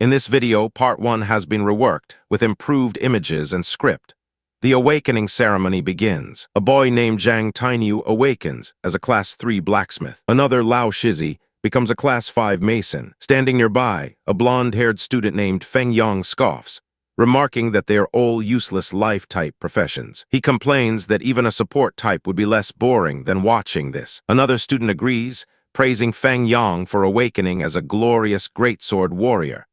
In this video, part 1 has been reworked with improved images and script. The awakening ceremony begins. A boy named Zhang Tainyu awakens as a Class 3 blacksmith. Another Lao Shizi becomes a Class 5 mason. Standing nearby, a blonde-haired student named Feng Yang scoffs, remarking that they are all useless life-type professions. He complains that even a support type would be less boring than watching this. Another student agrees, praising Feng Yang for awakening as a glorious greatsword warrior,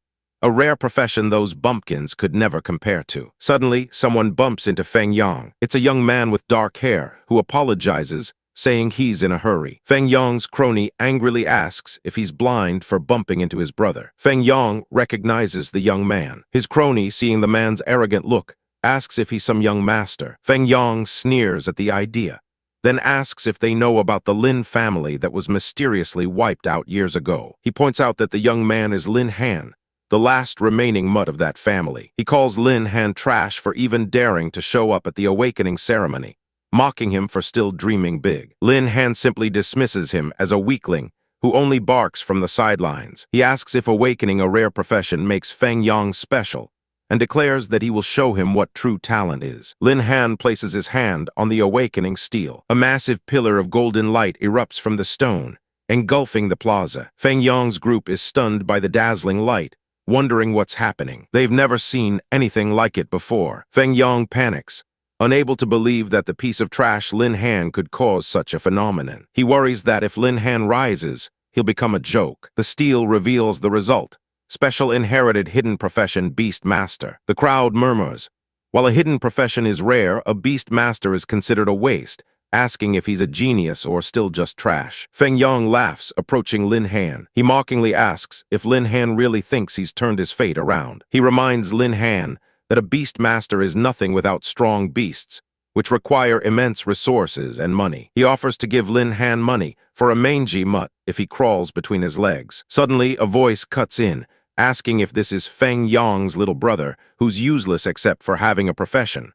a rare profession those bumpkins could never compare to. Suddenly, someone bumps into Feng Yang. It's a young man with dark hair who apologizes, saying he's in a hurry. Feng Yang's crony angrily asks if he's blind for bumping into his brother. Feng Yang recognizes the young man. His crony, seeing the man's arrogant look, asks if he's some young master. Feng Yang sneers at the idea, then asks if they know about the Lin family that was mysteriously wiped out years ago. He points out that the young man is Lin Han, the last remaining mutt of that family. He calls Lin Han trash for even daring to show up at the awakening ceremony, mocking him for still dreaming big. Lin Han simply dismisses him as a weakling who only barks from the sidelines. He asks if awakening a rare profession makes Feng Yang special, and declares that he will show him what true talent is. Lin Han places his hand on the awakening steel. A massive pillar of golden light erupts from the stone, engulfing the plaza. Feng Yang's group is stunned by the dazzling light, wondering what's happening. They've never seen anything like it before. Feng Yang panics, unable to believe that the piece of trash Lin Han could cause such a phenomenon. He worries that if Lin Han rises, he'll become a joke. The steel reveals the result: special inherited hidden profession Beast Master. The crowd murmurs. While a hidden profession is rare, a Beast Master is considered a waste, asking if he's a genius or still just trash. Feng Yang laughs, approaching Lin Han. He mockingly asks if Lin Han really thinks he's turned his fate around. He reminds Lin Han that a Beast Master is nothing without strong beasts, which require immense resources and money. He offers to give Lin Han money for a mangy mutt if he crawls between his legs. Suddenly, a voice cuts in, asking if this is Feng Yang's little brother, who's useless except for having a profession.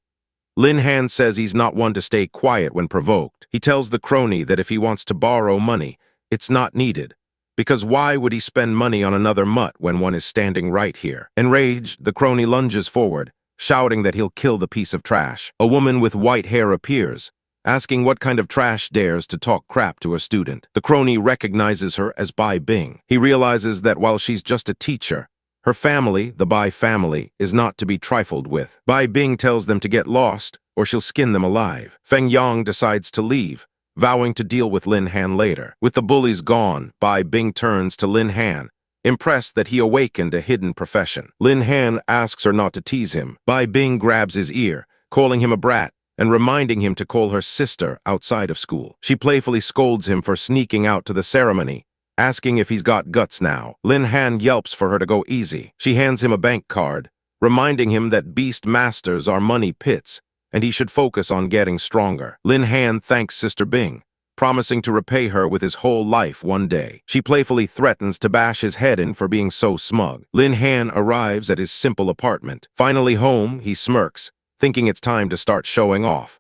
Lin Han says he's not one to stay quiet when provoked. He tells the crony that if he wants to borrow money, it's not needed, because why would he spend money on another mutt when one is standing right here? Enraged, the crony lunges forward, shouting that he'll kill the piece of trash. A woman with white hair appears, asking what kind of trash dares to talk crap to a student. The crony recognizes her as Bai Bing. He realizes that while she's just a teacher, her family, the Bai family, is not to be trifled with. Bai Bing tells them to get lost, or she'll skin them alive. Feng Yang decides to leave, vowing to deal with Lin Han later. With the bullies gone, Bai Bing turns to Lin Han, impressed that he awakened a hidden profession. Lin Han asks her not to tease him. Bai Bing grabs his ear, calling him a brat, and reminding him to call her sister outside of school. She playfully scolds him for sneaking out to the ceremony, asking if he's got guts now. Lin Han yelps for her to go easy. She hands him a bank card, reminding him that Beast Masters are money pits, and he should focus on getting stronger. Lin Han thanks Sister Bing, promising to repay her with his whole life one day. She playfully threatens to bash his head in for being so smug. Lin Han arrives at his simple apartment. Finally home, he smirks, thinking it's time to start showing off.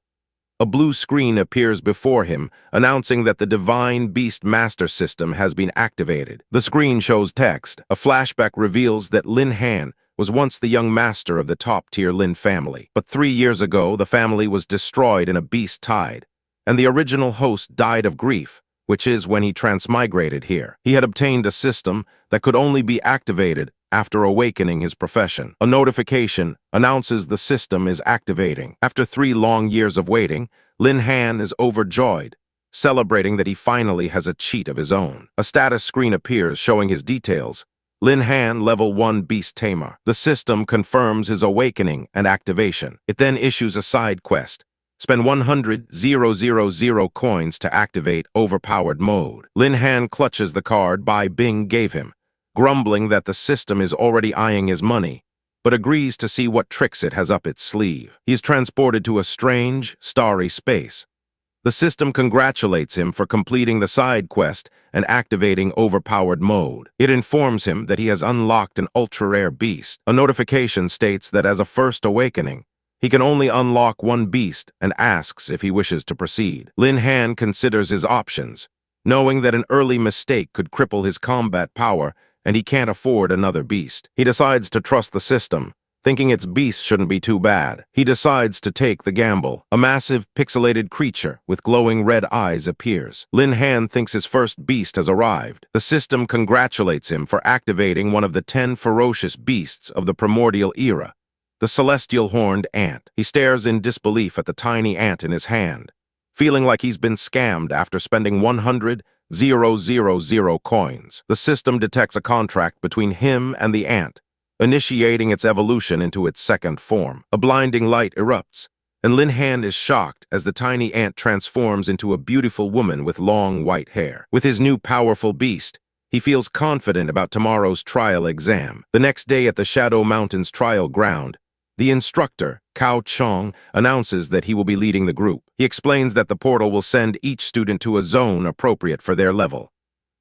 A blue screen appears before him, announcing that the Divine Beast Master system has been activated. The screen shows text. A flashback reveals that Lin Han was once the young master of the top-tier Lin family. But 3 years ago, the family was destroyed in a beast tide, and the original host died of grief, which is when he transmigrated here. He had obtained a system that could only be activated after awakening his profession. A notification announces the system is activating. After 3 long years of waiting, Lin Han is overjoyed, celebrating that he finally has a cheat of his own. A status screen appears showing his details. Lin Han, level 1 Beast Tamer. The system confirms his awakening and activation. It then issues a side quest. Spend 100,000 coins to activate overpowered mode. Lin Han clutches the card Bai Bing gave him, grumbling that the system is already eyeing his money, but agrees to see what tricks it has up its sleeve. He is transported to a strange, starry space. The system congratulates him for completing the side quest and activating overpowered mode. It informs him that he has unlocked an ultra-rare beast. A notification states that as a first awakening, he can only unlock 1 beast and asks if he wishes to proceed. Lin Han considers his options, knowing that an early mistake could cripple his combat power and he can't afford another beast. He decides to trust the system, thinking its beast shouldn't be too bad. He decides to take the gamble. A massive, pixelated creature with glowing red eyes appears. Lin Han thinks his first beast has arrived. The system congratulates him for activating one of the 10 ferocious beasts of the primordial era, the celestial horned ant. He stares in disbelief at the tiny ant in his hand, feeling like he's been scammed after spending 100,000 coins. The system detects a contract between him and the ant, initiating its evolution into its second form. A blinding light erupts, and Lin Han is shocked as the tiny ant transforms into a beautiful woman with long white hair. With his new powerful beast, he feels confident about tomorrow's trial exam. The next day at the Shadow Mountains trial ground, the instructor, Cao Chong, announces that he will be leading the group. He explains that the portal will send each student to a zone appropriate for their level.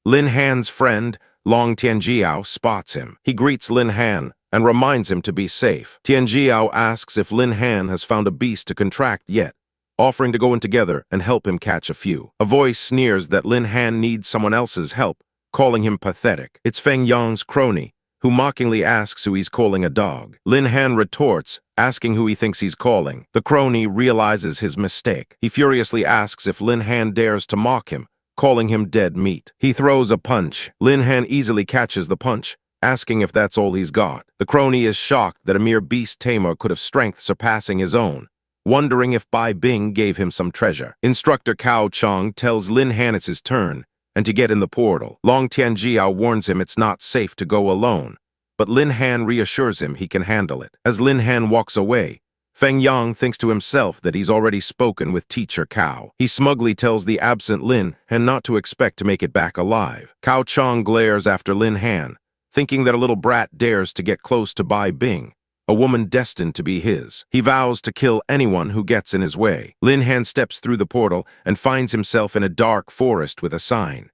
Lin Han's friend, Long Tianjiao, spots him. He greets Lin Han and reminds him to be safe. Tianjiao asks if Lin Han has found a beast to contract yet, offering to go in together and help him catch a few. A voice sneers that Lin Han needs someone else's help, calling him pathetic. It's Feng Yang's crony, who mockingly asks who he's calling a dog. Lin Han retorts, asking who he thinks he's calling. The crony realizes his mistake. He furiously asks if Lin Han dares to mock him, calling him dead meat. He throws a punch. Lin Han easily catches the punch, asking if that's all he's got. The crony is shocked that a mere beast tamer could have strength surpassing his own, wondering if Bai Bing gave him some treasure. Instructor Cao Chong tells Lin Han it's his turn, and to get in the portal. Long Tianjiao warns him it's not safe to go alone, but Lin Han reassures him he can handle it. As Lin Han walks away, Feng Yang thinks to himself that he's already spoken with teacher Cao. He smugly tells the absent Lin Han not to expect to make it back alive. Cao Chong glares after Lin Han, thinking that a little brat dares to get close to Bai Bing, a woman destined to be his. He vows to kill anyone who gets in his way. Lin Han steps through the portal and finds himself in a dark forest with a sign: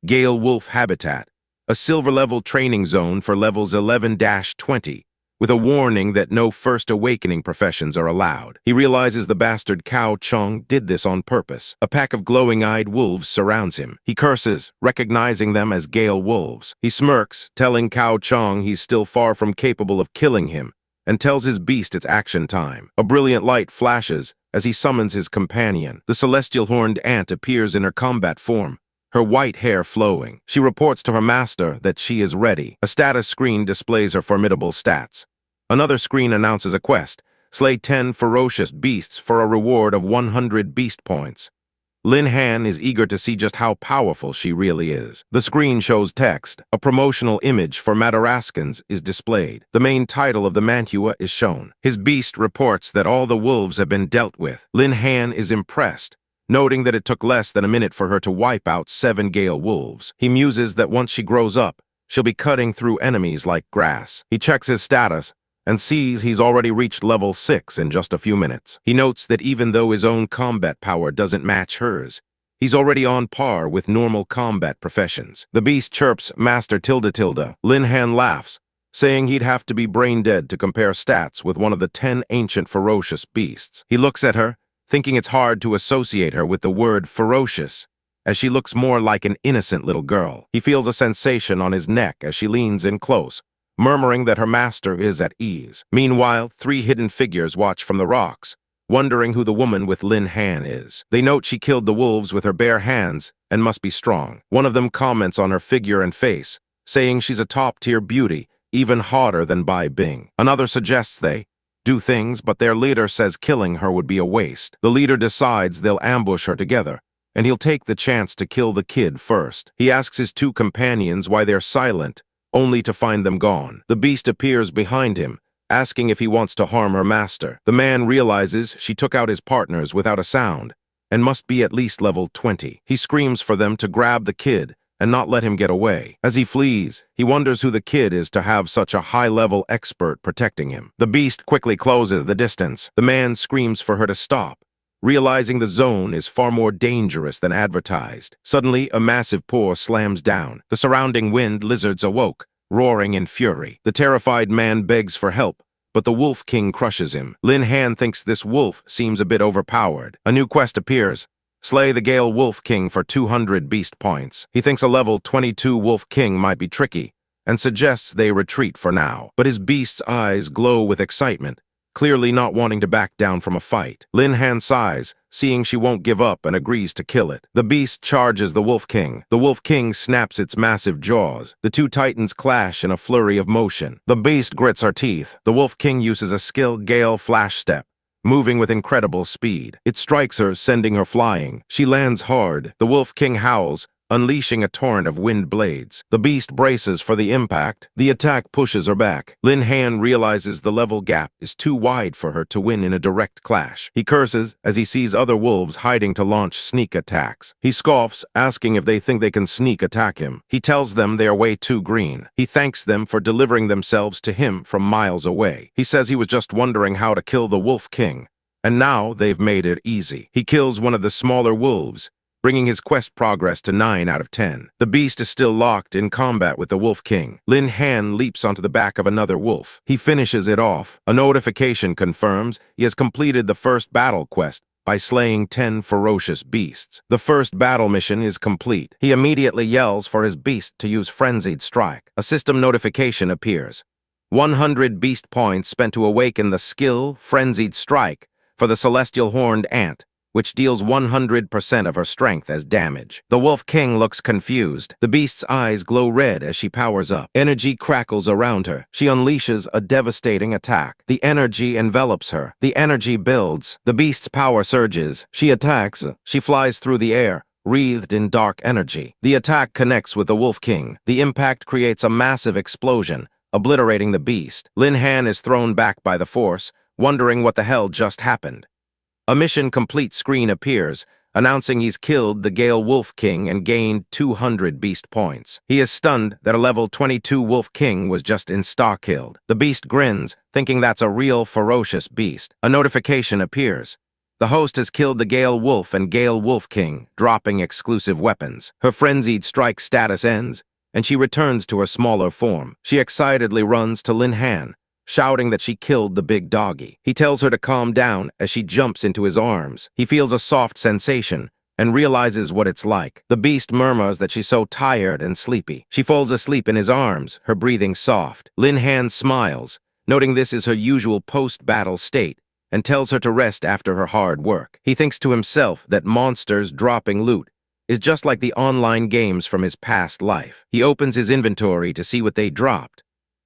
Gale Wolf Habitat, a silver-level training zone for levels 11-20, with a warning that no First Awakening professions are allowed. He realizes the bastard Cao Chong did this on purpose. A pack of glowing-eyed wolves surrounds him. He curses, recognizing them as Gale wolves. He smirks, telling Cao Chong he's still far from capable of killing him, and tells his beast it's action time. A brilliant light flashes as he summons his companion. The celestial horned ant appears in her combat form, her white hair flowing. She reports to her master that she is ready. A status screen displays her formidable stats. Another screen announces a quest: slay 10 ferocious beasts for a reward of 100 beast points. Lin Han is eager to see just how powerful she really is. The screen shows text. A promotional image for Madaraskins is displayed. The main title of the manhwa is shown. His beast reports that all the wolves have been dealt with. Lin Han is impressed, noting that it took less than a minute for her to wipe out 7 Gale wolves. He muses that once she grows up, she'll be cutting through enemies like grass. He checks his status and sees he's already reached level 6 in just a few minutes. He notes that even though his own combat power doesn't match hers, he's already on par with normal combat professions. The beast chirps Master Tilda Tilda. Lin Han laughs, saying he'd have to be brain dead to compare stats with one of the 10 ancient ferocious beasts. He looks at her, thinking it's hard to associate her with the word ferocious, as she looks more like an innocent little girl. He feels a sensation on his neck as she leans in close, murmuring that her master is at ease. Meanwhile, 3 hidden figures watch from the rocks, wondering who the woman with Lin Han is. They note she killed the wolves with her bare hands and must be strong. One of them comments on her figure and face, saying she's a top-tier beauty, even hotter than Bai Bing. Another suggests they do things, but their leader says killing her would be a waste. The leader decides they'll ambush her together, and he'll take the chance to kill the kid first. He asks his 2 companions why they're silent, only to find them gone. The beast appears behind him, asking if he wants to harm her master. The man realizes she took out his partners without a sound, and must be at least level 20. He screams for them to grab the kid and not let him get away. As he flees, he wonders who the kid is to have such a high-level expert protecting him. The beast quickly closes the distance. The man screams for her to stop, realizing the zone is far more dangerous than advertised. Suddenly, a massive paw slams down. The surrounding wind lizards awoke, roaring in fury. The terrified man begs for help, but the Wolf King crushes him. Lin Han thinks this wolf seems a bit overpowered. A new quest appears: slay the Gale Wolf King for 200 beast points. He thinks a level 22 Wolf King might be tricky, and suggests they retreat for now. But his beast's eyes glow with excitement, clearly not wanting to back down from a fight. Lin Han sighs, seeing she won't give up, and agrees to kill it. The beast charges the Wolf King. The Wolf King snaps its massive jaws. The two titans clash in a flurry of motion. The beast grits her teeth. The Wolf King uses a skill Gale Flash Step, moving with incredible speed. It strikes her, sending her flying. She lands hard. The Wolf King howls, unleashing a torrent of wind blades. The beast braces for the impact. The attack pushes her back. Lin Han realizes the level gap is too wide for her to win in a direct clash. He curses as he sees other wolves hiding to launch sneak attacks. He scoffs, asking if they think they can sneak attack him. He tells them they are way too green. He thanks them for delivering themselves to him from miles away. He says he was just wondering how to kill the Wolf King, and now they've made it easy. He kills one of the smaller wolves, bringing his quest progress to 9 out of 10. The beast is still locked in combat with the Wolf King. Lin Han leaps onto the back of another wolf. He finishes it off. A notification confirms he has completed the first battle quest by slaying 10 ferocious beasts. The first battle mission is complete. He immediately yells for his beast to use Frenzied Strike. A system notification appears. 100 beast points spent to awaken the skill Frenzied Strike for the Celestial Horned Ant, which deals 100% of her strength as damage. The Wolf King looks confused. The beast's eyes glow red as she powers up. Energy crackles around her. She unleashes a devastating attack. The energy envelops her. The energy builds. The beast's power surges. She attacks. She flies through the air, wreathed in dark energy. The attack connects with the Wolf King. The impact creates a massive explosion, obliterating the beast. Lin Han is thrown back by the force, wondering what the hell just happened. A mission complete screen appears, announcing he's killed the Gale Wolf King and gained 200 beast points. He is stunned that a level 22 Wolf King was just insta-killed. The beast grins, thinking that's a real ferocious beast. A notification appears. The host has killed the Gale Wolf and Gale Wolf King, dropping exclusive weapons. Her Frenzied Strike status ends, and she returns to her smaller form. She excitedly runs to Lin Han, shouting that she killed the big doggy. He tells her to calm down as she jumps into his arms. He feels a soft sensation and realizes what it's like. The beast murmurs that she's so tired and sleepy. She falls asleep in his arms, her breathing soft. Lin Han smiles, noting this is her usual post-battle state, and tells her to rest after her hard work. He thinks to himself that monsters dropping loot is just like the online games from his past life. He opens his inventory to see what they dropped.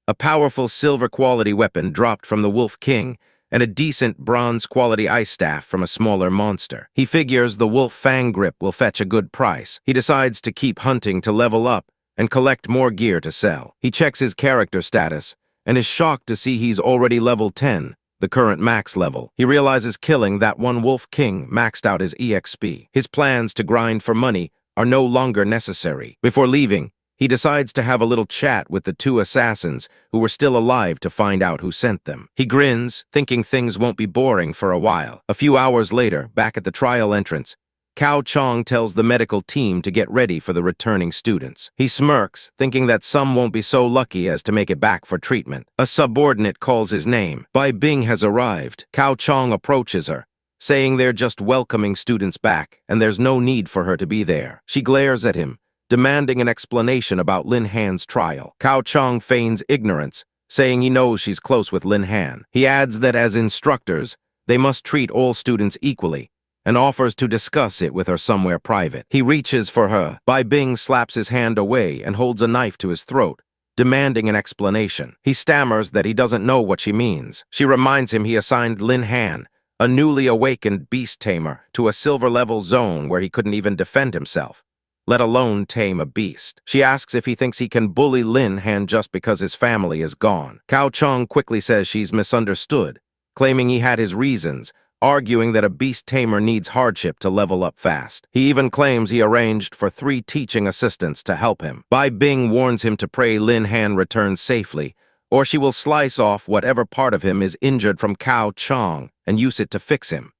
A powerful silver-quality weapon dropped from the Wolf King, and a decent bronze-quality ice staff from a smaller monster. He figures the Wolf Fang Grip will fetch a good price. He decides to keep hunting to level up and collect more gear to sell. He checks his character status and is shocked to see he's already level 10, the current max level. He realizes killing that one Wolf King maxed out his EXP. His plans to grind for money are no longer necessary. Before leaving, he decides to have a little chat with the two assassins who were still alive to find out who sent them. He grins, thinking things won't be boring for a while. A few hours later, back at the trial entrance, Cao Chong tells the medical team to get ready for the returning students. He smirks, thinking that some won't be so lucky as to make it back for treatment. A subordinate calls his name. Bai Bing has arrived. Cao Chong approaches her, saying they're just welcoming students back, and there's no need for her to be there. She glares at him, demanding an explanation about Lin Han's trial. Cao Chong feigns ignorance, saying he knows she's close with Lin Han. He adds that as instructors, they must treat all students equally, and offers to discuss it with her somewhere private. He reaches for her. Bai Bing slaps his hand away and holds a knife to his throat, demanding an explanation. He stammers that he doesn't know what she means. She reminds him he assigned Lin Han, a newly awakened beast tamer, to a silver-level zone where he couldn't even defend himself, let alone tame a beast. She asks if he thinks he can bully Lin Han just because his family is gone. Cao Chong quickly says she's misunderstood, claiming he had his reasons, arguing that a beast tamer needs hardship to level up fast. He even claims he arranged for 3 teaching assistants to help him. Bai Bing warns him to pray Lin Han returns safely, or she will slice off whatever part of him is injured from Cao Chong and use it to fix him.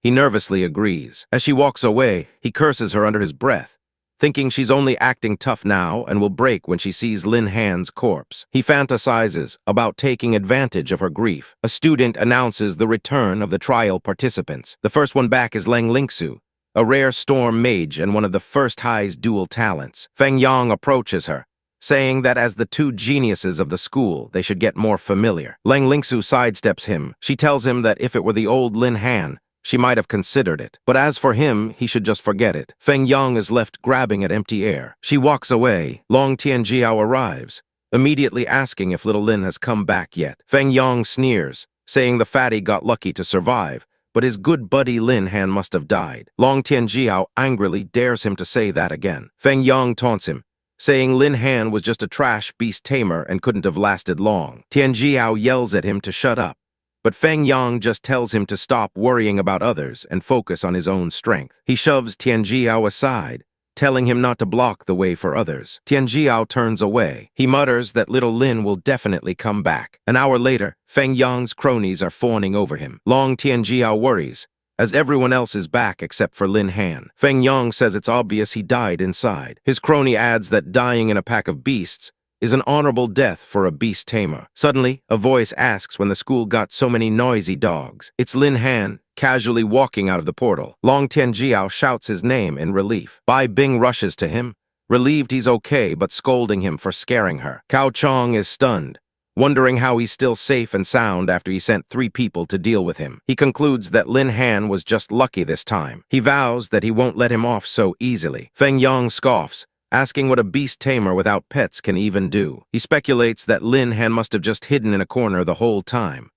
He nervously agrees. As she walks away, he curses her under his breath, thinking she's only acting tough now and will break when she sees Lin Han's corpse. He fantasizes about taking advantage of her grief. A student announces the return of the trial participants. The first one back is Lang Lingsu, a rare storm mage and one of the first High's dual talents. Feng Yang approaches her, saying that as the two geniuses of the school, they should get more familiar. Lang Lingsu sidesteps him. She tells him that if it were the old Lin Han, she might have considered it. But as for him, he should just forget it. Feng Yang is left grabbing at empty air. She walks away. Long Tianjiao arrives, immediately asking if little Lin has come back yet. Feng Yang sneers, saying the fatty got lucky to survive, but his good buddy Lin Han must have died. Long Tianjiao angrily dares him to say that again. Feng Yang taunts him, saying Lin Han was just a trash beast tamer and couldn't have lasted long. Tianjiao yells at him to shut up, but Feng Yang just tells him to stop worrying about others and focus on his own strength. He shoves Tianjiao aside, telling him not to block the way for others. Tianjiao turns away. He mutters that little Lin will definitely come back. An hour later, Feng Yang's cronies are fawning over him. Long Tianjiao worries, as everyone else is back except for Lin Han. Feng Yang says it's obvious he died inside. His crony adds that dying in a pack of beasts is an honorable death for a beast tamer. Suddenly, a voice asks when the school got so many noisy dogs. It's Lin Han, casually walking out of the portal. Long Tianjiao shouts his name in relief. Bai Bing rushes to him, relieved he's okay but scolding him for scaring her. Cao Chong is stunned, wondering how he's still safe and sound after he sent 3 people to deal with him. He concludes that Lin Han was just lucky this time. He vows that he won't let him off so easily. Feng Yang scoffs, asking what a beast tamer without pets can even do. He speculates that Lin Han must have just hidden in a corner the whole time.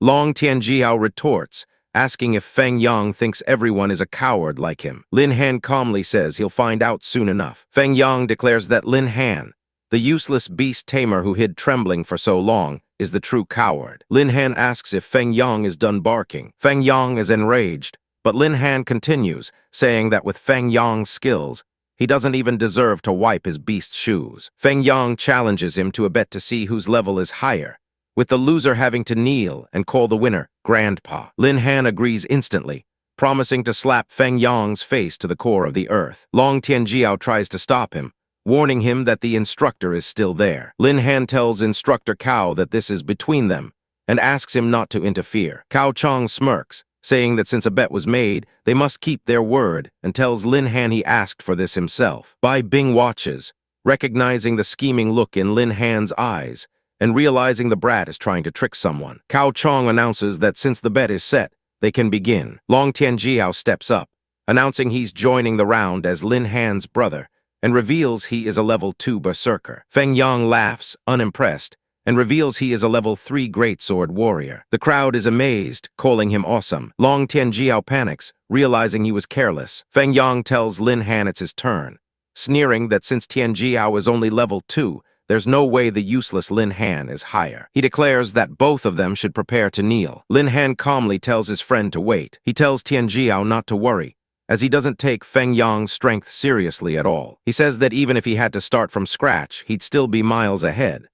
Long Tianjiao retorts, asking if Feng Yang thinks everyone is a coward like him. Lin Han calmly says he'll find out soon enough. Feng Yang declares that Lin Han, the useless beast tamer who hid trembling for so long, is the true coward. Lin Han asks if Feng Yang is done barking. Feng Yang is enraged, but Lin Han continues, saying that with Feng Yang's skills, he doesn't even deserve to wipe his beast's shoes. Feng Yang challenges him to a bet to see whose level is higher, with the loser having to kneel and call the winner Grandpa. Lin Han agrees instantly, promising to slap Feng Yang's face to the core of the earth. Long Tianjiao tries to stop him, warning him that the instructor is still there. Lin Han tells Instructor Cao that this is between them and asks him not to interfere. Cao Chong smirks, saying that since a bet was made, they must keep their word, and tells Lin Han he asked for this himself. Bai Bing watches, recognizing the scheming look in Lin Han's eyes, and realizing the brat is trying to trick someone. Cao Chong announces that since the bet is set, they can begin. Long Tianjiao steps up, announcing he's joining the round as Lin Han's brother, and reveals he is a level 2 berserker. Feng Yang laughs, unimpressed, and reveals he is a level 3 greatsword warrior. The crowd is amazed, calling him awesome. Long Tianjiao panics, realizing he was careless. Feng Yang tells Lin Han it's his turn, sneering that since Tianjiao is only level 2, there's no way the useless Lin Han is higher. He declares that both of them should prepare to kneel. Lin Han calmly tells his friend to wait. He tells Tianjiao not to worry, as he doesn't take Feng Yang's strength seriously at all. He says that even if he had to start from scratch, he'd still be miles ahead.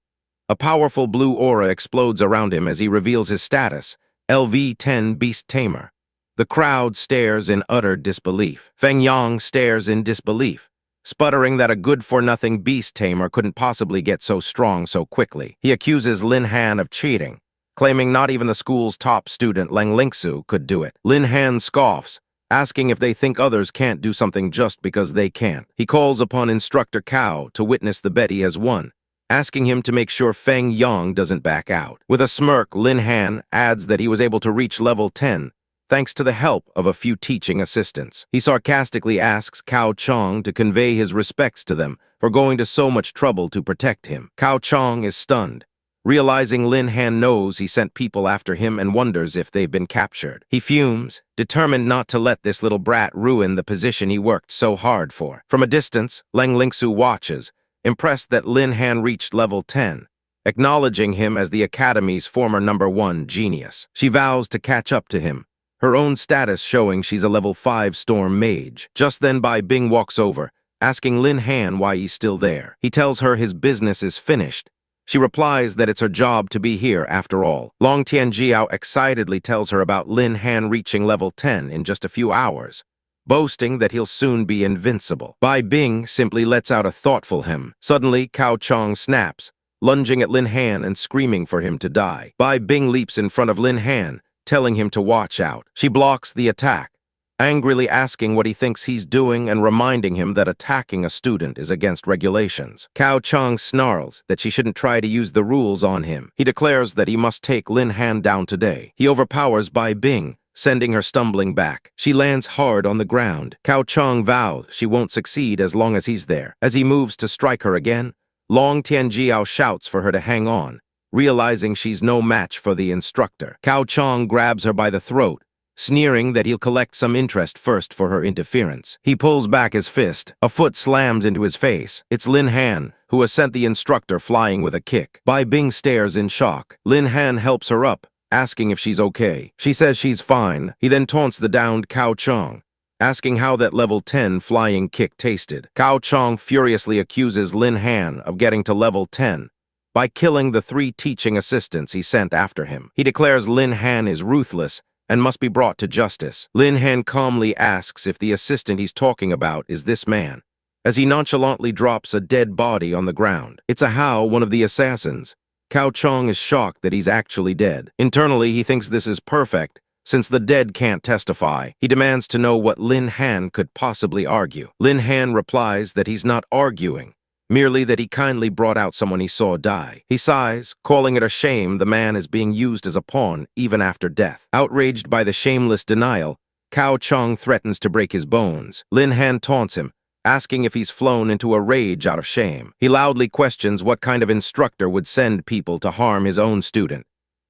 A powerful blue aura explodes around him as he reveals his status, LV-10 Beast Tamer. The crowd stares in utter disbelief. Feng Yang stares in disbelief, sputtering that a good-for-nothing beast tamer couldn't possibly get so strong so quickly. He accuses Lin Han of cheating, claiming not even the school's top student Lang Lingsu could do it. Lin Han scoffs, asking if they think others can't do something just because they can't. He calls upon Instructor Cao to witness the bet he has won, asking him to make sure Feng Yang doesn't back out. With a smirk, Lin Han adds that he was able to reach level 10 thanks to the help of a few teaching assistants. He sarcastically asks Cao Chong to convey his respects to them for going to so much trouble to protect him. Cao Chong is stunned, realizing Lin Han knows he sent people after him and wonders if they've been captured. He fumes, determined not to let this little brat ruin the position he worked so hard for. From a distance, Lang Lingsu watches, impressed that Lin Han reached level 10, acknowledging him as the Academy's former #1 genius. She vows to catch up to him, her own status showing she's a level 5 storm mage. Just then Bai Bing walks over, asking Lin Han why he's still there. He tells her his business is finished. She replies that it's her job to be here after all. Long Tianjiao excitedly tells her about Lin Han reaching level 10 in just a few hours, boasting that he'll soon be invincible. Bai Bing simply lets out a thoughtful hem. Suddenly, Cao Chong snaps, lunging at Lin Han and screaming for him to die. Bai Bing leaps in front of Lin Han, telling him to watch out. She blocks the attack, angrily asking what he thinks he's doing and reminding him that attacking a student is against regulations. Cao Chang snarls that she shouldn't try to use the rules on him. He declares that he must take Lin Han down today. He overpowers Bai Bing, sending her stumbling back. She lands hard on the ground. Cao Chang vows she won't succeed as long as he's there. As he moves to strike her again, Long Tianjiao shouts for her to hang on, realizing she's no match for the instructor. Cao Chang grabs her by the throat, sneering that he'll collect some interest first for her interference. He pulls back his fist. A foot slams into his face. It's Lin Han, who has sent the instructor flying with a kick. Bai Bing stares in shock. Lin Han helps her up, asking if she's okay. She says she's fine. He then taunts the downed Cao Chang, asking how that level 10 flying kick tasted. Cao Chang furiously accuses Lin Han of getting to level 10 by killing the 3 teaching assistants he sent after him. He declares Lin Han is ruthless and must be brought to justice. Lin Han calmly asks if the assistant he's talking about is this man, as he nonchalantly drops a dead body on the ground. It's Hao, one of the assassins. Cao Chang is shocked that he's actually dead. Internally, he thinks this is perfect, since the dead can't testify. He demands to know what Lin Han could possibly argue. Lin Han replies that he's not arguing, merely that he kindly brought out someone he saw die. He sighs, calling it a shame the man is being used as a pawn even after death. Outraged by the shameless denial, Cao Chang threatens to break his bones. Lin Han taunts him, asking if he's flown into a rage out of shame. He loudly questions what kind of instructor would send people to harm his own student,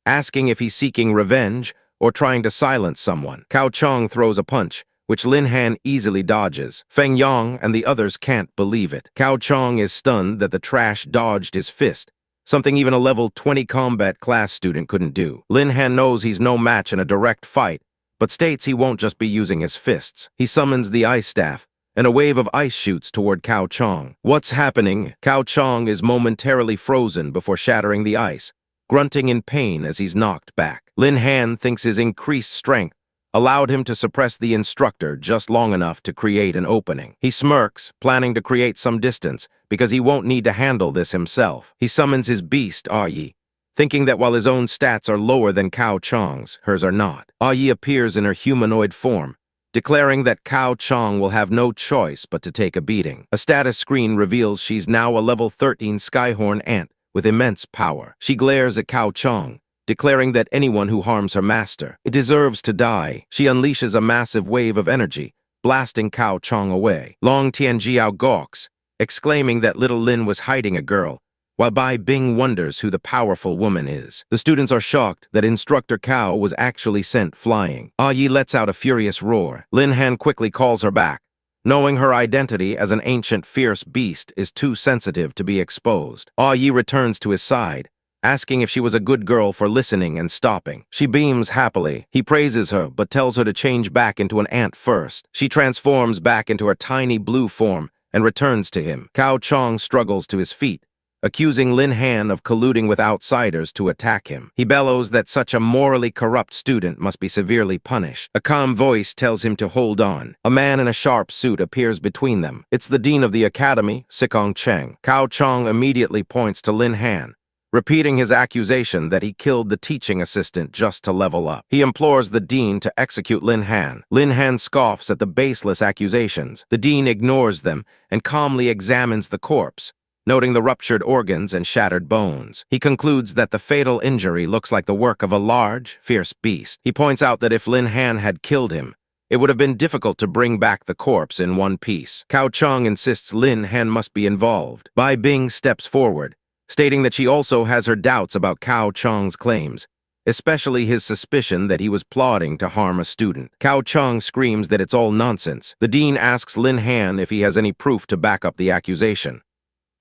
asking if he's seeking revenge or trying to silence someone. Cao Chang throws a punch, which Lin Han easily dodges. Feng Yang and the others can't believe it. Cao Chang is stunned that the trash dodged his fist, something even a level 20 combat class student couldn't do. Lin Han knows he's no match in a direct fight, but states he won't just be using his fists. He summons the ice staff, and a wave of ice shoots toward Cao Chang. What's happening? Cao Chang is momentarily frozen before shattering the ice, grunting in pain as he's knocked back. Lin Han thinks his increased strength allowed him to suppress the instructor just long enough to create an opening. He smirks, planning to create some distance, because he won't need to handle this himself. He summons his beast, Yi, thinking that while his own stats are lower than Cao Chang's, hers are not. Yi appears in her humanoid form, declaring that Cao Chang will have no choice but to take a beating. A status screen reveals she's now a level 13 Skyhorn ant with immense power. She glares at Cao Chang, declaring that anyone who harms her master, it deserves to die. She unleashes a massive wave of energy, blasting Cao Chang away. Long Tianjiao gawks, exclaiming that little Lin was hiding a girl, while Bai Bing wonders who the powerful woman is. The students are shocked that Instructor Cao was actually sent flying. Yi lets out a furious roar. Lin Han quickly calls her back, knowing her identity as an ancient fierce beast is too sensitive to be exposed. Yi returns to his side, asking if she was a good girl for listening and stopping. She beams happily. He praises her, but tells her to change back into an ant first. She transforms back into her tiny blue form and returns to him. Cao Chang struggles to his feet, accusing Lin Han of colluding with outsiders to attack him. He bellows that such a morally corrupt student must be severely punished. A calm voice tells him to hold on. A man in a sharp suit appears between them. It's the dean of the academy, Sikong Cheng. Cao Chang immediately points to Lin Han, repeating his accusation that he killed the teaching assistant just to level up. He implores the dean to execute Lin Han. Lin Han scoffs at the baseless accusations. The dean ignores them and calmly examines the corpse, noting the ruptured organs and shattered bones. He concludes that the fatal injury looks like the work of a large, fierce beast. He points out that if Lin Han had killed him, it would have been difficult to bring back the corpse in one piece. Cao Chang insists Lin Han must be involved. Bai Bing steps forward, stating that she also has her doubts about Cao Chang's claims, especially his suspicion that he was plotting to harm a student. Cao Chang screams that it's all nonsense. The dean asks Lin Han if he has any proof to back up the accusation.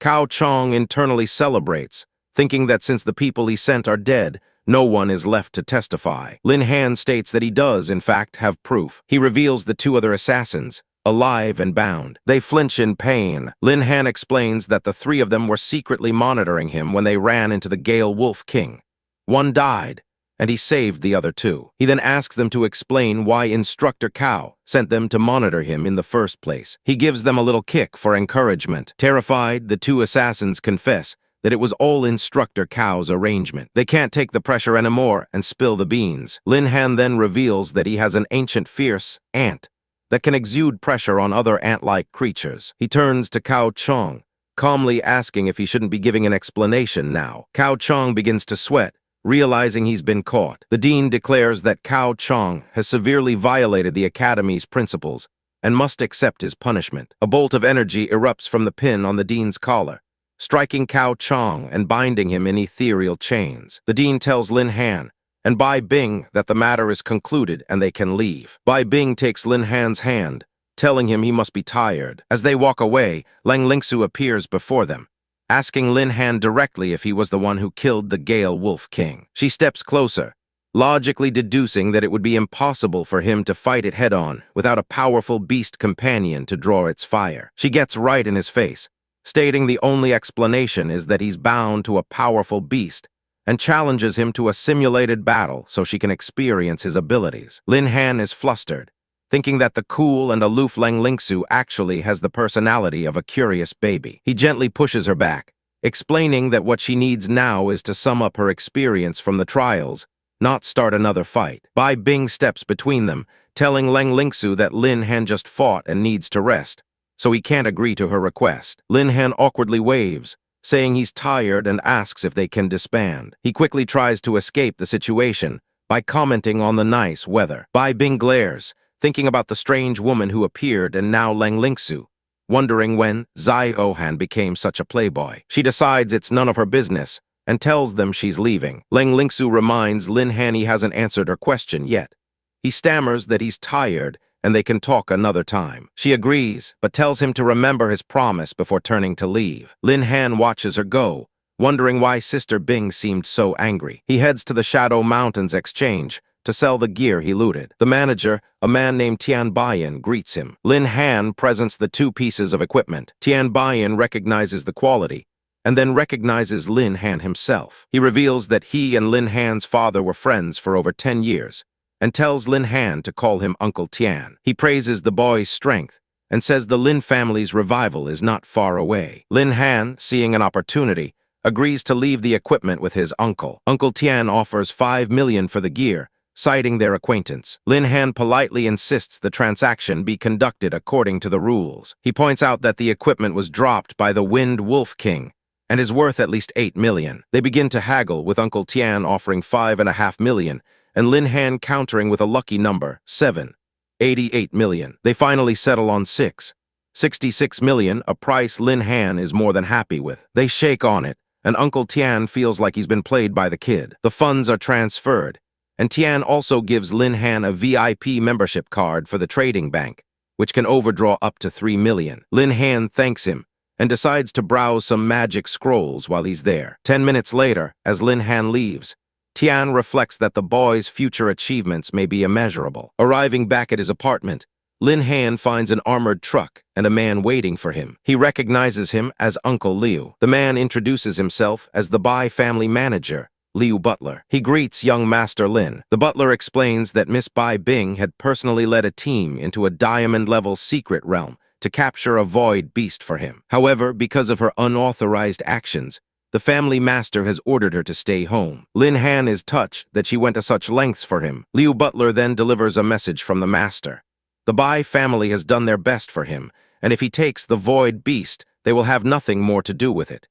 Cao Chang internally celebrates, thinking that since the people he sent are dead, no one is left to testify. Lin Han states that he does, in fact, have proof. He reveals the 2 other assassins, alive and bound. They flinch in pain. Lin Han explains that the 3 of them were secretly monitoring him when they ran into the Gale Wolf King. One died, and he saved the other 2. He then asks them to explain why Instructor Cao sent them to monitor him in the first place. He gives them a little kick for encouragement. Terrified, the 2 assassins confess that it was all Instructor Cao's arrangement. They can't take the pressure anymore and spill the beans. Lin Han then reveals that he has an ancient fierce ant that can exude pressure on other ant-like creatures. He turns to Cao Chong, calmly asking if he shouldn't be giving an explanation now. Cao Chong begins to sweat, realizing he's been caught. The dean declares that Cao Chong has severely violated the academy's principles and must accept his punishment. A bolt of energy erupts from the pin on the dean's collar, striking Cao Chong and binding him in ethereal chains. The dean tells Lin Han and Bai Bing that the matter is concluded and they can leave. Bai Bing takes Lin Han's hand, telling him he must be tired. As they walk away, Lang Lingsu appears before them, asking Lin Han directly if he was the one who killed the Gale Wolf King. She steps closer, logically deducing that it would be impossible for him to fight it head-on without a powerful beast companion to draw its fire. She gets right in his face, stating the only explanation is that he's bound to a powerful beast, and challenges him to a simulated battle so she can experience his abilities. Lin Han is flustered, thinking that the cool and aloof Lang Lingsu actually has the personality of a curious baby. He gently pushes her back, explaining that what she needs now is to sum up her experience from the trials, not start another fight. Bai Bing steps between them, telling Lang Lingsu that Lin Han just fought and needs to rest, so he can't agree to her request. Lin Han awkwardly waves, saying he's tired and asks if they can disband. He quickly tries to escape the situation by commenting on the nice weather. Bai Bing glares, thinking about the strange woman who appeared and now Lang Lingsu, wondering when Zai Ohan became such a playboy. She decides it's none of her business and tells them she's leaving. Lang Lingsu reminds Lin Han he hasn't answered her question yet. He stammers that he's tired and they can talk another time. She agrees, but tells him to remember his promise before turning to leave. Lin Han watches her go, wondering why Sister Bing seemed so angry. He heads to the Shadow Mountains Exchange to sell the gear he looted. The manager, a man named Tian Baiyan, greets him. Lin Han presents the 2 pieces of equipment. Tian Baiyan recognizes the quality, and then recognizes Lin Han himself. He reveals that he and Lin Han's father were friends for over 10 years, and tells Lin Han to call him Uncle Tian. He praises the boy's strength, and says the Lin family's revival is not far away. Lin Han, seeing an opportunity, agrees to leave the equipment with his uncle. Uncle Tian offers 5 million for the gear, citing their acquaintance. Lin Han politely insists the transaction be conducted according to the rules. He points out that the equipment was dropped by the Wind Wolf King and is worth at least 8 million. They begin to haggle, with Uncle Tian offering 5.5 million and Lin Han countering with a lucky number, 7, 88 million. They finally settle on 66 million, a price Lin Han is more than happy with. They shake on it, and Uncle Tian feels like he's been played by the kid. The funds are transferred, and Tian also gives Lin Han a VIP membership card for the trading bank, which can overdraw up to 3 million. Lin Han thanks him and decides to browse some magic scrolls while he's there. 10 minutes later, as Lin Han leaves, Tian reflects that the boy's future achievements may be immeasurable. Arriving back at his apartment, Lin Han finds an armored truck and a man waiting for him. He recognizes him as Uncle Liu. The man introduces himself as the Bai family manager, Liu Butler. He greets young Master Lin. The butler explains that Miss Bai Bing had personally led a team into a diamond-level secret realm to capture a void beast for him. However, because of her unauthorized actions, the family master has ordered her to stay home. Lin Han is touched that she went to such lengths for him. Liu Butler then delivers a message from the master. The Bai family has done their best for him, and if he takes the void beast, they will have nothing more to do with it.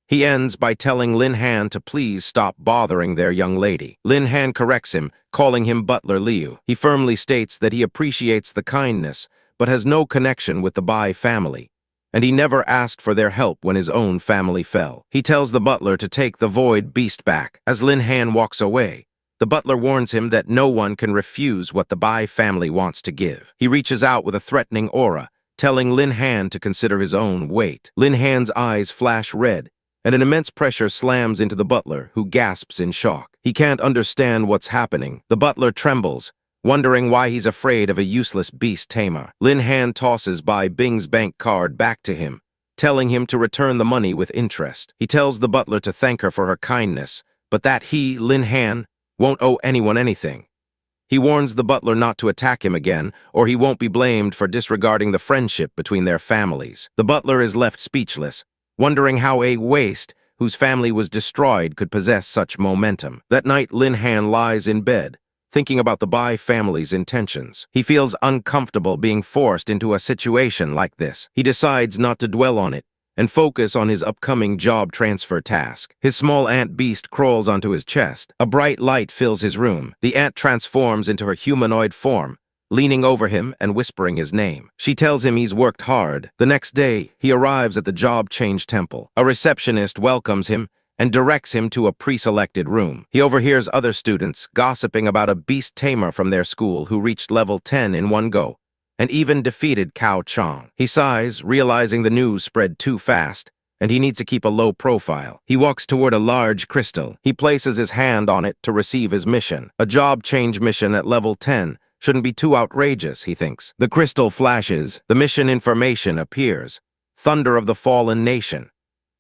He ends by telling Lin Han to please stop bothering their young lady. Lin Han corrects him, calling him Butler Liu. He firmly states that he appreciates the kindness, but has no connection with the Bai family, and he never asked for their help when his own family fell. He tells the butler to take the void beast back. As Lin Han walks away, the butler warns him that no one can refuse what the Bai family wants to give. He reaches out with a threatening aura, telling Lin Han to consider his own weight. Lin Han's eyes flash red, and an immense pressure slams into the butler, who gasps in shock. He can't understand what's happening. The butler trembles, wondering why he's afraid of a useless beast tamer. Lin Han tosses Bai Bing's bank card back to him, telling him to return the money with interest. He tells the butler to thank her for her kindness, but that he, Lin Han, won't owe anyone anything. He warns the butler not to attack him again, or he won't be blamed for disregarding the friendship between their families. The butler is left speechless, wondering how a waste whose family was destroyed could possess such momentum. That night, Lin Han lies in bed, thinking about the Bai family's intentions. He feels uncomfortable being forced into a situation like this. He decides not to dwell on it and focus on his upcoming job transfer task. His small ant beast crawls onto his chest. A bright light fills his room. The ant transforms into her humanoid form, leaning over him and whispering his name. She tells him he's worked hard. The next day, he arrives at the job change temple. A receptionist welcomes him and directs him to a pre-selected room. He overhears other students gossiping about a beast tamer from their school who reached level 10 in one go, and even defeated Cao Chong. He sighs, realizing the news spread too fast, and he needs to keep a low profile. He walks toward a large crystal. He places his hand on it to receive his mission. A job change mission at level 10 shouldn't be too outrageous, he thinks. The crystal flashes. The mission information appears. Thunder of the Fallen Nation.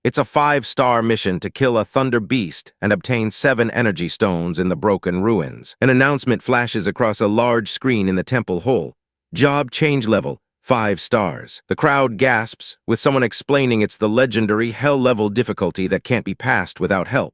It's a 5-star mission to kill a thunder beast and obtain 7 energy stones in the broken ruins. An announcement flashes across a large screen in the temple hall. Job change level, 5 stars. The crowd gasps, with someone explaining it's the legendary hell-level difficulty that can't be passed without help.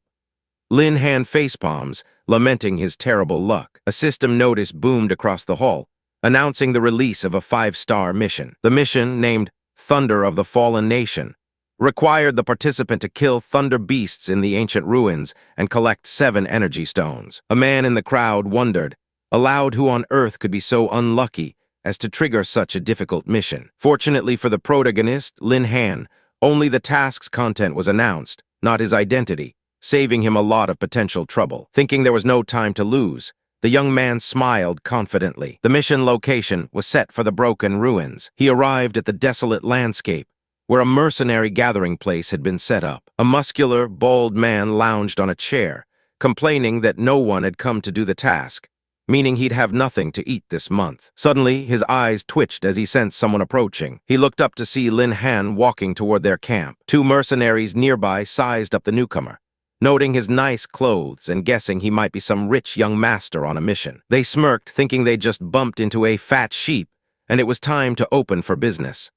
Lin Han facepalms, lamenting his terrible luck. A system notice boomed across the hall, announcing the release of a 5-star mission. The mission, named Thunder of the Fallen Nation, required the participant to kill thunder beasts in the ancient ruins and collect 7 energy stones. A man in the crowd wondered, aloud, who on earth could be so unlucky as to trigger such a difficult mission. Fortunately for the protagonist, Lin Han, only the task's content was announced, not his identity, saving him a lot of potential trouble. Thinking there was no time to lose, the young man smiled confidently. The mission location was set for the broken ruins. He arrived at the desolate landscape, where a mercenary gathering place had been set up. A muscular, bald man lounged on a chair, complaining that no one had come to do the task, meaning he'd have nothing to eat this month. Suddenly, his eyes twitched as he sensed someone approaching. He looked up to see Lin Han walking toward their camp. 2 mercenaries nearby sized up the newcomer, noting his nice clothes and guessing he might be some rich young master on a mission. They smirked, thinking they just bumped into a fat sheep, and it was time to open for business.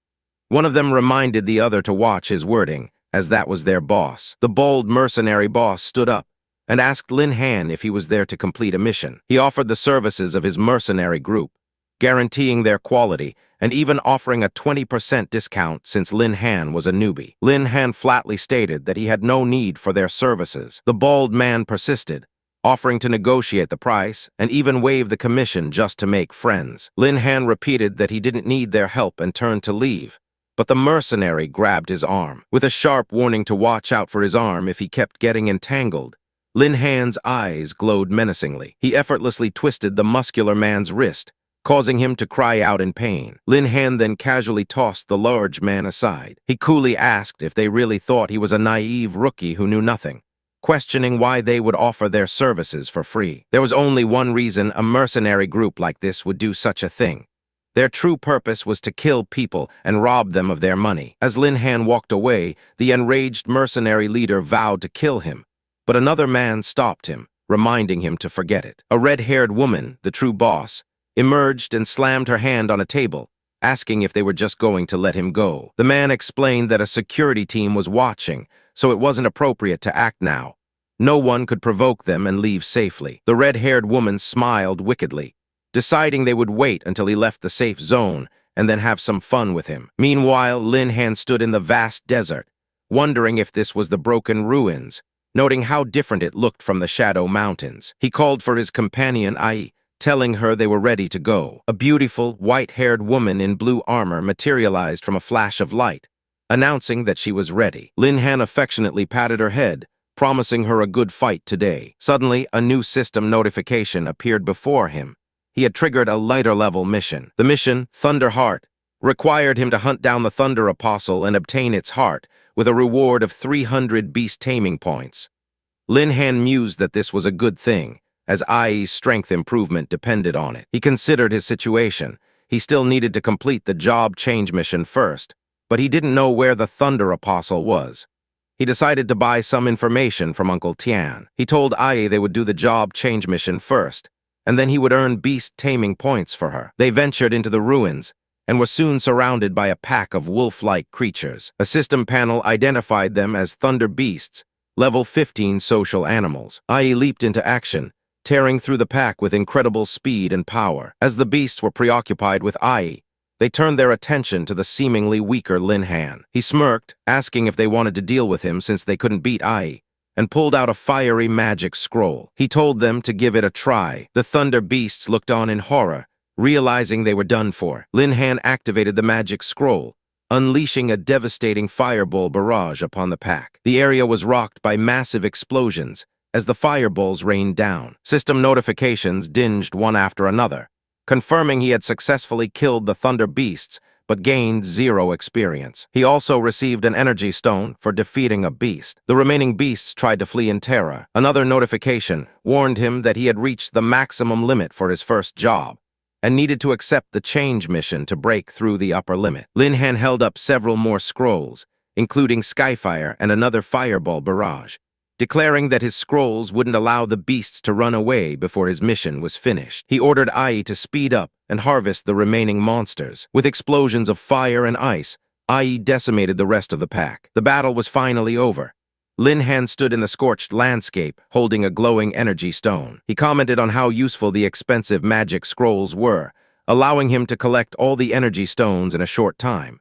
One of them reminded the other to watch his wording, as that was their boss. The bold mercenary boss stood up and asked Lin Han if he was there to complete a mission. He offered the services of his mercenary group, guaranteeing their quality and even offering a 20% discount since Lin Han was a newbie. Lin Han flatly stated that he had no need for their services. The bald man persisted, offering to negotiate the price and even waive the commission just to make friends. Lin Han repeated that he didn't need their help and turned to leave, but the mercenary grabbed his arm. With a sharp warning to watch out for his arm if he kept getting entangled, Lin Han's eyes glowed menacingly. He effortlessly twisted the muscular man's wrist, causing him to cry out in pain. Lin Han then casually tossed the large man aside. He coolly asked if they really thought he was a naive rookie who knew nothing, questioning why they would offer their services for free. There was only one reason a mercenary group like this would do such a thing. Their true purpose was to kill people and rob them of their money. As Lin Han walked away, the enraged mercenary leader vowed to kill him, but another man stopped him, reminding him to forget it. A red-haired woman, the true boss, emerged and slammed her hand on a table, asking if they were just going to let him go. The man explained that a security team was watching, so it wasn't appropriate to act now. No one could provoke them and leave safely. The red-haired woman smiled wickedly, deciding they would wait until he left the safe zone and then have some fun with him. Meanwhile, Lin Han stood in the vast desert, wondering if this was the broken ruins, noting how different it looked from the Shadow Mountains. He called for his companion Ai, telling her they were ready to go. A beautiful, white-haired woman in blue armor materialized from a flash of light, announcing that she was ready. Lin Han affectionately patted her head, promising her a good fight today. Suddenly, a new system notification appeared before him. He had triggered a lighter-level mission. The mission, Thunder Heart, required him to hunt down the Thunder Apostle and obtain its heart, with a reward of 300 beast taming points. Lin Han mused that this was a good thing, as Ai's strength improvement depended on it. He considered his situation. He still needed to complete the job change mission first, but he didn't know where the Thunder Apostle was. He decided to buy some information from Uncle Tian. He told Ai they would do the job change mission first, and then he would earn beast taming points for her. They ventured into the ruins, and were soon surrounded by a pack of wolf-like creatures. A system panel identified them as thunder beasts, level 15 social animals. Ai leaped into action, tearing through the pack with incredible speed and power. As the beasts were preoccupied with Ai, they turned their attention to the seemingly weaker Lin Han. He smirked, asking if they wanted to deal with him since they couldn't beat Ai, and pulled out a fiery magic scroll. He told them to give it a try. The thunder beasts looked on in horror, realizing they were done for. Lin Han activated the magic scroll, unleashing a devastating fireball barrage upon the pack. The area was rocked by massive explosions as the fireballs rained down. System notifications dinged one after another, confirming he had successfully killed the thunder beasts but gained 0 experience. He also received an energy stone for defeating a beast. The remaining beasts tried to flee in terror. Another notification warned him that he had reached the maximum limit for his first job and needed to accept the change mission to break through the upper limit. Lin Han held up several more scrolls, including Skyfire and another fireball barrage, declaring that his scrolls wouldn't allow the beasts to run away before his mission was finished. He ordered Ai to speed up and harvest the remaining monsters. With explosions of fire and ice, Ai decimated the rest of the pack. The battle was finally over. Lin Han stood in the scorched landscape, holding a glowing energy stone. He commented on how useful the expensive magic scrolls were, allowing him to collect all the energy stones in a short time.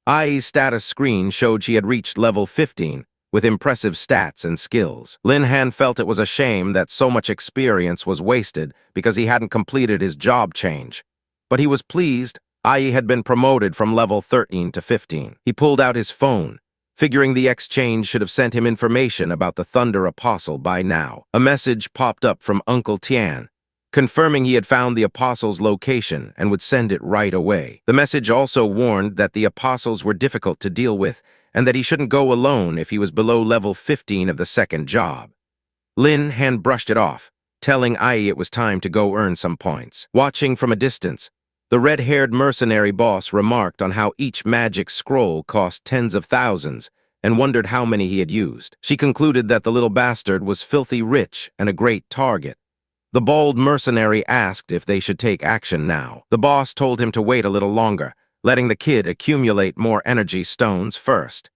Ai's status screen showed she had reached level 15, with impressive stats and skills. Lin Han felt it was a shame that so much experience was wasted because he hadn't completed his job change. But he was pleased Ai had been promoted from level 13 to 15. He pulled out his phone, figuring the exchange should have sent him information about the Thunder Apostle by now. A message popped up from Uncle Tian, confirming he had found the Apostle's location and would send it right away. The message also warned that the Apostles were difficult to deal with and that he shouldn't go alone if he was below level 15 of the second job. Lin Han brushed it off, telling Ai it was time to go earn some points. Watching from a distance, the red-haired mercenary boss remarked on how each magic scroll cost tens of thousands and wondered how many he had used. She concluded that the little bastard was filthy rich and a great target. The bald mercenary asked if they should take action now. The boss told him to wait a little longer, letting the kid accumulate more energy stones first.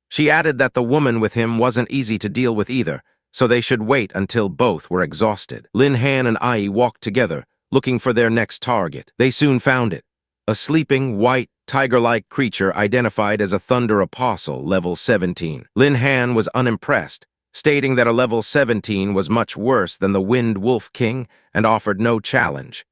She added that the woman with him wasn't easy to deal with either, so they should wait until both were exhausted. Lin Han and Ai walked together, looking for their next target. They soon found it. A sleeping, white, tiger-like creature identified as a Thunder Apostle, level 17. Lin Han was unimpressed, stating that a level 17 was much worse than the Wind Wolf King and offered no challenge.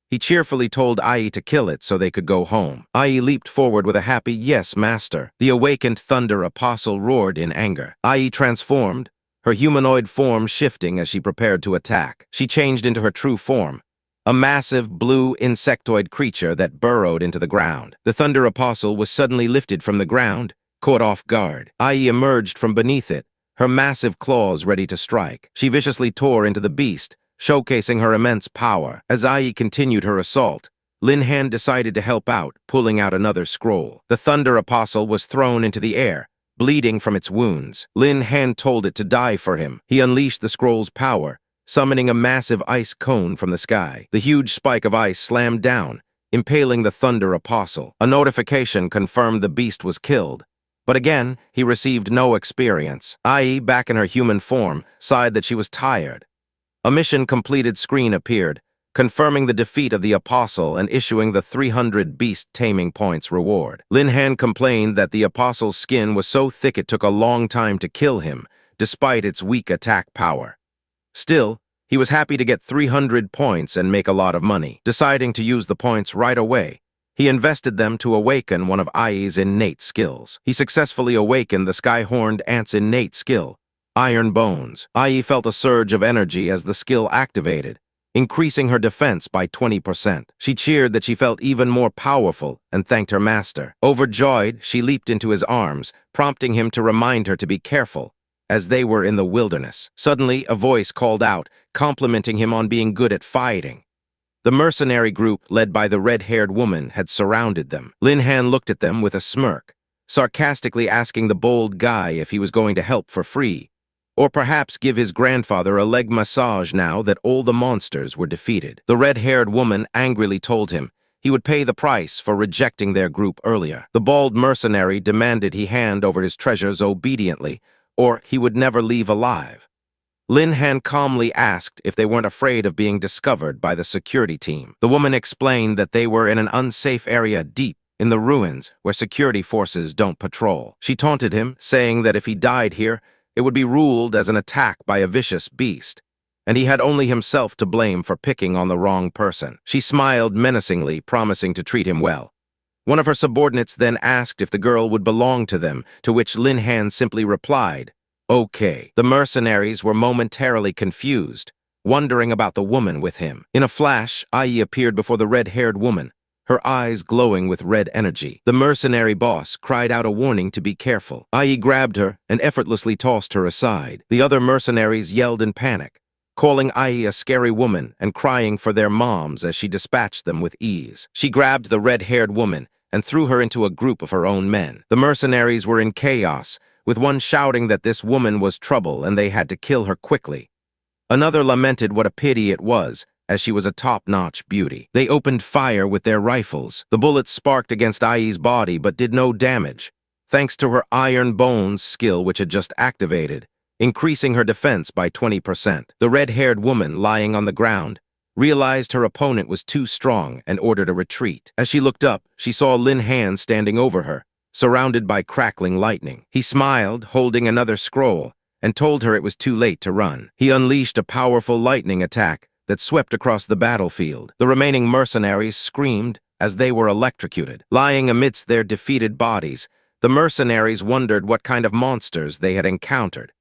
He cheerfully told Ai to kill it so they could go home. Ai leaped forward with a happy, "Yes, master." The awakened Thunder Apostle roared in anger. Ai transformed, her humanoid form shifting as she prepared to attack. She changed into her true form, a massive blue insectoid creature that burrowed into the ground. The Thunder Apostle was suddenly lifted from the ground, caught off guard. Ai emerged from beneath it, her massive claws ready to strike. She viciously tore into the beast, showcasing her immense power. As Ai continued her assault, Lin Han decided to help out, pulling out another scroll. The Thunder Apostle was thrown into the air, bleeding from its wounds. Lin Han told it to die for him. He unleashed the scroll's power, summoning a massive ice cone from the sky. The huge spike of ice slammed down, impaling the Thunder Apostle. A notification confirmed the beast was killed, but again, he received no experience. Ai, back in her human form, sighed that she was tired. A mission completed screen appeared, confirming the defeat of the Apostle and issuing the 300 beast taming points reward. Lin Han complained that the Apostle's skin was so thick it took a long time to kill him, despite its weak attack power. Still, he was happy to get 300 points and make a lot of money. Deciding to use the points right away, he invested them to awaken one of Ai's innate skills. He successfully awakened the sky-horned ant's innate skill, Iron Bones. Ai felt a surge of energy as the skill activated, increasing her defense by 20%. She cheered that she felt even more powerful and thanked her master. Overjoyed, she leaped into his arms, prompting him to remind her to be careful, as they were in the wilderness. Suddenly, a voice called out, complimenting him on being good at fighting. The mercenary group, led by the red-haired woman, had surrounded them. Lin Han looked at them with a smirk, sarcastically asking the bold guy if he was going to help for free, or perhaps give his grandfather a leg massage now that all the monsters were defeated. The red-haired woman angrily told him he would pay the price for rejecting their group earlier. The bald mercenary demanded he hand over his treasures obediently, or he would never leave alive. Lin Han calmly asked if they weren't afraid of being discovered by the security team. The woman explained that they were in an unsafe area deep in the ruins where security forces don't patrol. She taunted him, saying that if he died here, it would be ruled as an attack by a vicious beast, and he had only himself to blame for picking on the wrong person. She smiled menacingly, promising to treat him well. One of her subordinates then asked if the girl would belong to them, to which Lin Han simply replied, "Okay." The mercenaries were momentarily confused, wondering about the woman with him. In a flash, Ai appeared before the red-haired woman, her eyes glowing with red energy. The mercenary boss cried out a warning to be careful. Ai grabbed her and effortlessly tossed her aside. The other mercenaries yelled in panic, calling Ai a scary woman and crying for their moms as she dispatched them with ease. She grabbed the red-haired woman and threw her into a group of her own men. The mercenaries were in chaos, with one shouting that this woman was trouble and they had to kill her quickly. Another lamented what a pity it was, as she was a top-notch beauty. They opened fire with their rifles. The bullets sparked against Ai's body but did no damage, thanks to her iron bones skill which had just activated, increasing her defense by 20%. The red-haired woman, lying on the ground, realized her opponent was too strong and ordered a retreat. As she looked up, she saw Lin Han standing over her, surrounded by crackling lightning. He smiled, holding another scroll, and told her it was too late to run. He unleashed a powerful lightning attack that swept across the battlefield. The remaining mercenaries screamed as they were electrocuted. Lying amidst their defeated bodies, the mercenaries wondered what kind of monsters they had encountered.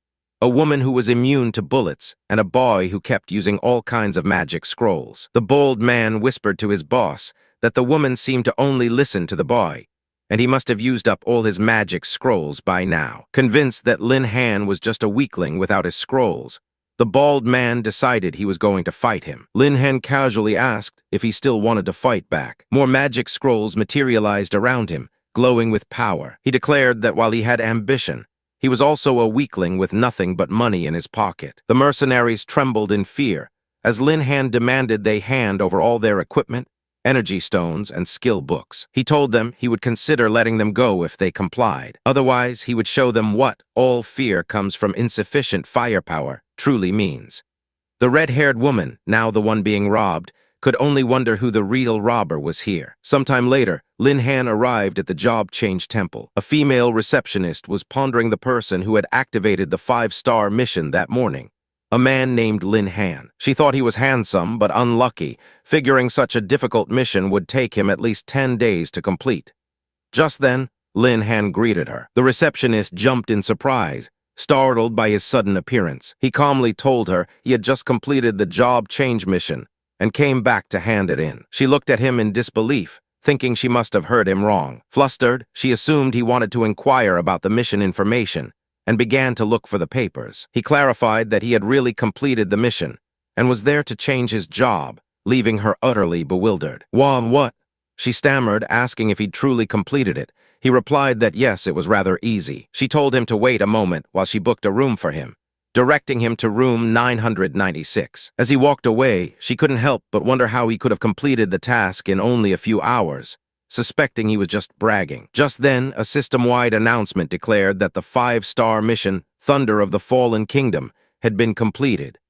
A woman who was immune to bullets, and a boy who kept using all kinds of magic scrolls. The bold man whispered to his boss that the woman seemed to only listen to the boy, and he must have used up all his magic scrolls by now. Convinced that Lin Han was just a weakling without his scrolls, the bald man decided he was going to fight him. Lin Han casually asked if he still wanted to fight back. More magic scrolls materialized around him, glowing with power. He declared that while he had ambition, he was also a weakling with nothing but money in his pocket. The mercenaries trembled in fear as Lin Han demanded they hand over all their equipment, energy stones, and skill books. He told them he would consider letting them go if they complied. Otherwise, he would show them what all fear comes from insufficient firepower truly means. The red-haired woman, now the one being robbed, could only wonder who the real robber was here. Sometime later, Lin Han arrived at the Job Change Temple. A female receptionist was pondering the person who had activated the 5-star mission that morning, a man named Lin Han. She thought he was handsome but unlucky, figuring such a difficult mission would take him at least 10 days to complete. Just then, Lin Han greeted her. The receptionist jumped in surprise, startled by his sudden appearance. He calmly told her he had just completed the Job Change mission and came back to hand it in. She looked at him in disbelief, thinking she must have heard him wrong. Flustered, she assumed he wanted to inquire about the mission information and began to look for the papers. He clarified that he had really completed the mission and was there to change his job, leaving her utterly bewildered. What? She stammered, asking if he'd truly completed it. He replied that yes, it was rather easy. She told him to wait a moment while she booked a room for him, directing him to room 996. As he walked away, she couldn't help but wonder how he could have completed the task in only a few hours, suspecting he was just bragging. Just then, a system-wide announcement declared that the 5-star mission, Thunder of the Fallen Kingdom, had been completed.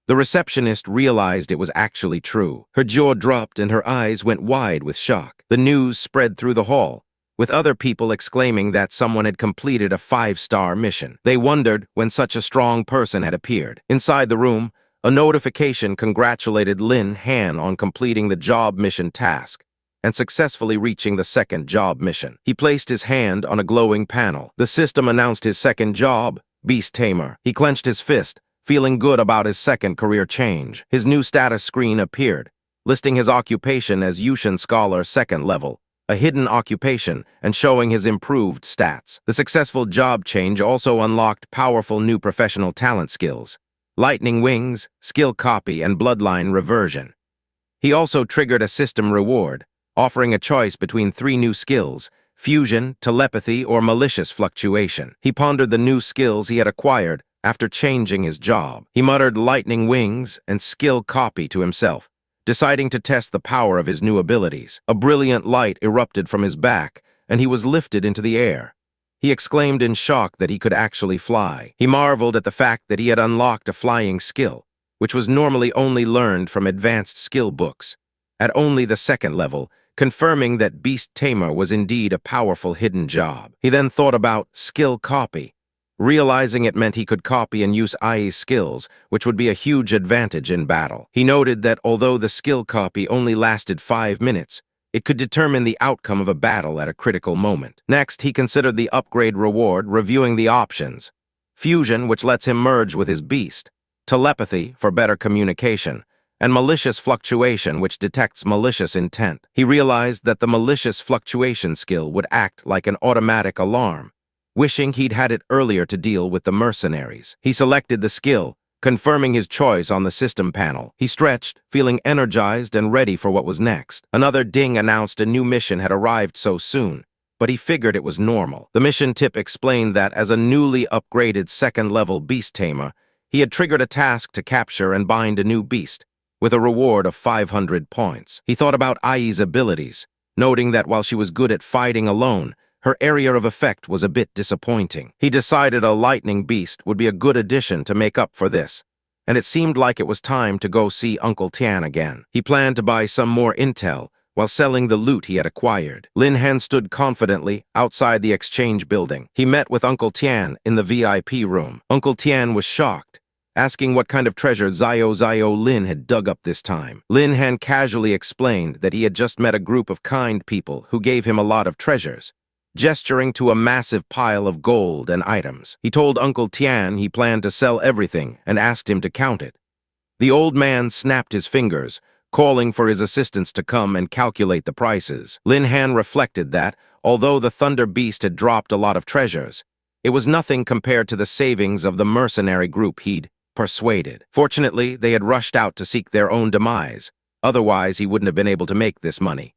The receptionist realized it was actually true. Her jaw dropped and her eyes went wide with shock. The news spread through the hall, with other people exclaiming that someone had completed a 5-star mission. They wondered when such a strong person had appeared. Inside the room, a notification congratulated Lin Han on completing the job mission task and successfully reaching the second job mission. He placed his hand on a glowing panel. The system announced his second job, Beast Tamer. He clenched his fist, feeling good about his second career change. His new status screen appeared, listing his occupation as Yushin Scholar 2nd level, a hidden occupation, and showing his improved stats. The successful job change also unlocked powerful new professional talent skills: lightning wings, skill copy, and bloodline reversion. He also triggered a system reward, offering a choice between 3 new skills: fusion, telepathy, or malicious fluctuation. He pondered the new skills he had acquired after changing his job. He muttered lightning wings and skill copy to himself, deciding to test the power of his new abilities. A brilliant light erupted from his back, and he was lifted into the air. He exclaimed in shock that he could actually fly. He marveled at the fact that he had unlocked a flying skill, which was normally only learned from advanced skill books, at only the second level, confirming that Beast Tamer was indeed a powerful hidden job. He then thought about skill copy, realizing it meant he could copy and use Ai's skills, which would be a huge advantage in battle. He noted that although the skill copy only lasted 5 minutes, it could determine the outcome of a battle at a critical moment. Next, he considered the upgrade reward, reviewing the options. Fusion, which lets him merge with his beast. Telepathy, for better communication. And malicious fluctuation, which detects malicious intent. He realized that the malicious fluctuation skill would act like an automatic alarm, wishing he'd had it earlier to deal with the mercenaries. He selected the skill, confirming his choice on the system panel. He stretched, feeling energized and ready for what was next. Another ding announced a new mission had arrived so soon, but he figured it was normal. The mission tip explained that as a newly upgraded second-level beast tamer, he had triggered a task to capture and bind a new beast, with a reward of 500 points. He thought about Ai's abilities, noting that while she was good at fighting alone, her area of effect was a bit disappointing. He decided a lightning beast would be a good addition to make up for this, and it seemed like it was time to go see Uncle Tian again. He planned to buy some more intel while selling the loot he had acquired. Lin Han stood confidently outside the exchange building. He met with Uncle Tian in the VIP room. Uncle Tian was shocked, asking what kind of treasure Zio Lin had dug up this time. Lin Han casually explained that he had just met a group of kind people who gave him a lot of treasures, gesturing to a massive pile of gold and items. He told Uncle Tian he planned to sell everything and asked him to count it. The old man snapped his fingers, calling for his assistants to come and calculate the prices. Lin Han reflected that, although the Thunder Beast had dropped a lot of treasures, it was nothing compared to the savings of the mercenary group he'd persuaded. Fortunately, they had rushed out to seek their own demise. Otherwise, he wouldn't have been able to make this money.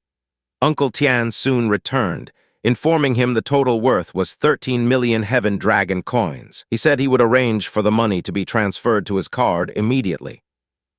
Uncle Tian soon returned, informing him the total worth was 13 million Heaven Dragon coins. He said he would arrange for the money to be transferred to his card immediately.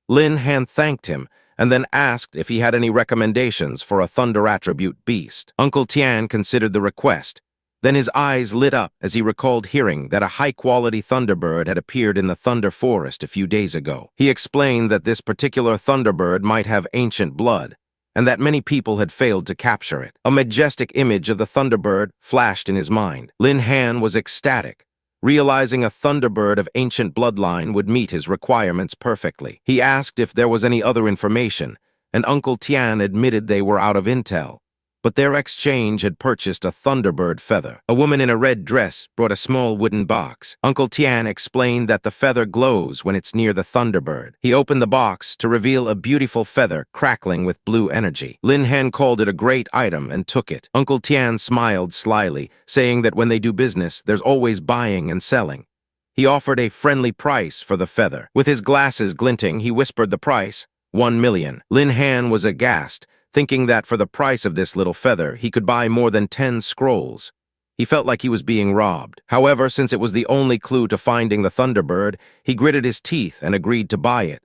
Lin Han thanked him and then asked if he had any recommendations for a Thunder Attribute beast. Uncle Tian considered the request. Then his eyes lit up as he recalled hearing that a high-quality Thunderbird had appeared in the Thunder Forest a few days ago. He explained that this particular Thunderbird might have ancient blood, and that many people had failed to capture it. A majestic image of the Thunderbird flashed in his mind. Lin Han was ecstatic, realizing a Thunderbird of ancient bloodline would meet his requirements perfectly. He asked if there was any other information, and Uncle Tian admitted they were out of intel. But their exchange had purchased a Thunderbird feather. A woman in a red dress brought a small wooden box. Uncle Tian explained that the feather glows when it's near the Thunderbird. He opened the box to reveal a beautiful feather crackling with blue energy. Lin Han called it a great item and took it. Uncle Tian smiled slyly, saying that when they do business, there's always buying and selling. He offered a friendly price for the feather. With his glasses glinting, he whispered the price, 1 million. Lin Han was aghast, thinking that for the price of this little feather, he could buy more than 10 scrolls. He felt like he was being robbed. However, since it was the only clue to finding the Thunderbird, he gritted his teeth and agreed to buy it.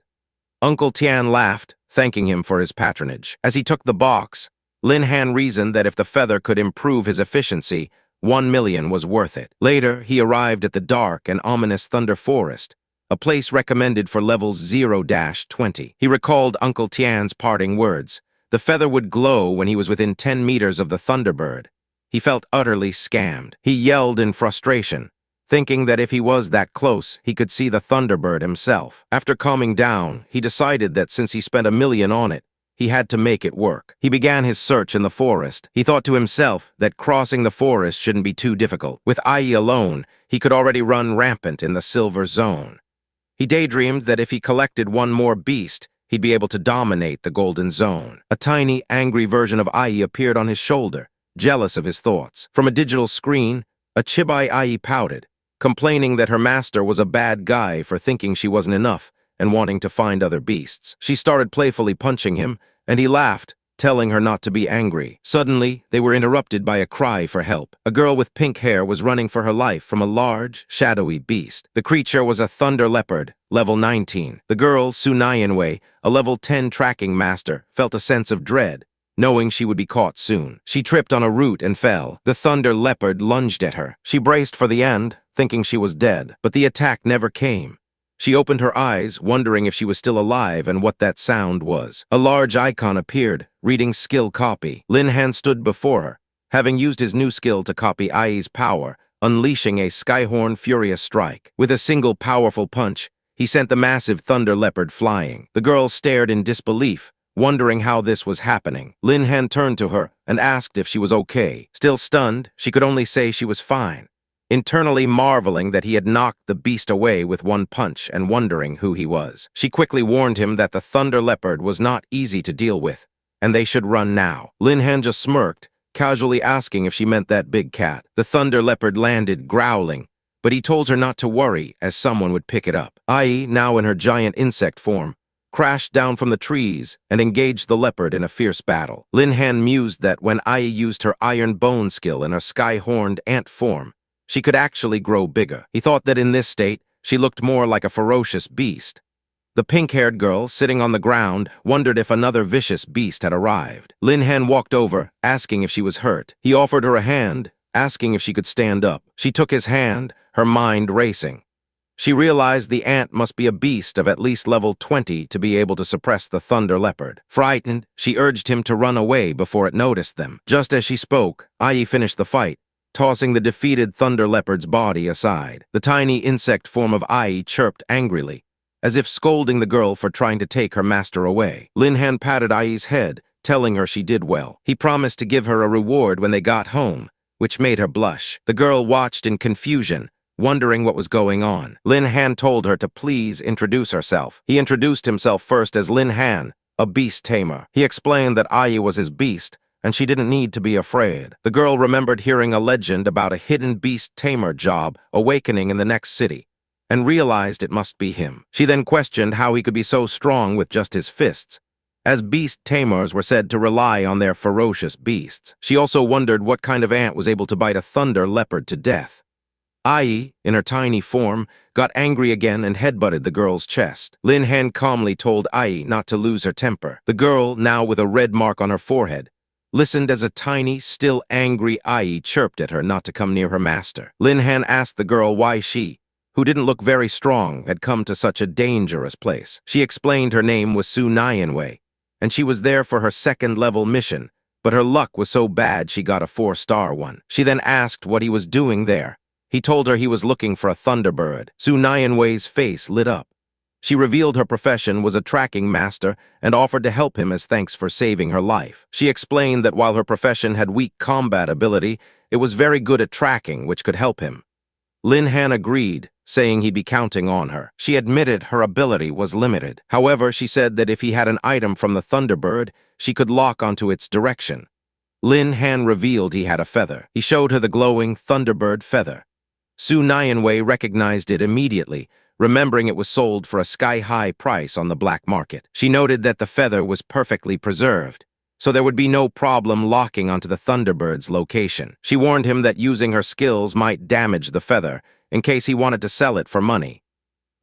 Uncle Tian laughed, thanking him for his patronage. As he took the box, Lin Han reasoned that if the feather could improve his efficiency, 1 million was worth it. Later, he arrived at the dark and ominous Thunder Forest, a place recommended for levels 0-20. He recalled Uncle Tian's parting words. The feather would glow when he was within 10 meters of the Thunderbird. He felt utterly scammed. He yelled in frustration, thinking that if he was that close, he could see the Thunderbird himself. After calming down, he decided that since he spent 1 million on it, he had to make it work. He began his search in the forest. He thought to himself that crossing the forest shouldn't be too difficult. With Ai alone, he could already run rampant in the Silver Zone. He daydreamed that if he collected one more beast, he'd be able to dominate the Golden Zone. A tiny, angry version of Ai appeared on his shoulder, jealous of his thoughts. From a digital screen, a Chibai Ai pouted, complaining that her master was a bad guy for thinking she wasn't enough and wanting to find other beasts. She started playfully punching him, and he laughed, telling her not to be angry. Suddenly, they were interrupted by a cry for help. A girl with pink hair was running for her life from a large, shadowy beast. The creature was a thunder leopard, level 19. The girl, Su Nyanwei, a level 10 tracking master, felt a sense of dread, knowing she would be caught soon. She tripped on a root and fell. The thunder leopard lunged at her. She braced for the end, thinking she was dead, but the attack never came. She opened her eyes, wondering if she was still alive and what that sound was. A large icon appeared, reading skill copy. Lin Han stood before her, having used his new skill to copy Ai's power, unleashing a Skyhorn Furious Strike. With a single powerful punch, he sent the massive thunder leopard flying. The girl stared in disbelief, wondering how this was happening. Lin Han turned to her and asked if she was okay. Still stunned, she could only say she was fine, internally marveling that he had knocked the beast away with one punch and wondering who he was. She quickly warned him that the thunder leopard was not easy to deal with, and they should run now. Lin Han just smirked, casually asking if she meant that big cat. The thunder leopard landed, growling, but he told her not to worry, as someone would pick it up. Ai, now in her giant insect form, crashed down from the trees and engaged the leopard in a fierce battle. Lin Han mused that when Ai used her iron bone skill in her sky-horned ant form, she could actually grow bigger. He thought that in this state, she looked more like a ferocious beast. The pink-haired girl, sitting on the ground, wondered if another vicious beast had arrived. Lin Han walked over, asking if she was hurt. He offered her a hand, asking if she could stand up. She took his hand, her mind racing. She realized the ant must be a beast of at least level 20 to be able to suppress the thunder leopard. Frightened, she urged him to run away before it noticed them. Just as she spoke, Ai finished the fight, tossing the defeated thunder leopard's body aside. The tiny insect form of Ai chirped angrily, as if scolding the girl for trying to take her master away. Lin Han patted Ai's head, telling her she did well. He promised to give her a reward when they got home, which made her blush. The girl watched in confusion, wondering what was going on. Lin Han told her to please introduce herself. He introduced himself first as Lin Han, a beast tamer. He explained that Ai was his beast, and she didn't need to be afraid. The girl remembered hearing a legend about a hidden beast tamer job awakening in the next city, and realized it must be him. She then questioned how he could be so strong with just his fists, as beast tamers were said to rely on their ferocious beasts. She also wondered what kind of ant was able to bite a thunder leopard to death. Ai, in her tiny form, got angry again and headbutted the girl's chest. Lin Han calmly told Ai not to lose her temper. The girl, now with a red mark on her forehead, listened as a tiny, still angry Ai chirped at her not to come near her master. Lin Han asked the girl why she, who didn't look very strong, had come to such a dangerous place. She explained her name was Su Nianwei, and she was there for her second-level mission, but her luck was so bad she got a 4-star one. She then asked what he was doing there. He told her he was looking for a thunderbird. Su Nianwei's face lit up. She revealed her profession was a tracking master and offered to help him as thanks for saving her life. She explained that while her profession had weak combat ability, it was very good at tracking, which could help him. Lin Han agreed, saying he'd be counting on her. She admitted her ability was limited. However, she said that if he had an item from the Thunderbird, she could lock onto its direction. Lin Han revealed he had a feather. He showed her the glowing Thunderbird feather. Su Nianwei recognized it immediately, remembering it was sold for a sky-high price on the black market. She noted that the feather was perfectly preserved, so there would be no problem locking onto the Thunderbird's location. She warned him that using her skills might damage the feather, in case he wanted to sell it for money.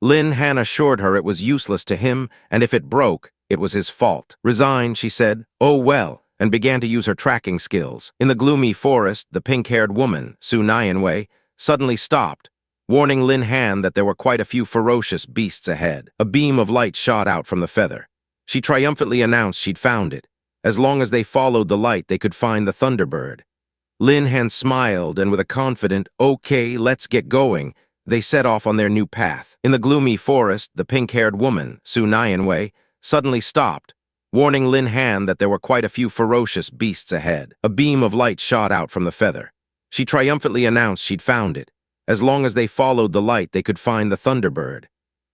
Lin Han assured her it was useless to him, and if it broke, it was his fault. Resigned, she said, "Oh well," and began to use her tracking skills. In the gloomy forest, the pink-haired woman, Su Nianwei, suddenly stopped, warning Lin Han that there were quite a few ferocious beasts ahead. A beam of light shot out from the feather. She triumphantly announced she'd found it. As long as they followed the light, they could find the Thunderbird. Lin Han smiled, and with a confident, "Okay, let's get going," they set off on their new path. In the gloomy forest, the pink-haired woman, Su Nianwei, suddenly stopped, warning Lin Han that there were quite a few ferocious beasts ahead. A beam of light shot out from the feather. She triumphantly announced she'd found it. As long as they followed the light, they could find the Thunderbird.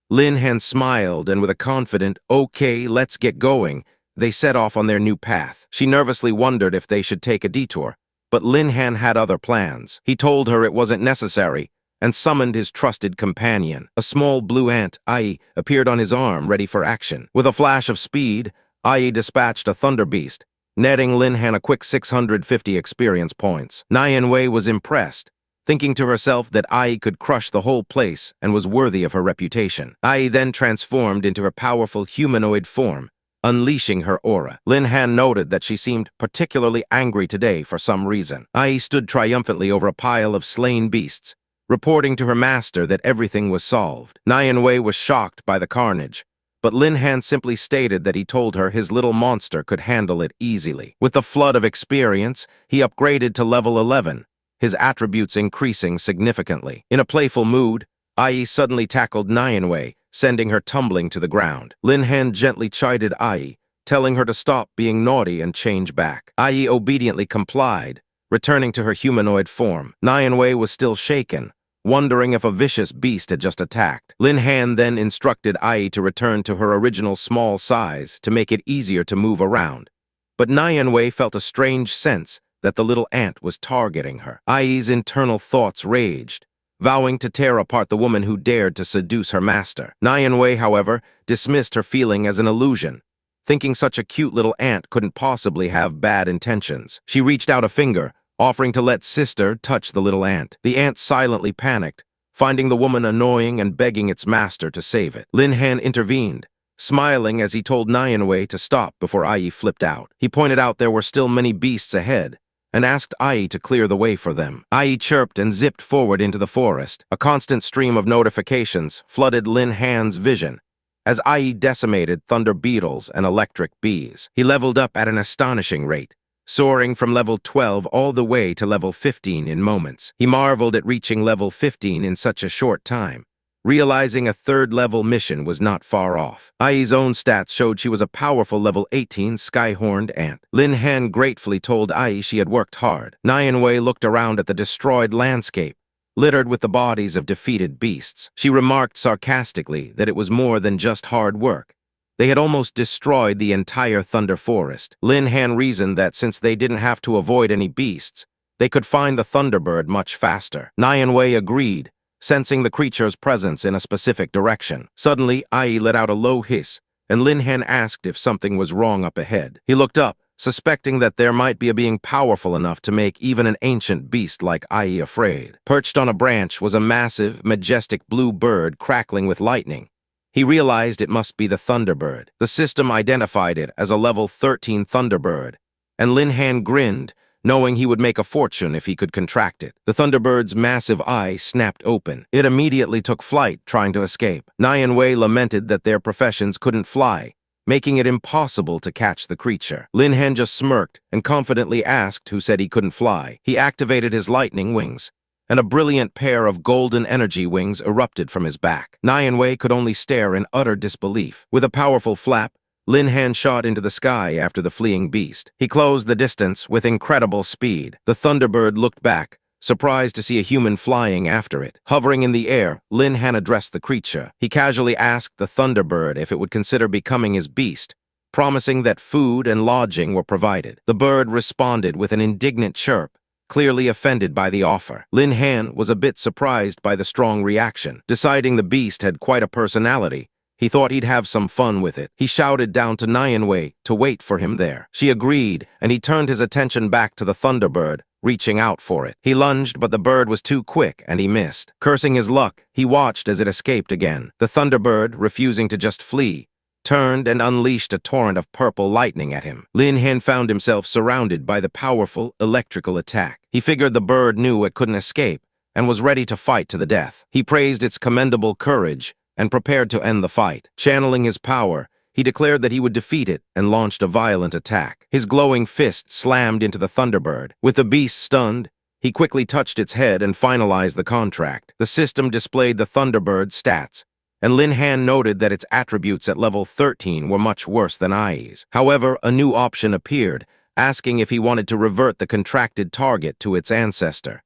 Lin Han smiled, and with a confident, "Okay, let's get going," they set off on their new path. She nervously wondered if they should take a detour, but Lin Han had other plans. He told her it wasn't necessary, and summoned his trusted companion. A small blue ant, Ai, appeared on his arm, ready for action. With a flash of speed, Ai dispatched a thunder beast, netting Lin Han a quick 650 experience points. Nianwei was impressed, thinking to herself that Ai could crush the whole place and was worthy of her reputation. Ai then transformed into her powerful humanoid form, unleashing her aura. Lin Han noted that she seemed particularly angry today for some reason. Ai stood triumphantly over a pile of slain beasts, reporting to her master that everything was solved. Nian Wei was shocked by the carnage, but Lin Han simply stated that he told her his little monster could handle it easily. With the flood of experience, he upgraded to level 11, his attributes increasing significantly. In a playful mood, Ai suddenly tackled Nian Wei, sending her tumbling to the ground. Lin Han gently chided Ai, telling her to stop being naughty and change back. Ai obediently complied, returning to her humanoid form. Nian Wei was still shaken, wondering if a vicious beast had just attacked. Lin Han then instructed Ai to return to her original small size to make it easier to move around. But Nian Wei felt a strange sense that the little ant was targeting her. Ai's internal thoughts raged, vowing to tear apart the woman who dared to seduce her master. Nian Wei, however, dismissed her feeling as an illusion, thinking such a cute little ant couldn't possibly have bad intentions. She reached out a finger, offering to let sister touch the little ant. The ant silently panicked, finding the woman annoying and begging its master to save it. Lin Han intervened, smiling as he told Nian Wei to stop before Ai flipped out. He pointed out there were still many beasts ahead, and asked Ai to clear the way for them. Ai chirped and zipped forward into the forest. A constant stream of notifications flooded Lin Han's vision as Ai decimated thunder beetles and electric bees. He leveled up at an astonishing rate, soaring from level 12 all the way to level 15 in moments. He marveled at reaching level 15 in such a short time, realizing a third-level mission was not far off. Ai's own stats showed she was a powerful level 18 sky-horned ant. Lin Han gratefully told Ai she had worked hard. Nian Wei looked around at the destroyed landscape, littered with the bodies of defeated beasts. She remarked sarcastically that it was more than just hard work. They had almost destroyed the entire Thunder Forest. Lin Han reasoned that since they didn't have to avoid any beasts, they could find the Thunderbird much faster. Nian Wei agreed, sensing the creature's presence in a specific direction. Suddenly, Ai let out a low hiss, and Lin Han asked if something was wrong up ahead. He looked up, suspecting that there might be a being powerful enough to make even an ancient beast like Ai afraid. Perched on a branch was a massive, majestic blue bird crackling with lightning. He realized it must be the Thunderbird. The system identified it as a level 13 Thunderbird, and Lin Han grinned, knowing he would make a fortune if he could contract it. The Thunderbird's massive eye snapped open. It immediately took flight, trying to escape. Nian Wei lamented that their professions couldn't fly, making it impossible to catch the creature. Lin Han just smirked and confidently asked who said he couldn't fly. He activated his lightning wings, and a brilliant pair of golden energy wings erupted from his back. Nian Wei could only stare in utter disbelief. With a powerful flap, Lin Han shot into the sky after the fleeing beast. He closed the distance with incredible speed. The Thunderbird looked back, surprised to see a human flying after it. Hovering in the air, Lin Han addressed the creature. He casually asked the Thunderbird if it would consider becoming his beast, promising that food and lodging were provided. The bird responded with an indignant chirp, clearly offended by the offer. Lin Han was a bit surprised by the strong reaction. Deciding the beast had quite a personality, he thought he'd have some fun with it. He shouted down to Nian Wei to wait for him there. She agreed, and he turned his attention back to the Thunderbird, reaching out for it. He lunged, but the bird was too quick, and he missed. Cursing his luck, he watched as it escaped again. The Thunderbird, refusing to just flee, turned and unleashed a torrent of purple lightning at him. Lin Han found himself surrounded by the powerful electrical attack. He figured the bird knew it couldn't escape and was ready to fight to the death. He praised its commendable courage and prepared to end the fight. Channeling his power, he declared that he would defeat it and launched a violent attack. His glowing fist slammed into the Thunderbird. With the beast stunned, he quickly touched its head and finalized the contract. The system displayed the Thunderbird's stats, and Lin Han noted that its attributes at level 13 were much worse than Ai's. However, a new option appeared, asking if he wanted to revert the contracted target to its ancestor.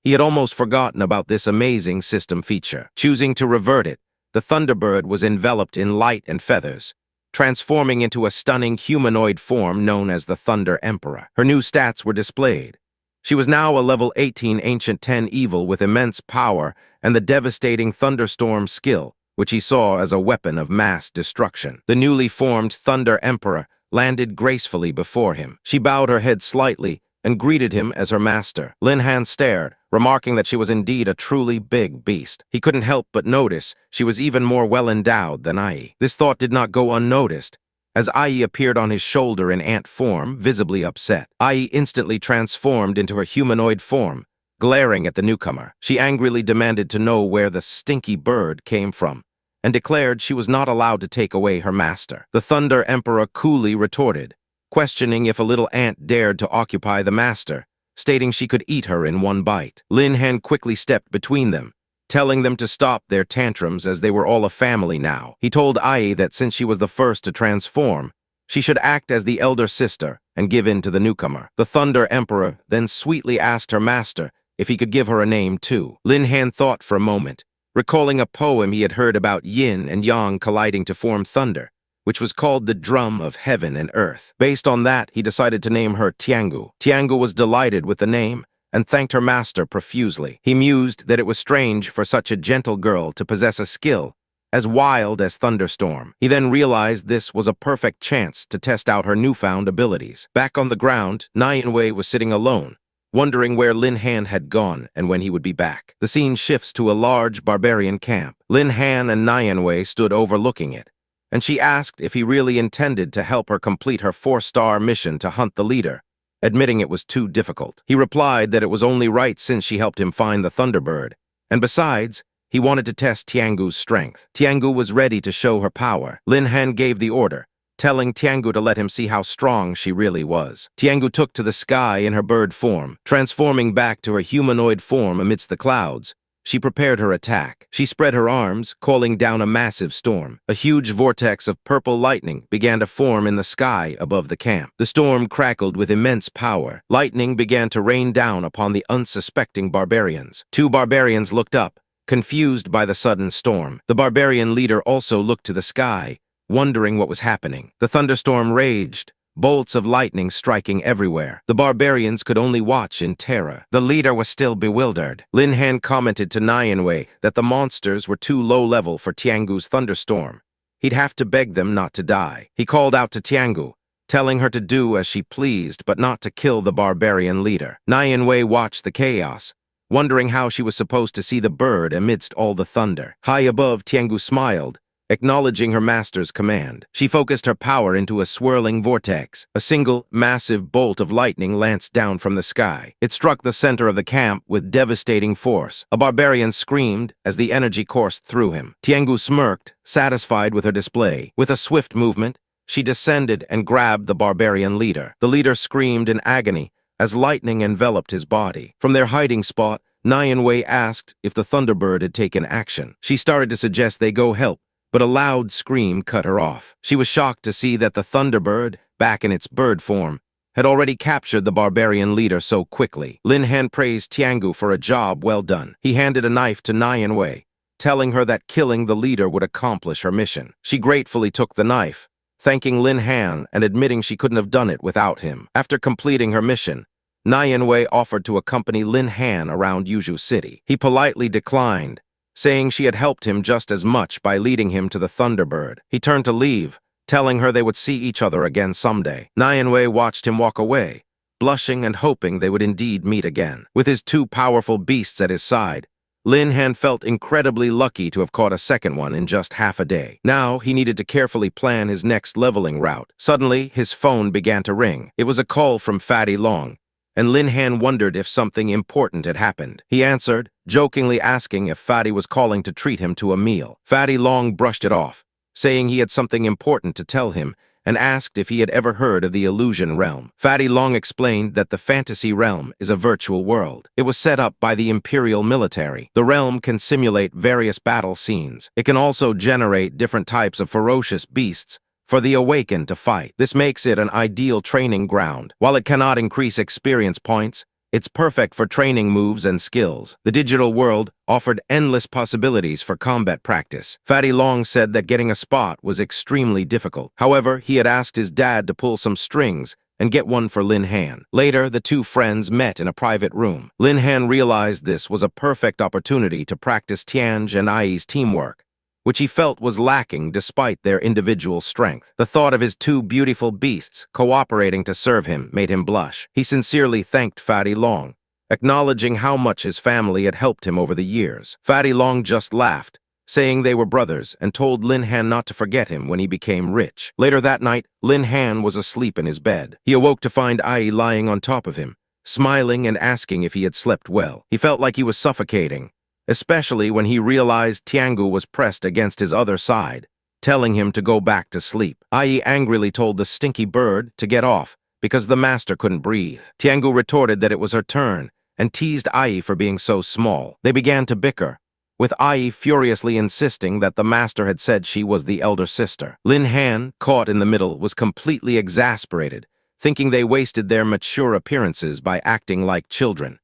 He had almost forgotten about this amazing system feature. Choosing to revert it, the Thunderbird was enveloped in light and feathers, transforming into a stunning humanoid form known as the Thunder Emperor. Her new stats were displayed. She was now a level 18 Ancient 10 Evil with immense power and the devastating Thunderstorm skill, which he saw as a weapon of mass destruction. The newly formed Thunder Emperor landed gracefully before him. She bowed her head slightly and greeted him as her master. Lin Han stared, remarking that she was indeed a truly big beast. He couldn't help but notice she was even more well-endowed than Ai. This thought did not go unnoticed, as Ai appeared on his shoulder in ant form, visibly upset. Ai instantly transformed into her humanoid form, glaring at the newcomer. She angrily demanded to know where the stinky bird came from, and declared she was not allowed to take away her master. The Thunder Emperor coolly retorted, questioning if a little ant dared to occupy the master, stating she could eat her in one bite. Lin Han quickly stepped between them, telling them to stop their tantrums as they were all a family now. He told Ai that since she was the first to transform, she should act as the elder sister and give in to the newcomer. The Thunder Emperor then sweetly asked her master if he could give her a name too. Lin Han thought for a moment, recalling a poem he had heard about yin and yang colliding to form thunder, which was called the Drum of Heaven and Earth. Based on that, he decided to name her Tiangu. Tiangu was delighted with the name and thanked her master profusely. He mused that it was strange for such a gentle girl to possess a skill as wild as thunderstorm. He then realized this was a perfect chance to test out her newfound abilities. Back on the ground, Nianwei was sitting alone, wondering where Lin Han had gone and when he would be back. The scene shifts to a large barbarian camp. Lin Han and Nianwei stood overlooking it, and she asked if he really intended to help her complete her 4-star mission to hunt the leader, admitting it was too difficult. He replied that it was only right since she helped him find the Thunderbird, and besides, he wanted to test Tiangu's strength. Tiangu was ready to show her power. Lin Han gave the order, telling Tiangu to let him see how strong she really was. Tiangu took to the sky in her bird form, transforming back to her humanoid form amidst the clouds. She prepared her attack. She spread her arms, calling down a massive storm. A huge vortex of purple lightning began to form in the sky above the camp. The storm crackled with immense power. Lightning began to rain down upon the unsuspecting barbarians. 2 barbarians looked up, confused by the sudden storm. The barbarian leader also looked to the sky, wondering what was happening. The thunderstorm raged, bolts of lightning striking everywhere. The barbarians could only watch in terror. The leader was still bewildered. Lin Han commented to Nianwei that the monsters were too low level for Tiangu's thunderstorm. He'd have to beg them not to die. He called out to Tiangu, telling her to do as she pleased but not to kill the barbarian leader. Nianwei watched the chaos, wondering how she was supposed to see the bird amidst all the thunder. High above, Tiangu smiled, acknowledging her master's command. She focused her power into a swirling vortex. A single, massive bolt of lightning lanced down from the sky. It struck the center of the camp with devastating force. A barbarian screamed as the energy coursed through him. Tiangu smirked, satisfied with her display. With a swift movement, she descended and grabbed the barbarian leader. The leader screamed in agony as lightning enveloped his body. From their hiding spot, Nianwei asked if the Thunderbird had taken action. She started to suggest they go help, but a loud scream cut her off. She was shocked to see that the Thunderbird, back in its bird form, had already captured the barbarian leader so quickly. Lin Han praised Tiangu for a job well done. He handed a knife to Nianwei, telling her that killing the leader would accomplish her mission. She gratefully took the knife, thanking Lin Han and admitting she couldn't have done it without him. After completing her mission, Nianwei offered to accompany Lin Han around Yuzhou City. He politely declined, saying she had helped him just as much by leading him to the Thunderbird. He turned to leave, telling her they would see each other again someday. Nianwei watched him walk away, blushing and hoping they would indeed meet again. With his 2 powerful beasts at his side, Lin Han felt incredibly lucky to have caught a second one in just half a day. Now he needed to carefully plan his next leveling route. Suddenly, his phone began to ring. It was a call from Fatty Long, and Lin Han wondered if something important had happened. He answered, jokingly asking if Fatty was calling to treat him to a meal. Fatty Long brushed it off, saying he had something important to tell him, and asked if he had ever heard of the Illusion Realm. Fatty Long explained that the fantasy realm is a virtual world. It was set up by the Imperial military. The realm can simulate various battle scenes. It can also generate different types of ferocious beasts for the awakened to fight. This makes it an ideal training ground. While it cannot increase experience points, it's perfect for training moves and skills. The digital world offered endless possibilities for combat practice. Fatty Long said that getting a spot was extremely difficult. However, he had asked his dad to pull some strings and get one for Lin Han. Later, the 2 friends met in a private room. Lin Han realized this was a perfect opportunity to practice Tianj and Ai's teamwork, which he felt was lacking despite their individual strength. The thought of his 2 beautiful beasts cooperating to serve him made him blush. He sincerely thanked Fatty Long, acknowledging how much his family had helped him over the years. Fatty Long just laughed, saying they were brothers, and told Lin Han not to forget him when he became rich. Later that night, Lin Han was asleep in his bed. He awoke to find Ai lying on top of him, smiling and asking if he had slept well. He felt like he was suffocating, especially when he realized Tiangu was pressed against his other side, telling him to go back to sleep. Ai angrily told the stinky bird to get off because the master couldn't breathe. Tiangu retorted that it was her turn and teased Ai for being so small. They began to bicker, with Ai furiously insisting that the master had said she was the elder sister. Lin Han, caught in the middle, was completely exasperated, thinking they wasted their mature appearances by acting like children.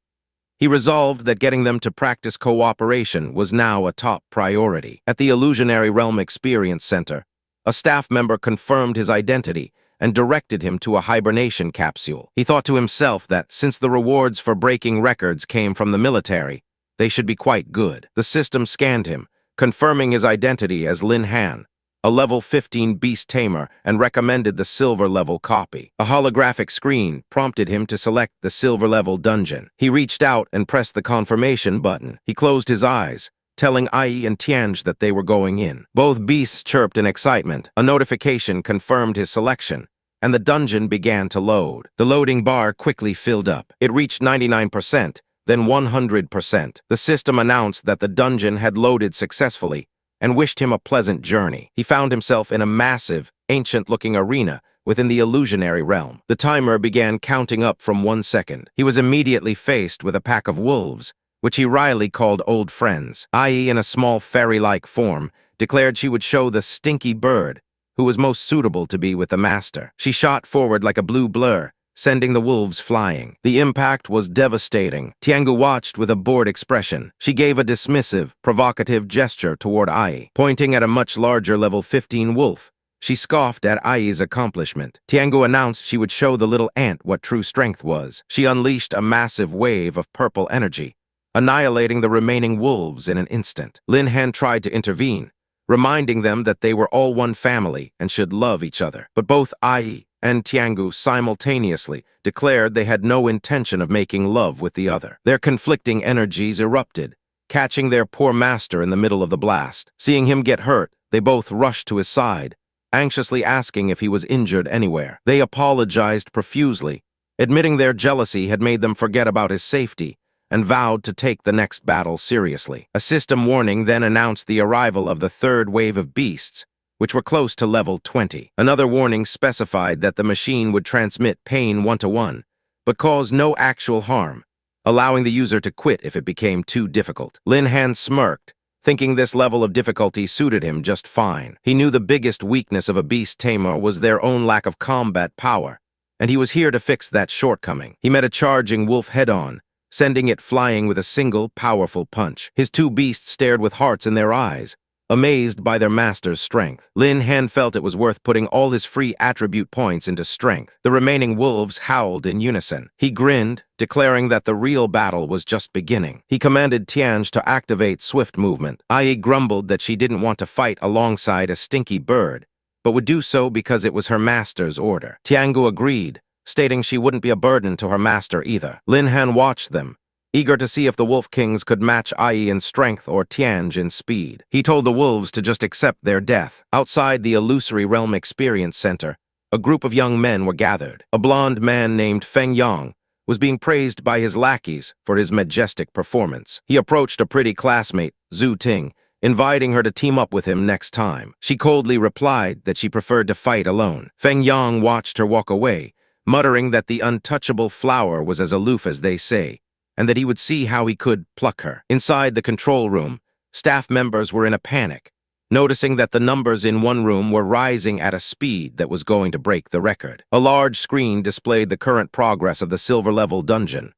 He resolved that getting them to practice cooperation was now a top priority. At the Illusionary Realm Experience Center, a staff member confirmed his identity and directed him to a hibernation capsule. He thought to himself that since the rewards for breaking records came from the military, they should be quite good. The system scanned him, confirming his identity as Lin Han, a level 15 beast tamer, and recommended the silver level copy. A holographic screen prompted him to select the silver level dungeon. He reached out and pressed the confirmation button. He closed his eyes, telling Ai and Tianj that they were going in. Both beasts chirped in excitement. A notification confirmed his selection, and the dungeon began to load. The loading bar quickly filled up. It reached 99%, then 100%. The system announced that the dungeon had loaded successfully and wished him a pleasant journey. He found himself in a massive, ancient-looking arena within the illusionary realm. The timer began counting up from 1 second. He was immediately faced with a pack of wolves, which he wryly called old friends. Ai, in a small fairy-like form, declared she would show the stinky bird who was most suitable to be with the master. She shot forward like a blue blur, sending the wolves flying. The impact was devastating. Tiangu watched with a bored expression. She gave a dismissive, provocative gesture toward Ai, pointing at a much larger level 15 wolf. She scoffed at Ai's accomplishment. Tiangu announced she would show the little ant what true strength was. She unleashed a massive wave of purple energy, annihilating the remaining wolves in an instant. Lin Han tried to intervene, reminding them that they were all one family and should love each other. But both Ai and Tiangu simultaneously declared they had no intention of making love with the other. Their conflicting energies erupted, catching their poor master in the middle of the blast. Seeing him get hurt, they both rushed to his side, anxiously asking if he was injured anywhere. They apologized profusely, admitting their jealousy had made them forget about his safety, and vowed to take the next battle seriously. A system warning then announced the arrival of the third wave of beasts, which were close to level 20. Another warning specified that the machine would transmit pain 1-to-1, but cause no actual harm, allowing the user to quit if it became too difficult. Lin Han smirked, thinking this level of difficulty suited him just fine. He knew the biggest weakness of a beast tamer was their own lack of combat power, and he was here to fix that shortcoming. He met a charging wolf head-on, sending it flying with a single, powerful punch. His two beasts stared with hearts in their eyes, amazed by their master's strength. Lin Han felt it was worth putting all his free attribute points into strength. The remaining wolves howled in unison. He grinned, declaring that the real battle was just beginning. He commanded Tianj to activate swift movement. Ai grumbled that she didn't want to fight alongside a stinky bird, but would do so because it was her master's order. Tiangu agreed, stating she wouldn't be a burden to her master either. Lin Han watched them, eager to see if the Wolf Kings could match Ai in strength or Tianj in speed. He told the wolves to just accept their death. Outside the Illusory Realm Experience Center, a group of young men were gathered. A blonde man named Feng Yang was being praised by his lackeys for his majestic performance. He approached a pretty classmate, Zhu Ting, inviting her to team up with him next time. She coldly replied that she preferred to fight alone. Feng Yang watched her walk away, muttering that the untouchable flower was as aloof as they say, and that he would see how he could pluck her. Inside the control room, staff members were in a panic, noticing that the numbers in one room were rising at a speed that was going to break the record. A large screen displayed the current progress of the silver-level dungeon.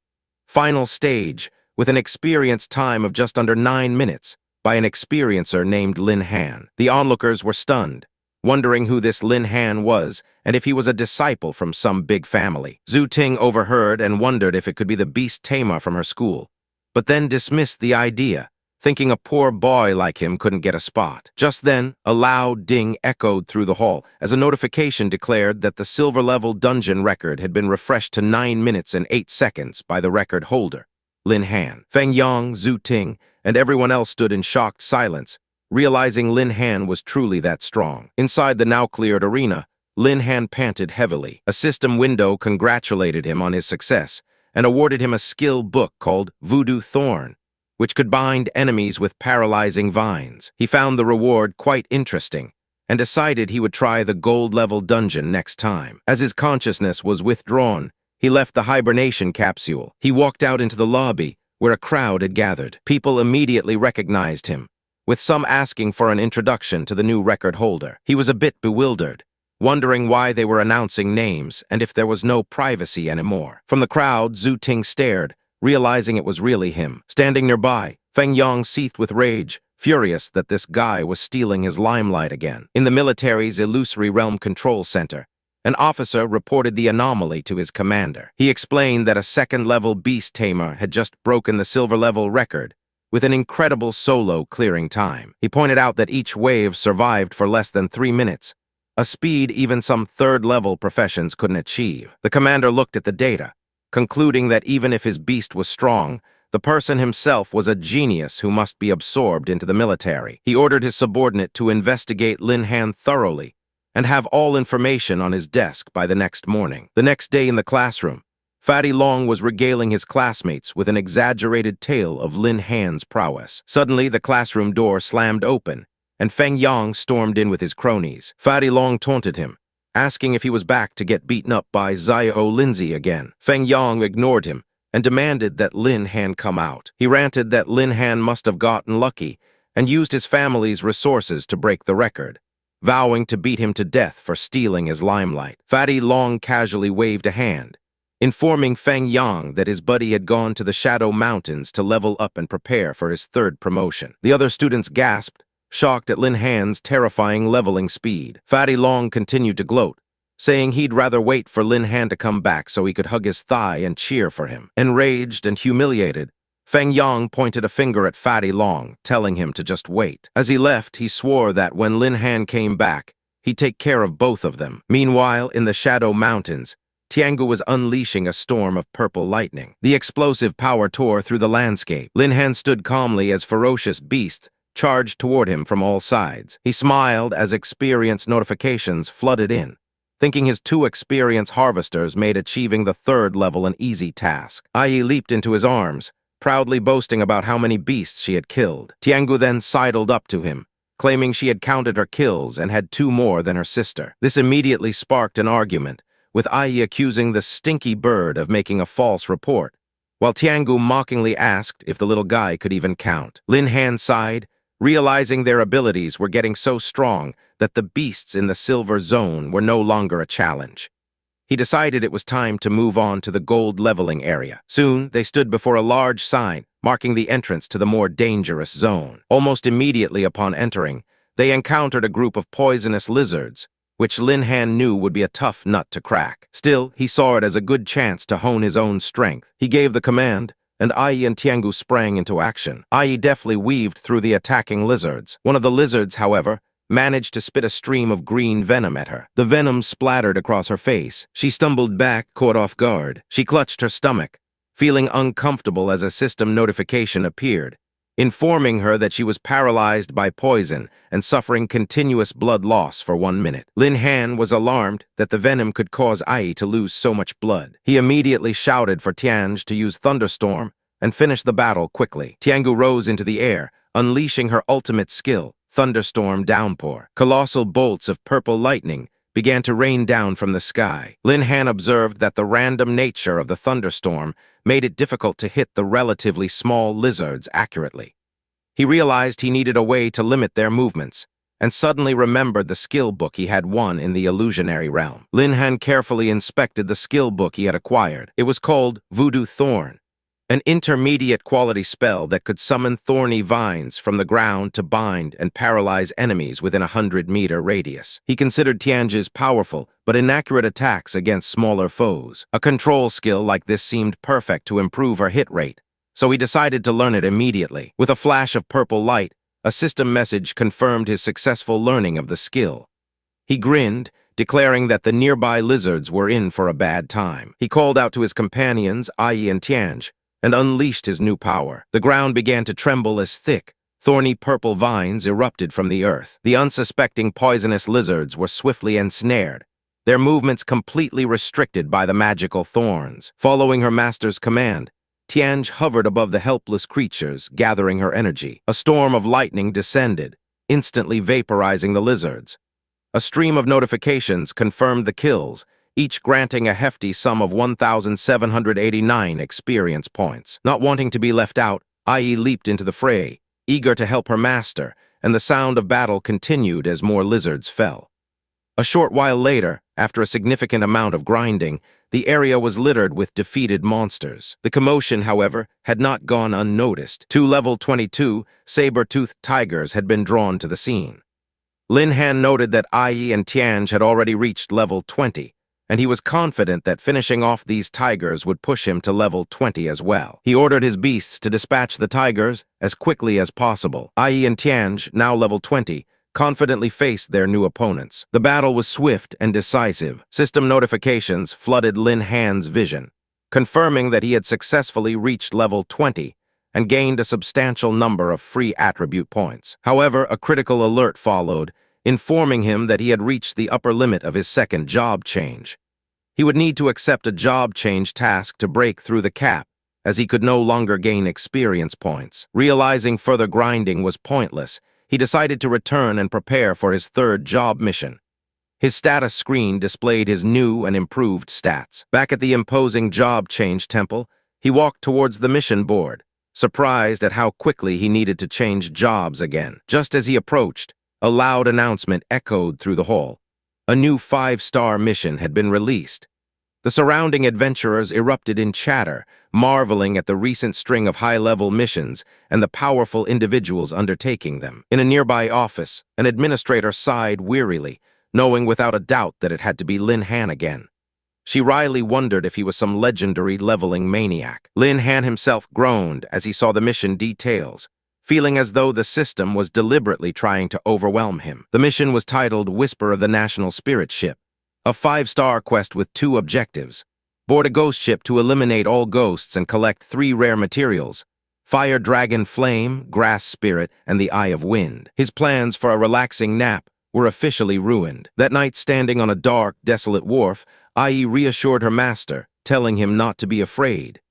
Final stage, with an experience time of just under 9 minutes, by an experiencer named Lin Han. The onlookers were stunned, wondering who this Lin Han was and if he was a disciple from some big family. Zhu Ting overheard and wondered if it could be the beast tamer from her school, but then dismissed the idea, thinking a poor boy like him couldn't get a spot. Just then, a loud ding echoed through the hall as a notification declared that the silver-level dungeon record had been refreshed to 9 minutes and 8 seconds by the record holder, Lin Han. Feng Yang, Zhu Ting, and everyone else stood in shocked silence, realizing Lin Han was truly that strong. Inside the now-cleared arena, Lin Han panted heavily. A system window congratulated him on his success and awarded him a skill book called Voodoo Thorn, which could bind enemies with paralyzing vines. He found the reward quite interesting and decided he would try the gold-level dungeon next time. As his consciousness was withdrawn, he left the hibernation capsule. He walked out into the lobby, where a crowd had gathered. People immediately recognized him, with some asking for an introduction to the new record holder. He was a bit bewildered, wondering why they were announcing names and if there was no privacy anymore. From the crowd, Zhu Ting stared, realizing it was really him. Standing nearby, Feng Yang seethed with rage, furious that this guy was stealing his limelight again. In the military's illusory realm control center, an officer reported the anomaly to his commander. He explained that a second-level beast tamer had just broken the silver-level record with an incredible solo clearing time. He pointed out that each wave survived for less than 3 minutes, a speed even some third-level professions couldn't achieve. The commander looked at the data, concluding that even if his beast was strong, the person himself was a genius who must be absorbed into the military. He ordered his subordinate to investigate Lin Han thoroughly and have all information on his desk by the next morning. The next day in the classroom, Fatty Long was regaling his classmates with an exaggerated tale of Lin Han's prowess. Suddenly, the classroom door slammed open, and Feng Yang stormed in with his cronies. Fatty Long taunted him, asking if he was back to get beaten up by Xiao Lindsay again. Feng Yang ignored him and demanded that Lin Han come out. He ranted that Lin Han must have gotten lucky and used his family's resources to break the record, vowing to beat him to death for stealing his limelight. Fatty Long casually waved a hand, informing Feng Yang that his buddy had gone to the Shadow Mountains to level up and prepare for his third promotion. The other students gasped, shocked at Lin Han's terrifying leveling speed. Fatty Long continued to gloat, saying he'd rather wait for Lin Han to come back so he could hug his thigh and cheer for him. Enraged and humiliated, Feng Yang pointed a finger at Fatty Long, telling him to just wait. As he left, he swore that when Lin Han came back, he'd take care of both of them. Meanwhile, in the Shadow Mountains, Tiangu was unleashing a storm of purple lightning. The explosive power tore through the landscape. Lin Han stood calmly as ferocious beasts charged toward him from all sides. He smiled as experience notifications flooded in, thinking his 2 experience harvesters made achieving the 3rd level an easy task. Ai leaped into his arms, proudly boasting about how many beasts she had killed. Tiangu then sidled up to him, claiming she had counted her kills and had 2 more than her sister. This immediately sparked an argument, with Ai accusing the stinky bird of making a false report, while Tiangu mockingly asked if the little guy could even count. Lin Han sighed, realizing their abilities were getting so strong that the beasts in the Silver Zone were no longer a challenge. He decided it was time to move on to the gold leveling area. Soon, they stood before a large sign marking the entrance to the more dangerous zone. Almost immediately upon entering, they encountered a group of poisonous lizards, which Lin Han knew would be a tough nut to crack. Still, he saw it as a good chance to hone his own strength. He gave the command, and Ai and Tiangu sprang into action. Ai deftly weaved through the attacking lizards. One of the lizards, however, managed to spit a stream of green venom at her. The venom splattered across her face. She stumbled back, caught off guard. She clutched her stomach, feeling uncomfortable as a system notification appeared, informing her that she was paralyzed by poison and suffering continuous blood loss for 1 minute. Lin Han was alarmed that the venom could cause Ai to lose so much blood. He immediately shouted for Tianj to use Thunderstorm and finish the battle quickly. Tiangu rose into the air, unleashing her ultimate skill, Thunderstorm Downpour. Colossal bolts of purple lightning began to rain down from the sky. Lin Han observed that the random nature of the thunderstorm made it difficult to hit the relatively small lizards accurately. He realized he needed a way to limit their movements, and suddenly remembered the skill book he had won in the illusionary realm. Lin Han carefully inspected the skill book he had acquired. It was called Voodoo Thorn, an intermediate quality spell that could summon thorny vines from the ground to bind and paralyze enemies within a 100-meter radius. He considered Tianj's powerful but inaccurate attacks against smaller foes. A control skill like this seemed perfect to improve her hit rate, so he decided to learn it immediately. With a flash of purple light, a system message confirmed his successful learning of the skill. He grinned, declaring that the nearby lizards were in for a bad time. He called out to his companions, Ai and Tianj, and unleashed his new power. The ground began to tremble as thick, Thorny purple vines erupted from the earth. The unsuspecting poisonous lizards were swiftly ensnared, their movements completely restricted by the magical thorns. Following her master's command, Tianj hovered above the helpless creatures, gathering her energy. A storm of lightning descended, instantly vaporizing the lizards. A stream of notifications confirmed the kills, each granting a hefty sum of 1,789 experience points. Not wanting to be left out, Ai leaped into the fray, eager to help her master, and the sound of battle continued as more lizards fell. A short while later, after a significant amount of grinding, the area was littered with defeated monsters. The commotion, however, had not gone unnoticed. 2 level 22 saber-toothed tigers had been drawn to the scene. Lin Han noted that Ai and Tianj had already reached level 20, and he was confident that finishing off these tigers would push him to level 20 as well. He ordered his beasts to dispatch the tigers as quickly as possible. Ai and Tianj, now level 20, confidently faced their new opponents. The battle was swift and decisive. System notifications flooded Lin Han's vision, confirming that he had successfully reached level 20 and gained a substantial number of free attribute points. However, a critical alert followed, informing him that he had reached the upper limit of his second job change. He would need to accept a job change task to break through the cap, as he could no longer gain experience points. Realizing further grinding was pointless, he decided to return and prepare for his third job mission. His status screen displayed his new and improved stats. Back at the imposing job change temple, he walked towards the mission board, surprised at how quickly he needed to change jobs again. Just as he approached, a loud announcement echoed through the hall. A new 5-star mission had been released. The surrounding adventurers erupted in chatter, marveling at the recent string of high-level missions and the powerful individuals undertaking them. In a nearby office, an administrator sighed wearily, knowing without a doubt that it had to be Lin Han again. She wryly wondered if he was some legendary leveling maniac. Lin Han himself groaned as he saw the mission details, feeling as though the system was deliberately trying to overwhelm him. The mission was titled Whisper of the National Spirit Ship, a 5-star quest with 2 objectives. Board a ghost ship to eliminate all ghosts and collect 3 rare materials: Fire Dragon Flame, Grass Spirit, and the Eye of Wind. His plans for a relaxing nap were officially ruined. That night, standing on a dark, desolate wharf, Ai reassured her master, telling him not to be afraid.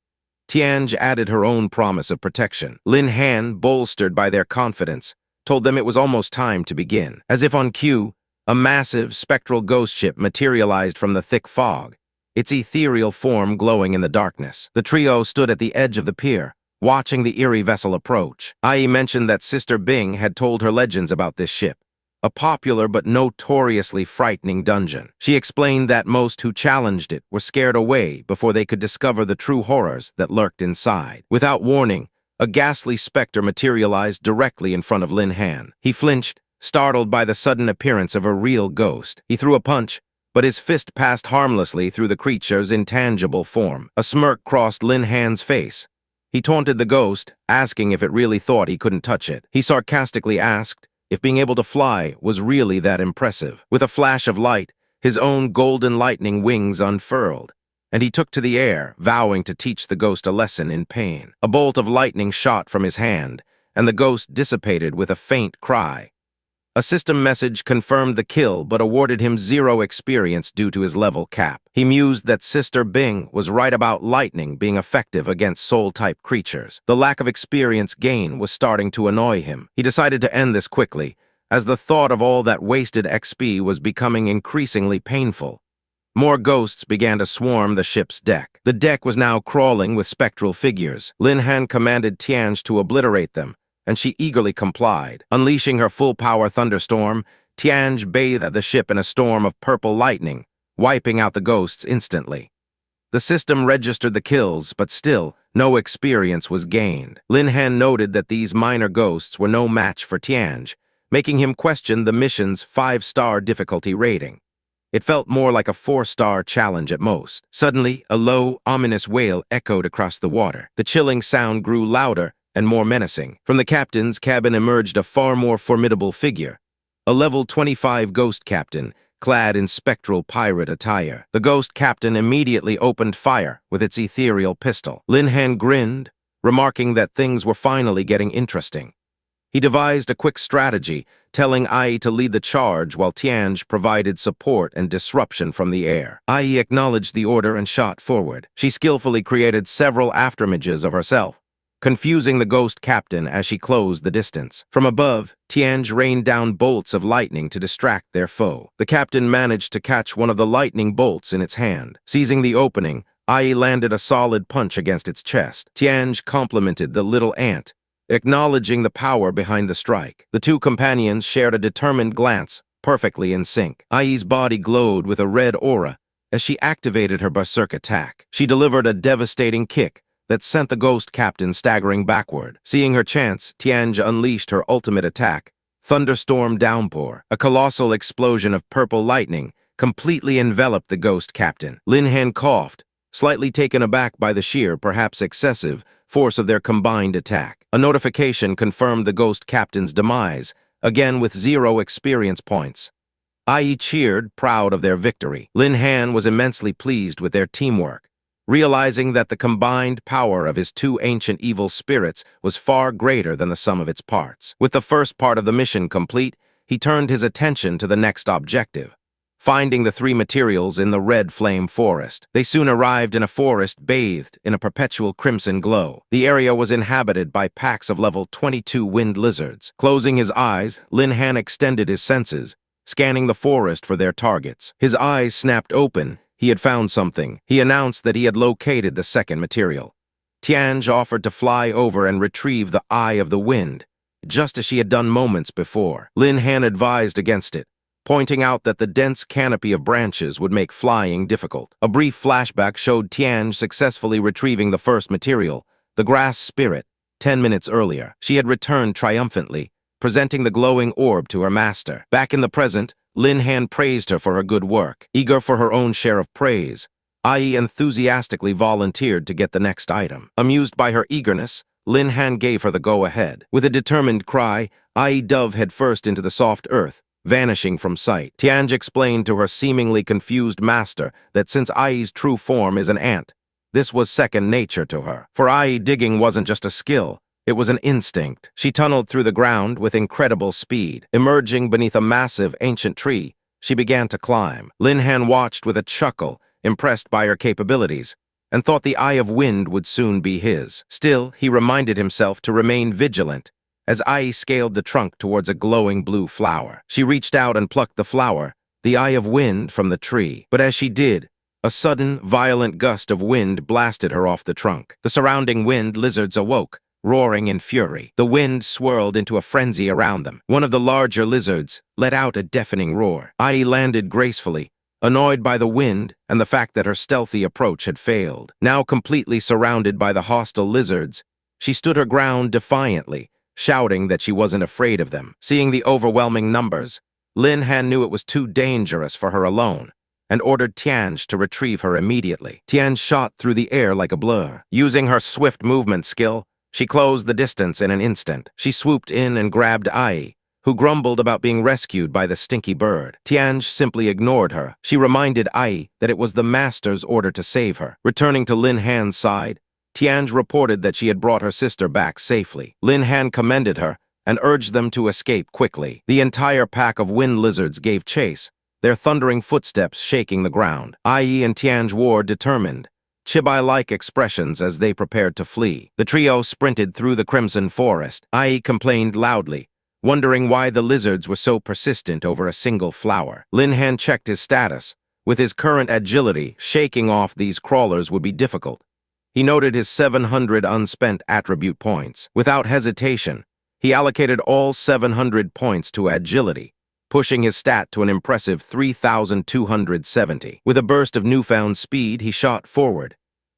Tianj added her own promise of protection. Lin Han, bolstered by their confidence, told them it was almost time to begin. As if on cue, a massive, spectral ghost ship materialized from the thick fog, its ethereal form glowing in the darkness. The trio stood at the edge of the pier, watching the eerie vessel approach. Ai mentioned that Sister Bing had told her legends about this ship, a popular but notoriously frightening dungeon. She explained that most who challenged it were scared away before they could discover the true horrors that lurked inside. Without warning, a ghastly specter materialized directly in front of Lin Han. He flinched, startled by the sudden appearance of a real ghost. He threw a punch, but his fist passed harmlessly through the creature's intangible form. A smirk crossed Lin Han's face. He taunted the ghost, asking if it really thought he couldn't touch it. He sarcastically asked if being able to fly was really that impressive. With a flash of light, his own golden lightning wings unfurled, and he took to the air, vowing to teach the ghost a lesson in pain. A bolt of lightning shot from his hand, and the ghost dissipated with a faint cry. A system message confirmed the kill but awarded him 0 experience due to his level cap. He mused that Sister Bing was right about lightning being effective against soul-type creatures. The lack of experience gain was starting to annoy him. He decided to end this quickly, as the thought of all that wasted XP was becoming increasingly painful. More ghosts began to swarm the ship's deck. The deck was now crawling with spectral figures. Lin Han commanded Tianj to obliterate them, and she eagerly complied. Unleashing her full-power thunderstorm, Tianj bathed the ship in a storm of purple lightning, wiping out the ghosts instantly. The system registered the kills, but still, no experience was gained. Lin Han noted that these minor ghosts were no match for Tianj, making him question the mission's 5-star difficulty rating. It felt more like a 4-star challenge at most. Suddenly, a low, ominous wail echoed across the water. The chilling sound grew louder and more menacing. From the captain's cabin emerged a far more formidable figure, a level 25 ghost captain, clad in spectral pirate attire. The ghost captain immediately opened fire with its ethereal pistol. Lin Han grinned, remarking that things were finally getting interesting. He devised a quick strategy, telling Ai to lead the charge while Tianj provided support and disruption from the air. Ai acknowledged the order and shot forward. She skillfully created several afterimages of herself, confusing the ghost captain as she closed the distance. From above, Tianj rained down bolts of lightning to distract their foe. The captain managed to catch one of the lightning bolts in its hand. Seizing the opening, Ai landed a solid punch against its chest. Tianj complimented the little ant, acknowledging the power behind the strike. The two companions shared a determined glance, perfectly in sync. Ai's body glowed with a red aura as she activated her berserk attack. She delivered a devastating kick that sent the ghost captain staggering backward. Seeing her chance, Tianj unleashed her ultimate attack, Thunderstorm Downpour. A colossal explosion of purple lightning completely enveloped the ghost captain. Lin Han coughed, slightly taken aback by the sheer, perhaps excessive, force of their combined attack. A notification confirmed the ghost captain's demise, again with 0 experience points. Ai cheered, proud of their victory. Lin Han was immensely pleased with their teamwork, realizing that the combined power of his two ancient evil spirits was far greater than the sum of its parts. With the first part of the mission complete, he turned his attention to the next objective, finding the 3 materials in the red flame forest. They soon arrived in a forest bathed in a perpetual crimson glow. The area was inhabited by packs of level 22 wind lizards. Closing his eyes, Lin Han extended his senses, scanning the forest for their targets. His eyes snapped open. He had found something. He announced that he had located the second material. Tianj offered to fly over and retrieve the Eye of the Wind, just as she had done moments before. Lin Han advised against it, pointing out that the dense canopy of branches would make flying difficult. A brief flashback showed Tianj successfully retrieving the first material, the grass spirit, 10 minutes earlier. She had returned triumphantly, presenting the glowing orb to her master. Back in the present, Lin Han praised her for her good work. Eager for her own share of praise, Ai enthusiastically volunteered to get the next item. Amused by her eagerness, Lin Han gave her the go-ahead. With a determined cry, Ai dove headfirst into the soft earth, vanishing from sight. Tianj explained to her seemingly confused master that since Ai's true form is an ant, this was second nature to her. For Ai, digging wasn't just a skill, it was an instinct. She tunneled through the ground with incredible speed. Emerging beneath a massive ancient tree, she began to climb. Lin Han watched with a chuckle, impressed by her capabilities, and thought the Eye of Wind would soon be his. Still, he reminded himself to remain vigilant as Ai scaled the trunk towards a glowing blue flower. She reached out and plucked the flower, the Eye of Wind, from the tree. But as she did, a sudden, violent gust of wind blasted her off the trunk. The surrounding wind lizards awoke, roaring in fury. The wind swirled into a frenzy around them. One of the larger lizards let out a deafening roar. Ai landed gracefully, annoyed by the wind and the fact that her stealthy approach had failed. Now completely surrounded by the hostile lizards, she stood her ground defiantly, shouting that she wasn't afraid of them. Seeing the overwhelming numbers, Lin Han knew it was too dangerous for her alone, and ordered Tianj to retrieve her immediately. Tianj shot through the air like a blur. Using her swift movement skill, she closed the distance in an instant. She swooped in and grabbed Ai, who grumbled about being rescued by the stinky bird. Tianj simply ignored her. She reminded Ai that it was the master's order to save her. Returning to Lin Han's side, Tianj reported that she had brought her sister back safely. Lin Han commended her and urged them to escape quickly. The entire pack of wind lizards gave chase, their thundering footsteps shaking the ground. Ai and Tianj wore determined, chibai-like expressions as they prepared to flee. The trio sprinted through the crimson forest. Ai complained loudly, wondering why the lizards were so persistent over a single flower. Lin Han checked his status. With his current agility, shaking off these crawlers would be difficult. He noted his 700 unspent attribute points. Without hesitation, he allocated all 700 points to agility, pushing his stat to an impressive 3,270. With a burst of newfound speed, he shot forward.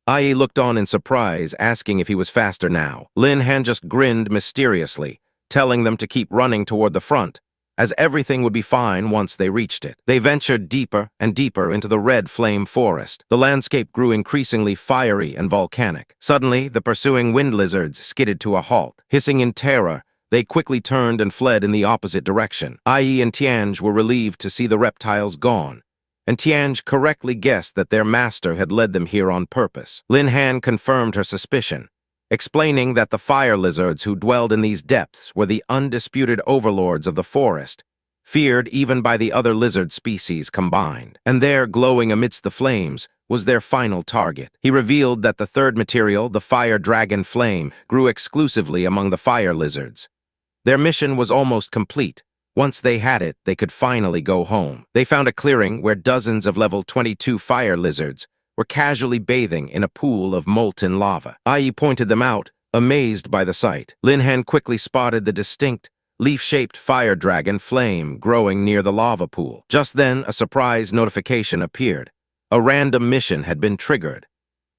Ai looked on in surprise, asking if he was faster now. Lin Han just grinned mysteriously, telling them to keep running toward the front, as everything would be fine once they reached it. They ventured deeper and deeper into the red flame forest. The landscape grew increasingly fiery and volcanic. Suddenly, the pursuing wind lizards skidded to a halt. Hissing in terror, they quickly turned and fled in the opposite direction. Ai and Tianj were relieved to see the reptiles gone, and Tianj correctly guessed that their master had led them here on purpose. Lin Han confirmed her suspicion, explaining that the fire lizards who dwelled in these depths were the undisputed overlords of the forest, feared even by the other lizard species combined. And there, glowing amidst the flames, was their final target. He revealed that the third material, the fire dragon flame, grew exclusively among the fire lizards. Their mission was almost complete. Once they had it, they could finally go home. They found a clearing where dozens of level 22 fire lizards were casually bathing in a pool of molten lava. Ai pointed them out, amazed by the sight. Linhan quickly spotted the distinct, leaf-shaped fire dragon flame growing near the lava pool. Just then, a surprise notification appeared. A random mission had been triggered.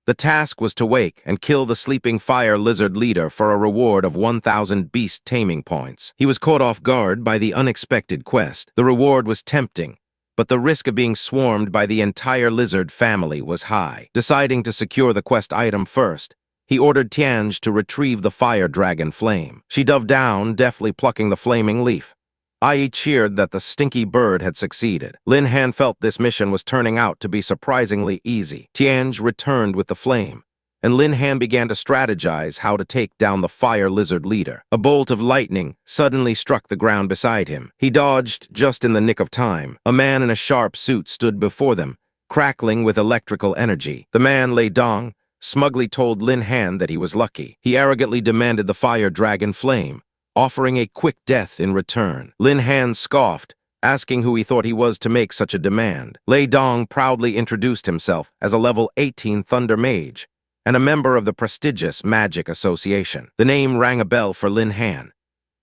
The task was to wake and kill the sleeping fire lizard leader for a reward of 1,000 beast taming points. He was caught off guard by the unexpected quest. The reward was tempting, but the risk of being swarmed by the entire lizard family was high. Deciding to secure the quest item first, he ordered Tianj to retrieve the fire dragon flame. She dove down, deftly plucking the flaming leaf. Ai cheered that the stinky bird had succeeded. Lin Han felt this mission was turning out to be surprisingly easy. Tianj returned with the flame, and Lin Han began to strategize how to take down the fire lizard leader. A bolt of lightning suddenly struck the ground beside him. He dodged just in the nick of time. A man in a sharp suit stood before them, crackling with electrical energy. The man, Lei Dong, smugly told Lin Han that he was lucky. He arrogantly demanded the fire dragon flame, offering a quick death in return. Lin Han scoffed, asking who he thought he was to make such a demand. Lei Dong proudly introduced himself as a level 18 Thunder Mage and a member of the prestigious Magic Association. The name rang a bell for Lin Han.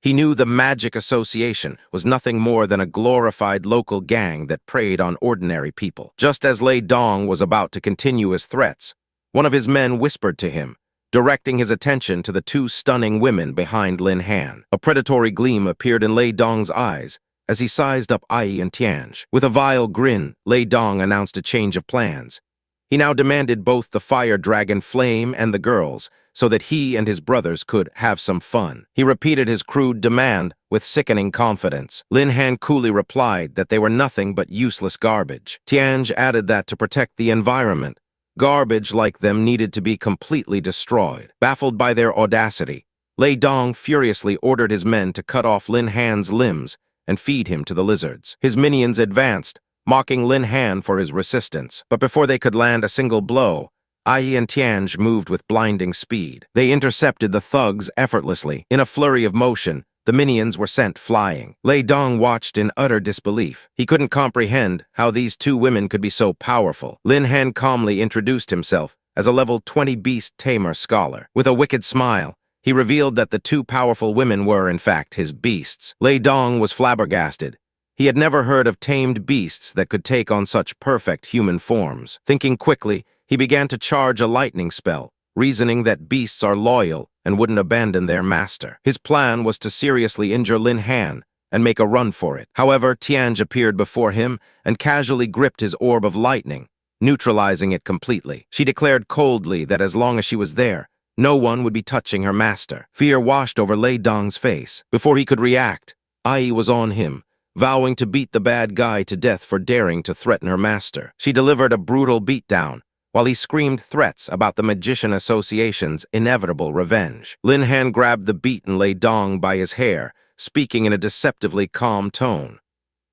He knew the Magic Association was nothing more than a glorified local gang that preyed on ordinary people. Just as Lei Dong was about to continue his threats, one of his men whispered to him, directing his attention to the two stunning women behind Lin Han. A predatory gleam appeared in Lei Dong's eyes as he sized up Ai and Tianj. With a vile grin, Lei Dong announced a change of plans. He now demanded both the fire dragon flame and the girls, so that he and his brothers could have some fun. He repeated his crude demand with sickening confidence. Lin Han coolly replied that they were nothing but useless garbage. Tianj added that to protect the environment, garbage like them needed to be completely destroyed. Baffled by their audacity, Lei Dong furiously ordered his men to cut off Lin Han's limbs and feed him to the lizards. His minions advanced, mocking Lin Han for his resistance. But before they could land a single blow, Ai and Tianj moved with blinding speed. They intercepted the thugs effortlessly. In a flurry of motion, the minions were sent flying. Lei Dong watched in utter disbelief. He couldn't comprehend how these two women could be so powerful. Lin Han calmly introduced himself as a level 20 beast tamer scholar. With a wicked smile, he revealed that the two powerful women were, in fact, his beasts. Lei Dong was flabbergasted. He had never heard of tamed beasts that could take on such perfect human forms. Thinking quickly, he began to charge a lightning spell, reasoning that beasts are loyal and wouldn't abandon their master. His plan was to seriously injure Lin Han and make a run for it. However, Tianj appeared before him and casually gripped his orb of lightning, neutralizing it completely. She declared coldly that as long as she was there, no one would be touching her master. Fear washed over Lei Dong's face. Before he could react, Ai was on him, vowing to beat the bad guy to death for daring to threaten her master. She delivered a brutal beatdown, while he screamed threats about the Magician Association's inevitable revenge. Lin Han grabbed the beaten Lei Dong by his hair, speaking in a deceptively calm tone.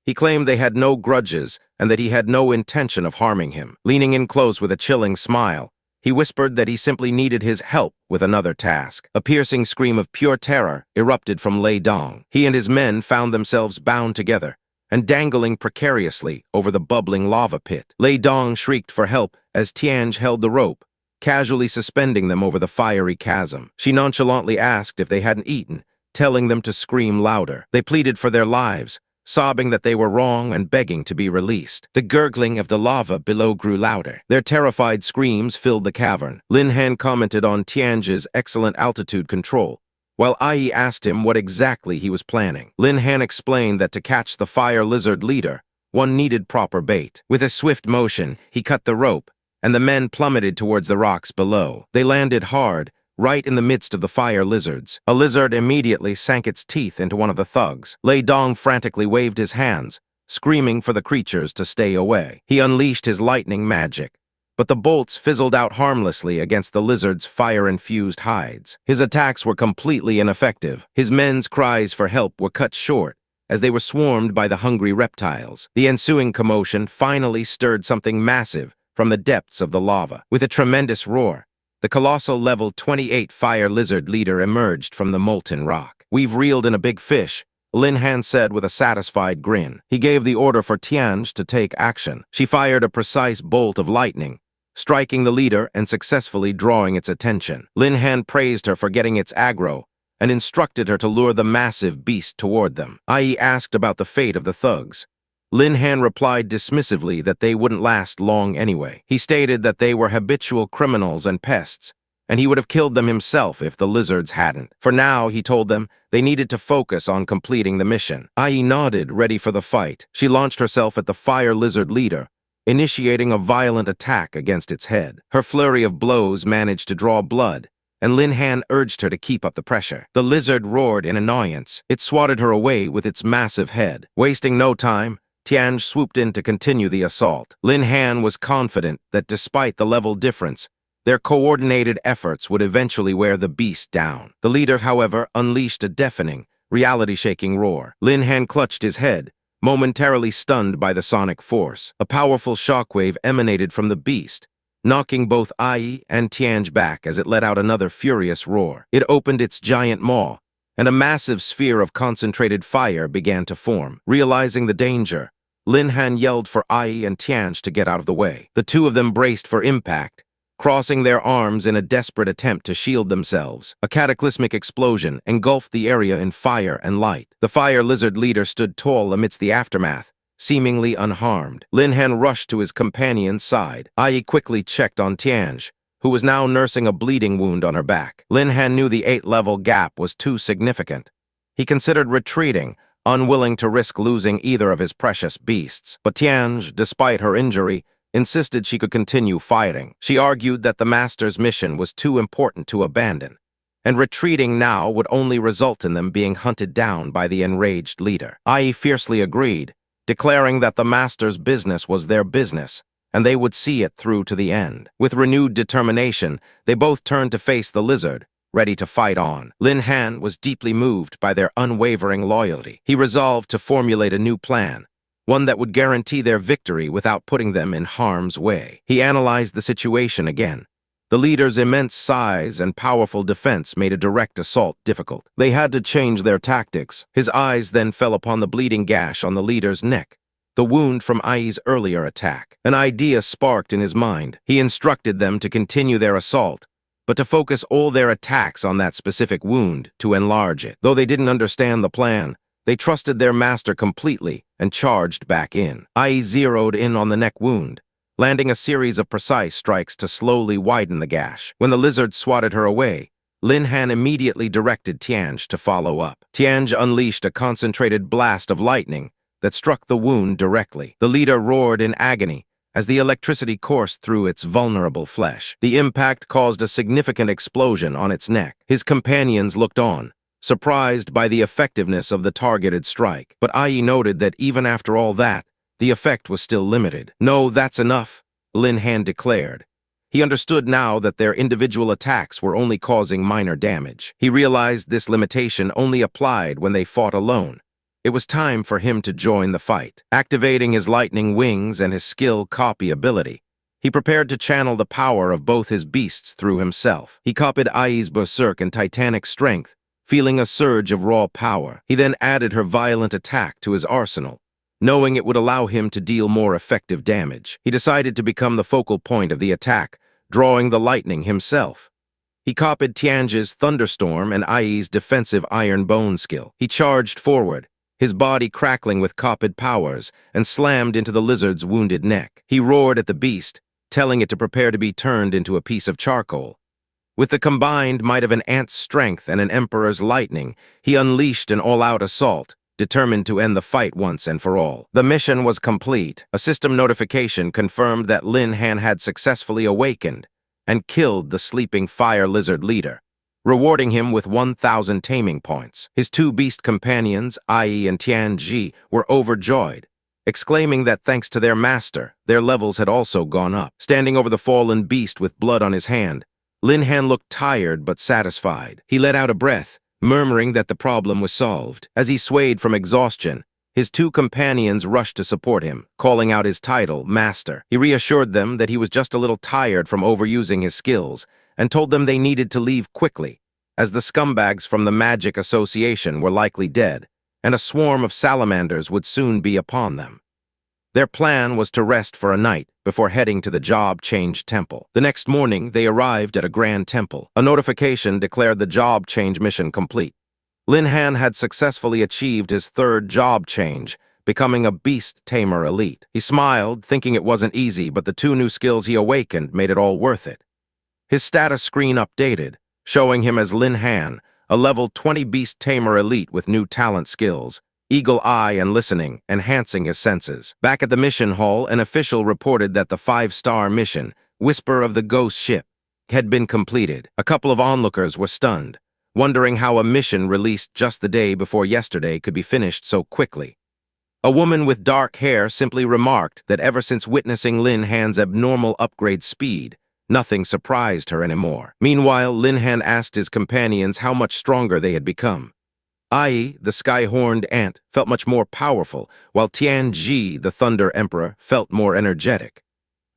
He claimed they had no grudges and that he had no intention of harming him. Leaning in close with a chilling smile, he whispered that he simply needed his help with another task. A piercing scream of pure terror erupted from Lei Dong. He and his men found themselves bound together and dangling precariously over the bubbling lava pit. Lei Dong shrieked for help as Tianj held the rope, casually suspending them over the fiery chasm. She nonchalantly asked if they hadn't eaten, telling them to scream louder. They pleaded for their lives, sobbing that they were wrong and begging to be released. The gurgling of the lava below grew louder. Their terrified screams filled the cavern. Lin Han commented on Tianj's excellent altitude control, while Ai asked him what exactly he was planning. Lin Han explained that to catch the fire lizard leader, one needed proper bait. With a swift motion, he cut the rope, and the men plummeted towards the rocks below. They landed hard, right in the midst of the fire lizards. A lizard immediately sank its teeth into one of the thugs. Lei Dong frantically waved his hands, screaming for the creatures to stay away. He unleashed his lightning magic, but the bolts fizzled out harmlessly against the lizard's fire-infused hides. His attacks were completely ineffective. His men's cries for help were cut short as they were swarmed by the hungry reptiles. The ensuing commotion finally stirred something massive from the depths of the lava. With a tremendous roar, the colossal level 28 fire lizard leader emerged from the molten rock. "We've reeled in a big fish," Lin Han said with a satisfied grin. He gave the order for Tianj to take action. She fired a precise bolt of lightning, striking the leader and successfully drawing its attention. Lin Han praised her for getting its aggro and instructed her to lure the massive beast toward them. Ai asked about the fate of the thugs. Lin Han replied dismissively that they wouldn't last long anyway. He stated that they were habitual criminals and pests, and he would have killed them himself if the lizards hadn't. For now, he told them, they needed to focus on completing the mission. Ai nodded, ready for the fight. She launched herself at the fire lizard leader, initiating a violent attack against its head. Her flurry of blows managed to draw blood, and Lin Han urged her to keep up the pressure. The lizard roared in annoyance. It swatted her away with its massive head. Wasting no time, Tianj swooped in to continue the assault. Lin Han was confident that despite the level difference, their coordinated efforts would eventually wear the beast down. The leader, however, unleashed a deafening, reality-shaking roar. Lin Han clutched his head, momentarily stunned by the sonic force. A powerful shockwave emanated from the beast, knocking both Ai and Tianj back as it let out another furious roar. It opened its giant maw, and a massive sphere of concentrated fire began to form. Realizing the danger, Lin Han yelled for Ai and Tianj to get out of the way. The two of them braced for impact, crossing their arms in a desperate attempt to shield themselves. A cataclysmic explosion engulfed the area in fire and light. The fire lizard leader stood tall amidst the aftermath, seemingly unharmed. Lin Han rushed to his companion's side. Ai quickly checked on Tianj, who was now nursing a bleeding wound on her back. Lin Han knew the 8-level gap was too significant. He considered retreating, unwilling to risk losing either of his precious beasts. But Tianj, despite her injury, insisted she could continue fighting. She argued that the master's mission was too important to abandon, and retreating now would only result in them being hunted down by the enraged leader. Ai fiercely agreed, declaring that the master's business was their business, and they would see it through to the end. With renewed determination, they both turned to face the lizard, ready to fight on. Lin Han was deeply moved by their unwavering loyalty. He resolved to formulate a new plan, one that would guarantee their victory without putting them in harm's way. He analyzed the situation again. The leader's immense size and powerful defense made a direct assault difficult. They had to change their tactics. His eyes then fell upon the bleeding gash on the leader's neck, the wound from Ai's earlier attack. An idea sparked in his mind. He instructed them to continue their assault, but to focus all their attacks on that specific wound to enlarge it. Though they didn't understand the plan, they trusted their master completely and charged back in. Ai zeroed in on the neck wound, landing a series of precise strikes to slowly widen the gash. When the lizard swatted her away, Lin Han immediately directed Tianj to follow up. Tianj unleashed a concentrated blast of lightning that struck the wound directly. The leader roared in agony as the electricity coursed through its vulnerable flesh. The impact caused a significant explosion on its neck. His companions looked on, surprised by the effectiveness of the targeted strike. But Ai noted that even after all that, the effect was still limited. "No, that's enough," Lin Han declared. He understood now that their individual attacks were only causing minor damage. He realized this limitation only applied when they fought alone. It was time for him to join the fight. Activating his lightning wings and his skill copy ability, he prepared to channel the power of both his beasts through himself. He copied Ai's berserk and titanic strength, feeling a surge of raw power. He then added her violent attack to his arsenal, knowing it would allow him to deal more effective damage. He decided to become the focal point of the attack, drawing the lightning himself. He copied Tianj's thunderstorm and Ai's defensive iron bone skill. He charged forward, his body crackling with copied powers, and slammed into the lizard's wounded neck. He roared at the beast, telling it to prepare to be turned into a piece of charcoal. With the combined might of an ant's strength and an emperor's lightning, he unleashed an all-out assault, determined to end the fight once and for all. The mission was complete. A system notification confirmed that Lin Han had successfully awakened and killed the sleeping fire lizard leader, rewarding him with 1,000 taming points. His two beast companions, Ai and Tianji, were overjoyed, exclaiming that thanks to their master, their levels had also gone up. Standing over the fallen beast with blood on his hand, Lin Han looked tired but satisfied. He let out a breath, murmuring that the problem was solved. As he swayed from exhaustion, his two companions rushed to support him, calling out his title, Master. He reassured them that he was just a little tired from overusing his skills, and told them they needed to leave quickly, as the scumbags from the Magic Association were likely dead, and a swarm of salamanders would soon be upon them. Their plan was to rest for a night before heading to the Job Change Temple. The next morning, they arrived at a grand temple. A notification declared the job change mission complete. Lin Han had successfully achieved his third job change, becoming a beast tamer elite. He smiled, thinking it wasn't easy, but the two new skills he awakened made it all worth it. His status screen updated, showing him as Lin Han, a level 20 beast tamer elite with new talent skills, eagle eye and listening, enhancing his senses. Back at the mission hall, an official reported that the 5-star mission, Whisper of the Ghost Ship, had been completed. A couple of onlookers were stunned, wondering how a mission released just the day before yesterday could be finished so quickly. A woman with dark hair simply remarked that ever since witnessing Lin Han's abnormal upgrade speed, nothing surprised her anymore. Meanwhile, Lin Han asked his companions how much stronger they had become. Ai, the sky-horned ant, felt much more powerful, while Tianji, the Thunder Emperor, felt more energetic.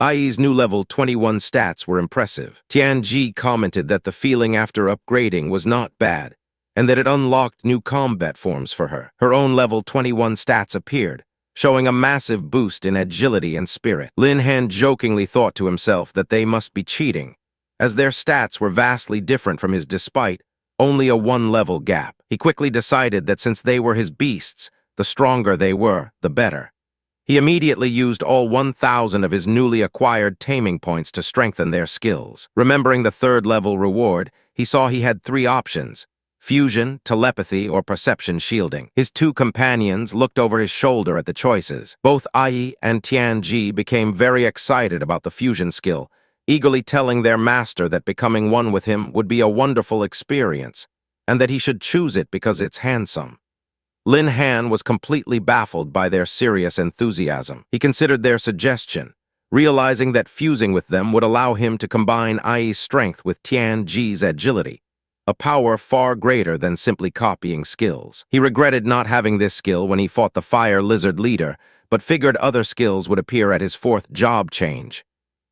Ai's new level 21 stats were impressive. Tianji commented that the feeling after upgrading was not bad, and that it unlocked new combat forms for her. Her own level 21 stats appeared, showing a massive boost in agility and spirit. Lin Han jokingly thought to himself that they must be cheating, as their stats were vastly different from his despite only a 1-level gap. He quickly decided that since they were his beasts, the stronger they were, the better. He immediately used all 1,000 of his newly acquired taming points to strengthen their skills. Remembering the 3rd-level reward, he saw he had 3 options: fusion, telepathy, or perception shielding. His two companions looked over his shoulder at the choices. Both Ai and Tianji became very excited about the fusion skill, eagerly telling their master that becoming one with him would be a wonderful experience, and that he should choose it because it's handsome. Lin Han was completely baffled by their serious enthusiasm. He considered their suggestion, realizing that fusing with them would allow him to combine Ai's strength with Tianji's agility, a power far greater than simply copying skills. He regretted not having this skill when he fought the Fire Lizard leader, but figured other skills would appear at his 4th job change.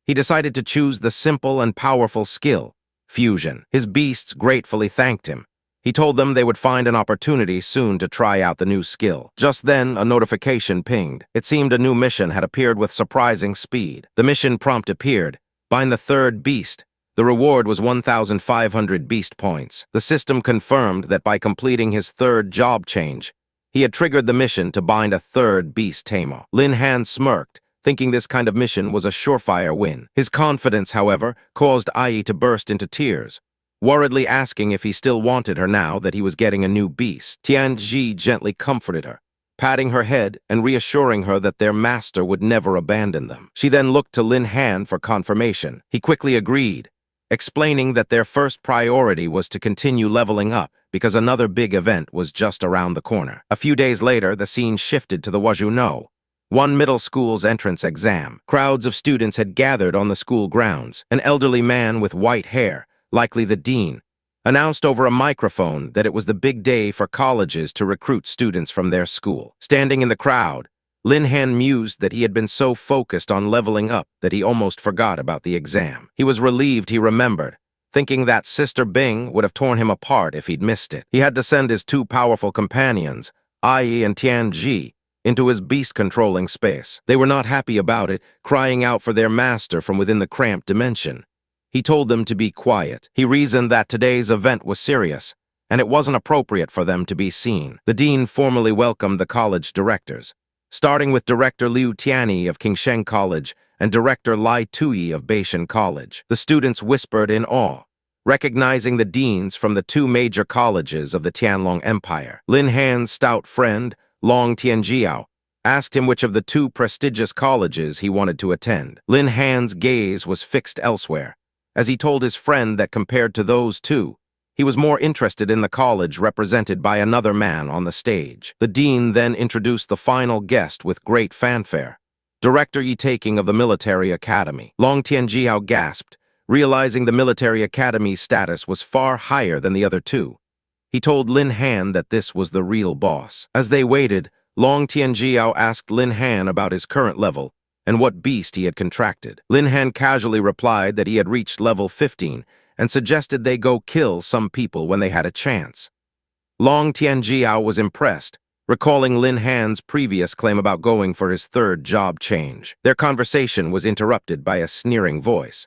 He decided to choose the simple and powerful skill, fusion. His beasts gratefully thanked him. He told them they would find an opportunity soon to try out the new skill. Just then, a notification pinged. It seemed a new mission had appeared with surprising speed. The mission prompt appeared: bind the 3rd beast. The reward was 1,500 beast points. The system confirmed that by completing his 3rd job change, he had triggered the mission to bind a 3rd beast tamer. Lin Han smirked, thinking this kind of mission was a surefire win. His confidence, however, caused Ai to burst into tears, worriedly asking if he still wanted her now that he was getting a new beast. Tianji gently comforted her, patting her head and reassuring her that their master would never abandon them. She then looked to Lin Han for confirmation. He quickly agreed, explaining that their first priority was to continue leveling up because another big event was just around the corner. A few days later, the scene shifted to the Wazhuno, one middle school's entrance exam. Crowds of students had gathered on the school grounds. An elderly man with white hair, likely the dean, announced over a microphone that it was the big day for colleges to recruit students from their school. Standing in the crowd, Lin Han mused that he had been so focused on leveling up that he almost forgot about the exam. He was relieved he remembered, thinking that Sister Bing would have torn him apart if he'd missed it. He had to send his 2 powerful companions, Ai and Tianji, into his beast-controlling space. They were not happy about it, crying out for their master from within the cramped dimension. He told them to be quiet. He reasoned that today's event was serious, and it wasn't appropriate for them to be seen. The dean formally welcomed the college directors, starting with Director Liu Tianyi of Qingsheng College and Director Lai Tui of Beishan College. The students whispered in awe, recognizing the deans from the 2 major colleges of the Tianlong Empire. Lin Han's stout friend, Long Tianjiao, asked him which of the 2 prestigious colleges he wanted to attend. Lin Han's gaze was fixed elsewhere, as he told his friend that compared to those 2, He was more interested in the college represented by another man on the stage. The dean then introduced the final guest with great fanfare. Director Yi Taking of the Military Academy. Long Tianjiao gasped, realizing the military academy's status was far higher than the other two. He told Lin Han that this was the real boss. As they waited, Long Tianjiao asked Lin Han about his current level and what beast he had contracted. Lin Han casually replied that he had reached level 15 and suggested they go kill some people when they had a chance. Long Tianjiao was impressed, recalling Lin Han's previous claim about going for his third job change. Their conversation was interrupted by a sneering voice.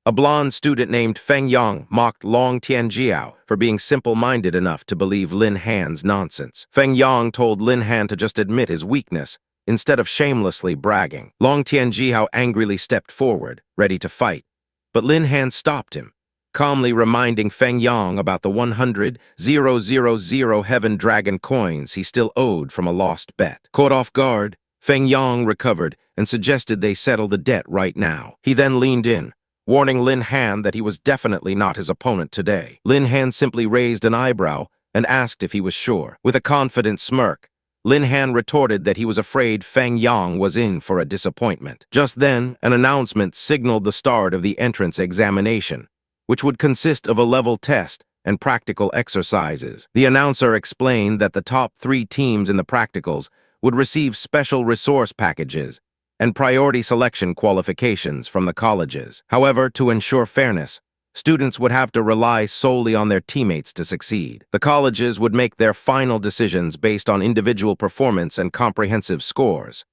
A blonde student named Feng Yang mocked Long Tianjiao for being simple-minded enough to believe Lin Han's nonsense. Feng Yang told Lin Han to just admit his weakness, instead of shamelessly bragging. Long Tianjiao angrily stepped forward, ready to fight, but Lin Han stopped him, calmly reminding Feng Yang about the 100,000 Heaven Dragon coins he still owed from a lost bet. Caught off guard, Feng Yang recovered and suggested they settle the debt right now. He then leaned in, warning Lin Han that he was definitely not his opponent today. Lin Han simply raised an eyebrow and asked if he was sure. With a confident smirk, Lin Han retorted that he was afraid Feng Yang was in for a disappointment. Just then, an announcement signaled the start of the entrance examination, which would consist of a level test and practical exercises. The announcer explained that the top 3 teams in the practicals would receive special resource packages and priority selection qualifications from the colleges. However, to ensure fairness, students would have to rely solely on their teammates to succeed. The colleges would make their final decisions based on individual performance and comprehensive scores.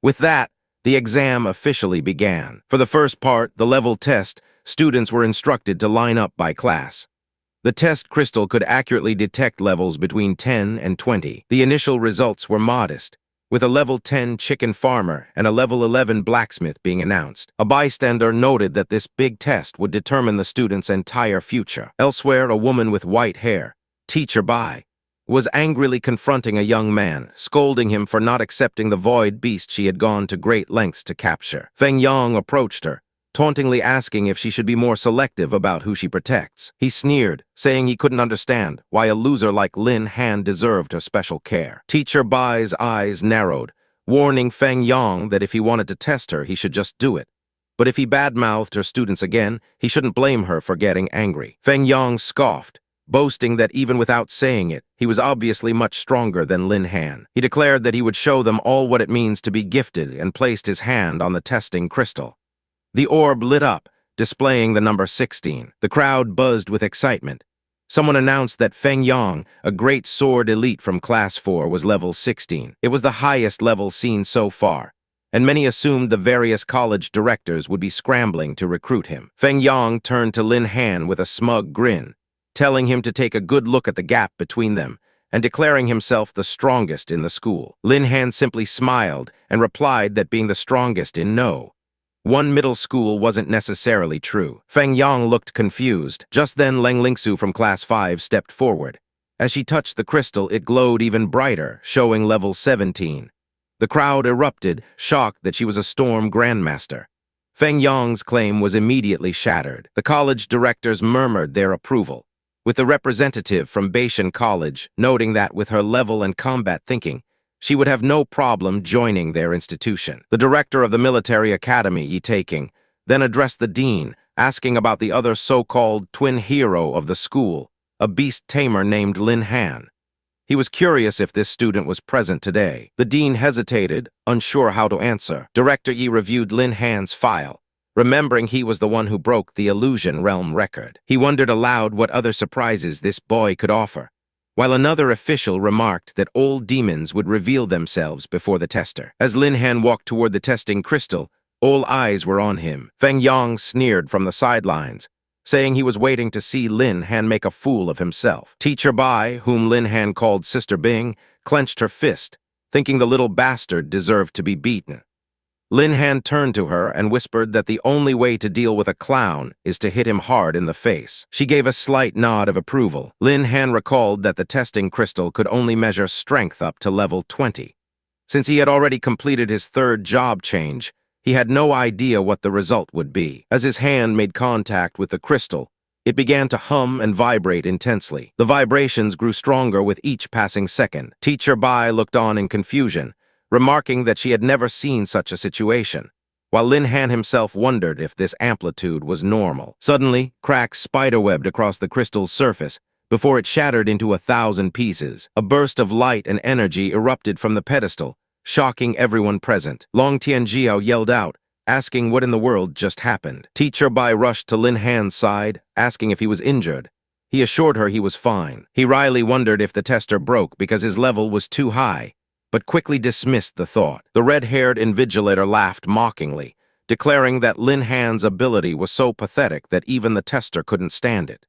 With that, the exam officially began. For the first part, the level test, students were instructed to line up by class. The test crystal could accurately detect levels between 10 and 20. The initial results were modest, with a level 10 chicken farmer and a level 11 blacksmith being announced. A bystander noted that this big test would determine the student's entire future. Elsewhere, a woman with white hair, Teacher Bai, was angrily confronting a young man, scolding him for not accepting the void beast she had gone to great lengths to capture. Feng Yang approached her, tauntingly asking if she should be more selective about who she protects. He sneered, saying he couldn't understand why a loser like Lin Han deserved her special care. Teacher Bai's eyes narrowed, warning Feng Yang that if he wanted to test her, he should just do it. But if he badmouthed her students again, he shouldn't blame her for getting angry. Feng Yang scoffed, boasting that even without saying it, he was obviously much stronger than Lin Han. He declared that he would show them all what it means to be gifted and placed his hand on the testing crystal. The orb lit up, displaying the number 16. The crowd buzzed with excitement. Someone announced that Feng Yang, a great sword elite from Class 4, was level 16. It was the highest level seen so far, and many assumed the various college directors would be scrambling to recruit him. Feng Yang turned to Lin Han with a smug grin, telling him to take a good look at the gap between them, and declaring himself the strongest in the school. Lin Han simply smiled and replied that being the strongest in no one middle school wasn't necessarily true. Feng Yang looked confused. Just then, Leng Lingsu from Class 5 stepped forward. As she touched the crystal, it glowed even brighter, showing level 17. The crowd erupted, shocked that she was a Storm Grandmaster. Feng Yang's claim was immediately shattered. The college directors murmured their approval, with the representative from Beishan College noting that with her level and combat thinking, she would have no problem joining their institution. The director of the military academy, Yi Taking, then addressed the dean, asking about the other so-called twin hero of the school, a beast tamer named Lin Han. He was curious if this student was present today. The dean hesitated, unsure how to answer. Director Yi reviewed Lin Han's file, remembering he was the one who broke the Illusion Realm record. He wondered aloud what other surprises this boy could offer, while another official remarked that old demons would reveal themselves before the tester. As Lin Han walked toward the testing crystal, all eyes were on him. Feng Yang sneered from the sidelines, saying he was waiting to see Lin Han make a fool of himself. Teacher Bai, whom Lin Han called Sister Bing, clenched her fist, thinking the little bastard deserved to be beaten. Lin Han turned to her and whispered that the only way to deal with a clown is to hit him hard in the face. She gave a slight nod of approval. Lin Han recalled that the testing crystal could only measure strength up to level 20. Since he had already completed his third job change, he had no idea what the result would be. As his hand made contact with the crystal, It began to hum and vibrate intensely. The vibrations grew stronger with each passing second. Teacher Bai looked on in confusion, remarking that she had never seen such a situation, while Lin Han himself wondered if this amplitude was normal. Suddenly, cracks spiderwebbed across the crystal's surface before it shattered into 1,000 pieces. A burst of light and energy erupted from the pedestal, shocking everyone present. Long Tianjiao yelled out, asking what in the world just happened. Teacher Bai rushed to Lin Han's side, asking if he was injured. He assured her he was fine. He wryly wondered if the tester broke because his level was too high, but quickly dismissed the thought. The red-haired invigilator laughed mockingly, declaring that Lin Han's ability was so pathetic that even the tester couldn't stand it.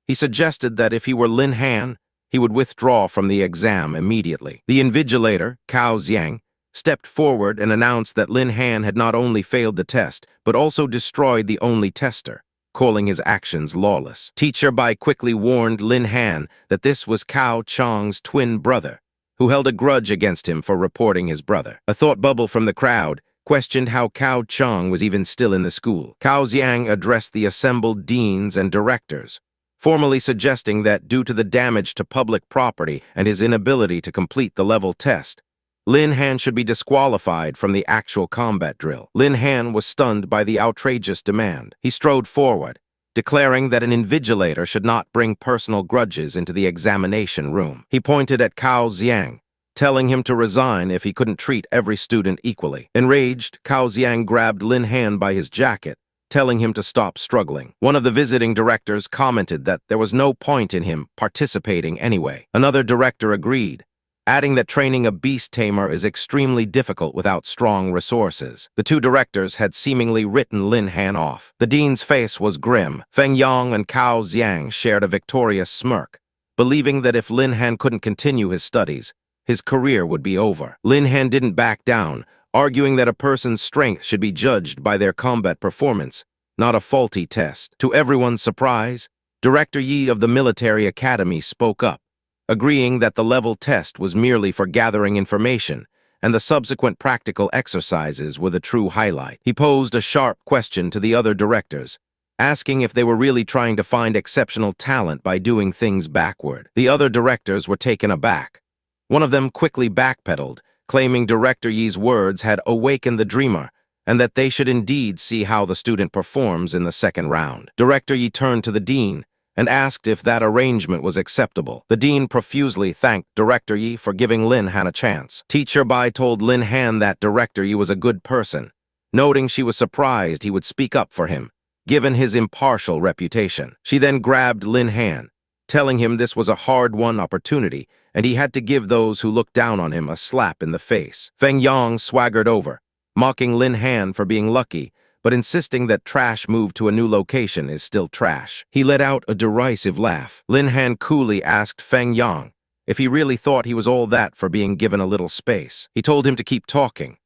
He suggested that if he were Lin Han, he would withdraw from the exam immediately. The invigilator, Cao Xiang, stepped forward and announced that Lin Han had not only failed the test, but also destroyed the only tester, calling his actions lawless. Teacher Bai quickly warned Lin Han that this was Cao Chang's twin brother, who held a grudge against him for reporting his brother. A thought bubble from the crowd questioned how Cao Chang was even still in the school. Cao Xiang addressed the assembled deans and directors, formally suggesting that due to the damage to public property and his inability to complete the level test, Lin Han should be disqualified from the actual combat drill. Lin Han was stunned by the outrageous demand. He strode forward, declaring that an invigilator should not bring personal grudges into the examination room. He pointed at Cao Xiang, telling him to resign if he couldn't treat every student equally. Enraged, Cao Xiang grabbed Lin Han by his jacket, telling him to stop struggling. One of the visiting directors commented that there was no point in him participating anyway. Another director agreed, adding that training a beast tamer is extremely difficult without strong resources. The two directors had seemingly written Lin Han off. The dean's face was grim. Feng Yang and Cao Xiang shared a victorious smirk, believing that if Lin Han couldn't continue his studies, his career would be over. Lin Han didn't back down, arguing that a person's strength should be judged by their combat performance, not a faulty test. To everyone's surprise, Director Yi of the military academy spoke up, agreeing that the level test was merely for gathering information, and the subsequent practical exercises were the true highlight. He posed a sharp question to the other directors, asking if they were really trying to find exceptional talent by doing things backward. The other directors were taken aback. One of them quickly backpedaled, claiming Director Yi's words had awakened the dreamer, and that they should indeed see how the student performs in the second round. Director Yi turned to the dean and asked if that arrangement was acceptable. The dean profusely thanked Director Yi for giving Lin Han a chance. Teacher Bai told Lin Han that Director Yi was a good person, noting she was surprised he would speak up for him, given his impartial reputation. She then grabbed Lin Han, telling him this was a hard-won opportunity, and he had to give those who looked down on him a slap in the face. Feng Yang swaggered over, mocking Lin Han for being lucky, but insisting that trash moved to a new location is still trash. He let out a derisive laugh. Lin Han coolly asked Feng Yang if he really thought he was all that for being given a little space. He told him to keep talking.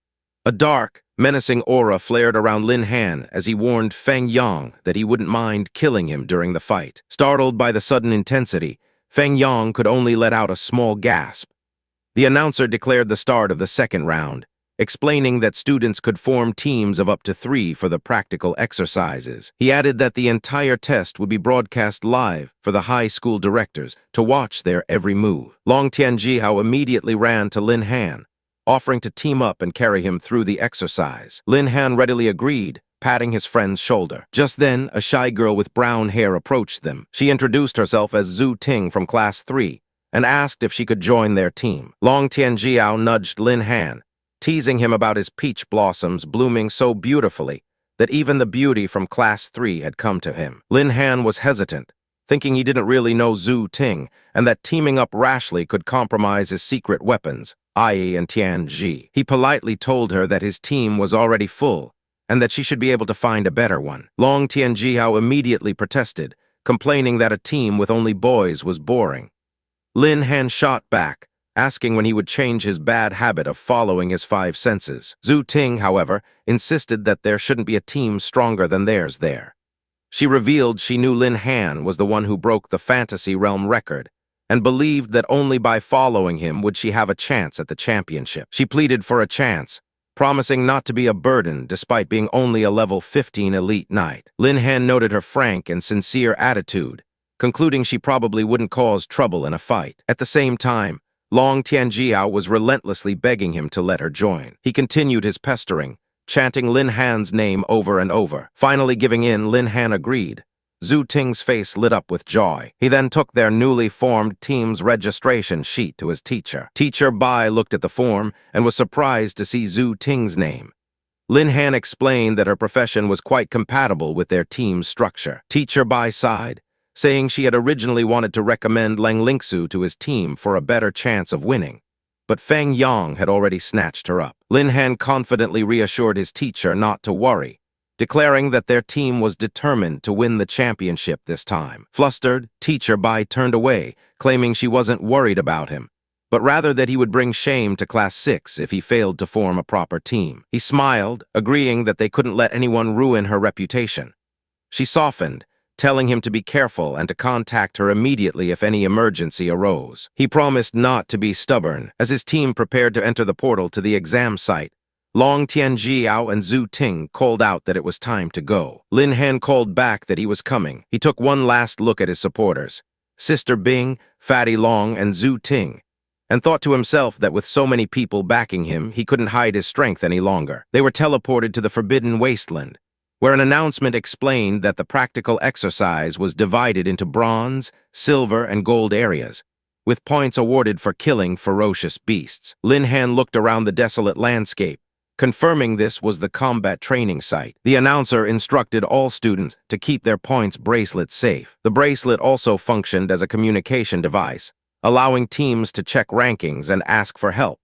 A dark, menacing aura flared around Lin Han as he warned Feng Yang that he wouldn't mind killing him during the fight. Startled by the sudden intensity, Feng Yang could only let out a small gasp. The announcer declared the start of the second round, explaining that students could form teams of up to 3 for the practical exercises. He added that the entire test would be broadcast live for the high school directors to watch their every move. Long Tianjiao immediately ran to Lin Han, offering to team up and carry him through the exercise. Lin Han readily agreed, patting his friend's shoulder. Just then, a shy girl with brown hair approached them. She introduced herself as Zhu Ting from Class 3 and asked if she could join their team. Long Tianjiao nudged Lin Han, teasing him about his peach blossoms blooming so beautifully that even the beauty from Class 3 had come to him. Lin Han was hesitant, thinking he didn't really know Zhu Ting and that teaming up rashly could compromise his secret weapons, Ai and Tianji. He politely told her that his team was already full and that she should be able to find a better one. Long Tianjiao immediately protested, complaining that a team with only boys was boring. Lin Han shot back, asking when he would change his bad habit of following his 5 senses. Zhu Ting, however, insisted that there shouldn't be a team stronger than theirs there. She revealed she knew Lin Han was the one who broke the fantasy realm record, and believed that only by following him would she have a chance at the championship. She pleaded for a chance, promising not to be a burden despite being only a level 15 elite knight. Lin Han noted her frank and sincere attitude, concluding she probably wouldn't cause trouble in a fight. At the same time, Long Tianjiao was relentlessly begging him to let her join. He continued his pestering, chanting Lin Han's name over and over. Finally giving in, Lin Han agreed. Zhu Ting's face lit up with joy. He then took their newly formed team's registration sheet to his teacher. Teacher Bai looked at the form and was surprised to see Zhu Ting's name. Lin Han explained that her profession was quite compatible with their team's structure. Teacher Bai sighed, saying she had originally wanted to recommend Lang Lingsu to his team for a better chance of winning. But Feng Yang had already snatched her up. Lin Han confidently reassured his teacher not to worry, declaring that their team was determined to win the championship this time. Flustered, Teacher Bai turned away, claiming she wasn't worried about him, but rather that he would bring shame to Class 6 if he failed to form a proper team. He smiled, agreeing that they couldn't let anyone ruin her reputation. She softened, telling him to be careful and to contact her immediately if any emergency arose. He promised not to be stubborn. As his team prepared to enter the portal to the exam site, Long Tianjiao and Zhu Ting called out that it was time to go. Lin Han called back that he was coming. He took one last look at his supporters, Sister Bing, Fatty Long, and Zhu Ting, and thought to himself that with so many people backing him, he couldn't hide his strength any longer. They were teleported to the Forbidden Wasteland, where an announcement explained that the practical exercise was divided into bronze, silver, and gold areas, with points awarded for killing ferocious beasts. Lin Han looked around the desolate landscape, confirming this was the combat training site. The announcer instructed all students to keep their points bracelets safe. The bracelet also functioned as a communication device, allowing teams to check rankings and ask for help.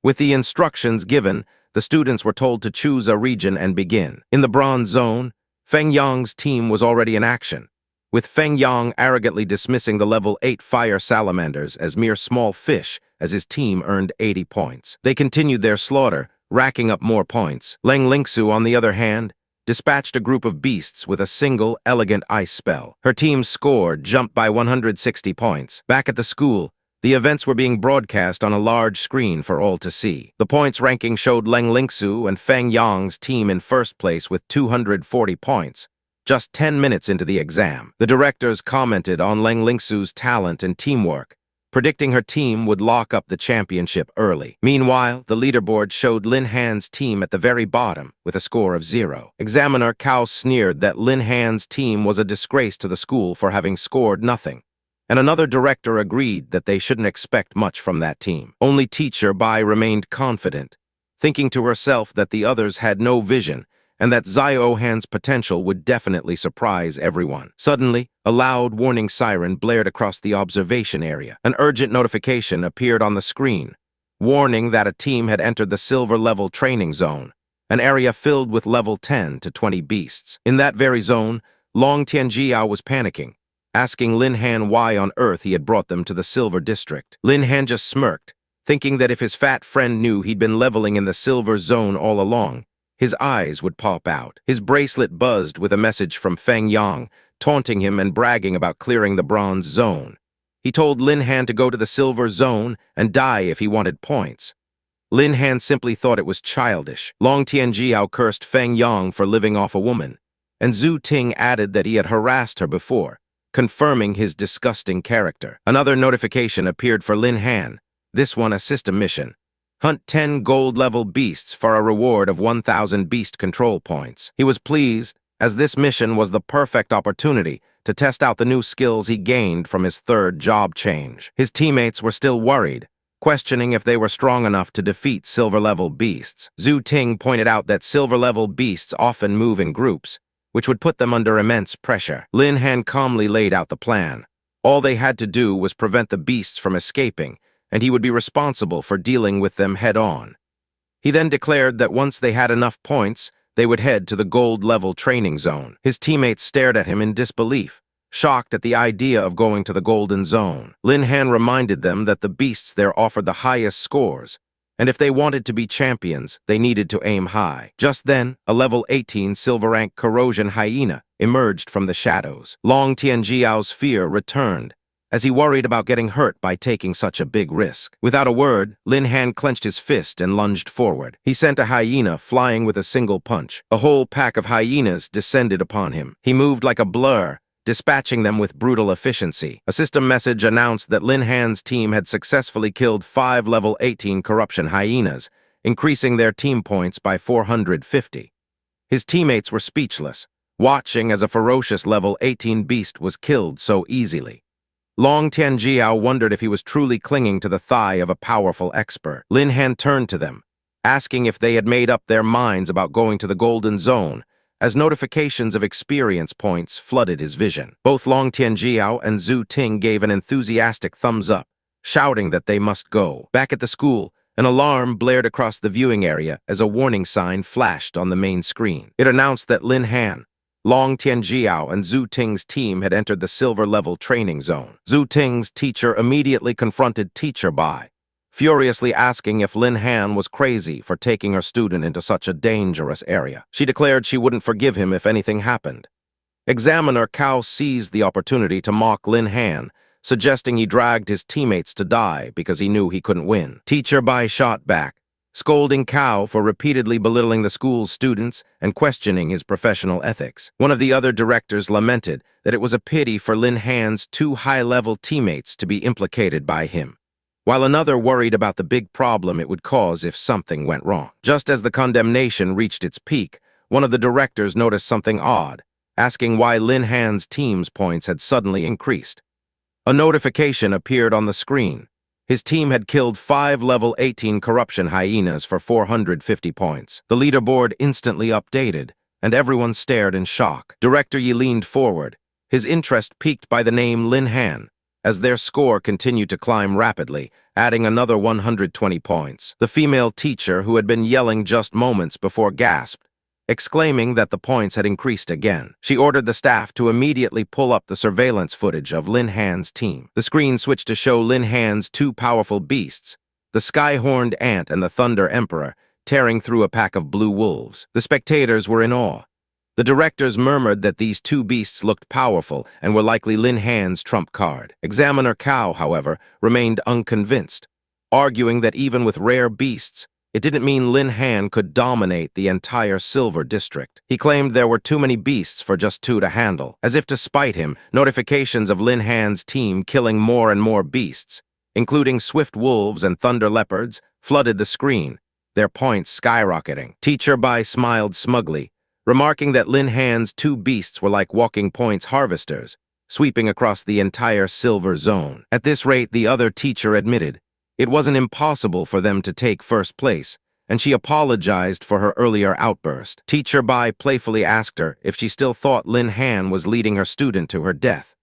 With the instructions given, the students were told to choose a region and begin. In the bronze zone, Feng Yang's team was already in action, with Feng Yang arrogantly dismissing the level 8 fire salamanders as mere small fish as his team earned 80 points. They continued their slaughter, racking up more points. Lang Lingsu, on the other hand, dispatched a group of beasts with a single, elegant ice spell. Her team's score jumped by 160 points. Back at the school, the events were being broadcast on a large screen for all to see. The points ranking showed Lang Lingsu and Feng Yang's team in first place with 240 points, just 10 minutes into the exam. The directors commented on Lang Lingsu's talent and teamwork, predicting her team would lock up the championship early. Meanwhile, the leaderboard showed Lin Han's team at the very bottom with a score of 0. Examiner Cao sneered that Lin Han's team was a disgrace to the school for having scored nothing, and another director agreed that they shouldn't expect much from that team. Only Teacher Bai remained confident, thinking to herself that the others had no vision and that Zio Han's potential would definitely surprise everyone. Suddenly, a loud warning siren blared across the observation area. An urgent notification appeared on the screen, warning that a team had entered the silver level training zone, an area filled with level 10 to 20 beasts. In that very zone, Long Tianjiao was panicking, asking Lin Han why on earth he had brought them to the silver district. Lin Han just smirked, thinking that if his fat friend knew he'd been leveling in the silver zone all along, his eyes would pop out. His bracelet buzzed with a message from Feng Yang, taunting him and bragging about clearing the bronze zone. He told Lin Han to go to the silver zone and die if he wanted points. Lin Han simply thought it was childish. Long Tianjiao cursed Feng Yang for living off a woman, and Zhu Ting added that he had harassed her before, confirming his disgusting character. Another notification appeared for Lin Han, this one a system mission. Hunt 10 gold-level beasts for a reward of 1,000 beast control points. He was pleased, as this mission was the perfect opportunity to test out the new skills he gained from his third job change. His teammates were still worried, questioning if they were strong enough to defeat silver-level beasts. Zhu Ting pointed out that silver-level beasts often move in groups, which would put them under immense pressure. Lin Han calmly laid out the plan. All they had to do was prevent the beasts from escaping, and he would be responsible for dealing with them head-on. He then declared that once they had enough points, they would head to the gold-level training zone. His teammates stared at him in disbelief, shocked at the idea of going to the golden zone. Lin Han reminded them that the beasts there offered the highest scores, and if they wanted to be champions, they needed to aim high. Just then, a level 18 silver rank corrosion hyena emerged from the shadows. Long Tianjiao's fear returned, as he worried about getting hurt by taking such a big risk. Without a word, Lin Han clenched his fist and lunged forward. He sent a hyena flying with a single punch. A whole pack of hyenas descended upon him. He moved like a blur, dispatching them with brutal efficiency. A system message announced that Lin Han's team had successfully killed 5 level 18 corruption hyenas, increasing their team points by 450. His teammates were speechless, watching as a ferocious level 18 beast was killed so easily. Long Tianjiao wondered if he was truly clinging to the thigh of a powerful expert. Lin Han turned to them, asking if they had made up their minds about going to the Golden Zone, as notifications of experience points flooded his vision. Both Long Tianjiao and Zhu Ting gave an enthusiastic thumbs up, shouting that they must go. Back at the school, an alarm blared across the viewing area as a warning sign flashed on the main screen. It announced that Lin Han, Long Tianjiao, and Zhu Ting's team had entered the silver-level training zone. Zhu Ting's teacher immediately confronted Teacher Bai, furiously asking if Lin Han was crazy for taking her student into such a dangerous area. She declared she wouldn't forgive him if anything happened. Examiner Cao seized the opportunity to mock Lin Han, suggesting he dragged his teammates to die because he knew he couldn't win. Teacher Bai shot back, scolding Cao for repeatedly belittling the school's students and questioning his professional ethics. One of the other directors lamented that it was a pity for Lin Han's 2 high-level teammates to be implicated by him, while another worried about the big problem it would cause if something went wrong. Just as the condemnation reached its peak, one of the directors noticed something odd, asking why Lin Han's team's points had suddenly increased. A notification appeared on the screen. His team had killed 5 level 18 corruption hyenas for 450 points. The leaderboard instantly updated, and everyone stared in shock. Director Yi leaned forward, his interest piqued by the name Lin Han, as their score continued to climb rapidly, adding another 120 points. The female teacher, who had been yelling just moments before, gasped, exclaiming that the points had increased again. She ordered the staff to immediately pull up the surveillance footage of Lin Han's team. The screen switched to show Lin Han's 2 powerful beasts, the sky-horned ant and the thunder emperor, tearing through a pack of blue wolves. The spectators were in awe. The directors murmured that these 2 beasts looked powerful and were likely Lin Han's trump card. Examiner Cao, however, remained unconvinced, arguing that even with rare beasts, it didn't mean Lin Han could dominate the entire Silver District. He claimed there were too many beasts for just 2 to handle. As if to spite him, notifications of Lin Han's team killing more and more beasts, including swift wolves and thunder leopards, flooded the screen, their points skyrocketing. Teacher Bai smiled smugly, remarking that Lin Han's 2 beasts were like walking points harvesters, sweeping across the entire Silver Zone. At this rate, the other teacher admitted, it wasn't impossible for them to take first place, and she apologized for her earlier outburst. Teacher Bai playfully asked her if she still thought Lin Han was leading her student to her death.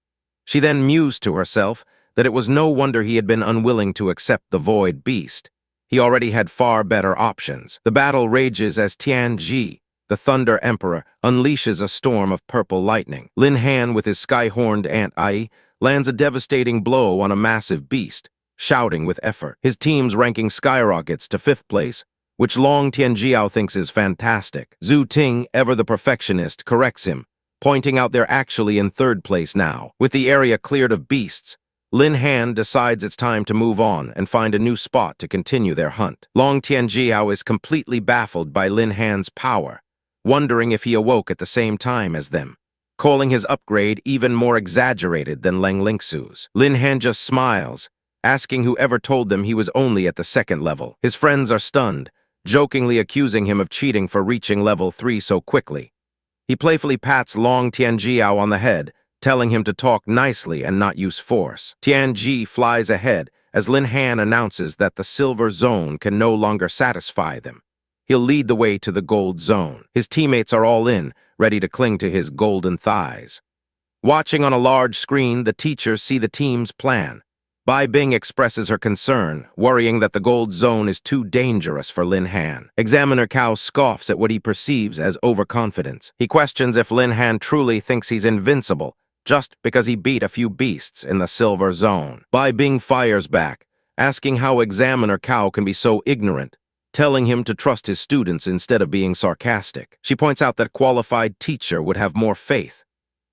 She then mused to herself that it was no wonder he had been unwilling to accept the Void Beast. He already had far better options. The battle rages as Tianji, the Thunder Emperor, unleashes a storm of purple lightning. Lin Han, with his sky-horned ant Ai, lands a devastating blow on a massive beast, shouting with effort. His team's ranking skyrockets to 5th place, which Long Tianjiao thinks is fantastic. Zhu Ting, ever the perfectionist, corrects him, pointing out they're actually in 3rd place now. With the area cleared of beasts, Lin Han decides it's time to move on and find a new spot to continue their hunt. Long Tianjiao is completely baffled by Lin Han's power, wondering if he awoke at the same time as them, calling his upgrade even more exaggerated than Leng Lingsu's. Lin Han just smiles, asking whoever told them he was only at the 2nd level. His friends are stunned, jokingly accusing him of cheating for reaching level 3 so quickly. He playfully pats Long Tianjiao on the head, telling him to talk nicely and not use force. Tianji flies ahead as Lin Han announces that the Silver Zone can no longer satisfy them. He'll lead the way to the Gold Zone. His teammates are all in, ready to cling to his golden thighs. Watching on a large screen, the teachers see the team's plan. Bai Bing expresses her concern, worrying that the Gold Zone is too dangerous for Lin Han. Examiner Cao scoffs at what he perceives as overconfidence. He questions if Lin Han truly thinks he's invincible, just because he beat a few beasts in the Silver Zone. Bai Bing fires back, asking how Examiner Cao can be so ignorant, telling him to trust his students instead of being sarcastic. She points out that a qualified teacher would have more faith.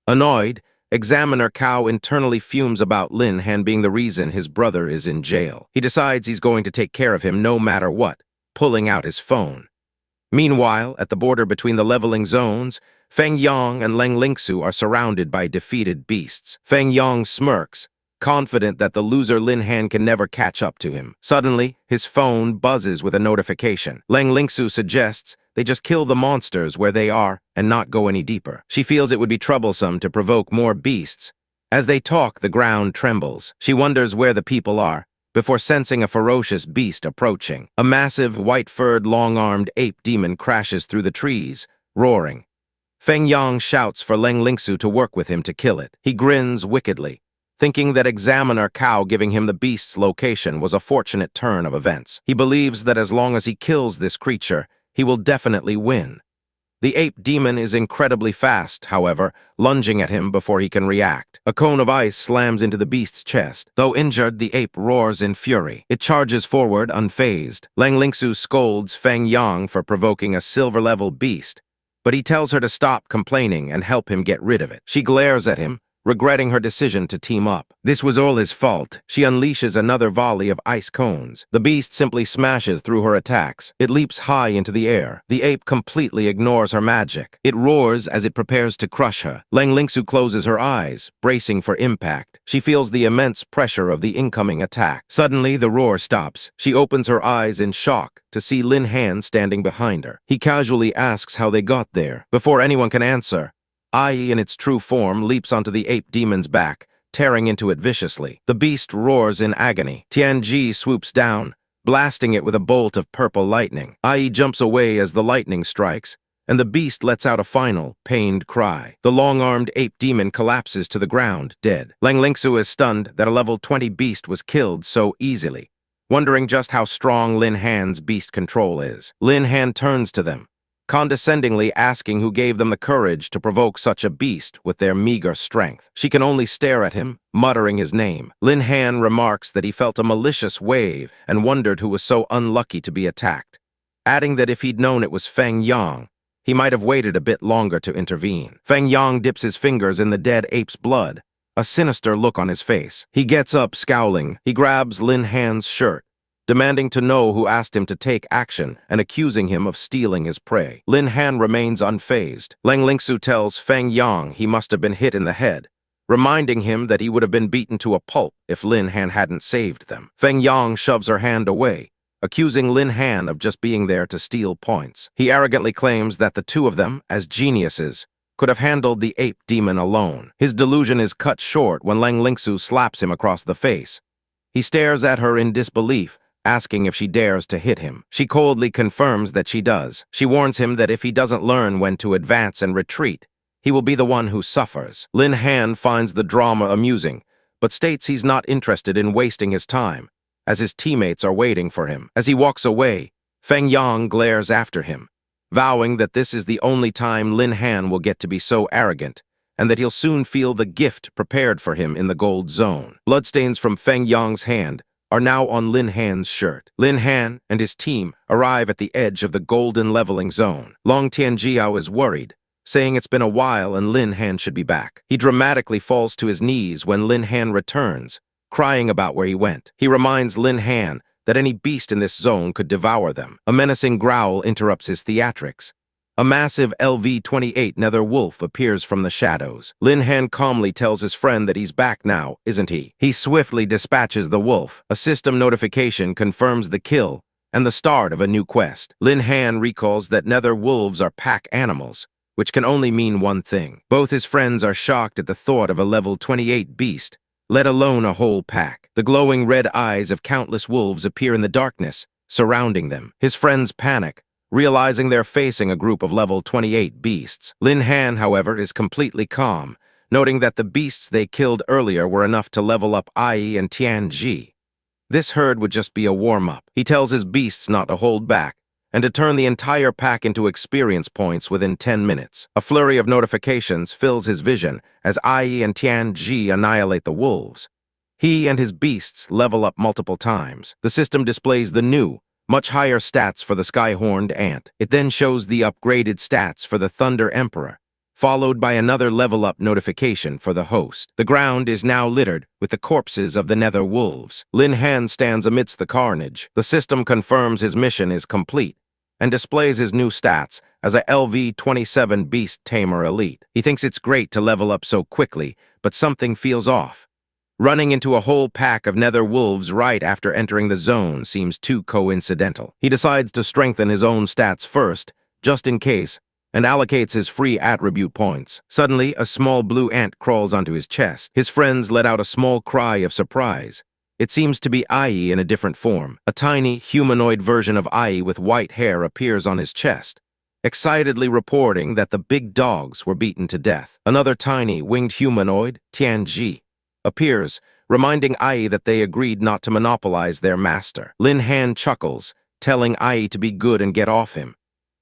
Annoyed, Examiner Cao internally fumes about Lin Han being the reason his brother is in jail. He decides he's going to take care of him no matter what, pulling out his phone. Meanwhile, at the border between the leveling zones, Feng Yang and Leng Lingsu are surrounded by defeated beasts. Feng Yang smirks, confident that the loser Lin Han can never catch up to him. Suddenly, his phone buzzes with a notification. Leng Lingsu suggests they just kill the monsters where they are and not go any deeper. She feels it would be troublesome to provoke more beasts. As they talk, the ground trembles. She wonders where the people are, before sensing a ferocious beast approaching. A massive, white-furred, long-armed ape demon crashes through the trees, roaring. Feng Yang shouts for Leng Lingsu to work with him to kill it. He grins wickedly, thinking that Examiner Cao giving him the beast's location was a fortunate turn of events. He believes that as long as he kills this creature, he will definitely win. The ape demon is incredibly fast, however, lunging at him before he can react. A cone of ice slams into the beast's chest. Though injured, the ape roars in fury. It charges forward, unfazed. Leng Lingsu scolds Feng Yang for provoking a silver-level beast, but he tells her to stop complaining and help him get rid of it. She glares at him, regretting her decision to team up. This was all his fault. She unleashes another volley of ice cones. The beast simply smashes through her attacks. It leaps high into the air. The ape completely ignores her magic. It roars as it prepares to crush her. Leng Lingsu closes her eyes, bracing for impact. She feels the immense pressure of the incoming attack. Suddenly, the roar stops. She opens her eyes in shock to see Lin Han standing behind her. He casually asks how they got there. Before anyone can answer, Ai, in its true form, leaps onto the ape demon's back, tearing into it viciously. The beast roars in agony. Tianji swoops down, blasting it with a bolt of purple lightning. Ai jumps away as the lightning strikes, and the beast lets out a final, pained cry. The long-armed ape demon collapses to the ground, dead. Leng Lingsu is stunned that a level 20 beast was killed so easily, wondering just how strong Lin Han's beast control is. Lin Han turns to them, condescendingly asking who gave them the courage to provoke such a beast with their meager strength. She can only stare at him, muttering his name. Lin Han remarks that he felt a malicious wave and wondered who was so unlucky to be attacked, adding that if he'd known it was Feng Yang, he might have waited a bit longer to intervene. Feng Yang dips his fingers in the dead ape's blood, a sinister look on his face. He gets up, scowling. He grabs Lin Han's shirt, demanding to know who asked him to take action and accusing him of stealing his prey. Lin Han remains unfazed. Leng Lingsu tells Feng Yang he must have been hit in the head, reminding him that he would have been beaten to a pulp if Lin Han hadn't saved them. Feng Yang shoves her hand away, accusing Lin Han of just being there to steal points. He arrogantly claims that the two of them, as geniuses, could have handled the ape demon alone. His delusion is cut short when Leng Lingsu slaps him across the face. He stares at her in disbelief, asking if she dares to hit him. She coldly confirms that she does. She warns him that if he doesn't learn when to advance and retreat, he will be the one who suffers. Lin Han finds the drama amusing, but states he's not interested in wasting his time, as his teammates are waiting for him. As he walks away, Feng Yang glares after him, vowing that this is the only time Lin Han will get to be so arrogant, and that he'll soon feel the gift prepared for him in the gold zone. Bloodstains from Feng Yang's hand are now on Lin Han's shirt. Lin Han and his team arrive at the edge of the golden leveling zone. Long Tianjiao is worried, saying it's been a while and Lin Han should be back. He dramatically falls to his knees when Lin Han returns, crying about where he went. He reminds Lin Han that any beast in this zone could devour them. A menacing growl interrupts his theatrics. A massive LV-28 nether wolf appears from the shadows. Lin Han calmly tells his friend that he's back now, isn't he? He swiftly dispatches the wolf. A system notification confirms the kill and the start of a new quest. Lin Han recalls that nether wolves are pack animals, which can only mean one thing. Both his friends are shocked at the thought of a level 28 beast, let alone a whole pack. The glowing red eyes of countless wolves appear in the darkness, surrounding them. His friends panic, realizing they're facing a group of level 28 beasts. Lin Han, however, is completely calm, noting that the beasts they killed earlier were enough to level up Ai and Tianji. This herd would just be a warm-up. He tells his beasts not to hold back, and to turn the entire pack into experience points within 10 minutes. A flurry of notifications fills his vision as Ai and Tianji annihilate the wolves. He and his beasts level up multiple times. The system displays the new, much higher stats for the sky-horned ant. It then shows the upgraded stats for the Thunder Emperor, followed by another level-up notification for the host. The ground is now littered with the corpses of the nether wolves. Lin Han stands amidst the carnage. The system confirms his mission is complete and displays his new stats as a LV-27 Beast Tamer Elite. He thinks it's great to level up so quickly, but something feels off. Running into a whole pack of nether wolves right after entering the zone seems too coincidental. He decides to strengthen his own stats first, just in case, and allocates his free attribute points. Suddenly, a small blue ant crawls onto his chest. His friends let out a small cry of surprise. It seems to be Ai in a different form. A tiny, humanoid version of Ai with white hair appears on his chest, excitedly reporting that the big dogs were beaten to death. Another tiny, winged humanoid, Tianji, appears, reminding Ai that they agreed not to monopolize their master. Lin Han chuckles, telling Ai to be good and get off him.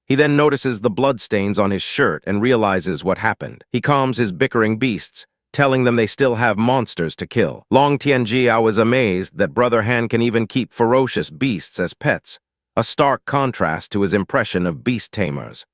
He then notices the bloodstains on his shirt and realizes what happened. He calms his bickering beasts, telling them they still have monsters to kill. Long Tianjiao is amazed that Brother Han can even keep ferocious beasts as pets, a stark contrast to his impression of beast tamers.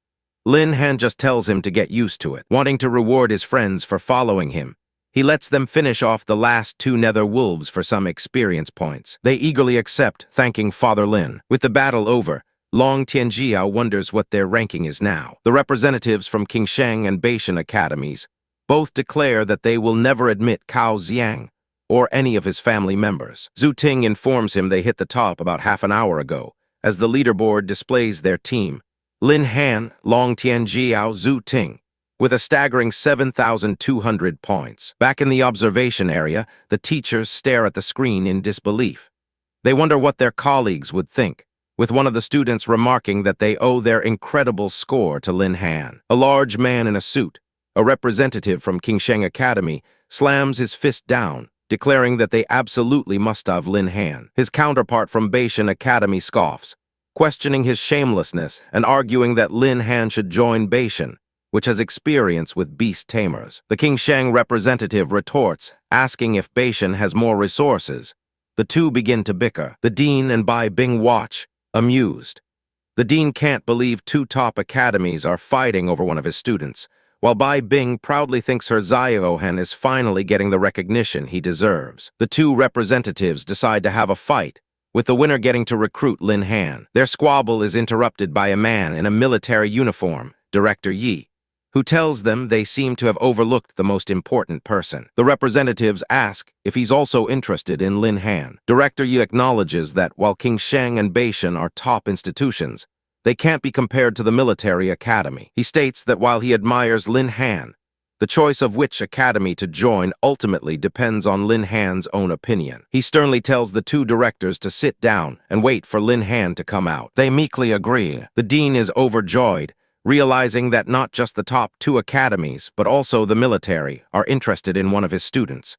Lin Han just tells him to get used to it, wanting to reward his friends for following him. He lets them finish off the last 2 nether wolves for some experience points. They eagerly accept, thanking Father Lin. With the battle over, Long Tianjiao wonders what their ranking is now. The representatives from Qingsheng and Beishan academies both declare that they will never admit Cao Xiang or any of his family members. Zhu Ting informs him they hit the top about half an hour ago, as the leaderboard displays their team: Lin Han, Long Tianjiao, Zhu Ting, with a staggering 7,200 points. Back in the observation area, the teachers stare at the screen in disbelief. They wonder what their colleagues would think, with one of the students remarking that they owe their incredible score to Lin Han. A large man in a suit, a representative from Qingsheng Academy, slams his fist down, declaring that they absolutely must have Lin Han. His counterpart from Beishan Academy scoffs, questioning his shamelessness and arguing that Lin Han should join Beishan, which has experience with beast tamers. The Qingsheng representative retorts, asking if Beishan has more resources. The two begin to bicker. The dean and Bai Bing watch, amused. The dean can't believe 2 top academies are fighting over one of his students, while Bai Bing proudly thinks her Ziohan is finally getting the recognition he deserves. The 2 representatives decide to have a fight, with the winner getting to recruit Lin Han. Their squabble is interrupted by a man in a military uniform, Director Yi, who tells them they seem to have overlooked the most important person. The representatives ask if he's also interested in Lin Han. Director Yi acknowledges that while Qingsheng and Beishan are top institutions, they can't be compared to the military academy. He states that while he admires Lin Han, the choice of which academy to join ultimately depends on Lin Han's own opinion. He sternly tells the 2 directors to sit down and wait for Lin Han to come out. They meekly agree. The dean is overjoyed, realizing that not just the top 2 academies, but also the military, are interested in one of his students.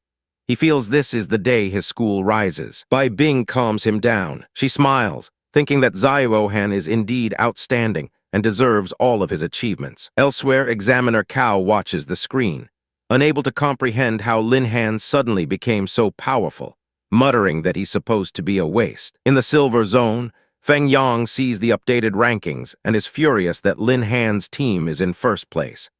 He feels this is the day his school rises. Bai Bing calms him down. She smiles, thinking that Ziohan is indeed outstanding and deserves all of his achievements. Elsewhere, Examiner Cao watches the screen, unable to comprehend how Lin Han suddenly became so powerful, muttering that he's supposed to be a waste. In the silver zone, Feng Yang sees the updated rankings and is furious that Lin Han's team is in first place.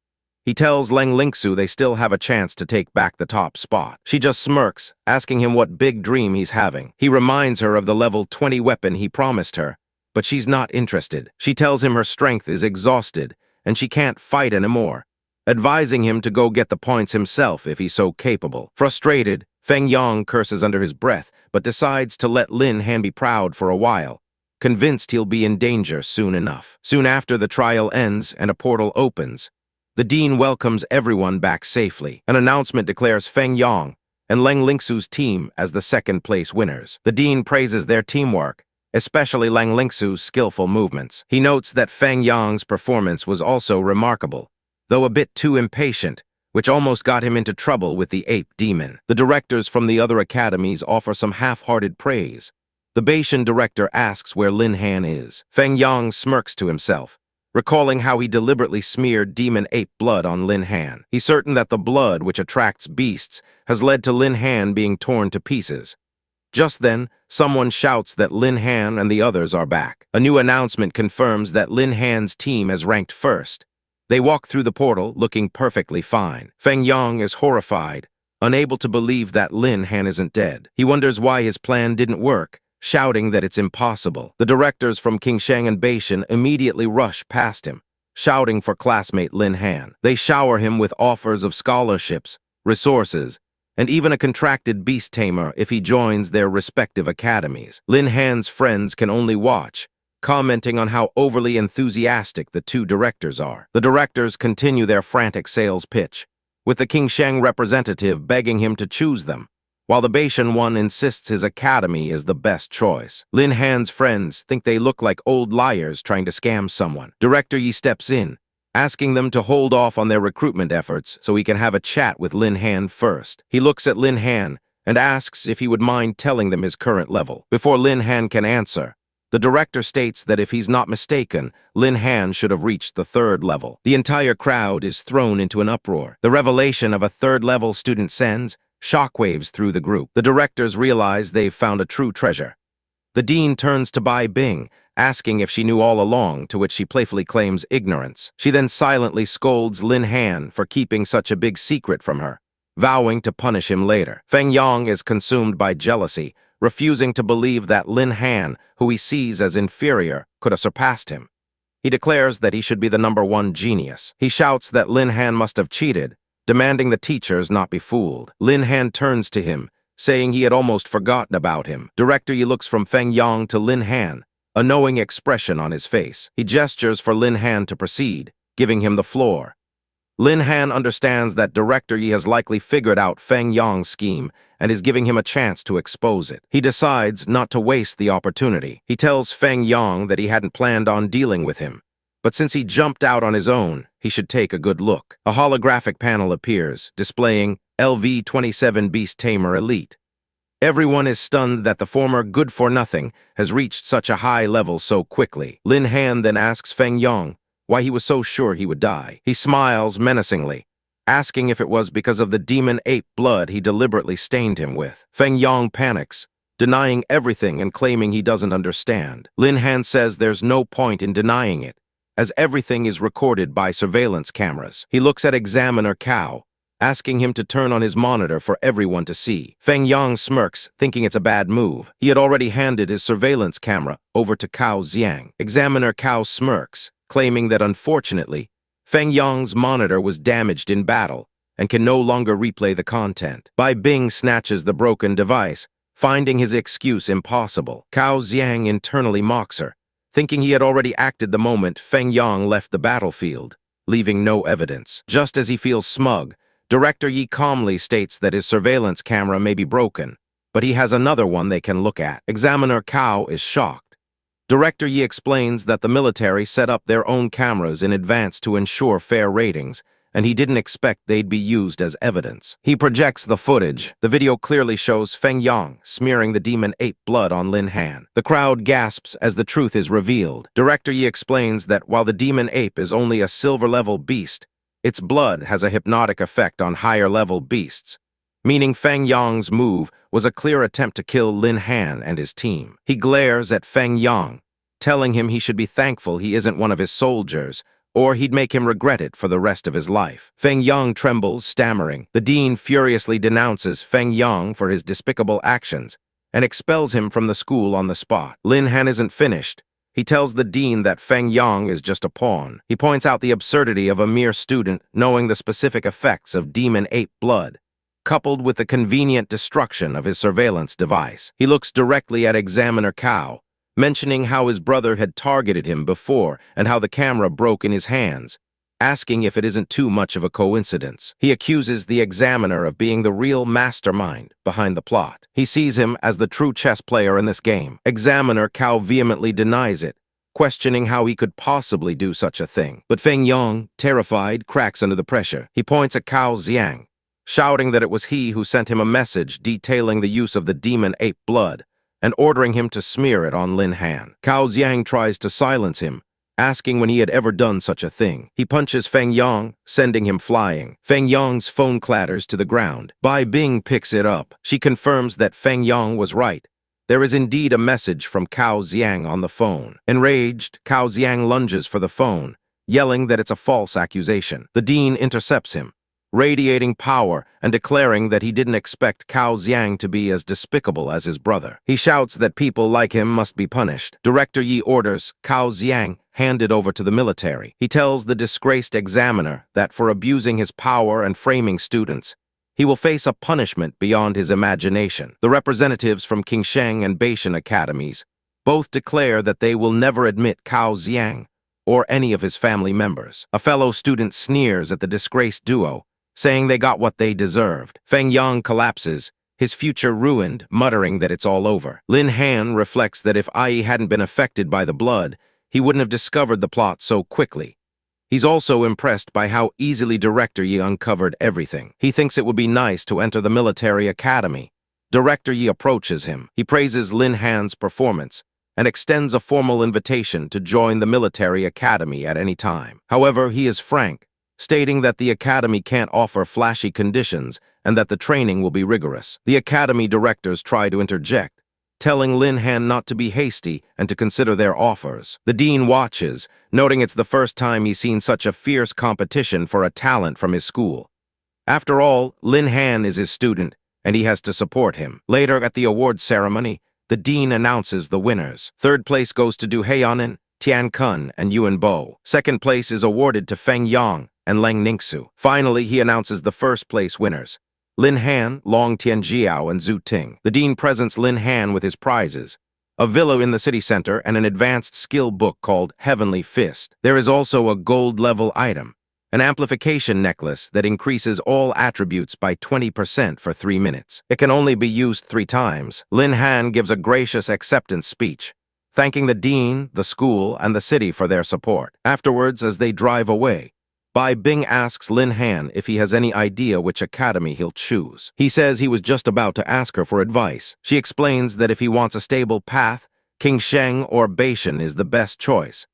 He tells Leng Lingsu they still have a chance to take back the top spot. She just smirks, asking him what big dream he's having. He reminds her of the level 20 weapon he promised her, but she's not interested. She tells him her strength is exhausted and she can't fight anymore, advising him to go get the points himself if he's so capable. Frustrated, Feng Yang curses under his breath, but decides to let Lin Han be proud for a while, convinced he'll be in danger soon enough. Soon after, the trial ends and a portal opens. The dean welcomes everyone back safely. An announcement declares Feng Yang and Leng Lingsu's team as the second-place winners. The dean praises their teamwork, especially Leng Lingsu's skillful movements. He notes that Feng Yang's performance was also remarkable, though a bit too impatient, which almost got him into trouble with the ape demon. The directors from the other academies offer some half-hearted praise. The Beishan director asks where Lin Han is. Feng Yang smirks to himself, recalling how he deliberately smeared demon ape blood on Lin Han. He's certain that the blood, which attracts beasts, has led to Lin Han being torn to pieces. Just then, someone shouts that Lin Han and the others are back. A new announcement confirms that Lin Han's team has ranked first, They walk through the portal, looking perfectly fine. Feng Yang is horrified, unable to believe that Lin Han isn't dead. He wonders why his plan didn't work, shouting that it's impossible. The directors from Qingsheng and Beishan immediately rush past him, shouting for classmate Lin Han. They shower him with offers of scholarships, resources, and even a contracted beast tamer if he joins their respective academies. Lin Han's friends can only watch, commenting on how overly enthusiastic the two directors are. The directors continue their frantic sales pitch, with the Qingsheng representative begging him to choose them, while the Beishan one insists his academy is the best choice. Lin Han's friends think they look like old liars trying to scam someone. Director Yi steps in, asking them to hold off on their recruitment efforts so he can have a chat with Lin Han first. He looks at Lin Han and asks if he would mind telling them his current level. Before Lin Han can answer, the director states that if he's not mistaken, Lin Han should have reached the 3rd level. The entire crowd is thrown into an uproar. The revelation of a 3rd-level student sends shockwaves through the group. The directors realize they've found a true treasure. The dean turns to Bai Bing, asking if she knew all along, to which she playfully claims ignorance. She then silently scolds Lin Han for keeping such a big secret from her, vowing to punish him later. Feng Yang is consumed by jealousy, refusing to believe that Lin Han, who he sees as inferior, could have surpassed him. He declares that he should be the #1 genius. He shouts that Lin Han must have cheated, demanding the teachers not be fooled. Lin Han turns to him, saying he had almost forgotten about him. Director Yi looks from Feng Yang to Lin Han, a knowing expression on his face. He gestures for Lin Han to proceed, giving him the floor. Lin Han understands that Director Yi has likely figured out Feng Yang's scheme and is giving him a chance to expose it. He decides not to waste the opportunity. He tells Feng Yang that he hadn't planned on dealing with him, but since he jumped out on his own, he should take a good look. A holographic panel appears, displaying LV-27 Beast Tamer Elite. Everyone is stunned that the former good-for-nothing has reached such a high level so quickly. Lin Han then asks Feng Yang why he was so sure he would die. He smiles menacingly, asking if it was because of the demon ape blood he deliberately stained him with. Feng Yang panics, denying everything and claiming he doesn't understand. Lin Han says there's no point in denying it, as everything is recorded by surveillance cameras. He looks at Examiner Cao, asking him to turn on his monitor for everyone to see. Feng Yang smirks, thinking it's a bad move. He had already handed his surveillance camera over to Cao Xiang. Examiner Cao smirks, claiming that unfortunately, Feng Yang's monitor was damaged in battle and can no longer replay the content. Bai Bing snatches the broken device, finding his excuse impossible. Cao Xiang internally mocks her, thinking he had already acted the moment Feng Yang left the battlefield, leaving no evidence. Just as he feels smug, Director Yi calmly states that his surveillance camera may be broken, but he has another one they can look at. Examiner Cao is shocked. Director Yi explains that the military set up their own cameras in advance to ensure fair ratings, and he didn't expect they'd be used as evidence. He projects the footage. The video clearly shows Feng Yang smearing the demon ape blood on Lin Han. The crowd gasps as the truth is revealed. Director Yi explains that while the demon ape is only a silver-level beast, its blood has a hypnotic effect on higher-level beasts, meaning Feng Yang's move was a clear attempt to kill Lin Han and his team. He glares at Feng Yang, telling him he should be thankful he isn't one of his soldiers, or he'd make him regret it for the rest of his life. Feng Yang trembles, stammering. The dean furiously denounces Feng Yang for his despicable actions and expels him from the school on the spot. Lin Han isn't finished. He tells the dean that Feng Yang is just a pawn. He points out the absurdity of a mere student knowing the specific effects of demon ape blood, coupled with the convenient destruction of his surveillance device. He looks directly at Examiner Cao, mentioning how his brother had targeted him before and how the camera broke in his hands, asking if it isn't too much of a coincidence. He accuses the examiner of being the real mastermind behind the plot. He sees him as the true chess player in this game. Examiner Cao vehemently denies it, questioning how he could possibly do such a thing. But Feng Yang, terrified, cracks under the pressure. He points at Cao Xiang, shouting that it was he who sent him a message detailing the use of the demon ape blood and ordering him to smear it on Lin Han. Cao Xiang tries to silence him, asking when he had ever done such a thing. He punches Feng Yang, sending him flying. Feng Yang's phone clatters to the ground. Bai Bing picks it up. She confirms that Feng Yang was right. There is indeed a message from Cao Xiang on the phone. Enraged, Cao Xiang lunges for the phone, yelling that it's a false accusation. The dean intercepts him, radiating power and declaring that he didn't expect Cao Xiang to be as despicable as his brother. He shouts that people like him must be punished. Director Yi orders Cao Xiang handed over to the military. He tells the disgraced examiner that for abusing his power and framing students, he will face a punishment beyond his imagination. The representatives from Qingsheng and Beishan academies both declare that they will never admit Cao Xiang or any of his family members. A fellow student sneers at the disgraced duo, saying they got what they deserved. Feng Yang collapses, his future ruined, muttering that it's all over. Lin Han reflects that if Ai hadn't been affected by the blood, he wouldn't have discovered the plot so quickly. He's also impressed by how easily Director Yi uncovered everything. He thinks it would be nice to enter the military academy. Director Yi approaches him. He praises Lin Han's performance and extends a formal invitation to join the military academy at any time. However, he is frank, stating that the academy can't offer flashy conditions and that the training will be rigorous. The academy directors try to interject, telling Lin Han not to be hasty and to consider their offers. The dean watches, noting it's the first time he's seen such a fierce competition for a talent from his school. After all, Lin Han is his student, and he has to support him. Later at the awards ceremony, the dean announces the winners. Third place goes to Du Heyanen, Tian Kun, and Yuan Bo. Second place is awarded to Feng Yang and Leng Ningxu. Finally, he announces the first place winners: Lin Han, Long Tianjiao, and Zhu Ting. The dean presents Lin Han with his prizes: a villa in the city center and an advanced skill book called Heavenly Fist. There is also a gold-level item, an amplification necklace that increases all attributes by 20% for 3 minutes. It can only be used 3 times. Lin Han gives a gracious acceptance speech, thanking the dean, the school, and the city for their support. Afterwards, as they drive away, Bai Bing asks Lin Han if he has any idea which academy he'll choose. He says he was just about to ask her for advice. She explains that if he wants a stable path, Qingsheng or Beishan is the best choice.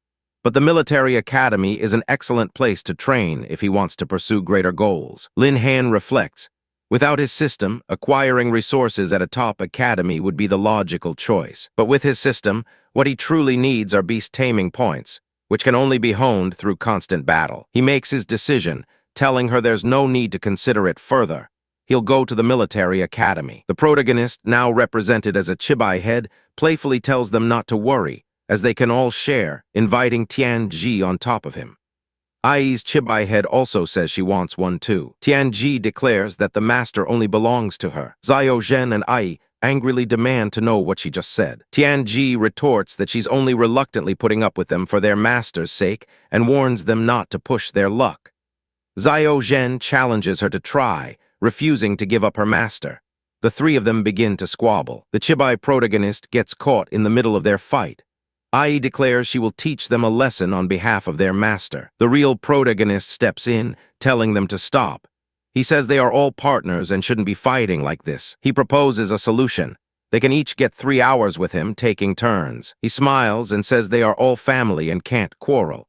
But the military academy is an excellent place to train if he wants to pursue greater goals. Lin Han reflects, without his system, acquiring resources at a top academy would be the logical choice. But with his system, what he truly needs are beast taming points, which can only be honed through constant battle. He makes his decision, telling her there's no need to consider it further. He'll go to the military academy. The protagonist, now represented as a chibai head, playfully tells them not to worry, as they can all share, inviting Tian Ji on top of him. Ai's chibai head also says she wants one too. Tian Ji declares that the master only belongs to her. Xiao Zhen and Ai angrily demand to know what she just said. Tian Ji retorts that she's only reluctantly putting up with them for their master's sake and warns them not to push their luck. Xiao Zhen challenges her to try, refusing to give up her master. The 3 of them begin to squabble. The chibai protagonist gets caught in the middle of their fight. Ai declares she will teach them a lesson on behalf of their master. The real protagonist steps in, telling them to stop. He says they are all partners and shouldn't be fighting like this. He proposes a solution. They can each get 3 hours with him, taking turns. He smiles and says they are all family and can't quarrel.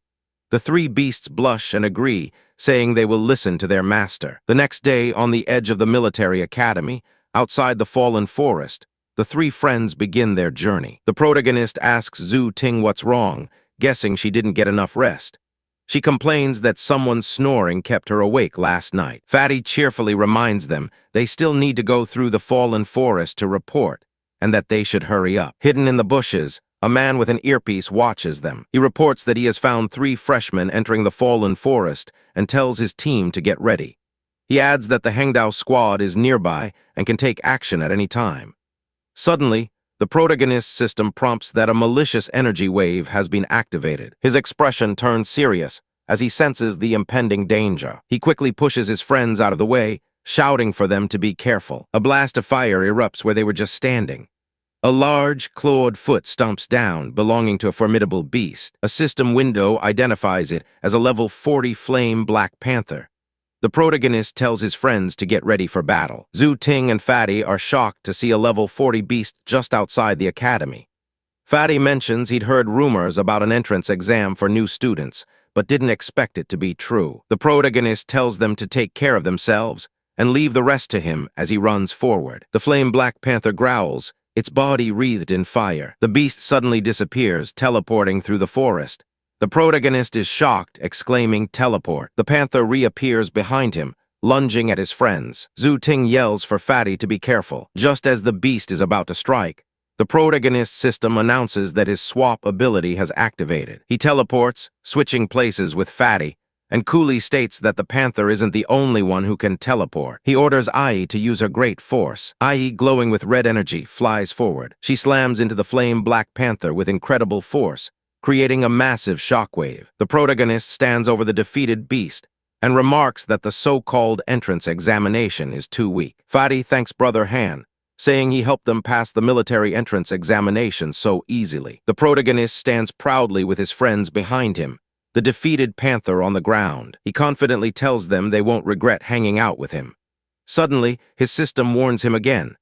The 3 beasts blush and agree, saying they will listen to their master. The next day, on the edge of the military academy, outside the fallen forest, the 3 friends begin their journey. The protagonist asks Zhu Ting what's wrong, guessing she didn't get enough rest. She complains that someone's snoring kept her awake last night. Fatty cheerfully reminds them they still need to go through the fallen forest to report, and that they should hurry up. Hidden in the bushes, a man with an earpiece watches them. He reports that he has found 3 freshmen entering the fallen forest and tells his team to get ready. He adds that the Hengdao squad is nearby and can take action at any time. Suddenly, the protagonist's system prompts that a malicious energy wave has been activated. His expression turns serious as he senses the impending danger. He quickly pushes his friends out of the way, shouting for them to be careful. A blast of fire erupts where they were just standing. A large, clawed foot stomps down, belonging to a formidable beast. A system window identifies it as a level 40 flame black panther. The protagonist tells his friends to get ready for battle. Zhu Ting and Fatty are shocked to see a level 40 beast just outside the academy. Fatty mentions he'd heard rumors about an entrance exam for new students, but didn't expect it to be true. The protagonist tells them to take care of themselves and leave the rest to him as he runs forward. The flame black panther growls, its body wreathed in fire. The beast suddenly disappears, teleporting through the forest. The protagonist is shocked, exclaiming, "Teleport." The panther reappears behind him, lunging at his friends. Zhu Ting yells for Fatty to be careful. Just as the beast is about to strike, the protagonist's system announces that his swap ability has activated. He teleports, switching places with Fatty, and coolly states that the panther isn't the only one who can teleport. He orders Ai to use her great force. Ai, glowing with red energy, flies forward. She slams into the flame-black panther with incredible force, creating a massive shockwave. The protagonist stands over the defeated beast and remarks that the so-called entrance examination is too weak. Fatty thanks Brother Han, saying he helped them pass the military entrance examination so easily. The protagonist stands proudly with his friends behind him, the defeated panther on the ground. He confidently tells them they won't regret hanging out with him. Suddenly, his system warns him again.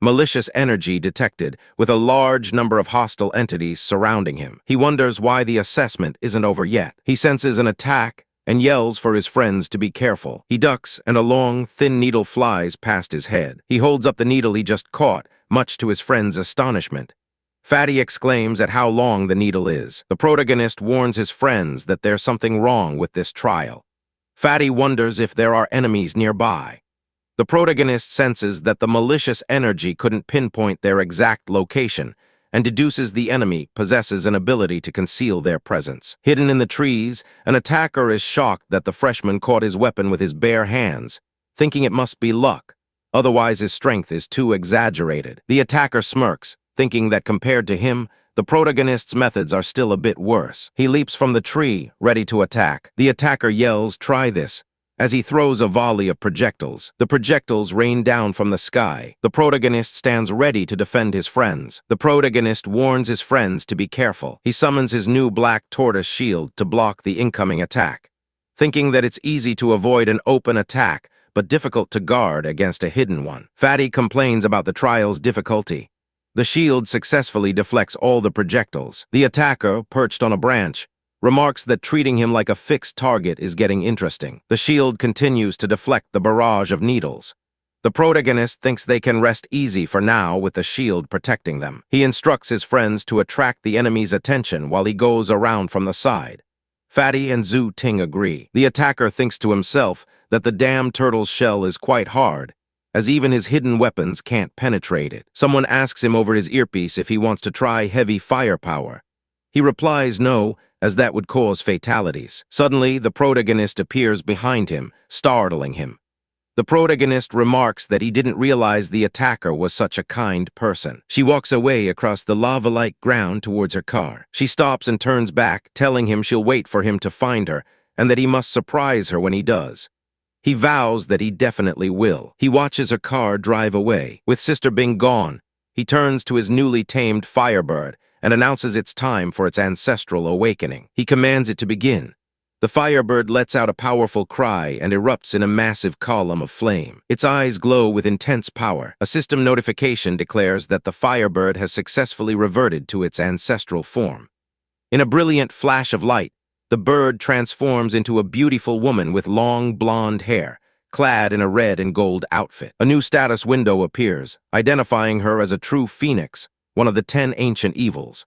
Malicious energy detected, with a large number of hostile entities surrounding him. He wonders why the assessment isn't over yet. He senses an attack and yells for his friends to be careful. He ducks, and a long, thin needle flies past his head. He holds up the needle he just caught, much to his friends' astonishment. Fatty exclaims at how long the needle is. The protagonist warns his friends that there's something wrong with this trial. Fatty wonders if there are enemies nearby. The protagonist senses that the malicious energy couldn't pinpoint their exact location, and deduces the enemy possesses an ability to conceal their presence. Hidden in the trees, an attacker is shocked that the freshman caught his weapon with his bare hands, thinking it must be luck. Otherwise, his strength is too exaggerated. The attacker smirks, thinking that compared to him, the protagonist's methods are still a bit worse. He leaps from the tree, ready to attack. The attacker yells, "Try this," as he throws a volley of projectiles. The projectiles rain down from the sky. The protagonist stands ready to defend his friends. The protagonist warns his friends to be careful. He summons his new black tortoise shield to block the incoming attack, thinking that it's easy to avoid an open attack, but difficult to guard against a hidden one. Fatty complains about the trial's difficulty. The shield successfully deflects all the projectiles. The attacker, perched on a branch, remarks that treating him like a fixed target is getting interesting. The shield continues to deflect the barrage of needles. The protagonist thinks they can rest easy for now with the shield protecting them. He instructs his friends to attract the enemy's attention while he goes around from the side. Fatty and Zhu Ting agree. The attacker thinks to himself that the damn turtle's shell is quite hard, as even his hidden weapons can't penetrate it. Someone asks him over his earpiece if he wants to try heavy firepower. He replies no, as that would cause fatalities. Suddenly, the protagonist appears behind him, startling him. The protagonist remarks that he didn't realize the attacker was such a kind person. She walks away across the lava-like ground towards her car. She stops and turns back, telling him she'll wait for him to find her, and that he must surprise her when he does. He vows that he definitely will. He watches her car drive away. With Sister Bing gone, he turns to his newly tamed Firebird and announces it's time for its ancestral awakening. He commands it to begin. The Firebird lets out a powerful cry and erupts in a massive column of flame. Its eyes glow with intense power. A system notification declares that the Firebird has successfully reverted to its ancestral form. In a brilliant flash of light, the bird transforms into a beautiful woman with long blonde hair, clad in a red and gold outfit. A new status window appears, identifying her as a true phoenix, one of the 10 ancient evils.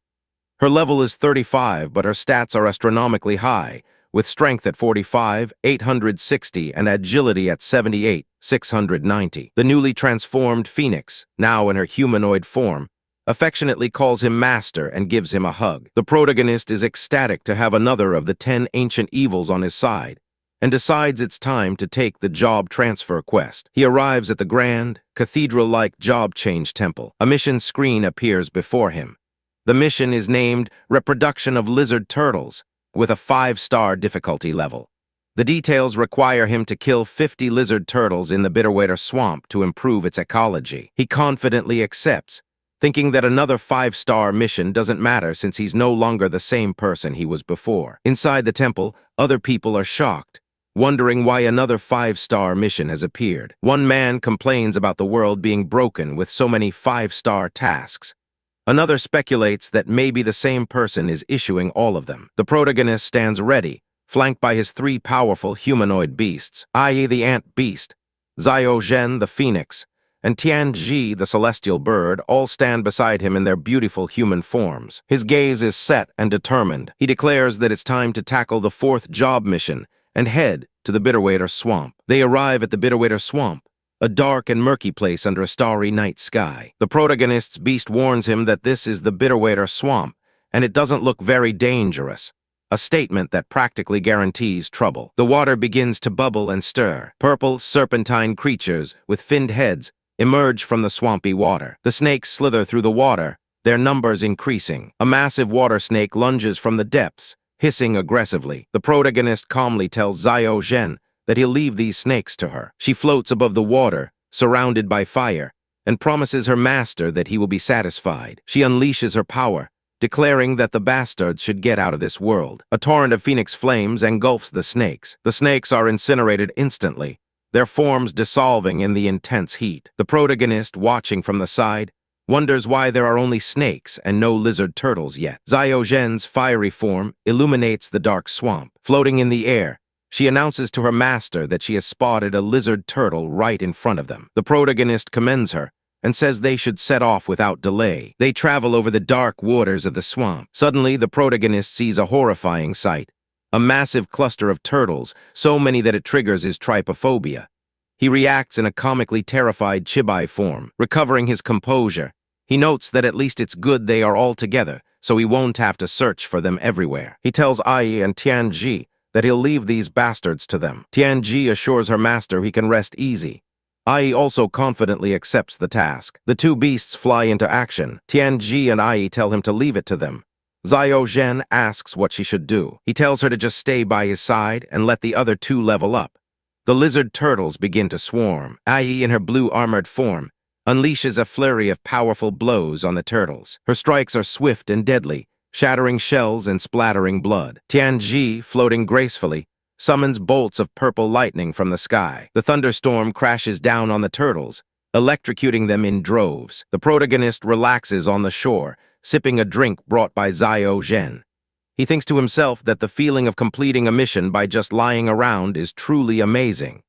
Her level is 35, but her stats are astronomically high, with strength at 45, 860, and agility at 78, 690. The newly transformed phoenix, now in her humanoid form, affectionately calls him master and gives him a hug. The protagonist is ecstatic to have another of the 10 ancient evils on his side, and decides it's time to take the job transfer quest. He arrives at the grand, cathedral-like job change temple. A mission screen appears before him. The mission is named Reproduction of Lizard Turtles, with a 5-star difficulty level. The details require him to kill 50 lizard turtles in the Bitterwater Swamp to improve its ecology. He confidently accepts, thinking that another 5-star mission doesn't matter since he's no longer the same person he was before. Inside the temple, other people are shocked, wondering why another 5-star mission has appeared. One man complains about the world being broken with so many 5-star tasks. Another speculates that maybe the same person is issuing all of them. The protagonist stands ready, flanked by his 3 powerful humanoid beasts, i.e. the ant beast, Zio Zhen the phoenix, and Tianji, the celestial bird, all stand beside him in their beautiful human forms. His gaze is set and determined. He declares that it's time to tackle the 4th job mission and head to the Bitterwater Swamp. They arrive at the Bitterwater Swamp, a dark and murky place under a starry night sky. The protagonist's beast warns him that this is the Bitterwater Swamp, and it doesn't look very dangerous. A statement that practically guarantees trouble. The water begins to bubble and stir. Purple, serpentine creatures with finned heads emerge from the swampy water. The snakes slither through the water, their numbers increasing. A massive water snake lunges from the depths, hissing aggressively. The protagonist calmly tells Xiao Zhen that he'll leave these snakes to her. She floats above the water, surrounded by fire, and promises her master that he will be satisfied. She unleashes her power, declaring that the bastards should get out of this world. A torrent of phoenix flames engulfs the snakes. The snakes are incinerated instantly, their forms dissolving in the intense heat. The protagonist, watching from the side, wonders why there are only snakes and no lizard turtles yet. Xiao Zhen's fiery form illuminates the dark swamp. Floating in the air, she announces to her master that she has spotted a lizard turtle right in front of them. The protagonist commends her and says they should set off without delay. They travel over the dark waters of the swamp. Suddenly, the protagonist sees a horrifying sight. A massive cluster of turtles, so many that it triggers his trypophobia. He reacts in a comically terrified chibai form. Recovering his composure, he notes that at least it's good they are all together, so he won't have to search for them everywhere. He tells Ai and Tianji that he'll leave these bastards to them. Tianji assures her master he can rest easy. Ai also confidently accepts the task. The two beasts fly into action. Tianji and Ai tell him to leave it to them. Xiao Zhen asks what she should do. He tells her to just stay by his side and let the other two level up. The lizard turtles begin to swarm. Ai, in her blue armored form, unleashes a flurry of powerful blows on the turtles. Her strikes are swift and deadly, shattering shells and splattering blood. Tianji, floating gracefully, summons bolts of purple lightning from the sky. The thunderstorm crashes down on the turtles, electrocuting them in droves. The protagonist relaxes on the shore, sipping a drink brought by Xiao Zhen. He thinks to himself that the feeling of completing a mission by just lying around is truly amazing.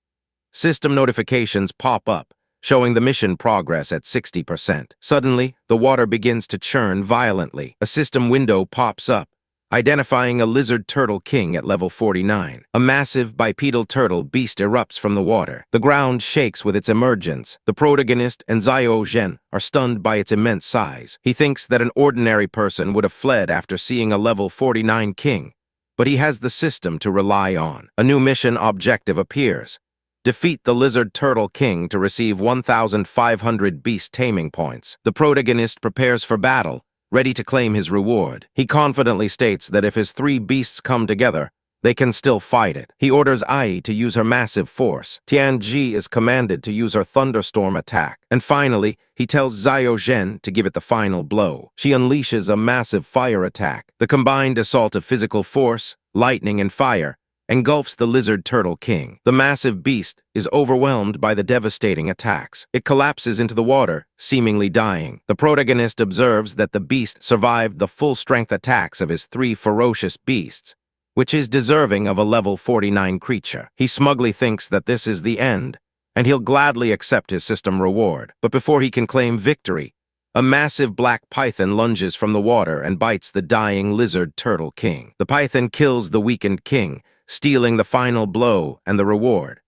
System notifications pop up, showing the mission progress at 60%. Suddenly, the water begins to churn violently. A system window pops up, identifying a lizard turtle king at level 49. A massive bipedal turtle beast erupts from the water. The ground shakes with its emergence. The protagonist and Xiao Zhen are stunned by its immense size. He thinks that an ordinary person would have fled after seeing a level 49 king, but he has the system to rely on. A new mission objective appears. Defeat the lizard turtle king to receive 1,500 beast taming points. The protagonist prepares for battle, ready to claim his reward. He confidently states that if his 3 beasts come together, they can still fight it. He orders Ai to use her massive force. Tianji is commanded to use her thunderstorm attack. And finally, he tells Xiao Zhen to give it the final blow. She unleashes a massive fire attack. The combined assault of physical force, lightning, and fire engulfs the lizard turtle king. The massive beast is overwhelmed by the devastating attacks. It collapses into the water, seemingly dying. The protagonist observes that the beast survived the full-strength attacks of his 3 ferocious beasts, which is deserving of a level 49 creature. He smugly thinks that this is the end, and he'll gladly accept his system reward. But before he can claim victory, a massive black python lunges from the water and bites the dying lizard turtle king. The python kills the weakened king, stealing the final blow and the reward.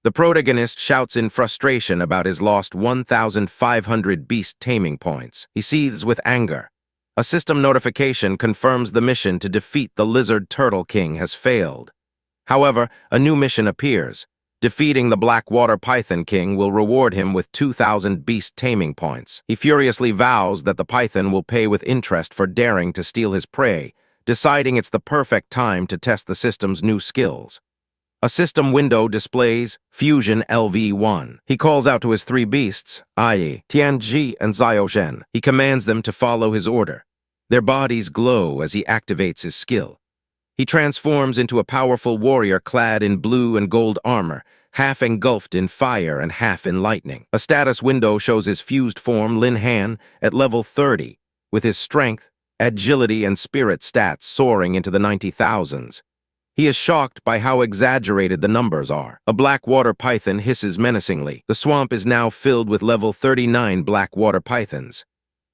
The protagonist shouts in frustration about his lost 1,500 beast taming points. He seethes with anger. A system notification confirms the mission to defeat the lizard turtle king has failed. However, a new mission appears. Defeating the black water python king will reward him with 2,000 beast taming points. He furiously vows that the python will pay with interest for daring to steal his prey, deciding it's the perfect time to test the system's new skills. A system window displays Fusion LV1. He calls out to his 3 beasts, Ai, Tianji, and Xiao Zhen. He commands them to follow his order. Their bodies glow as he activates his skill. He transforms into a powerful warrior clad in blue and gold armor, half engulfed in fire and half in lightning. A status window shows his fused form, Lin Han, at level 30, with his strength, agility, and spirit stats soaring into the 90,000s. He is shocked by how exaggerated the numbers are. A black water python hisses menacingly. The swamp is now filled with level 39 black water pythons.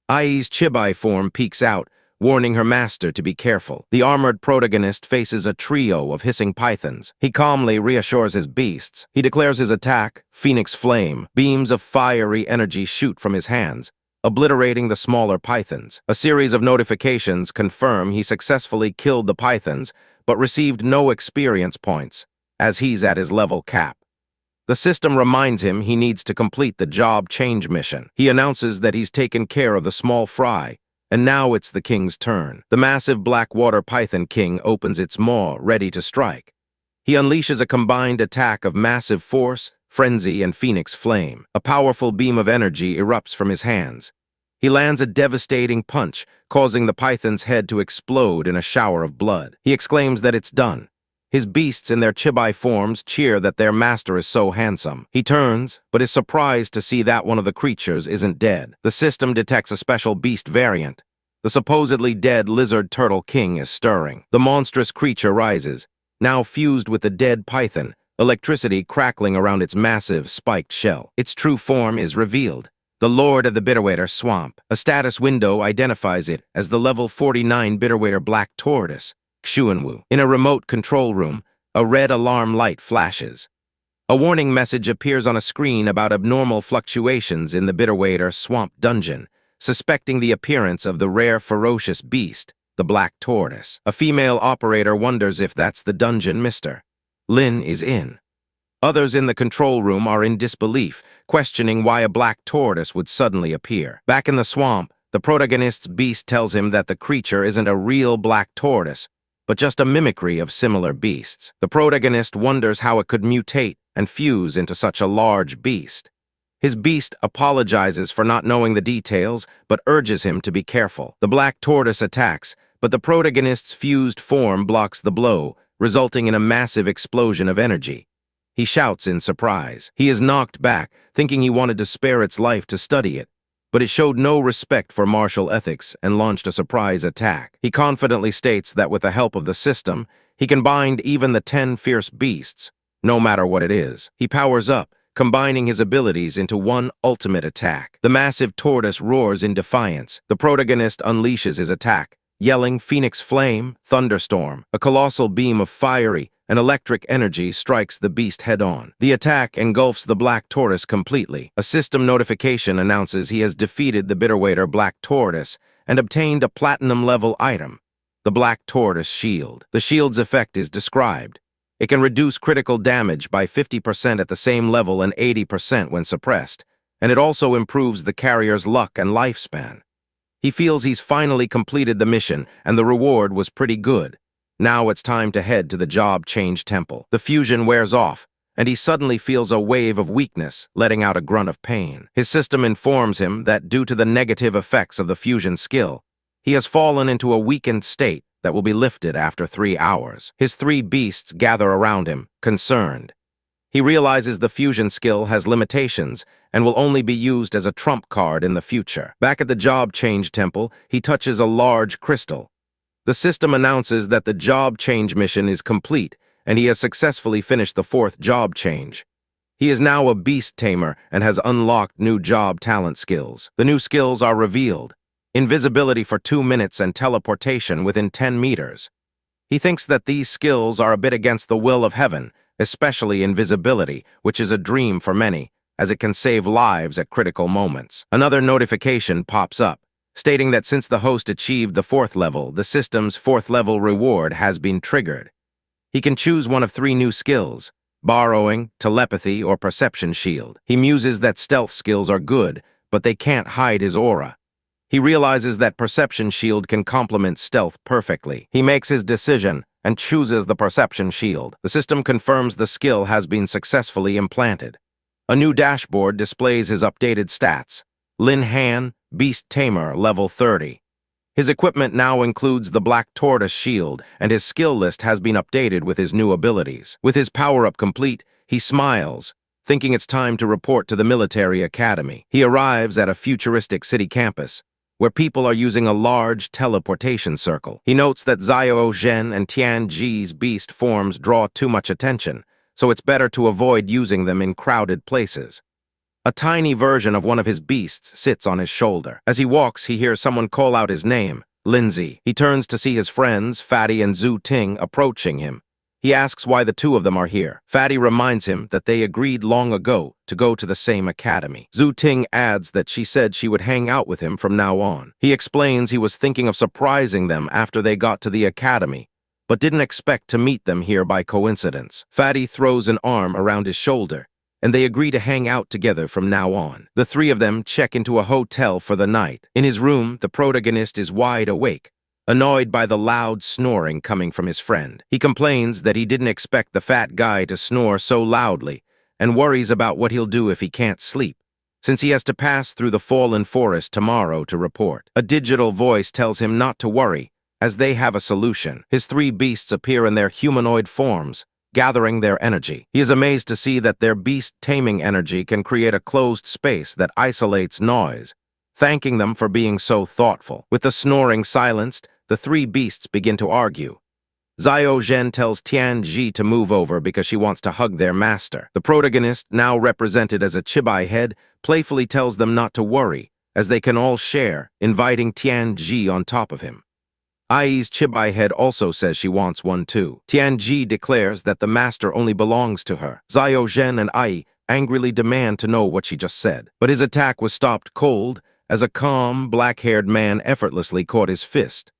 Ai's chibai form peeks out, warning her master to be careful. The armored protagonist faces a trio of hissing pythons. He calmly reassures his beasts. He declares his attack, Phoenix Flame. Beams of fiery energy shoot from his hands, obliterating the smaller pythons. A series of notifications confirm he successfully killed the pythons, but received no experience points, as he's at his level cap. The system reminds him he needs to complete the job change mission. He announces that he's taken care of the small fry, and now it's the king's turn. The massive black water python king opens its maw, ready to strike. He unleashes a combined attack of massive force, frenzy, and Phoenix Flame. A powerful beam of energy erupts from his hands. He lands a devastating punch, causing the python's head to explode in a shower of blood. He exclaims that it's done. His beasts in their chibai forms cheer that their master is so handsome. He turns, but is surprised to see that one of the creatures isn't dead. The system detects a special beast variant. The supposedly dead lizard turtle king is stirring. The monstrous creature rises, now fused with the dead python, electricity crackling around its massive, spiked shell. Its true form is revealed. The Lord of the Bitterwater Swamp. A status window identifies it as the level 49 Bitterwater Black Tortoise, Xuanwu. In a remote control room, a red alarm light flashes. A warning message appears on a screen about abnormal fluctuations in the Bitterwater Swamp dungeon, suspecting the appearance of the rare ferocious beast, the Black Tortoise. A female operator wonders if that's the dungeon mister. Lin is in. Others in the control room are in disbelief, questioning why a black tortoise would suddenly appear. Back in the swamp, the protagonist's beast tells him that the creature isn't a real black tortoise, but just a mimicry of similar beasts. The protagonist wonders how it could mutate and fuse into such a large beast. His beast apologizes for not knowing the details, but urges him to be careful. The black tortoise attacks, but the protagonist's fused form blocks the blow, resulting in a massive explosion of energy. He shouts in surprise. He is knocked back, thinking he wanted to spare its life to study it, but it showed no respect for martial ethics and launched a surprise attack. He confidently states that with the help of the system, he can bind even the 10 fierce beasts, no matter what it is. He powers up, combining his abilities into one ultimate attack. The massive tortoise roars in defiance. The protagonist unleashes his attack, yelling Phoenix Flame, Thunderstorm. A colossal beam of fiery and electric energy strikes the beast head-on. The attack engulfs the black tortoise completely. A system notification announces he has defeated the Bitterwater Black Tortoise and obtained a platinum-level item, the Black Tortoise Shield. The shield's effect is described. It can reduce critical damage by 50% at the same level and 80% when suppressed, and it also improves the carrier's luck and lifespan. He feels he's finally completed the mission, and the reward was pretty good. Now it's time to head to the job change temple. The fusion wears off, and he suddenly feels a wave of weakness, letting out a grunt of pain. His system informs him that due to the negative effects of the fusion skill, he has fallen into a weakened state that will be lifted after 3 hours. His 3 beasts gather around him, concerned. He realizes the fusion skill has limitations and will only be used as a trump card in the future. Back at the job change temple, he touches a large crystal. The system announces that the job change mission is complete, and he has successfully finished the 4th job change. He is now a beast tamer and has unlocked new job talent skills. The new skills are revealed: invisibility for 2 minutes and teleportation within 10 meters. He thinks that these skills are a bit against the will of heaven, especially invisibility, which is a dream for many, as it can save lives at critical moments. Another notification pops up, stating that since the host achieved the 4th level, the system's 4th level reward has been triggered. He can choose one of 3 new skills: borrowing, telepathy, or perception shield. He muses that stealth skills are good, but they can't hide his aura. He realizes that perception shield can complement stealth perfectly. He makes his decision and chooses the perception shield. The system confirms the skill has been successfully implanted. A new dashboard displays his updated stats. Lin Han, Beast Tamer, level 30. His equipment now includes the Black Tortoise Shield, and his skill list has been updated with his new abilities. With his power-up complete, he smiles, thinking it's time to report to the military academy. He arrives at a futuristic city campus, where people are using a large teleportation circle. He notes that Xiao Zhen and Tian Ji's beast forms draw too much attention, so it's better to avoid using them in crowded places. A tiny version of one of his beasts sits on his shoulder. As he walks, he hears someone call out his name, Lindsay. He turns to see his friends, Fatty and Zhu Ting, approaching him. He asks why the two of them are here. Fatty reminds him that they agreed long ago to go to the same academy. Zhu Ting adds that she said she would hang out with him from now on. He explains he was thinking of surprising them after they got to the academy, but didn't expect to meet them here by coincidence. Fatty throws an arm around his shoulder, and they agree to hang out together from now on. The three of them check into a hotel for the night. In his room, the protagonist is wide awake, annoyed by the loud snoring coming from his friend. He complains that he didn't expect the fat guy to snore so loudly and worries about what he'll do if he can't sleep, since he has to pass through the fallen forest tomorrow to report. A digital voice tells him not to worry, as they have a solution. His three beasts appear in their humanoid forms, gathering their energy. He is amazed to see that their beast-taming energy can create a closed space that isolates noise, thanking them for being so thoughtful. With the snoring silenced, the three beasts begin to argue. Xiao Zhen tells Tian Ji to move over because she wants to hug their master. The protagonist, now represented as a chibai head, playfully tells them not to worry, as they can all share, inviting Tian Ji on top of him. Ai's chibai head also says she wants one too. Tian Ji declares that the master only belongs to her. Xiao Zhen and Ai angrily demand to know what she just said, but his attack was stopped cold as a calm, black-haired man effortlessly caught his fist.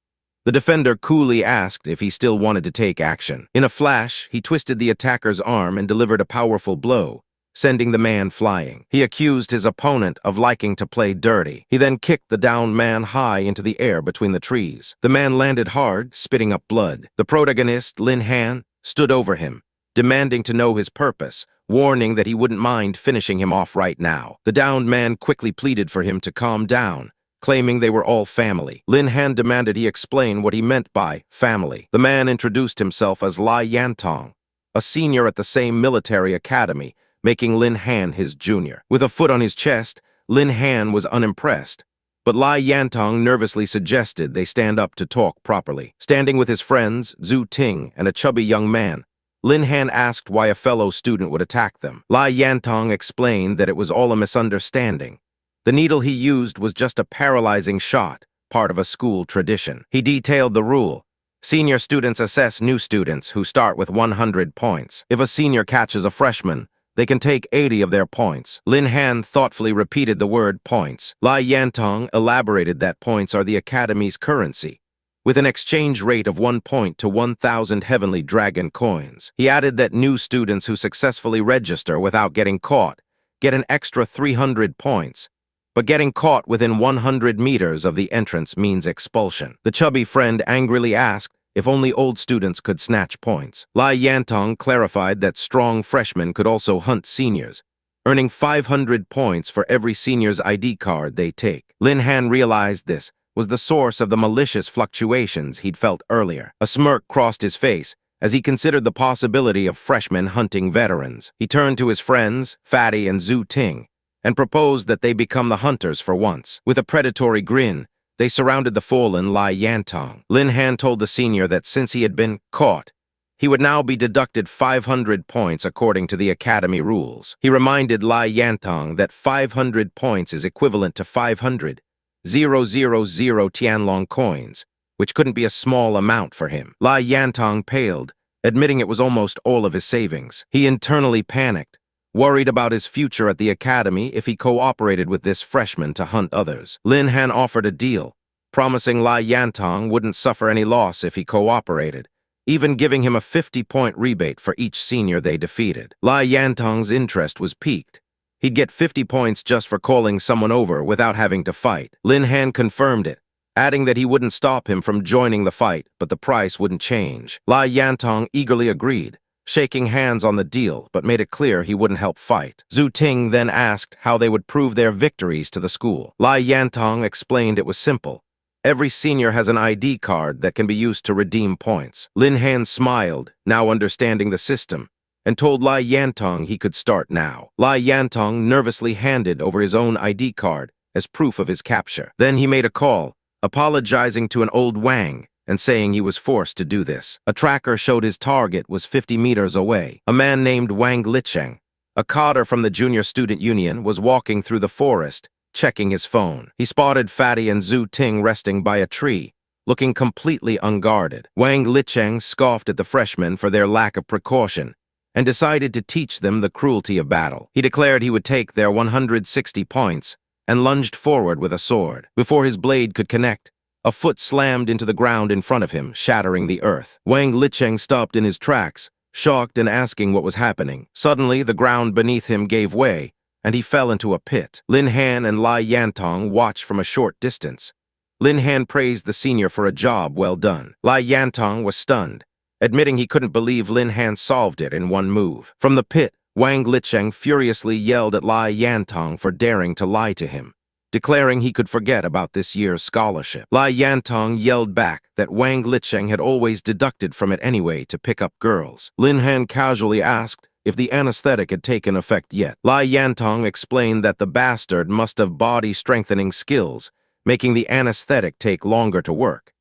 The defender coolly asked if he still wanted to take action. In a flash, he twisted the attacker's arm and delivered a powerful blow, sending the man flying. He accused his opponent of liking to play dirty. He then kicked the downed man high into the air between the trees. The man landed hard, spitting up blood. The protagonist, Lin Han, stood over him, demanding to know his purpose, warning that he wouldn't mind finishing him off right now. The downed man quickly pleaded for him to calm down, claiming they were all family. Lin Han demanded he explain what he meant by family. The man introduced himself as Lai Yantong, a senior at the same military academy, making Lin Han his junior. With a foot on his chest, Lin Han was unimpressed, but Lai Yantong nervously suggested they stand up to talk properly. Standing with his friends, Zhu Ting and a chubby young man, Lin Han asked why a fellow student would attack them. Lai Yantong explained that it was all a misunderstanding. The needle he used was just a paralyzing shot, part of a school tradition. He detailed the rule. Senior students assess new students who start with 100 points. If a senior catches a freshman, they can take 80 of their points. Lin Han thoughtfully repeated the word points. Lai Yantong elaborated that points are the academy's currency, with an exchange rate of 1 point to 1,000 heavenly dragon coins. He added that new students who successfully register without getting caught get an extra 300 points, but getting caught within 100 meters of the entrance means expulsion. The chubby friend angrily asked if only old students could snatch points. Lai Yantong clarified that strong freshmen could also hunt seniors, earning 500 points for every senior's ID card they take. Lin Han realized this was the source of the malicious fluctuations he'd felt earlier. A smirk crossed his face as he considered the possibility of freshmen hunting veterans. He turned to his friends, Fatty and Zhu Ting, and proposed that they become the hunters for once. With a predatory grin, they surrounded the fallen Lai Yantong. Lin Han told the senior that since he had been caught, he would now be deducted 500 points according to the academy rules. He reminded Lai Yantong that 500 points is equivalent to 500,000 Tianlong coins, which couldn't be a small amount for him. Lai Yantong paled, admitting it was almost all of his savings. He internally panicked, worried about his future at the academy if he cooperated with this freshman to hunt others. Lin Han offered a deal, promising Lai Yantong wouldn't suffer any loss if he cooperated, even giving him a 50-point rebate for each senior they defeated. Lai Yantong's interest was piqued. He'd get 50 points just for calling someone over without having to fight. Lin Han confirmed it, adding that he wouldn't stop him from joining the fight, but the price wouldn't change. Lai Yantong eagerly agreed, shaking hands on the deal, but made it clear he wouldn't help fight. Zhu Ting then asked how they would prove their victories to the school. Lai Yantong explained it was simple. Every senior has an ID card that can be used to redeem points. Lin Han smiled, now understanding the system, and told Lai Yantong he could start now. Lai Yantong nervously handed over his own ID card as proof of his capture. Then he made a call, apologizing to an old Wang and saying he was forced to do this. A tracker showed his target was 50 meters away. A man named Wang Licheng, a cadre from the Junior Student Union, was walking through the forest, checking his phone. He spotted Fatty and Zhu Ting resting by a tree, looking completely unguarded. Wang Licheng scoffed at the freshmen for their lack of precaution and decided to teach them the cruelty of battle. He declared he would take their 160 points and lunged forward with a sword. Before his blade could connect, a foot slammed into the ground in front of him, shattering the earth. Wang Licheng stopped in his tracks, shocked and asking what was happening. Suddenly, the ground beneath him gave way, and he fell into a pit. Lin Han and Lai Yantong watched from a short distance. Lin Han praised the senior for a job well done. Lai Yantong was stunned, admitting he couldn't believe Lin Han solved it in one move. From the pit, Wang Licheng furiously yelled at Lai Yantong for daring to lie to him, declaring he could forget about this year's scholarship. Lai Yantong yelled back that Wang Licheng had always deducted from it anyway to pick up girls. Lin Han casually asked if the anesthetic had taken effect yet. Lai Yantong explained that the bastard must have body-strengthening skills, making the anesthetic take longer to work.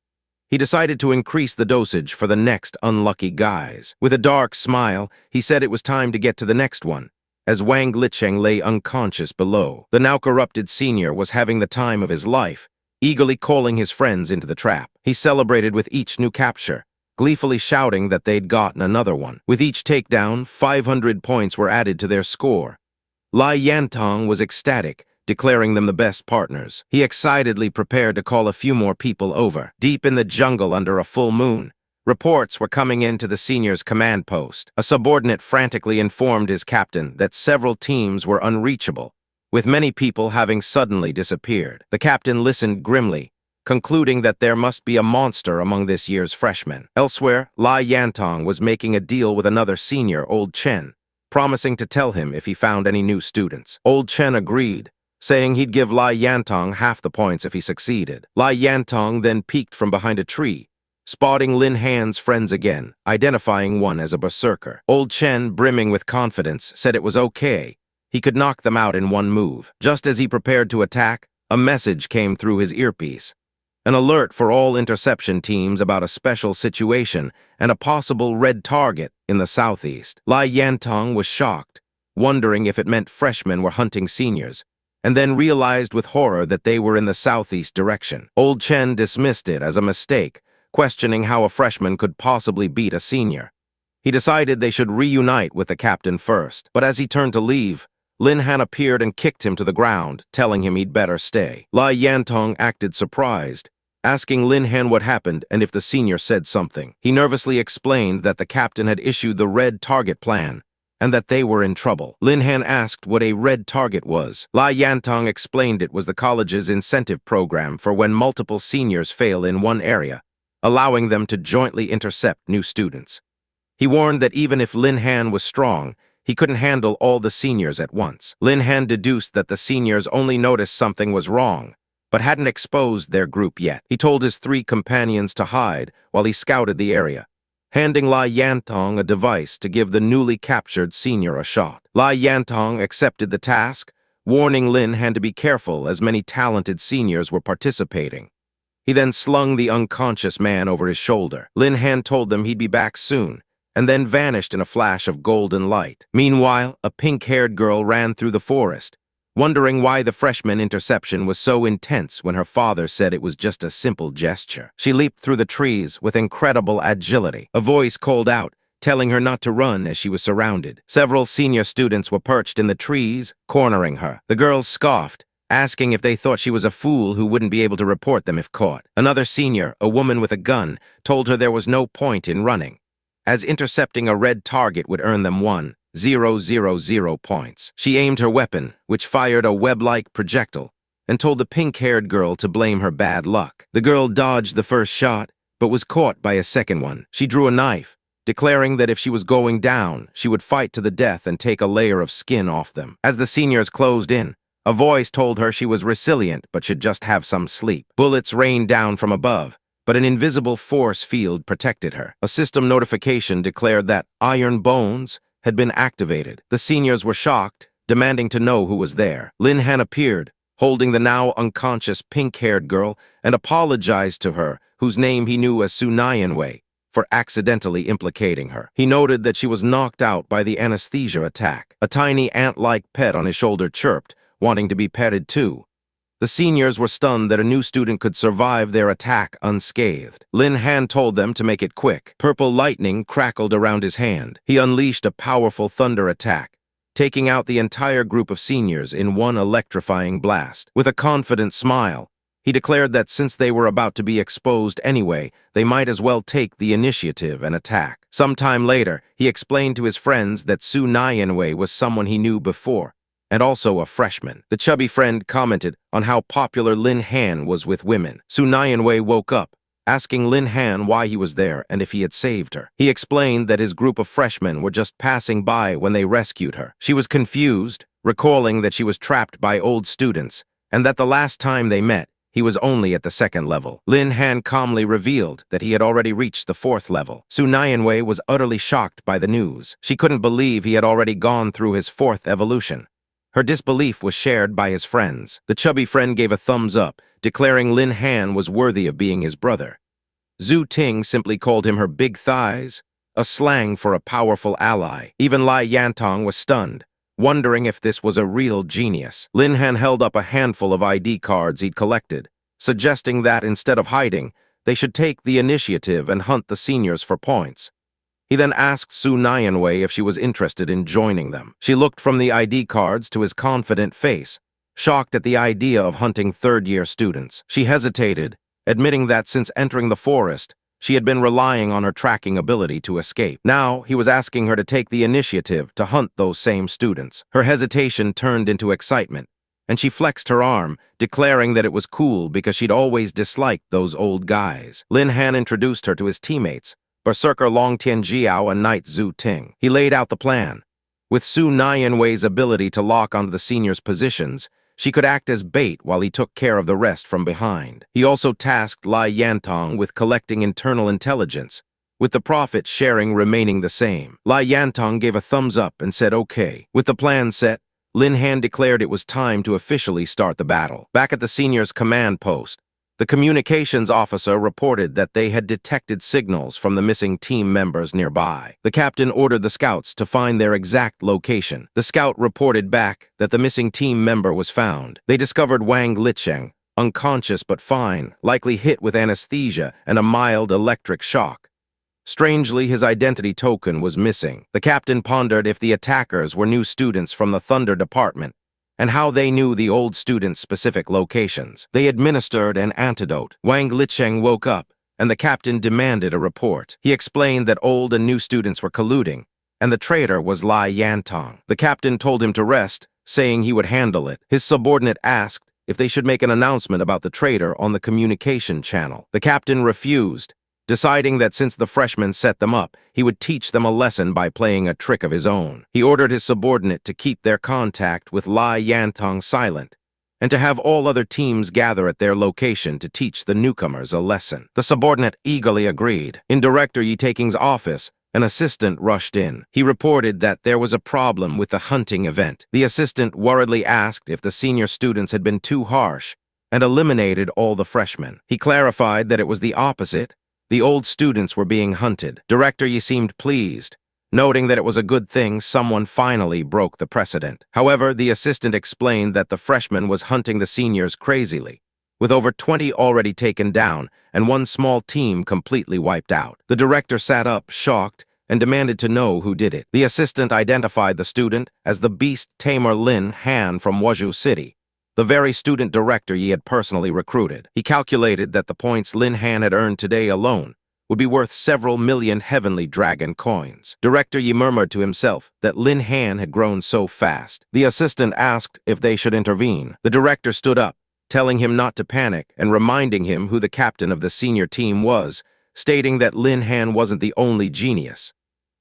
He decided to increase the dosage for the next unlucky guys. With a dark smile, he said it was time to get to the next one, as Wang Licheng lay unconscious below. The now corrupted senior was having the time of his life, eagerly calling his friends into the trap. He celebrated with each new capture, gleefully shouting that they'd gotten another one. With each takedown, 500 points were added to their score. Lai Yantong was ecstatic, declaring them the best partners. He excitedly prepared to call a few more people over. Deep in the jungle under a full moon, reports were coming in to the senior's command post. A subordinate frantically informed his captain that several teams were unreachable, with many people having suddenly disappeared. The captain listened grimly, concluding that there must be a monster among this year's freshmen. Elsewhere, Lai Yantong was making a deal with another senior, Old Chen, promising to tell him if he found any new students. Old Chen agreed, saying he'd give Lai Yantong half the points if he succeeded. Lai Yantong then peeked from behind a tree, spotting Lin Han's friends again, identifying one as a berserker. Old Chen, brimming with confidence, said it was okay. He could knock them out in one move. Just as he prepared to attack, a message came through his earpiece. An alert for all interception teams about a special situation and a possible red target in the southeast. Lai Yantong was shocked, wondering if it meant freshmen were hunting seniors, and then realized with horror that they were in the southeast direction. Old Chen dismissed it as a mistake, questioning how a freshman could possibly beat a senior. He decided they should reunite with the captain first, but as he turned to leave, Lin Han appeared and kicked him to the ground, telling him he'd better stay. Lai Yantong acted surprised, asking Lin Han what happened and if the senior said something. He nervously explained that the captain had issued the red target plan, and that they were in trouble. Lin Han asked what a red target was. Lai Yantong explained it was the college's incentive program for when multiple seniors fail in one area, allowing them to jointly intercept new students. He warned that even if Lin Han was strong, he couldn't handle all the seniors at once. Lin Han deduced that the seniors only noticed something was wrong, but hadn't exposed their group yet. He told his 3 companions to hide while he scouted the area, handing Lai Yantong a device to give the newly captured senior a shot. Lai Yantong accepted the task, warning Lin Han to be careful as many talented seniors were participating. He then slung the unconscious man over his shoulder. Lin Han told them he'd be back soon, and then vanished in a flash of golden light. Meanwhile, a pink-haired girl ran through the forest, wondering why the freshman interception was so intense when her father said it was just a simple gesture. She leaped through the trees with incredible agility. A voice called out, telling her not to run as she was surrounded. Several senior students were perched in the trees, cornering her. The girls scoffed, asking if they thought she was a fool who wouldn't be able to report them if caught. Another senior, a woman with a gun, told her there was no point in running, as intercepting a red target would earn them 1,000 points. She aimed her weapon, which fired a web-like projectile, and told the pink-haired girl to blame her bad luck. The girl dodged the first shot, but was caught by a second one. She drew a knife, declaring that if she was going down, she would fight to the death and take a layer of skin off them. As the seniors closed in, a voice told her she was resilient but should just have some sleep. Bullets rained down from above, but an invisible force field protected her. A system notification declared that Iron Bones had been activated. The seniors were shocked, demanding to know who was there. Lin Han appeared, holding the now unconscious pink-haired girl, and apologized to her, whose name he knew as Sunayanwei, for accidentally implicating her. He noted that she was knocked out by the anesthesia attack. A tiny ant-like pet on his shoulder chirped, wanting to be petted too. The seniors were stunned that a new student could survive their attack unscathed. Lin Han told them to make it quick. Purple lightning crackled around his hand. He unleashed a powerful thunder attack, taking out the entire group of seniors in one electrifying blast. With a confident smile, he declared that since they were about to be exposed anyway, they might as well take the initiative and attack. Sometime later, he explained to his friends that Su Nyanwei was someone he knew before, and also a freshman. The chubby friend commented on how popular Lin Han was with women. Su Nyanwei woke up, asking Lin Han why he was there and if he had saved her. He explained that his group of freshmen were just passing by when they rescued her. She was confused, recalling that she was trapped by old students, and that the last time they met, he was only at the 2nd level. Lin Han calmly revealed that he had already reached the 4th level. Su Nyanwei was utterly shocked by the news. She couldn't believe he had already gone through his 4th evolution. Her disbelief was shared by his friends. The chubby friend gave a thumbs up, declaring Lin Han was worthy of being his brother. Zhu Ting simply called him her big thighs, a slang for a powerful ally. Even Lai Yantong was stunned, wondering if this was a real genius. Lin Han held up a handful of ID cards he'd collected, suggesting that instead of hiding, they should take the initiative and hunt the seniors for points. He then asked Su Nyanwei if she was interested in joining them. She looked from the ID cards to his confident face, shocked at the idea of hunting 3rd-year students. She hesitated, admitting that since entering the forest, she had been relying on her tracking ability to escape. Now, he was asking her to take the initiative to hunt those same students. Her hesitation turned into excitement, and she flexed her arm, declaring that it was cool because she'd always disliked those old guys. Lin Han introduced her to his teammates, Berserker Long Tianjiao and Knight Zhu Ting. He laid out the plan. With Su Nyanwei's ability to lock onto the seniors' positions, she could act as bait while he took care of the rest from behind. He also tasked Lai Yantong with collecting internal intelligence, with the profit sharing remaining the same. Lai Yantong gave a thumbs up and said okay. With the plan set, Lin Han declared it was time to officially start the battle. Back at the seniors' command post, the communications officer reported that they had detected signals from the missing team members nearby. The captain ordered the scouts to find their exact location. The scout reported back that the missing team member was found. They discovered Wang Licheng, unconscious but fine, likely hit with anesthesia and a mild electric shock. Strangely, his identity token was missing. The captain pondered if the attackers were new students from the Thunder Department, and how they knew the old students' specific locations. They administered an antidote. Wang Licheng woke up, and the captain demanded a report. He explained that old and new students were colluding, and the traitor was Lai Yantong. The captain told him to rest, saying he would handle it. His subordinate asked if they should make an announcement about the traitor on the communication channel. The captain refused, deciding that since the freshmen set them up, he would teach them a lesson by playing a trick of his own. He ordered his subordinate to keep their contact with Lai Yantong silent, and to have all other teams gather at their location to teach the newcomers a lesson. The subordinate eagerly agreed. In Director Yi Taking's office, an assistant rushed in. He reported that there was a problem with the hunting event. The assistant worriedly asked if the senior students had been too harsh and eliminated all the freshmen. He clarified that it was the opposite. The old students were being hunted. Director Yi seemed pleased, noting that it was a good thing someone finally broke the precedent. However, the assistant explained that the freshman was hunting the seniors crazily, with over 20 already taken down and one small team completely wiped out. The director sat up, shocked, and demanded to know who did it. The assistant identified the student as the beast tamer Lin Han from Wuzhou City, the very student director Yi had personally recruited. He calculated that the points Lin Han had earned today alone would be worth several million heavenly dragon coins. Director Yi murmured to himself that Lin Han had grown so fast. The assistant asked if they should intervene. The director stood up, telling him not to panic and reminding him who the captain of the senior team was, stating that Lin Han wasn't the only genius.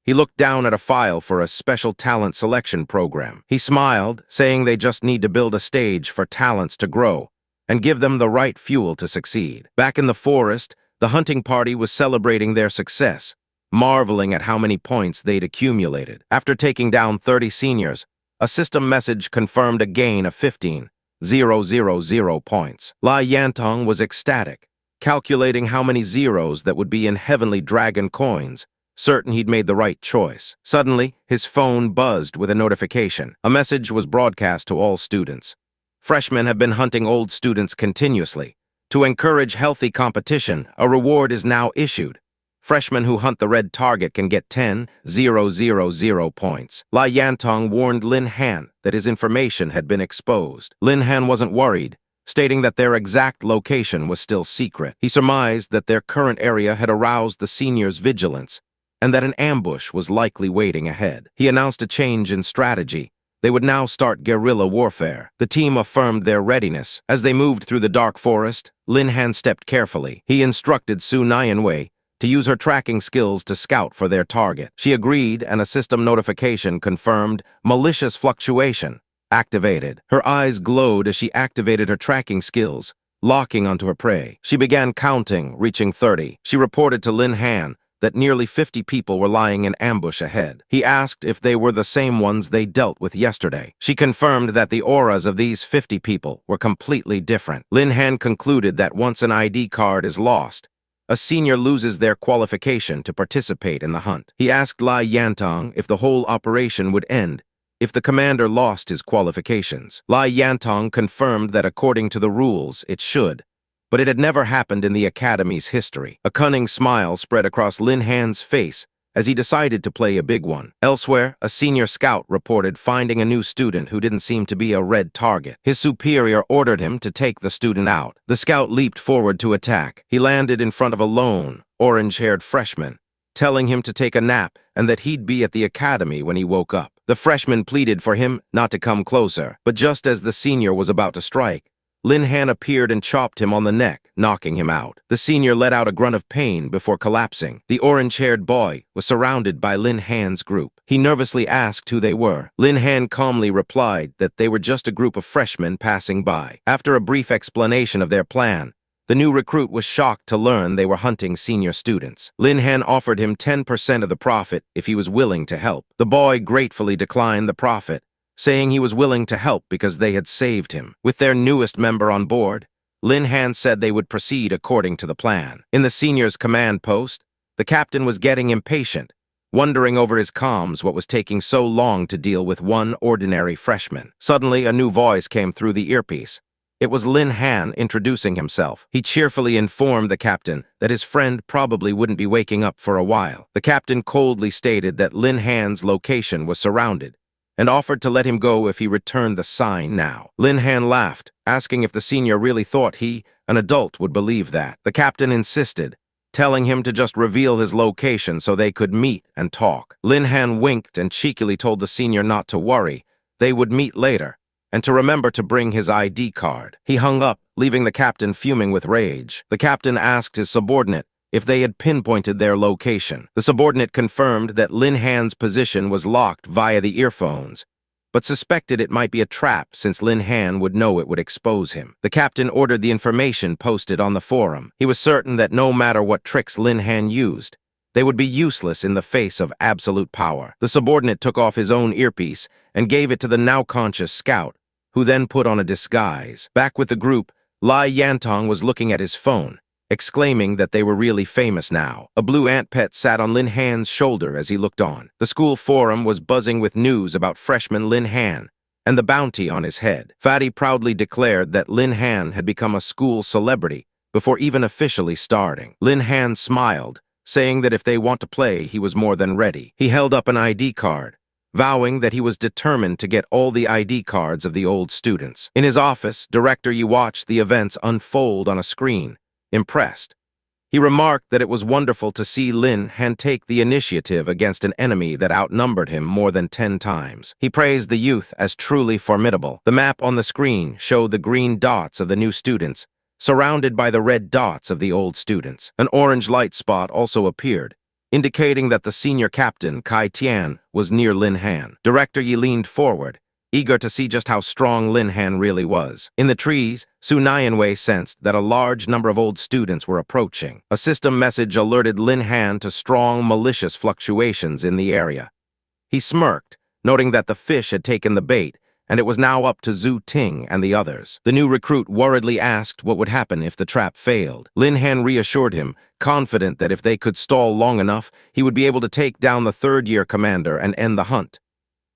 He looked down at a file for a special talent selection program. He smiled, saying they just need to build a stage for talents to grow and give them the right fuel to succeed. Back in the forest, the hunting party was celebrating their success, marveling at how many points they'd accumulated. After taking down 30 seniors, a system message confirmed a gain of 15, 000 points. Lai Yantong was ecstatic, calculating how many zeros that would be in Heavenly Dragon coins, certain he'd made the right choice. Suddenly, his phone buzzed with a notification. A message was broadcast to all students. Freshmen have been hunting old students continuously. To encourage healthy competition, a reward is now issued. Freshmen who hunt the red target can get 10,000 points. Lai Yantong warned Lin Han that his information had been exposed. Lin Han wasn't worried, stating that their exact location was still secret. He surmised that their current area had aroused the seniors' vigilance, and that an ambush was likely waiting ahead. He announced a change in strategy. They would now start guerrilla warfare. The team affirmed their readiness. As they moved through the dark forest, Lin Han stepped carefully. He instructed Su Nianwei to use her tracking skills to scout for their target. She agreed, and a system notification confirmed malicious fluctuation activated. Her eyes glowed as she activated her tracking skills, locking onto her prey. She began counting, reaching 30. She reported to Lin Han that nearly 50 people were lying in ambush ahead. He asked if they were the same ones they dealt with yesterday. She confirmed that the auras of these 50 people were completely different. Lin Han concluded that once an ID card is lost, a senior loses their qualification to participate in the hunt. He asked Lai Yantong if the whole operation would end if the commander lost his qualifications. Lai Yantong confirmed that according to the rules, it should, but it had never happened in the Academy's history. A cunning smile spread across Lin Han's face as he decided to play a big one. Elsewhere, a senior scout reported finding a new student who didn't seem to be a red target. His superior ordered him to take the student out. The scout leaped forward to attack. He landed in front of a lone, orange-haired freshman, telling him to take a nap and that he'd be at the academy when he woke up. The freshman pleaded for him not to come closer, but just as the senior was about to strike, Lin Han appeared and chopped him on the neck, knocking him out. The senior let out a grunt of pain before collapsing. The orange-haired boy was surrounded by Lin Han's group. He nervously asked who they were. Lin Han calmly replied that they were just a group of freshmen passing by. After a brief explanation of their plan, the new recruit was shocked to learn they were hunting senior students. Lin Han offered him 10% of the profit if he was willing to help. The boy gratefully declined the profit, saying he was willing to help because they had saved him. With their newest member on board, Lin Han said they would proceed according to the plan. In the senior's command post, the captain was getting impatient, wondering over his comms what was taking so long to deal with one ordinary freshman. Suddenly, a new voice came through the earpiece. It was Lin Han introducing himself. He cheerfully informed the captain that his friend probably wouldn't be waking up for a while. The captain coldly stated that Lin Han's location was surrounded, and offered to let him go if he returned the sign now. Lin Han laughed, asking if the senior really thought he, an adult, would believe that. The captain insisted, telling him to just reveal his location so they could meet and talk. Lin Han winked and cheekily told the senior not to worry, they would meet later, and to remember to bring his ID card. He hung up, leaving the captain fuming with rage. The captain asked his subordinate if they had pinpointed their location. The subordinate confirmed that Lin Han's position was locked via the earphones, but suspected it might be a trap since Lin Han would know it would expose him. The captain ordered the information posted on the forum. He was certain that no matter what tricks Lin Han used, they would be useless in the face of absolute power. The subordinate took off his own earpiece and gave it to the now-conscious scout, who then put on a disguise. Back with the group, Lai Yantong was looking at his phone, exclaiming that they were really famous now. A blue ant pet sat on Lin Han's shoulder as he looked on. The school forum was buzzing with news about freshman Lin Han and the bounty on his head. Fatty proudly declared that Lin Han had become a school celebrity before even officially starting. Lin Han smiled, saying that if they want to play, he was more than ready. He held up an ID card, vowing that he was determined to get all the ID cards of the old students. In his office, Director Yi watched the events unfold on a screen, impressed. He remarked that it was wonderful to see Lin Han take the initiative against an enemy that outnumbered him more than 10 times. He praised the youth as truly formidable. The map on the screen showed the green dots of the new students, surrounded by the red dots of the old students. An orange light spot also appeared, indicating that the senior captain, Kai Tian, was near Lin Han. Director Yi leaned forward, eager to see just how strong Lin Han really was. In the trees, Su Nianwei sensed that a large number of old students were approaching. A system message alerted Lin Han to strong, malicious fluctuations in the area. He smirked, noting that the fish had taken the bait and it was now up to Zhu Ting and the others. The new recruit worriedly asked what would happen if the trap failed. Lin Han reassured him, confident that if they could stall long enough, he would be able to take down the third-year commander and end the hunt.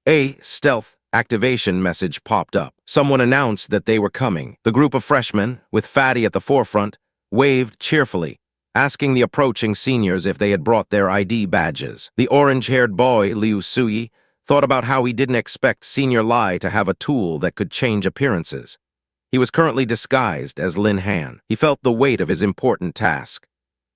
A stealth activation message popped up. Someone announced that they were coming. The group of freshmen, with Fatty at the forefront, waved cheerfully, asking the approaching seniors if they had brought their ID badges. The orange-haired boy, Liu Suyi, thought about how he didn't expect Senior Lai to have a tool that could change appearances. He was currently disguised as Lin Han. He felt the weight of his important task.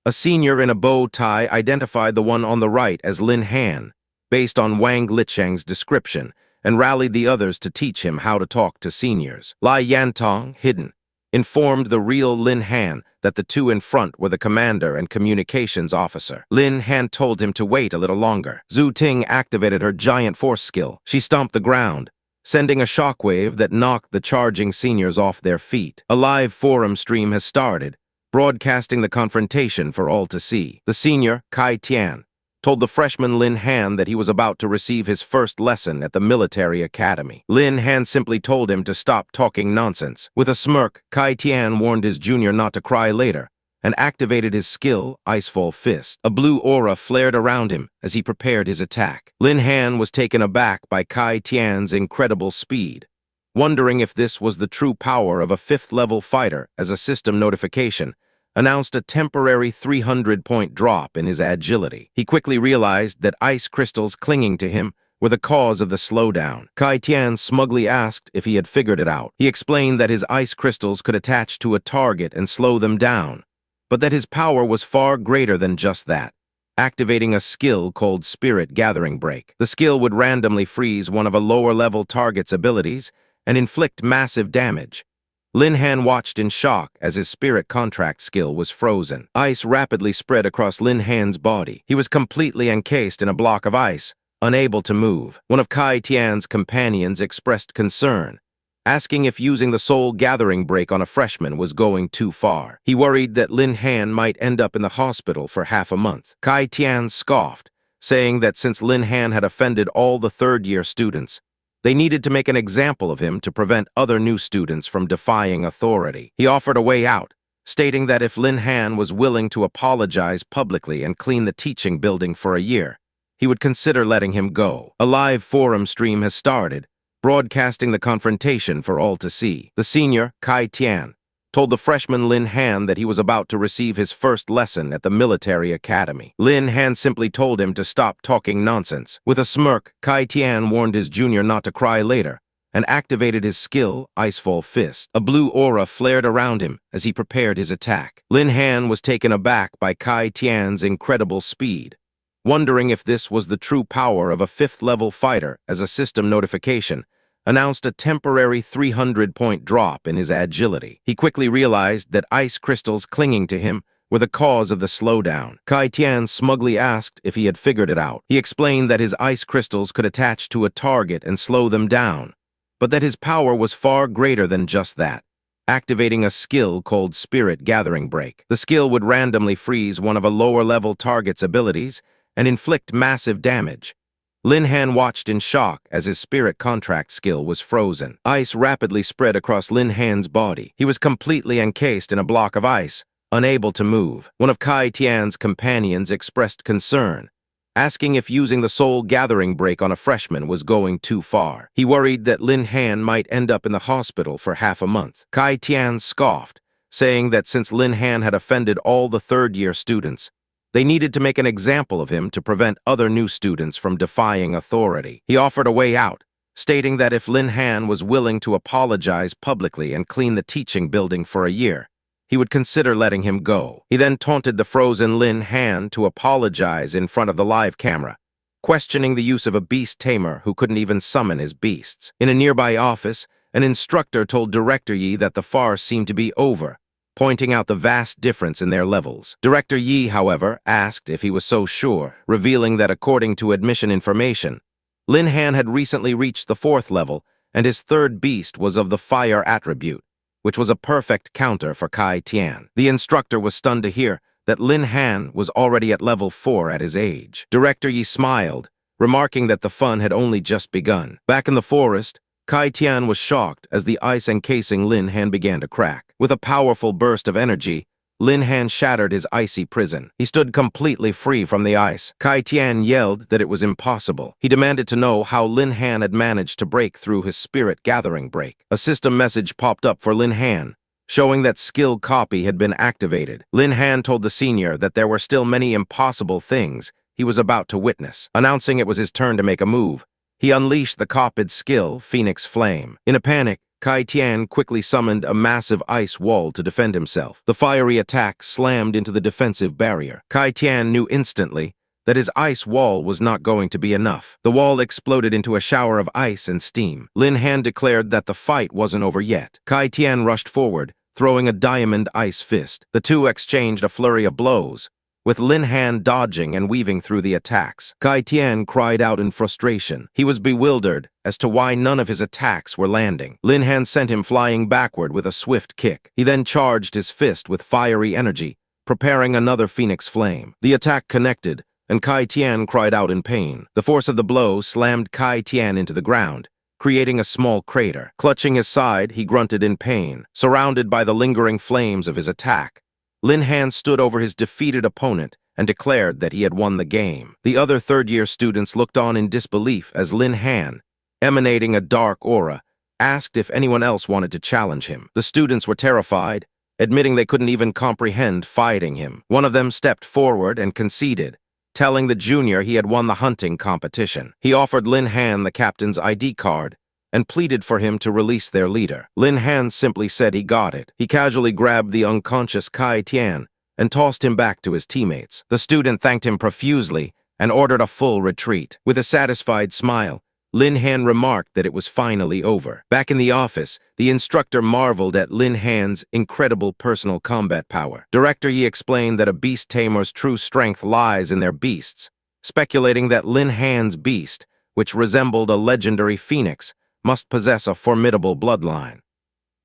A senior in a bow tie identified the one on the right as Lin Han, based on Wang Licheng's description, and rallied the others to teach him how to talk to seniors. Lai Yantong, hidden, informed the real Lin Han that the two in front were the commander and communications officer. Lin Han told him to wait a little longer. Zhu Ting activated her giant force skill. She stomped the ground, sending a shockwave that knocked the charging seniors off their feet. A live forum stream has started, broadcasting the confrontation for all to see. The senior, Kai Tian, told the freshman Lin Han that he was about to receive his first lesson at the military academy. Lin Han simply told him to stop talking nonsense. With a smirk, Kai Tian warned his junior not to cry later, and activated his skill, Icefall Fist. A blue aura flared around him as he prepared his attack. Lin Han was taken aback by Kai Tian's incredible speed, wondering if this was the true power of a 5th-level fighter. As a system notification announced a temporary 300-point drop in his agility. He quickly realized that ice crystals clinging to him were the cause of the slowdown. Kai Tian smugly asked if he had figured it out. He explained that his ice crystals could attach to a target and slow them down, but that his power was far greater than just that, activating a skill called Spirit Gathering Break. The skill would randomly freeze one of a lower-level target's abilities and inflict massive damage. Lin Han watched in shock as his spirit contract skill was frozen. Ice rapidly spread across Lin Han's body. He was completely encased in a block of ice, unable to move. One of Kai Tian's companions expressed concern, asking if using the soul gathering break on a freshman was going too far. He worried that Lin Han might end up in the hospital for half a month. Kai Tian scoffed, saying that since Lin Han had offended all the third-year students, they needed to make an example of him to prevent other new students from defying authority. He offered a way out, stating that if Lin Han was willing to apologize publicly and clean the teaching building for a year, he would consider letting him go. A live forum stream has started, broadcasting the confrontation for all to see. The senior, Kai Tian, told the freshman Lin Han that he was about to receive his first lesson at the military academy. Lin Han simply told him to stop talking nonsense. With a smirk, Kai Tian warned his junior not to cry later, and activated his skill, Icefall Fist. A blue aura flared around him as he prepared his attack. Lin Han was taken aback by Kai Tian's incredible speed, wondering if this was the true power of a 5th-level fighter. As a system notification announced a temporary 300-point drop in his agility. He quickly realized that ice crystals clinging to him were the cause of the slowdown. Kai Tian smugly asked if he had figured it out. He explained that his ice crystals could attach to a target and slow them down, but that his power was far greater than just that, activating a skill called Spirit Gathering Break. The skill would randomly freeze one of a lower-level target's abilities and inflict massive damage. Lin Han watched in shock as his spirit contract skill was frozen. Ice rapidly spread across Lin Han's body. He was completely encased in a block of ice, unable to move. One of Kai Tian's companions expressed concern, asking if using the soul gathering break on a freshman was going too far. He worried that Lin Han might end up in the hospital for half a month. Kai Tian scoffed, saying that since Lin Han had offended all the third-year students, they needed to make an example of him to prevent other new students from defying authority. He offered a way out, stating that if Lin Han was willing to apologize publicly and clean the teaching building for a year, he would consider letting him go. He then taunted the frozen Lin Han to apologize in front of the live camera, questioning the use of a beast tamer who couldn't even summon his beasts. In a nearby office, an instructor told Director Yi that the farce seemed to be over, pointing out the vast difference in their levels. Director Yi, however, asked if he was so sure, revealing that according to admission information, Lin Han had recently reached the 4th level, and his third beast was of the fire attribute, which was a perfect counter for Kai Tian. The instructor was stunned to hear that Lin Han was already at level 4 at his age. Director Yi smiled, remarking that the fun had only just begun. Back in the forest, Kai Tian was shocked as the ice encasing Lin Han began to crack. With a powerful burst of energy, Lin Han shattered his icy prison. He stood completely free from the ice. Kai Tian yelled that it was impossible. He demanded to know how Lin Han had managed to break through his spirit gathering break. A system message popped up for Lin Han, showing that skill copy had been activated. Lin Han told the senior that there were still many impossible things he was about to witness. Announcing it was his turn to make a move, he unleashed the copied skill, Phoenix Flame. In a panic, Kai Tian quickly summoned a massive ice wall to defend himself. The fiery attack slammed into the defensive barrier. Kai Tian knew instantly that his ice wall was not going to be enough. The wall exploded into a shower of ice and steam. Lin Han declared that the fight wasn't over yet. Kai Tian rushed forward, throwing a diamond ice fist. The two exchanged a flurry of blows, with Lin Han dodging and weaving through the attacks. Kai Tian cried out in frustration. He was bewildered as to why none of his attacks were landing. Lin Han sent him flying backward with a swift kick. He then charged his fist with fiery energy, preparing another Phoenix Flame. The attack connected, and Kai Tian cried out in pain. The force of the blow slammed Kai Tian into the ground, creating a small crater. Clutching his side, he grunted in pain. Surrounded by the lingering flames of his attack, Lin Han stood over his defeated opponent and declared that he had won the game. The other third-year students looked on in disbelief as Lin Han, emanating a dark aura, asked if anyone else wanted to challenge him. The students were terrified, admitting they couldn't even comprehend fighting him. One of them stepped forward and conceded, telling the junior he had won the hunting competition. He offered Lin Han the captain's ID card and pleaded for him to release their leader. Lin Han simply said he got it. He casually grabbed the unconscious Kai Tian and tossed him back to his teammates. The student thanked him profusely and ordered a full retreat. With a satisfied smile, Lin Han remarked that it was finally over. Back in the office, the instructor marveled at Lin Han's incredible personal combat power. Director Yi explained that a beast tamer's true strength lies in their beasts, speculating that Lin Han's beast, which resembled a legendary phoenix, must possess a formidable bloodline.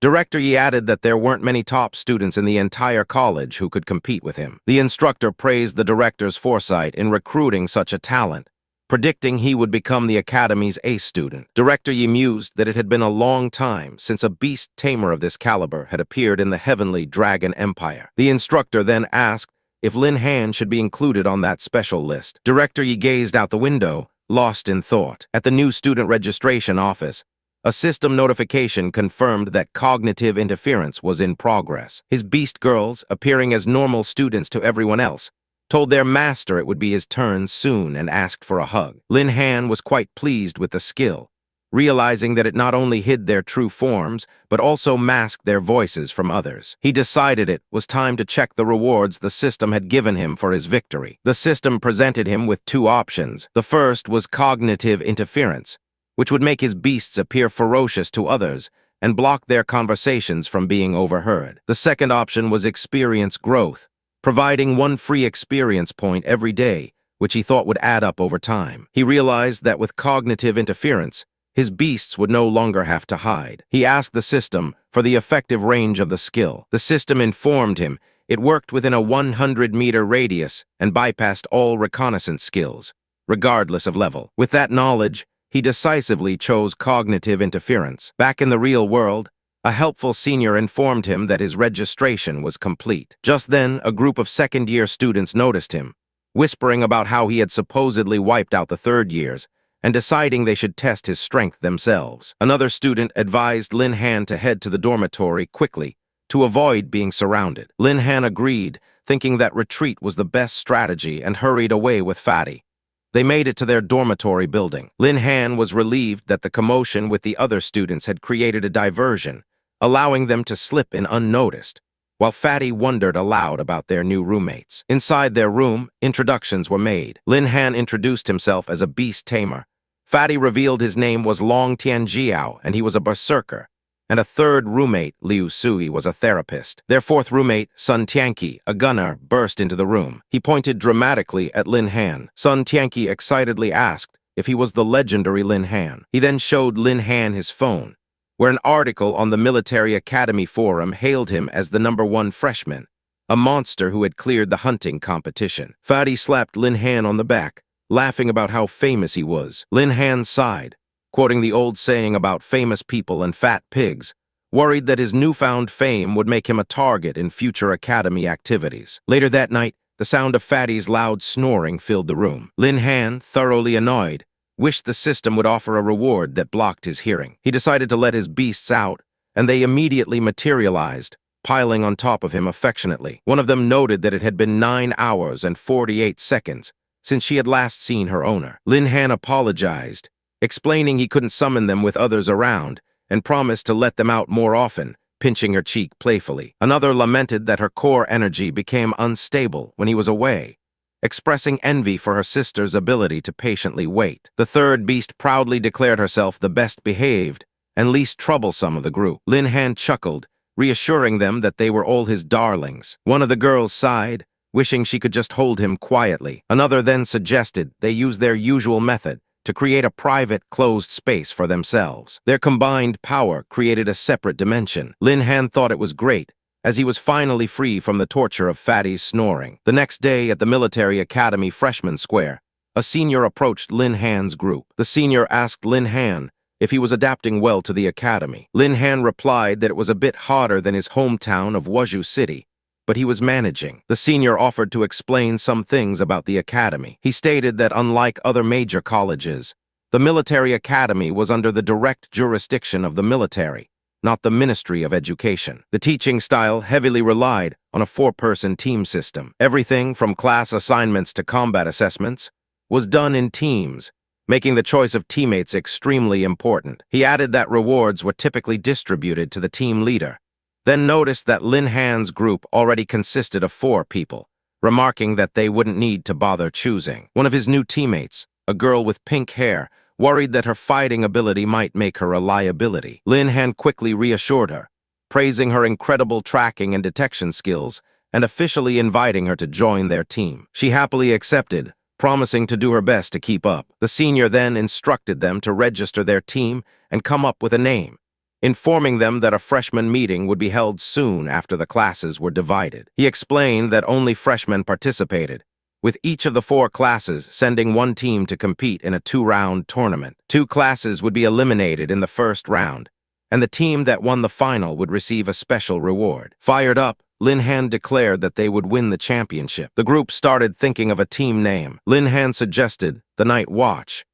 Director Yi added that there weren't many top students in the entire college who could compete with him. The instructor praised the director's foresight in recruiting such a talent, predicting he would become the academy's ace student. Director Yi mused that it had been a long time since a beast tamer of this caliber had appeared in the heavenly Dragon Empire. The instructor then asked if Lin Han should be included on that special list. Director Yi gazed out the window, lost in thought. At the new student registration office, a system notification confirmed that cognitive interference was in progress. His beast girls, appearing as normal students to everyone else, told their master it would be his turn soon and asked for a hug. Lin Han was quite pleased with the skill, realizing that it not only hid their true forms, but also masked their voices from others. He decided it was time to check the rewards the system had given him for his victory. The system presented him with two options. The first was cognitive interference, which would make his beasts appear ferocious to others and block their conversations from being overheard. The second option was experience growth, providing one free experience point every day, which he thought would add up over time. He realized that with cognitive interference, his beasts would no longer have to hide. He asked the system for the effective range of the skill. The system informed him it worked within a 100-meter radius and bypassed all reconnaissance skills, regardless of level. With that knowledge, he decisively chose cognitive interference. Back in the real world, a helpful senior informed him that his registration was complete. Just then, a group of second-year students noticed him, whispering about how he had supposedly wiped out the third years, and deciding they should test his strength themselves. Another student advised Lin Han to head to the dormitory quickly to avoid being surrounded. Lin Han agreed, thinking that retreat was the best strategy, and hurried away with Fatty. They made it to their dormitory building. Lin Han was relieved that the commotion with the other students had created a diversion, allowing them to slip in unnoticed, while Fatty wondered aloud about their new roommates. Inside their room, introductions were made. Lin Han introduced himself as a beast tamer. Fatty revealed his name was Long Tianjiao, and he was a berserker. And a third roommate, Liu Sui, was a therapist. Their fourth roommate, Sun Tianqi, a gunner, burst into the room. He pointed dramatically at Lin Han. Sun Tianqi excitedly asked if he was the legendary Lin Han. He then showed Lin Han his phone, where an article on the Military Academy forum hailed him as the #1 freshman, a monster who had cleared the hunting competition. Fatty slapped Lin Han on the back, laughing about how famous he was. Lin Han sighed, quoting the old saying about famous people and fat pigs, worried that his newfound fame would make him a target in future academy activities. Later that night, the sound of Fatty's loud snoring filled the room. Lin Han, thoroughly annoyed, wished the system would offer a reward that blocked his hearing. He decided to let his beasts out, and they immediately materialized, piling on top of him affectionately. One of them noted that it had been 9 hours and 48 seconds since she had last seen her owner. Lin Han apologized, explaining he couldn't summon them with others around, and promised to let them out more often, pinching her cheek playfully. Another lamented that her core energy became unstable when he was away, expressing envy for her sister's ability to patiently wait. The third beast proudly declared herself the best behaved and least troublesome of the group. Lin Han chuckled, reassuring them that they were all his darlings. One of the girls sighed, wishing she could just hold him quietly. Another then suggested they use their usual method to create a private, closed space for themselves. Their combined power created a separate dimension. Lin Han thought it was great, as he was finally free from the torture of Fatty's snoring. The next day at the military academy freshman square, a senior approached Lin Han's group. The senior asked Lin Han if he was adapting well to the academy. Lin Han replied that it was a bit hotter than his hometown of Wuzhou City, but he was managing. The senior offered to explain some things about the academy. He stated that unlike other major colleges, the military academy was under the direct jurisdiction of the military, not the Ministry of Education. The teaching style heavily relied on a 4-person team system. Everything from class assignments to combat assessments was done in teams, making the choice of teammates extremely important. He added that rewards were typically distributed to the team leader, then noticed that Lin Han's group already consisted of 4 people, remarking that they wouldn't need to bother choosing. One of his new teammates, a girl with pink hair, worried that her fighting ability might make her a liability. Lin Han quickly reassured her, praising her incredible tracking and detection skills, and officially inviting her to join their team. She happily accepted, promising to do her best to keep up. The senior then instructed them to register their team and come up with a name, informing them that a freshman meeting would be held soon after the classes were divided. He explained that only freshmen participated, with each of the 4 classes sending one team to compete in a 2-round tournament. 2 classes would be eliminated in the first round, and the team that won the final would receive a special reward. Fired up, Lin Han declared that they would win the championship. The group started thinking of a team name. Lin Han suggested the Night Watch,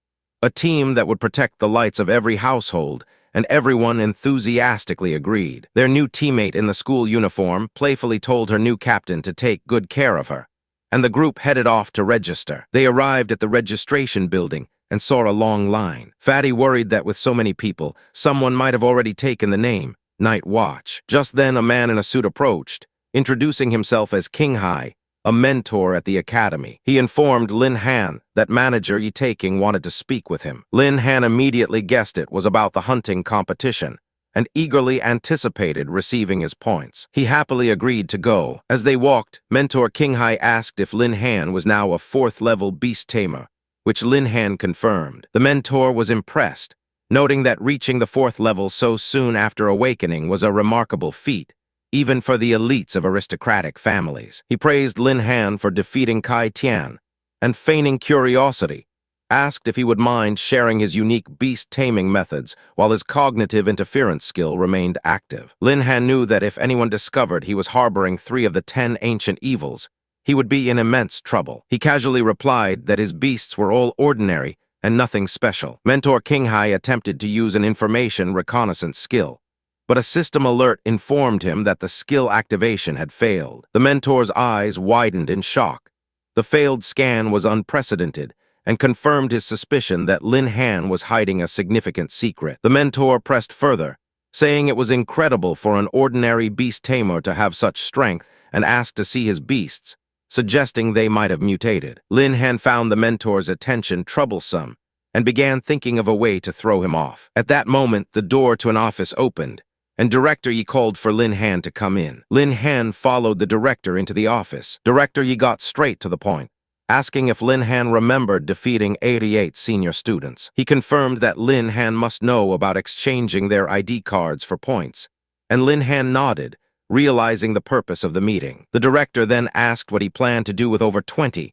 a team that would protect the lights of every household, and everyone enthusiastically agreed. Their new teammate in the school uniform playfully told her new captain to take good care of her, and the group headed off to register. They arrived at the registration building and saw a long line. Fatty worried that with so many people, someone might have already taken the name, Night Watch. Just then, a man in a suit approached, introducing himself as King Hai, a mentor at the academy. He informed Lin Han that manager Yi Taking wanted to speak with him. Lin Han immediately guessed it was about the hunting competition and eagerly anticipated receiving his points. He happily agreed to go. As they walked, mentor King Hai asked if Lin Han was now a 4th-level beast tamer, which Lin Han confirmed. The mentor was impressed, noting that reaching the 4th level so soon after awakening was a remarkable feat, even for the elites of aristocratic families. He praised Lin Han for defeating Kai Tian, and feigning curiosity, asked if he would mind sharing his unique beast-taming methods while his cognitive interference skill remained active. Lin Han knew that if anyone discovered he was harboring 3 of the 10 ancient evils, he would be in immense trouble. He casually replied that his beasts were all ordinary and nothing special. Mentor King Hai attempted to use an information reconnaissance skill, but a system alert informed him that the skill activation had failed. The mentor's eyes widened in shock. The failed scan was unprecedented and confirmed his suspicion that Lin Han was hiding a significant secret. The mentor pressed further, saying it was incredible for an ordinary beast tamer to have such strength, and asked to see his beasts, suggesting they might have mutated. Lin Han found the mentor's attention troublesome and began thinking of a way to throw him off. At that moment, the door to an office opened, and Director Yi called for Lin Han to come in. Lin Han followed the director into the office. Director Yi got straight to the point, asking if Lin Han remembered defeating 88 senior students. He confirmed that Lin Han must know about exchanging their ID cards for points, and Lin Han nodded, realizing the purpose of the meeting. The director then asked what he planned to do with over 20,000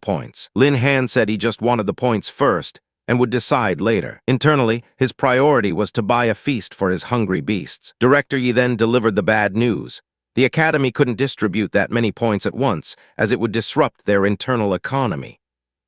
points. Lin Han said he just wanted the points first, and would decide later. Internally, his priority was to buy a feast for his hungry beasts. Director Yi then delivered the bad news. The Academy couldn't distribute that many points at once, as it would disrupt their internal economy.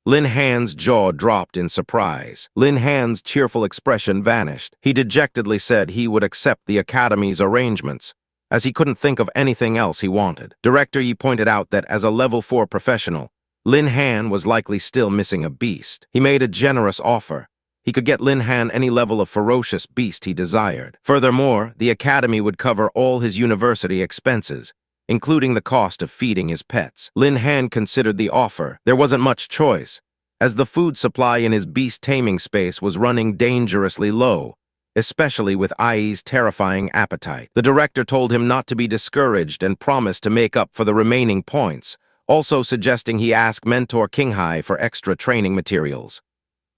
Lin Han's jaw dropped in surprise. Lin Han's cheerful expression vanished. He dejectedly said he would accept the Academy's arrangements, as he couldn't think of anything else he wanted. Director Yi pointed out that as a level 4 professional, Lin Han was likely still missing a beast. He made a generous offer. He could get Lin Han any level of ferocious beast he desired. Furthermore, the Academy would cover all his university expenses, including the cost of feeding his pets. Lin Han considered the offer. There wasn't much choice, as the food supply in his beast taming space was running dangerously low, especially with Ai's terrifying appetite. The director told him not to be discouraged and promised to make up for the remaining points, also suggesting he ask mentor Qinghai for extra training materials.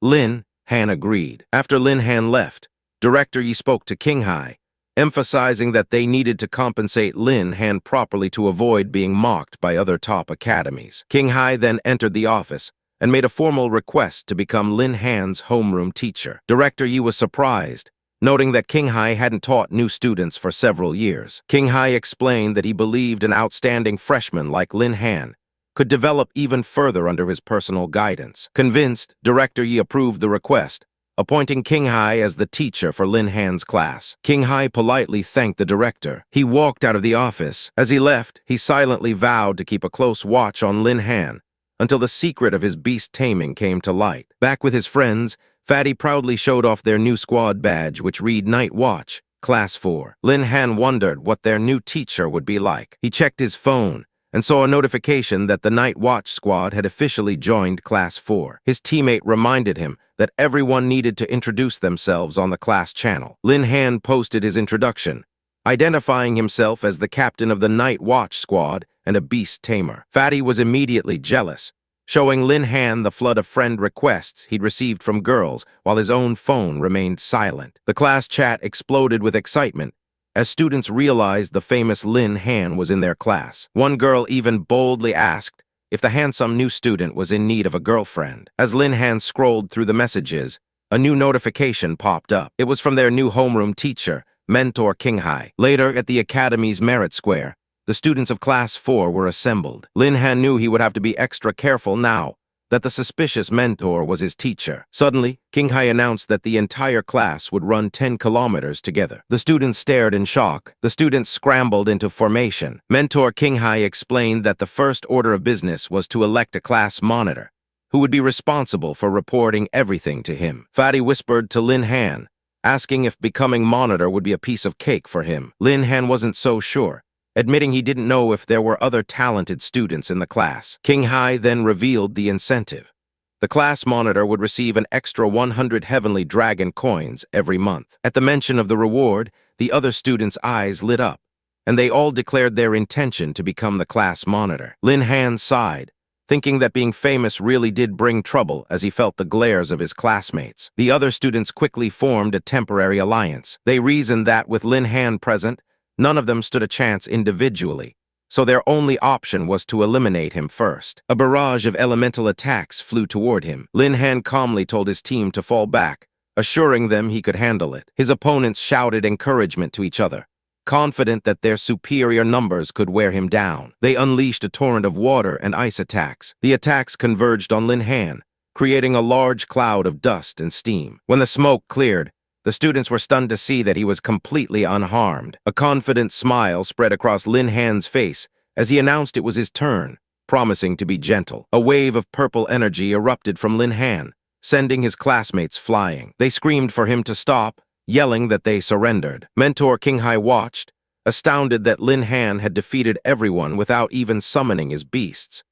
Lin Han agreed. After Lin Han left, Director Yi spoke to Qinghai, emphasizing that they needed to compensate Lin Han properly to avoid being mocked by other top academies. Qinghai then entered the office and made a formal request to become Lin Han's homeroom teacher. Director Yi was surprised, noting that Qinghai hadn't taught new students for several years. Qinghai explained that he believed an outstanding freshman like Lin Han could develop even further under his personal guidance. Convinced, Director Yi approved the request, appointing Qinghai as the teacher for Lin Han's class. Qinghai politely thanked the director. He walked out of the office. As he left, he silently vowed to keep a close watch on Lin Han until the secret of his beast taming came to light. Back with his friends, Fatty proudly showed off their new squad badge, which read Night Watch, Class 4. Lin Han wondered what their new teacher would be like. He checked his phone and saw a notification that the Night Watch squad had officially joined Class 4. His teammate reminded him that everyone needed to introduce themselves on the class channel. Lin Han posted his introduction, identifying himself as the captain of the Night Watch squad and a beast tamer. Fatty was immediately jealous, showing Lin Han the flood of friend requests he'd received from girls while his own phone remained silent. The class chat exploded with excitement as students realized the famous Lin Han was in their class. One girl even boldly asked if the handsome new student was in need of a girlfriend. As Lin Han scrolled through the messages, a new notification popped up. It was from their new homeroom teacher, Mentor Qinghai. Later, at the Academy's Merit Square, the students of Class 4 were assembled. Lin Han knew he would have to be extra careful now that the suspicious mentor was his teacher. Suddenly, Qinghai announced that the entire class would run 10 kilometers together. The students stared in shock. The students scrambled into formation. Mentor Qinghai explained that the first order of business was to elect a class monitor, who would be responsible for reporting everything to him. Fatty whispered to Lin Han, asking if becoming monitor would be a piece of cake for him. Lin Han wasn't so sure, admitting he didn't know if there were other talented students in the class. Qinghai then revealed the incentive. The class monitor would receive an extra 100 Heavenly Dragon coins every month. At the mention of the reward, the other students' eyes lit up, and they all declared their intention to become the class monitor. Lin Han sighed, thinking that being famous really did bring trouble as he felt the glares of his classmates. The other students quickly formed a temporary alliance. They reasoned that with Lin Han present, none of them stood a chance individually, so their only option was to eliminate him first. A barrage of elemental attacks flew toward him. Lin Han calmly told his team to fall back, assuring them he could handle it. His opponents shouted encouragement to each other, confident that their superior numbers could wear him down. They unleashed a torrent of water and ice attacks. The attacks converged on Lin Han, creating a large cloud of dust and steam. When the smoke cleared, the students were stunned to see that he was completely unharmed. A confident smile spread across Lin Han's face as he announced it was his turn, promising to be gentle. A wave of purple energy erupted from Lin Han, sending his classmates flying. They screamed for him to stop, yelling that they surrendered. Mentor Qinghai watched, astounded that Lin Han had defeated everyone without even summoning his beasts.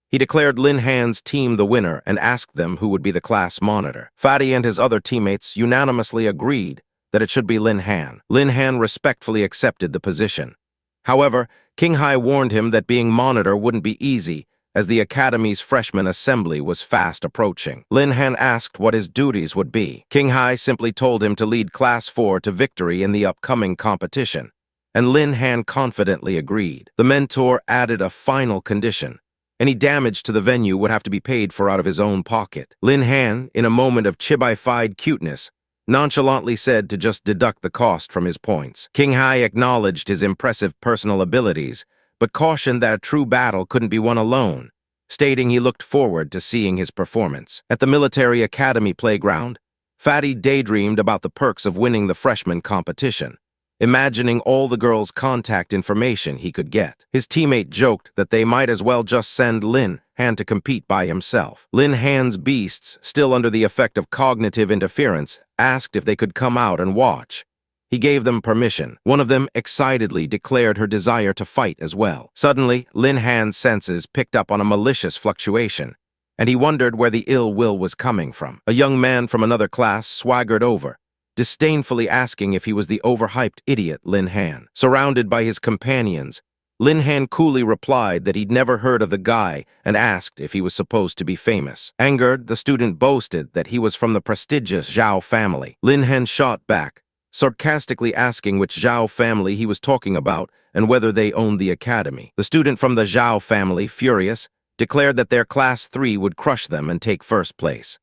He declared Lin Han's team the winner and asked them who would be the class monitor. Fatty and his other teammates unanimously agreed that it should be Lin Han. Lin Han respectfully accepted the position. However, Qinghai warned him that being monitor wouldn't be easy, as the Academy's freshman assembly was fast approaching. Lin Han asked what his duties would be. Qinghai simply told him to lead Class 4 to victory in the upcoming competition, and Lin Han confidently agreed. The mentor added a final condition: Any damage to the venue would have to be paid for out of his own pocket. Lin Han, in a moment of chibi-fied cuteness, nonchalantly said to just deduct the cost from his points. King Hai acknowledged his impressive personal abilities, but cautioned that a true battle couldn't be won alone, stating he looked forward to seeing his performance. At the military academy playground, Fatty daydreamed about the perks of winning the freshman competition, imagining all the girls' contact information he could get. His teammate joked that they might as well just send Lin Han to compete by himself. Lin Han's beasts, still under the effect of cognitive interference, asked if they could come out and watch. He gave them permission. One of them excitedly declared her desire to fight as well. Suddenly, Lin Han's senses picked up on a malicious fluctuation, and he wondered where the ill will was coming from. A young man from another class swaggered over, disdainfully asking if he was the overhyped idiot Lin Han. Surrounded by his companions, Lin Han coolly replied that he'd never heard of the guy and asked if he was supposed to be famous. Angered, the student boasted that he was from the prestigious Zhao family. Lin Han shot back, sarcastically asking which Zhao family he was talking about and whether they owned the academy. The student from the Zhao family, furious, declared that their class 3 would crush them and take first place.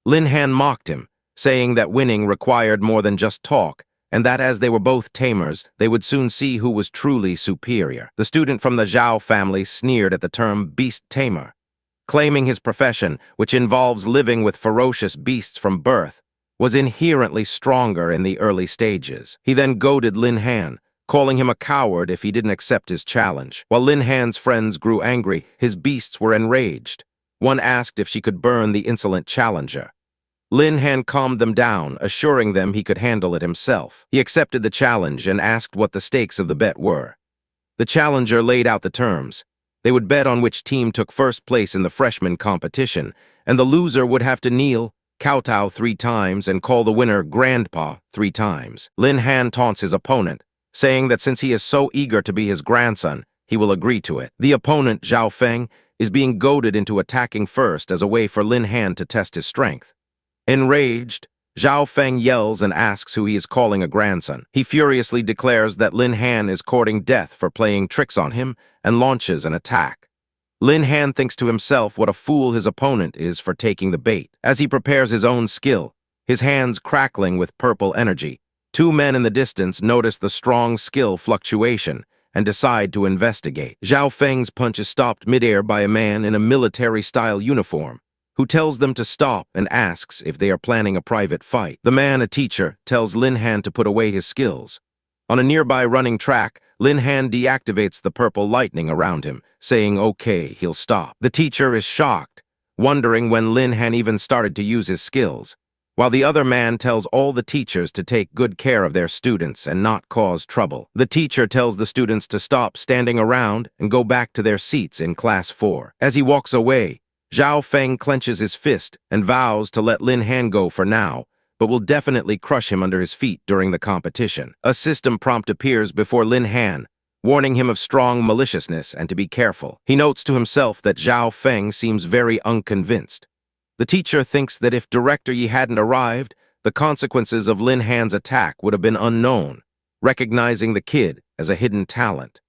Lin Han mocked him, saying that winning required more than just talk, and that as they were both tamers, they would soon see who was truly superior. The student from the Zhao family sneered at the term beast tamer, claiming his profession, which involves living with ferocious beasts from birth, was inherently stronger in the early stages. He then goaded Lin Han, calling him a coward if he didn't accept his challenge. While Lin Han's friends grew angry, his beasts were enraged. One asked if she could burn the insolent challenger. Lin Han calmed them down, assuring them he could handle it himself. He accepted the challenge and asked what the stakes of the bet were. The challenger laid out the terms. They would bet on which team took first place in the freshman competition, and the loser would have to kneel, kowtow 3 times, and call the winner Grandpa 3 times. Lin Han taunts his opponent, saying that since he is so eager to be his grandson, he will agree to it. The opponent, Zhao Feng, is being goaded into attacking first as a way for Lin Han to test his strength. Enraged, Zhao Feng yells and asks who he is calling a grandson. He furiously declares that Lin Han is courting death for playing tricks on him and launches an attack. Lin Han thinks to himself what a fool his opponent is for taking the bait. As he prepares his own skill, his hands crackling with purple energy, 2 men in the distance notice the strong skill fluctuation and decide to investigate. Zhao Feng's punch is stopped midair by a man in a military-style uniform, who tells them to stop and asks if they are planning a private fight. The man, a teacher, tells Lin Han to put away his skills. On a nearby running track, Lin Han deactivates the purple lightning around him, saying okay, he'll stop. The teacher is shocked, wondering when Lin Han even started to use his skills, while the other man tells all the teachers to take good care of their students and not cause trouble. The teacher tells the students to stop standing around and go back to their seats in class 4. As he walks away, Zhao Feng clenches his fist and vows to let Lin Han go for now, but will definitely crush him under his feet during the competition. A system prompt appears before Lin Han, warning him of strong maliciousness and to be careful. He notes to himself that Zhao Feng seems very unconvinced. The teacher thinks that if Director Yi hadn't arrived, the consequences of Lin Han's attack would have been unknown, recognizing the kid as a hidden talent.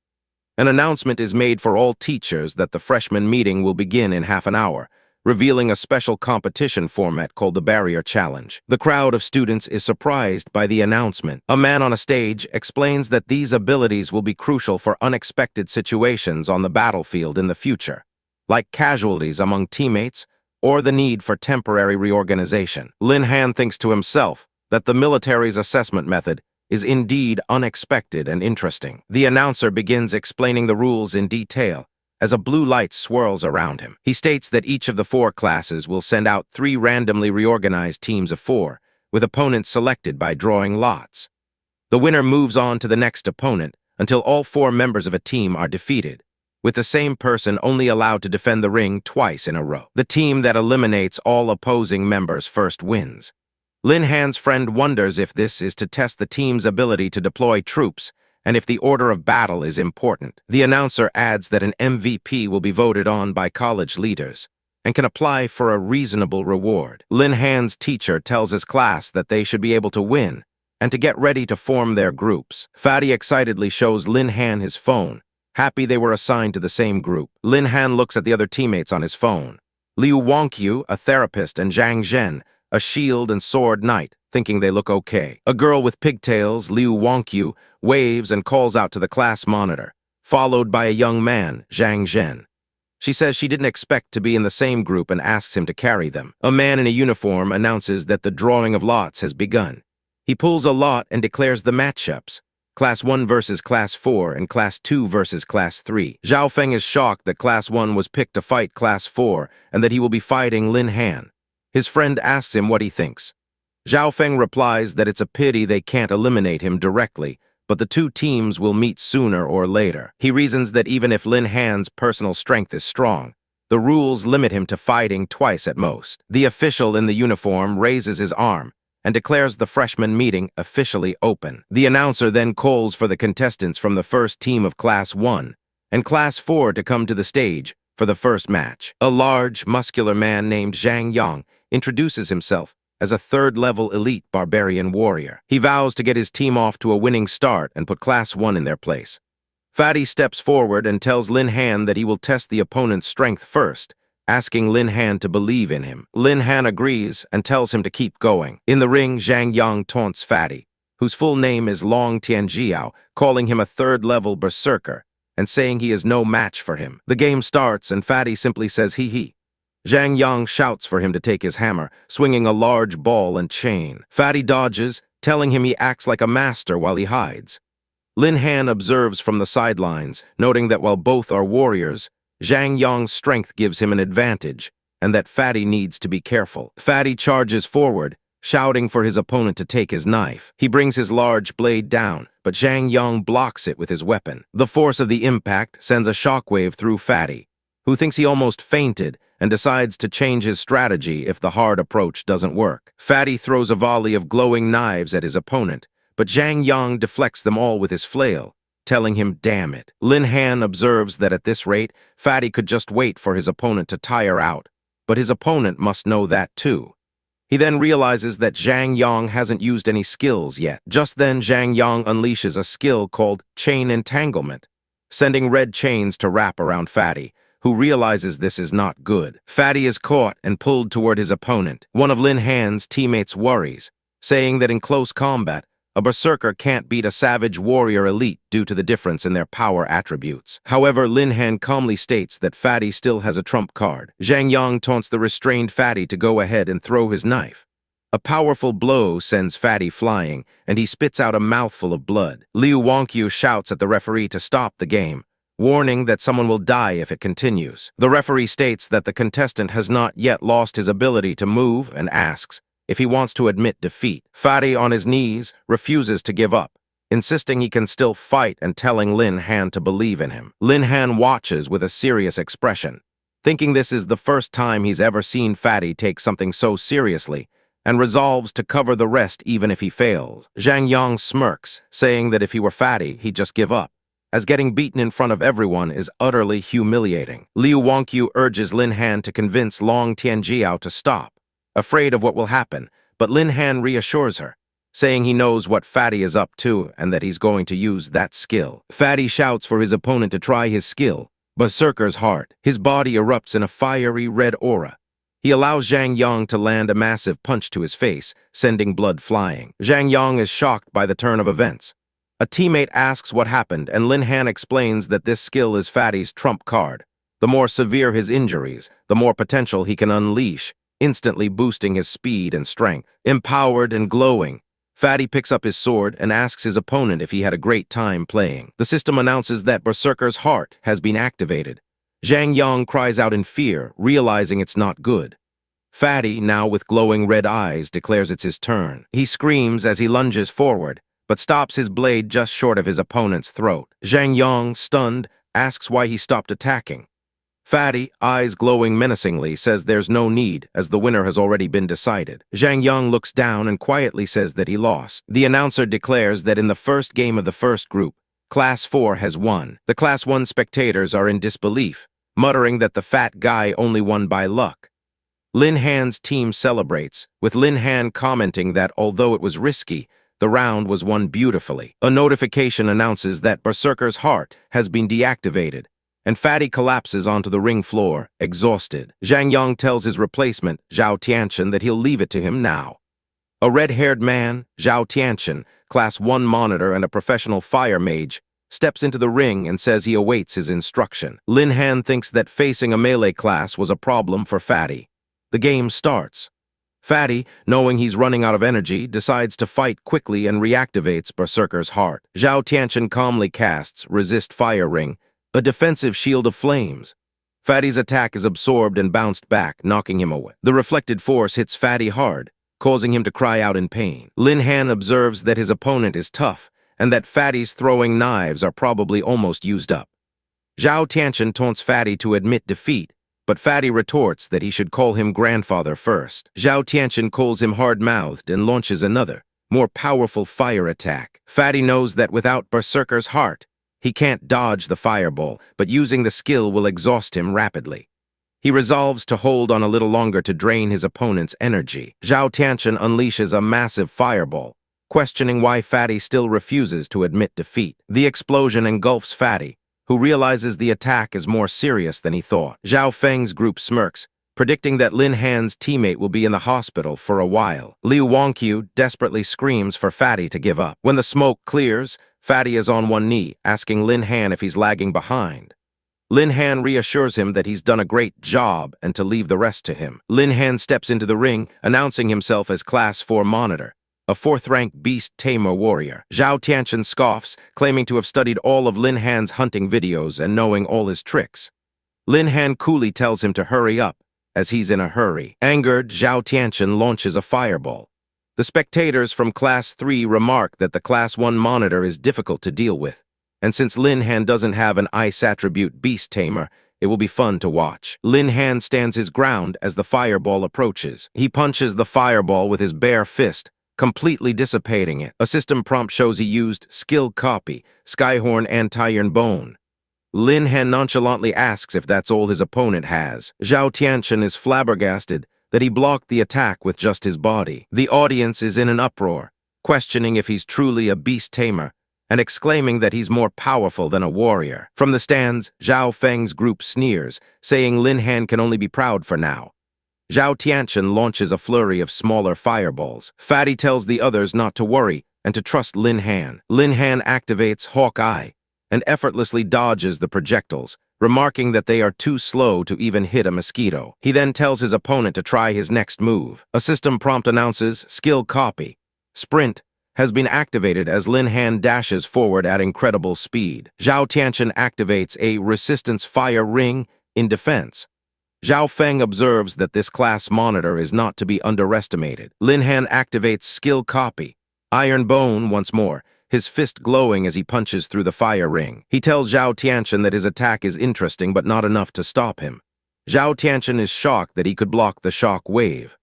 An announcement is made for all teachers that the freshman meeting will begin in half an hour, revealing a special competition format called the Barrier Challenge. The crowd of students is surprised by the announcement. A man on a stage explains that these abilities will be crucial for unexpected situations on the battlefield in the future, like casualties among teammates or the need for temporary reorganization. Lin Han thinks to himself that the military's assessment method is indeed unexpected and interesting. The announcer begins explaining the rules in detail as a blue light swirls around him. He states that each of the 4 classes will send out 3 randomly reorganized teams of 4, with opponents selected by drawing lots. The winner moves on to the next opponent until all 4 members of a team are defeated, with the same person only allowed to defend the ring twice in a row. The team that eliminates all opposing members first wins. Lin Han's friend wonders if this is to test the team's ability to deploy troops and if the order of battle is important. The announcer adds that an MVP will be voted on by college leaders and can apply for a reasonable reward. Lin Han's teacher tells his class that they should be able to win and to get ready to form their groups. Fatty excitedly shows Lin Han his phone, happy they were assigned to the same group. Lin Han looks at the other teammates on his phone. Liu Wangqiu, a therapist, and Zhang Zhen, a shield and sword knight, thinking they look okay. A girl with pigtails, Liu Wangqiu, waves and calls out to the class monitor, followed by a young man, Zhang Zhen. She says she didn't expect to be in the same group and asks him to carry them. A man in a uniform announces that the drawing of lots has begun. He pulls a lot and declares the matchups. Class 1 versus Class 4 and Class 2 versus Class 3. Zhao Feng is shocked that Class 1 was picked to fight Class 4 and that he will be fighting Lin Han. His friend asks him what he thinks. Zhao Feng replies that it's a pity they can't eliminate him directly, but the two teams will meet sooner or later. He reasons that even if Lin Han's personal strength is strong, the rules limit him to fighting twice at most. The official in the uniform raises his arm and declares the freshman meeting officially open. The announcer then calls for the contestants from the first team of Class 1 and Class 4 to come to the stage for the first match. A large, muscular man named Zhang Yang introduces himself as a third-level elite barbarian warrior. He vows to get his team off to a winning start and put Class 1 in their place. Fatty steps forward and tells Lin Han that he will test the opponent's strength first, asking Lin Han to believe in him. Lin Han agrees and tells him to keep going. In the ring, Zhang Yang taunts Fatty, whose full name is Long Tianjiao, calling him a third-level berserker and saying he is no match for him. The game starts and Fatty simply says hee. Zhang Yang shouts for him to take his hammer, swinging a large ball and chain. Fatty dodges, telling him he acts like a master while he hides. Lin Han observes from the sidelines, noting that while both are warriors, Zhang Yang's strength gives him an advantage, and that Fatty needs to be careful. Fatty charges forward, shouting for his opponent to take his knife. He brings his large blade down, but Zhang Yang blocks it with his weapon. The force of the impact sends a shockwave through Fatty, who thinks he almost fainted, and decides to change his strategy if the hard approach doesn't work. Fatty throws a volley of glowing knives at his opponent, but Zhang Yang deflects them all with his flail, telling him, damn it. Lin Han observes that at this rate, Fatty could just wait for his opponent to tire out, but his opponent must know that too. He then realizes that Zhang Yang hasn't used any skills yet. Just then, Zhang Yang unleashes a skill called Chain Entanglement, sending red chains to wrap around Fatty, who realizes this is not good. Fatty is caught and pulled toward his opponent. One of Lin Han's teammates worries, saying that in close combat, a berserker can't beat a savage warrior elite due to the difference in their power attributes. However, Lin Han calmly states that Fatty still has a trump card. Zhang Yang taunts the restrained Fatty to go ahead and throw his knife. A powerful blow sends Fatty flying, and he spits out a mouthful of blood. Liu Wangqiu shouts at the referee to stop the game, warning that someone will die if it continues. The referee states that the contestant has not yet lost his ability to move and asks if he wants to admit defeat. Fatty, on his knees, refuses to give up, insisting he can still fight and telling Lin Han to believe in him. Lin Han watches with a serious expression, thinking this is the first time he's ever seen Fatty take something so seriously, and resolves to cover the rest even if he fails. Zhang Yang smirks, saying that if he were Fatty, he'd just give up, as getting beaten in front of everyone is utterly humiliating. Liu Wangqiu urges Lin Han to convince Long Tianjiao to stop, afraid of what will happen, but Lin Han reassures her, saying he knows what Fatty is up to and that he's going to use that skill. Fatty shouts for his opponent to try his skill, Berserker's Heart. His body erupts in a fiery red aura. He allows Zhang Yang to land a massive punch to his face, sending blood flying. Zhang Yang is shocked by the turn of events. A teammate asks what happened, and Lin Han explains that this skill is Fatty's trump card. The more severe his injuries, the more potential he can unleash, instantly boosting his speed and strength. Empowered and glowing, Fatty picks up his sword and asks his opponent if he had a great time playing. The system announces that Berserker's Heart has been activated. Zhang Yang cries out in fear, realizing it's not good. Fatty, now with glowing red eyes, declares it's his turn. He screams as he lunges forward, but stops his blade just short of his opponent's throat. Zhang Yang, stunned, asks why he stopped attacking. Fatty, eyes glowing menacingly, says there's no need, as the winner has already been decided. Zhang Yang looks down and quietly says that he lost. The announcer declares that in the first game of the first group, Class 4 has won. The Class 1 spectators are in disbelief, muttering that the fat guy only won by luck. Lin Han's team celebrates, with Lin Han commenting that although it was risky, The round was won beautifully. A notification announces that Berserker's heart has been deactivated, and Fatty collapses onto the ring floor, exhausted. Zhang Yang tells his replacement, Zhao Tianchen, that he'll leave it to him now. A red-haired man, Zhao Tianchen, Class 1 monitor and a professional fire mage, steps into the ring and says he awaits his instruction. Lin Han thinks that facing a melee class was a problem for Fatty. The game starts. Fatty, knowing he's running out of energy, decides to fight quickly and reactivates Berserker's heart. Zhao Tianchen calmly casts Resist Fire Ring, a defensive shield of flames. Fatty's attack is absorbed and bounced back, knocking him away. The reflected force hits Fatty hard, causing him to cry out in pain. Lin Han observes that his opponent is tough, and that Fatty's throwing knives are probably almost used up. Zhao Tianchen taunts Fatty to admit defeat, but Fatty retorts that he should call him grandfather first. Zhao Tianchen calls him hard-mouthed and launches another, more powerful fire attack. Fatty knows that without Berserker's heart, he can't dodge the fireball, but using the skill will exhaust him rapidly. He resolves to hold on a little longer to drain his opponent's energy. Zhao Tianchen unleashes a massive fireball, questioning why Fatty still refuses to admit defeat. The explosion engulfs Fatty, who realizes the attack is more serious than he thought. Zhao Feng's group smirks, predicting that Lin Han's teammate will be in the hospital for a while. Liu Wangqiu desperately screams for Fatty to give up. When the smoke clears, Fatty is on one knee, asking Lin Han if he's lagging behind. Lin Han reassures him that he's done a great job and to leave the rest to him. Lin Han steps into the ring, announcing himself as Class 4 Monitor, a 4th-rank beast tamer warrior. Zhao Tianchen scoffs, claiming to have studied all of Lin Han's hunting videos and knowing all his tricks. Lin Han coolly tells him to hurry up, as he's in a hurry. Angered, Zhao Tianchen launches a fireball. The spectators from Class 3 remark that the Class 1 Monitor is difficult to deal with, and since Lin Han doesn't have an ice attribute beast tamer, it will be fun to watch. Lin Han stands his ground as the fireball approaches. He punches the fireball with his bare fist, completely dissipating it. A system prompt shows he used Skill Copy, Skyhorn Anti-Iron Bone. Lin Han nonchalantly asks if that's all his opponent has. Zhao Tianchen is flabbergasted that he blocked the attack with just his body. The audience is in an uproar, questioning if he's truly a beast tamer, and exclaiming that he's more powerful than a warrior. From the stands, Zhao Feng's group sneers, saying Lin Han can only be proud for now. Zhao Tianchen launches a flurry of smaller fireballs. Fatty tells the others not to worry and to trust Lin Han. Lin Han activates Hawkeye and effortlessly dodges the projectiles, remarking that they are too slow to even hit a mosquito. He then tells his opponent to try his next move. A system prompt announces Skill Copy. Sprint has been activated as Lin Han dashes forward at incredible speed. Zhao Tianchen activates a Resistance Fire Ring in defense. Zhao Feng observes that this class monitor is not to be underestimated. Lin Han activates Skill Copy. Iron Bone once more, his fist glowing as he punches through the fire ring. He tells Zhao Tianchen that his attack is interesting but not enough to stop him. Zhao Tianchen is shocked that he could block the shock wave.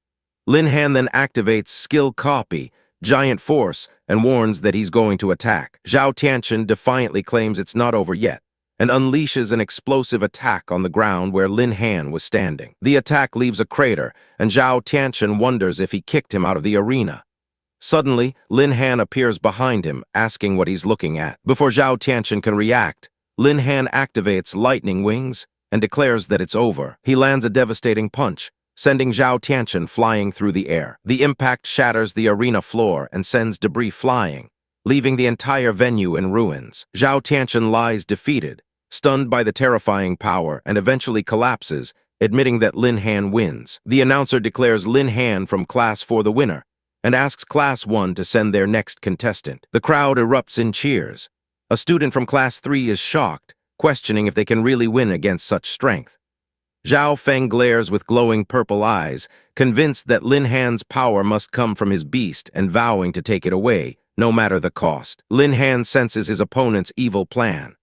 Lin Han then activates Skill Copy, Giant Force, and warns that he's going to attack. Zhao Tianchen defiantly claims it's not over yet, and unleashes an explosive attack on the ground where Lin Han was standing. The attack leaves a crater, and Zhao Tianchen wonders if he kicked him out of the arena. Suddenly, Lin Han appears behind him, asking what he's looking at. Before Zhao Tianchen can react, Lin Han activates Lightning Wings and declares that it's over. He lands a devastating punch, sending Zhao Tianchen flying through the air. The impact shatters the arena floor and sends debris flying, leaving the entire venue in ruins. Zhao Tianchen lies defeated, stunned by the terrifying power, and eventually collapses, admitting that Lin Han wins. The announcer declares Lin Han from Class 4 the winner, and asks Class 1 to send their next contestant. The crowd erupts in cheers. A student from Class 3 is shocked, questioning if they can really win against such strength. Zhao Feng glares with glowing purple eyes, convinced that Lin Han's power must come from his beast and vowing to take it away, no matter the cost. Lin Han senses his opponent's evil plan.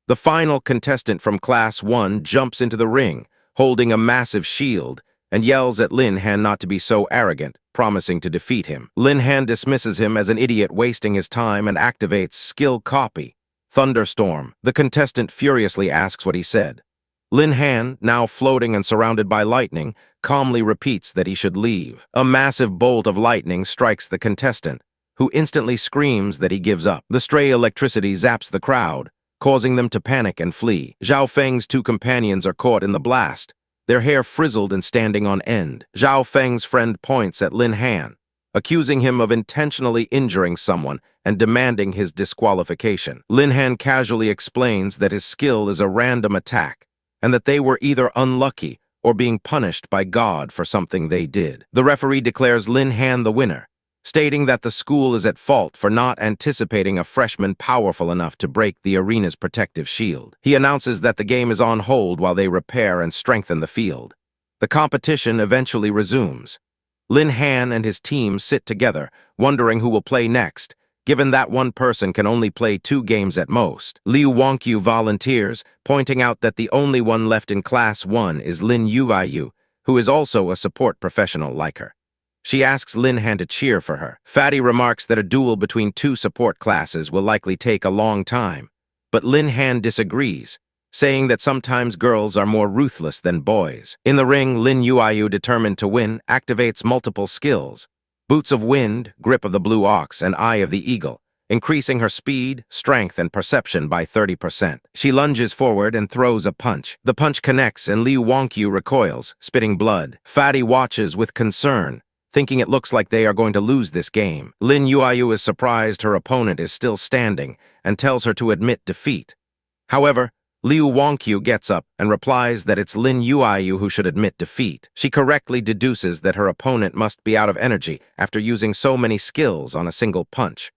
The final contestant from Class 1 jumps into the ring, holding a massive shield, and yells at Lin Han not to be so arrogant, promising to defeat him. Lin Han dismisses him as an idiot wasting his time and activates Skill Copy, Thunderstorm. The contestant furiously asks what he said. Lin Han, now floating and surrounded by lightning, calmly repeats that he should leave. A massive bolt of lightning strikes the contestant, who instantly screams that he gives up. The stray electricity zaps the crowd, causing them to panic and flee. Zhao Feng's two companions are caught in the blast, their hair frizzled and standing on end. Zhao Feng's friend points at Lin Han, accusing him of intentionally injuring someone and demanding his disqualification. Lin Han casually explains that his skill is a random attack, and that they were either unlucky or being punished by God for something they did. The referee declares Lin Han the winner, stating that the school is at fault for not anticipating a freshman powerful enough to break the arena's protective shield. He announces that the game is on hold while they repair and strengthen the field. The competition eventually resumes. Lin Han and his team sit together, wondering who will play next, given that one person can only play 2 games at most. Liu Wangqiu volunteers, pointing out that the only one left in Class 1 is Lin Yuiyu, who is also a support professional like her. She asks Lin Han to cheer for her. Fatty remarks that a duel between 2 support classes will likely take a long time, but Lin Han disagrees, saying that sometimes girls are more ruthless than boys. In the ring, Lin Yuiyu, determined to win, activates multiple skills: Boots of Wind, Grip of the Blue Ox, and Eye of the Eagle, increasing her speed, strength, and perception by 30%. She lunges forward and throws a punch. The punch connects and Liu Wangqiu recoils, spitting blood. Fatty watches with concern, thinking it looks like they are going to lose this game. Lin Yuiyu is surprised her opponent is still standing and tells her to admit defeat. However, Liu Wangqiu gets up and replies that it's Lin Yuiyu who should admit defeat. She correctly deduces that her opponent must be out of energy after using so many skills on a single punch.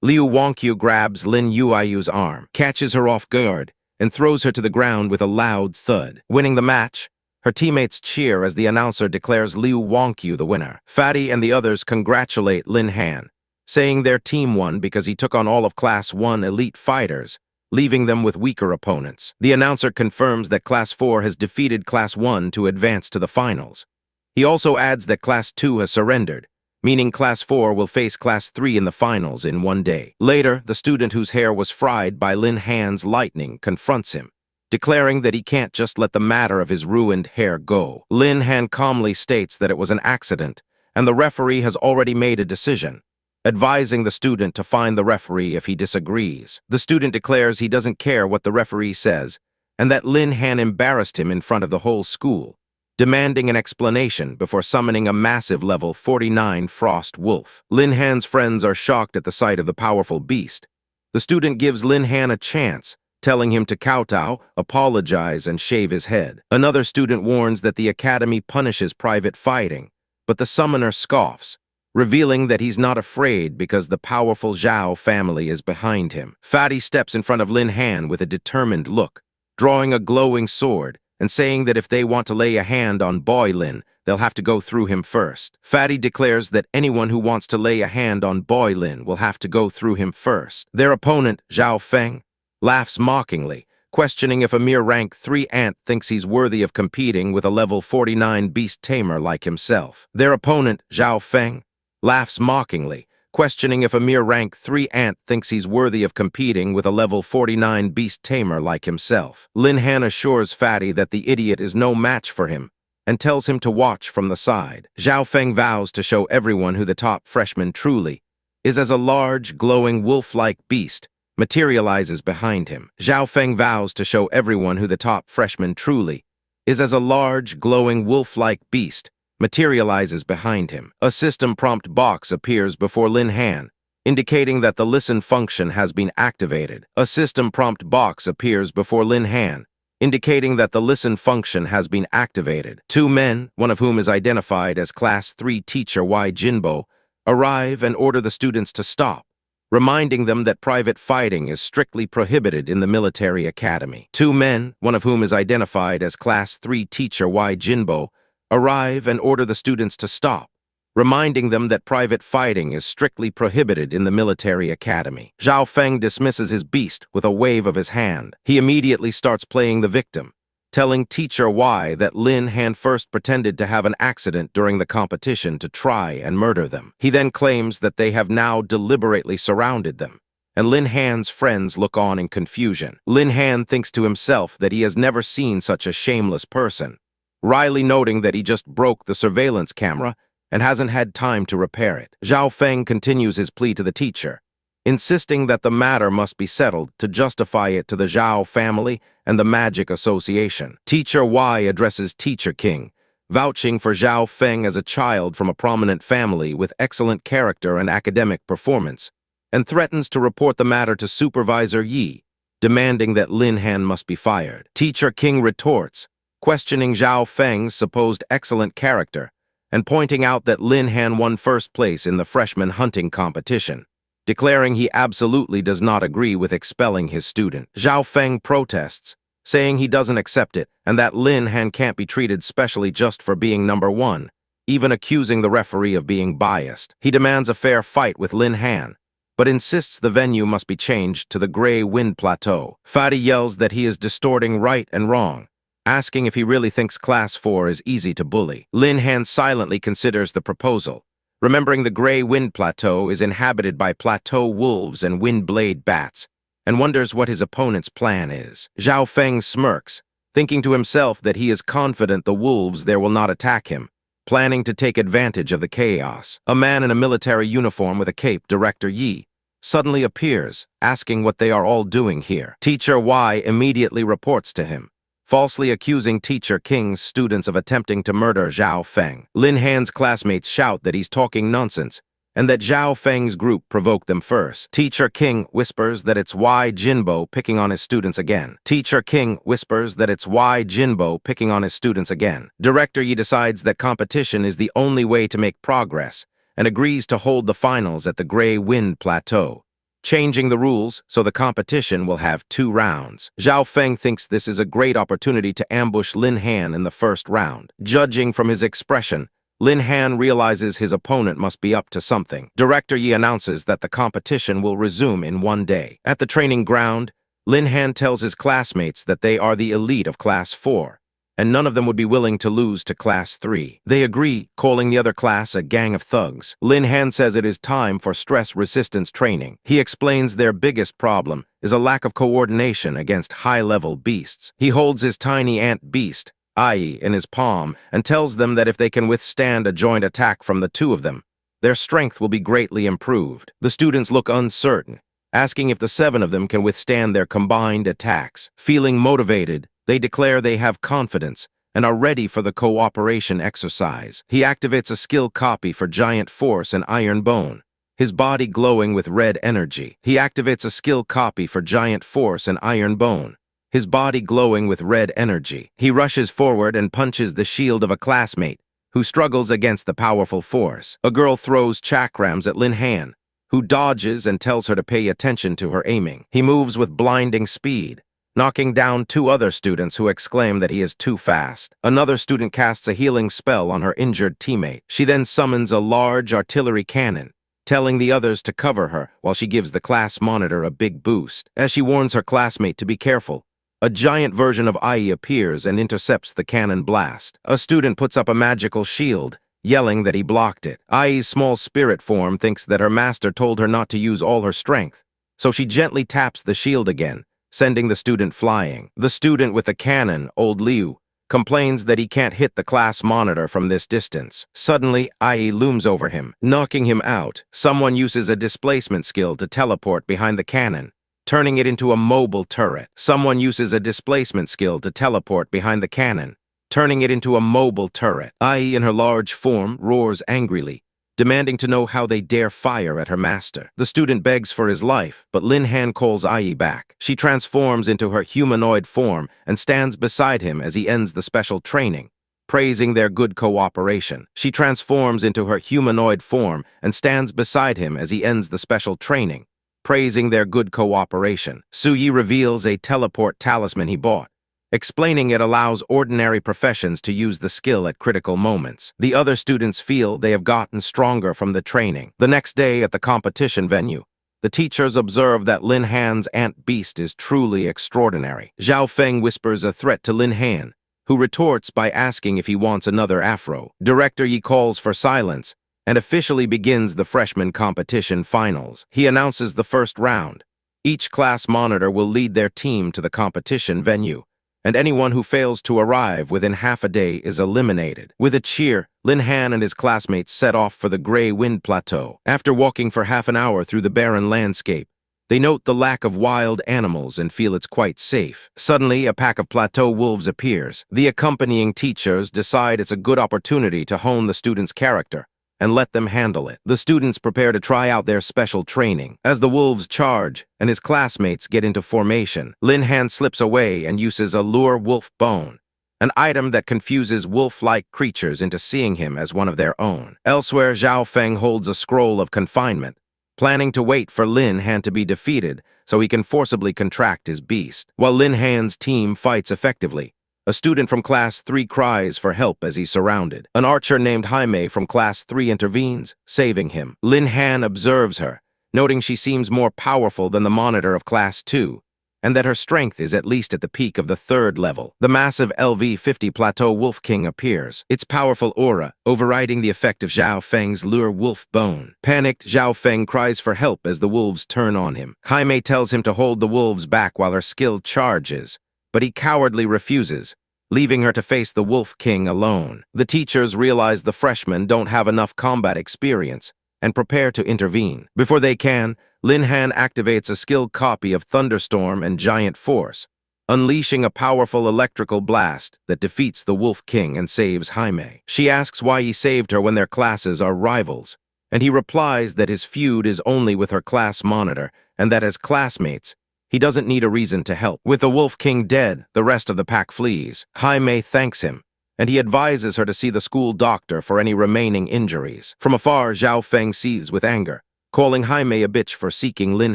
Liu Wangqiu grabs Lin Yuiyu's arm, catches her off guard, and throws her to the ground with a loud thud. Winning the match, her teammates cheer as the announcer declares Liu Wangqiu the winner. Fatty and the others congratulate Lin Han, saying their team won because he took on all of Class 1 elite fighters, leaving them with weaker opponents. The announcer confirms that Class 4 has defeated Class 1 to advance to the finals. He also adds that Class 2 has surrendered, meaning Class 4 will face Class 3 in the finals in one day. Later, the student whose hair was fried by Lin Han's lightning confronts him, declaring that he can't just let the matter of his ruined hair go. Lin Han calmly states that it was an accident, and the referee has already made a decision, advising the student to find the referee if he disagrees. The student declares he doesn't care what the referee says, and that Lin Han embarrassed him in front of the whole school, demanding an explanation before summoning a massive level 49 frost wolf. Lin Han's friends are shocked at the sight of the powerful beast. The student gives Lin Han a chance, telling him to kowtow, apologize, and shave his head. Another student warns that the academy punishes private fighting, but the summoner scoffs, revealing that he's not afraid because the powerful Zhao family is behind him. Fatty steps in front of Lin Han with a determined look, drawing a glowing sword and saying that if they want to lay a hand on Boy Lin, they'll have to go through him first. Fatty declares that anyone who wants to lay a hand on Boy Lin will have to go through him first. Their opponent, Zhao Feng, laughs mockingly, questioning if a mere rank 3 ant thinks he's worthy of competing with a level 49 beast tamer like himself. Their opponent, Zhao Feng, laughs mockingly, questioning if a mere rank 3 ant thinks he's worthy of competing with a level 49 beast tamer like himself. Lin Han assures Fatty that the idiot is no match for him and tells him to watch from the side. Zhao Feng vows to show everyone who the top freshman truly is as a large, glowing wolf-like beast materializes behind him. Zhao Feng vows to show everyone who the top freshman truly is as a large, glowing wolf-like beast materializes behind him. A system prompt box appears before Lin Han, indicating that the listen function has been activated. A system prompt box appears before Lin Han, indicating that the listen function has been activated. 2 men, one of whom is identified as Class 3 teacher Y Jinbo, arrive and order the students to stop, reminding them that private fighting is strictly prohibited in the military academy. 2 men, one of whom is identified as Class 3 teacher Y Jinbo, arrive and order the students to stop, reminding them that private fighting is strictly prohibited in the military academy. Zhao Feng dismisses his beast with a wave of his hand. He immediately starts playing the victim, telling Teacher Y that Lin Han first pretended to have an accident during the competition to try and murder them. He then claims that they have now deliberately surrounded them, and Lin Han's friends look on in confusion. Lin Han thinks to himself that he has never seen such a shameless person, wryly noting that he just broke the surveillance camera and hasn't had time to repair it. Zhao Feng continues his plea to the teacher, insisting that the matter must be settled to justify it to the Zhao family and the Magic Association. Teacher Y addresses Teacher King, vouching for Zhao Feng as a child from a prominent family with excellent character and academic performance, and threatens to report the matter to Supervisor Yi, demanding that Lin Han must be fired. Teacher King retorts, questioning Zhao Feng's supposed excellent character, and pointing out that Lin Han won first place in the freshman hunting competition, declaring he absolutely does not agree with expelling his student. Zhao Feng protests, saying he doesn't accept it and that Lin Han can't be treated specially just for being number one, even accusing the referee of being biased. He demands a fair fight with Lin Han, but insists the venue must be changed to the Gray Wind Plateau. Fadi yells that he is distorting right and wrong, asking if he really thinks Class 4 is easy to bully. Lin Han silently considers the proposal, remembering the Gray Wind Plateau is inhabited by plateau wolves and wind-blade bats, and wonders what his opponent's plan is. Zhao Feng smirks, thinking to himself that he is confident the wolves there will not attack him, planning to take advantage of the chaos. A man in a military uniform with a cape, Director Yi, suddenly appears, asking what they are all doing here. Teacher Y immediately reports to him, falsely accusing Teacher King's students of attempting to murder Zhao Feng. Lin Han's classmates shout that he's talking nonsense, and that Zhao Feng's group provoked them first. Teacher King whispers that it's Y Jinbo picking on his students again. Teacher King whispers that it's Y Jinbo picking on his students again. Director Yi decides that competition is the only way to make progress, and agrees to hold the finals at the Gray Wind Plateau, changing the rules so the competition will have 2 rounds. Zhao Feng thinks this is a great opportunity to ambush Lin Han in the first round. Judging from his expression, Lin Han realizes his opponent must be up to something. Director Yi announces that the competition will resume in 1 day. At the training ground, Lin Han tells his classmates that they are the elite of Class 4, and none of them would be willing to lose to Class 3. They agree, calling the other class a gang of thugs. Lin Han says it is time for stress resistance training. He explains their biggest problem is a lack of coordination against high-level beasts. He holds his tiny ant beast, Ai, in his palm and tells them that if they can withstand a joint attack from the 2 of them, their strength will be greatly improved. The students look uncertain, asking if the 7 of them can withstand their combined attacks. Feeling motivated, they declare they have confidence and are ready for the cooperation exercise. He activates a skill copy for Giant Force and Iron Bone, his body glowing with red energy. He activates a skill copy for Giant Force and Iron Bone, his body glowing with red energy. He rushes forward and punches the shield of a classmate who struggles against the powerful force. A girl throws chakrams at Lin Han, who dodges and tells her to pay attention to her aiming. He moves with blinding speed, knocking down 2 other students who exclaim that he is too fast. Another student casts a healing spell on her injured teammate. She then summons a large artillery cannon, telling the others to cover her while she gives the class monitor a big boost. As she warns her classmate to be careful, a giant version of Ai appears and intercepts the cannon blast. A student puts up a magical shield, yelling that he blocked it. Ai's small spirit form thinks that her master told her not to use all her strength, so she gently taps the shield again, sending the student flying. The student with the cannon, Old Liu, complains that he can't hit the class monitor from this distance. Suddenly, Ai looms over him, knocking him out. Someone uses a displacement skill to teleport behind the cannon, turning it into a mobile turret. Someone uses a displacement skill to teleport behind the cannon, turning it into a mobile turret. Ai, in her large form, roars angrily, demanding to know how they dare fire at her master. The student begs for his life, but Lin Han calls Ai back. She transforms into her humanoid form and stands beside him as he ends the special training, praising their good cooperation. She transforms into her humanoid form and stands beside him as he ends the special training, praising their good cooperation. Su Yi reveals a teleport talisman he bought, explaining it allows ordinary professions to use the skill at critical moments. The other students feel they have gotten stronger from the training. The next day at the competition venue, the teachers observe that Lin Han's ant beast is truly extraordinary. Zhao Feng whispers a threat to Lin Han, who retorts by asking if he wants another afro. Director Yi calls for silence and officially begins the freshman competition finals. He announces the first round. Each class monitor will lead their team to the competition venue, and anyone who fails to arrive within half a day is eliminated. With a cheer, Lin Han and his classmates set off for the Gray Wind Plateau. After walking for half an hour through the barren landscape, they note the lack of wild animals and feel it's quite safe. Suddenly, a pack of plateau wolves appears. The accompanying teachers decide it's a good opportunity to hone the students' character and let them handle it. The students prepare to try out their special training. As the wolves charge and his classmates get into formation, Lin Han slips away and uses a lure wolf bone, an item that confuses wolf-like creatures into seeing him as one of their own. Elsewhere, Zhao Feng holds a scroll of confinement, planning to wait for Lin Han to be defeated so he can forcibly contract his beast. While Lin Han's team fights effectively, a student from Class 3 cries for help as he's surrounded. An archer named Jaime from Class 3 intervenes, saving him. Lin Han observes her, noting she seems more powerful than the monitor of Class 2, and that her strength is at least at the peak of the 3rd level. The massive LV-50 Plateau Wolf King appears, its powerful aura overriding the effect of Zhao Feng's lure wolf bone. Panicked, Zhao Feng cries for help as the wolves turn on him. Jaime tells him to hold the wolves back while her skill charges, but he cowardly refuses, leaving her to face the Wolf King alone. The teachers realize the freshmen don't have enough combat experience and prepare to intervene. Before they can, Lin Han activates a skilled copy of Thunderstorm and Giant Force, unleashing a powerful electrical blast that defeats the Wolf King and saves Jaime. She asks why he saved her when their classes are rivals, and he replies that his feud is only with her class monitor and that as classmates, he doesn't need a reason to help. With the Wolf King dead, the rest of the pack flees. Jaime thanks him, and he advises her to see the school doctor for any remaining injuries. From afar, Zhao Feng seethes with anger, calling Jaime a bitch for seeking Lin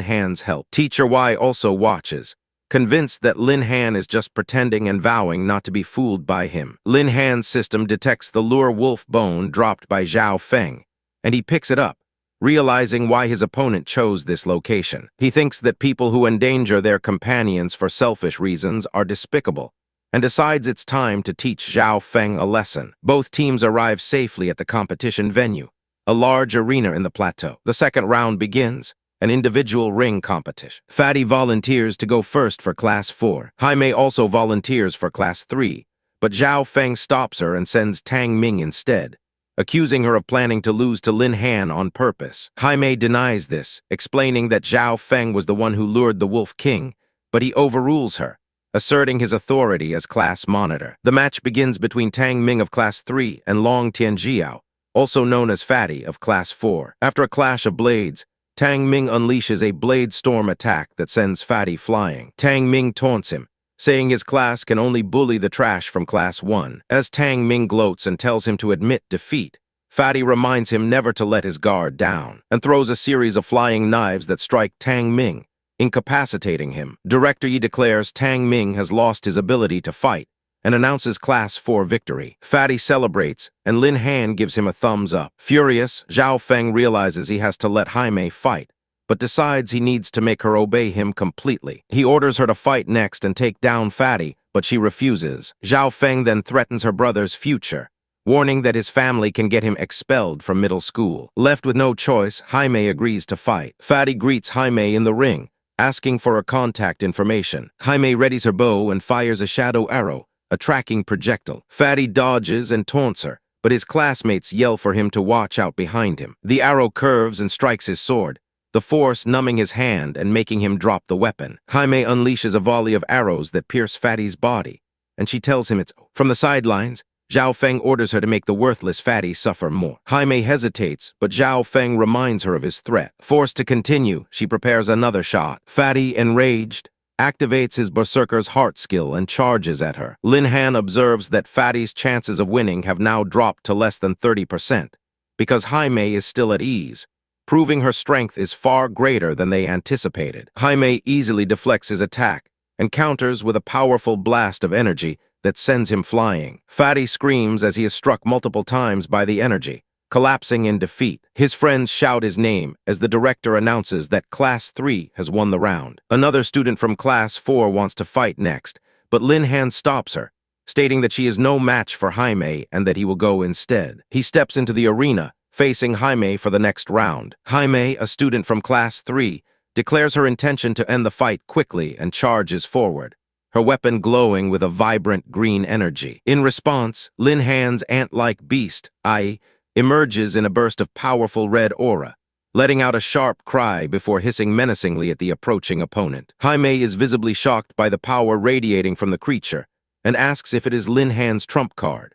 Han's help. Teacher Y also watches, convinced that Lin Han is just pretending and vowing not to be fooled by him. Lin Han's system detects the lure wolf bone dropped by Zhao Feng, and he picks it up, realizing why his opponent chose this location. He thinks that people who endanger their companions for selfish reasons are despicable, and decides it's time to teach Zhao Feng a lesson. Both teams arrive safely at the competition venue, a large arena in the plateau. The second round begins, an individual ring competition. Fatty volunteers to go first for Class 4. Jaime also volunteers for Class 3, but Zhao Feng stops her and sends Tang Ming instead, accusing her of planning to lose to Lin Han on purpose. Jaime denies this, explaining that Zhao Feng was the one who lured the Wolf King, but he overrules her, asserting his authority as class monitor. The match begins between Tang Ming of Class 3 and Long Tianjiao, also known as Fatty of Class 4. After a clash of blades, Tang Ming unleashes a blade storm attack that sends Fatty flying. Tang Ming taunts him, saying his class can only bully the trash from Class 1. As Tang Ming gloats and tells him to admit defeat, Fatty reminds him never to let his guard down, and throws a series of flying knives that strike Tang Ming, incapacitating him. Director Yi declares Tang Ming has lost his ability to fight, and announces Class 4 victory. Fatty celebrates, and Lin Han gives him a thumbs up. Furious, Zhao Feng realizes he has to let Jaime fight, but decides he needs to make her obey him completely. He orders her to fight next and take down Fatty, but she refuses. Zhao Feng then threatens her brother's future, warning that his family can get him expelled from middle school. Left with no choice, Jaime agrees to fight. Fatty greets Jaime in the ring, asking for her contact information. Jaime readies her bow and fires a shadow arrow, a tracking projectile. Fatty dodges and taunts her, but his classmates yell for him to watch out behind him. The arrow curves and strikes his sword, the force numbing his hand and making him drop the weapon. Jaime unleashes a volley of arrows that pierce Fatty's body, and she tells him it's over. From the sidelines, Zhao Feng orders her to make the worthless Fatty suffer more. Jaime hesitates, but Zhao Feng reminds her of his threat. Forced to continue, she prepares another shot. Fatty, enraged, activates his berserker's heart skill and charges at her. Lin Han observes that Fatty's chances of winning have now dropped to less than 30%, because Jaime is still at ease, proving her strength is far greater than they anticipated. Jaime easily deflects his attack and counters with a powerful blast of energy that sends him flying. Fatty screams as he is struck multiple times by the energy, collapsing in defeat. His friends shout his name as the director announces that Class 3 has won the round. Another student from Class 4 wants to fight next, but Lin Han stops her, stating that she is no match for Jaime and that he will go instead. He steps into the arena, facing Jaime for the next round. Jaime, a student from Class 3, declares her intention to end the fight quickly and charges forward, her weapon glowing with a vibrant green energy. In response, Lin Han's ant-like beast, Ai, emerges in a burst of powerful red aura, letting out a sharp cry before hissing menacingly at the approaching opponent. Jaime is visibly shocked by the power radiating from the creature and asks if it is Lin Han's trump card.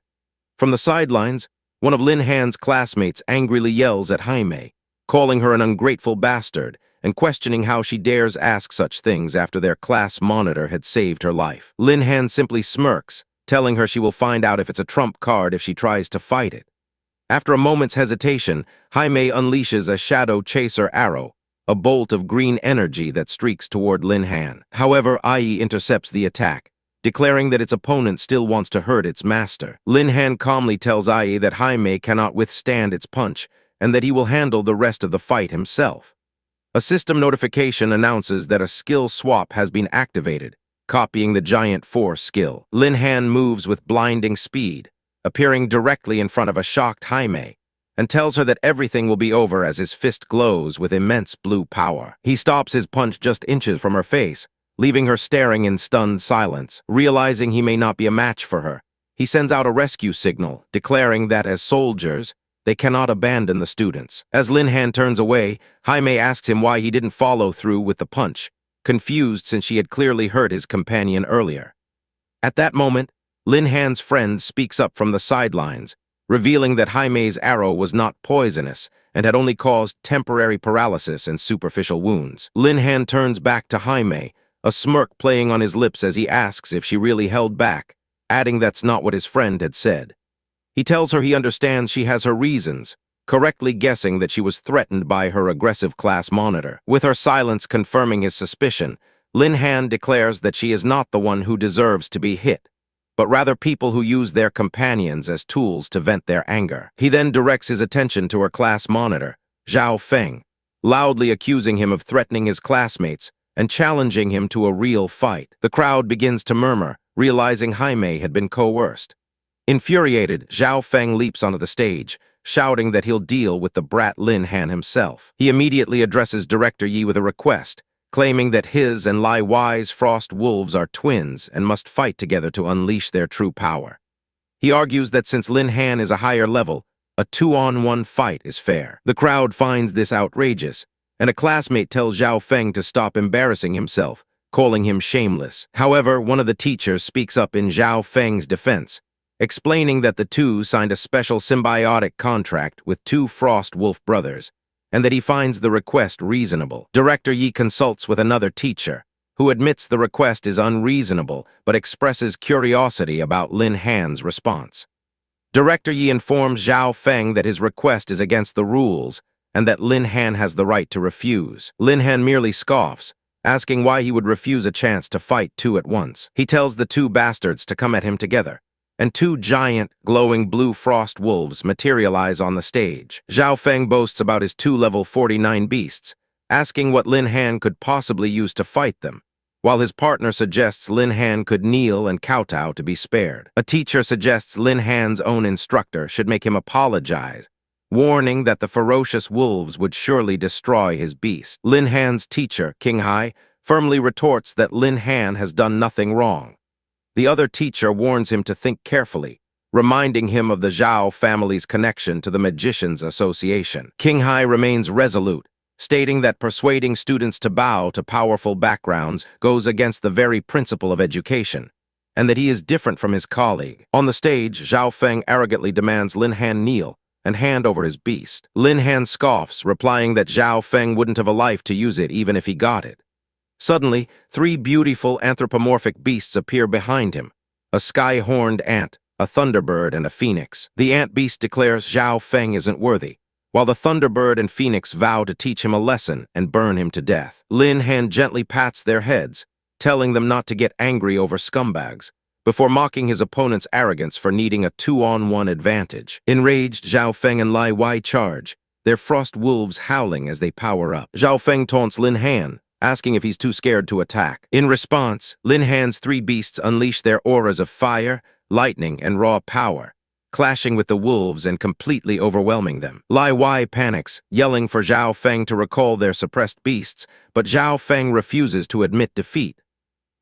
From the sidelines, one of Lin Han's classmates angrily yells at Jaime, calling her an ungrateful bastard and questioning how she dares ask such things after their class monitor had saved her life. Lin Han simply smirks, telling her she will find out if it's a trump card if she tries to fight it. After a moment's hesitation, Jaime unleashes a shadow chaser arrow, a bolt of green energy that streaks toward Lin Han. However, Ai intercepts the attack, declaring that its opponent still wants to hurt its master. Lin Han calmly tells Ai that Jaime cannot withstand its punch and that he will handle the rest of the fight himself. A system notification announces that a skill swap has been activated, copying the Giant Force skill. Lin Han moves with blinding speed, appearing directly in front of a shocked Jaime, and tells her that everything will be over as his fist glows with immense blue power. He stops his punch just inches from her face, leaving her staring in stunned silence. Realizing he may not be a match for her, he sends out a rescue signal, declaring that as soldiers, they cannot abandon the students. As Lin Han turns away, Jaime asks him why he didn't follow through with the punch, confused since she had clearly hurt his companion earlier. At that moment, Lin Han's friend speaks up from the sidelines, revealing that Jaime's arrow was not poisonous and had only caused temporary paralysis and superficial wounds. Lin Han turns back to Jaime, a smirk playing on his lips as he asks if she really held back, adding that's not what his friend had said. He tells her he understands she has her reasons, correctly guessing that she was threatened by her aggressive class monitor. With her silence confirming his suspicion, Lin Han declares that she is not the one who deserves to be hit, but rather people who use their companions as tools to vent their anger. He then directs his attention to her class monitor, Zhao Feng, loudly accusing him of threatening his classmates and challenging him to a real fight. The crowd begins to murmur, realizing Jaime had been coerced. Infuriated, Zhao Feng leaps onto the stage, shouting that he'll deal with the brat Lin Han himself. He immediately addresses Director Yi with a request, claiming that his and Lai Wei's frost wolves are twins and must fight together to unleash their true power. He argues that since Lin Han is a higher level, a 2-on-1 fight is fair. The crowd finds this outrageous, and a classmate tells Zhao Feng to stop embarrassing himself, calling him shameless. However, one of the teachers speaks up in Zhao Feng's defense, explaining that the two signed a special symbiotic contract with two Frost Wolf brothers, and that he finds the request reasonable. Director Yi consults with another teacher, who admits the request is unreasonable but expresses curiosity about Lin Han's response. Director Yi informs Zhao Feng that his request is against the rules and that Lin Han has the right to refuse. Lin Han merely scoffs, asking why he would refuse a chance to fight two at once. He tells the two bastards to come at him together, and two giant, glowing blue frost wolves materialize on the stage. Zhao Feng boasts about his two level 49 beasts, asking what Lin Han could possibly use to fight them, while his partner suggests Lin Han could kneel and kowtow to be spared. A teacher suggests Lin Han's own instructor should make him apologize, warning that the ferocious wolves would surely destroy his beast. Lin Han's teacher, King Hai, firmly retorts that Lin Han has done nothing wrong. The other teacher warns him to think carefully, reminding him of the Zhao family's connection to the Magicians Association. King Hai remains resolute, stating that persuading students to bow to powerful backgrounds goes against the very principle of education, and that he is different from his colleague. On the stage, Zhao Feng arrogantly demands Lin Han kneel and hand over his beast. Lin Han scoffs, replying that Zhao Feng wouldn't have a life to use it even if he got it. Suddenly, three beautiful anthropomorphic beasts appear behind him, a sky-horned ant, a thunderbird, and a phoenix. The ant beast declares Zhao Feng isn't worthy, while the thunderbird and phoenix vow to teach him a lesson and burn him to death. Lin Han gently pats their heads, telling them not to get angry over scumbags, before mocking his opponent's arrogance for needing a 2-on-1 advantage. Enraged, Zhao Feng and Lai Wei charge, their frost wolves howling as they power up. Zhao Feng taunts Lin Han, asking if he's too scared to attack. In response, Lin Han's three beasts unleash their auras of fire, lightning, and raw power, clashing with the wolves and completely overwhelming them. Lai Wei panics, yelling for Zhao Feng to recall their suppressed beasts, but Zhao Feng refuses to admit defeat.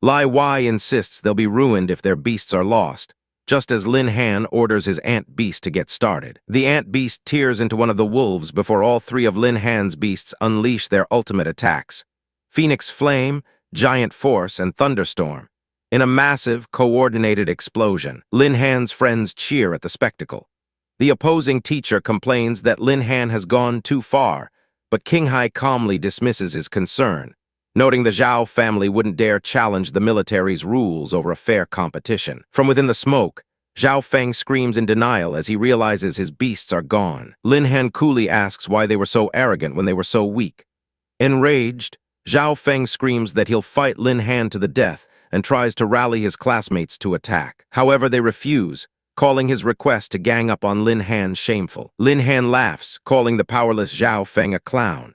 Lai Wai insists they'll be ruined if their beasts are lost, just as Lin Han orders his ant beast to get started. The ant beast tears into one of the wolves before all three of Lin Han's beasts unleash their ultimate attacks: Phoenix Flame, Giant Force, and Thunderstorm. In a massive, coordinated explosion, Lin Han's friends cheer at the spectacle. The opposing teacher complains that Lin Han has gone too far, but King Hai calmly dismisses his concern, noting the Zhao family wouldn't dare challenge the military's rules over a fair competition. From within the smoke, Zhao Feng screams in denial as he realizes his beasts are gone. Lin Han coolly asks why they were so arrogant when they were so weak. Enraged, Zhao Feng screams that he'll fight Lin Han to the death and tries to rally his classmates to attack. However, they refuse, calling his request to gang up on Lin Han shameful. Lin Han laughs, calling the powerless Zhao Feng a clown.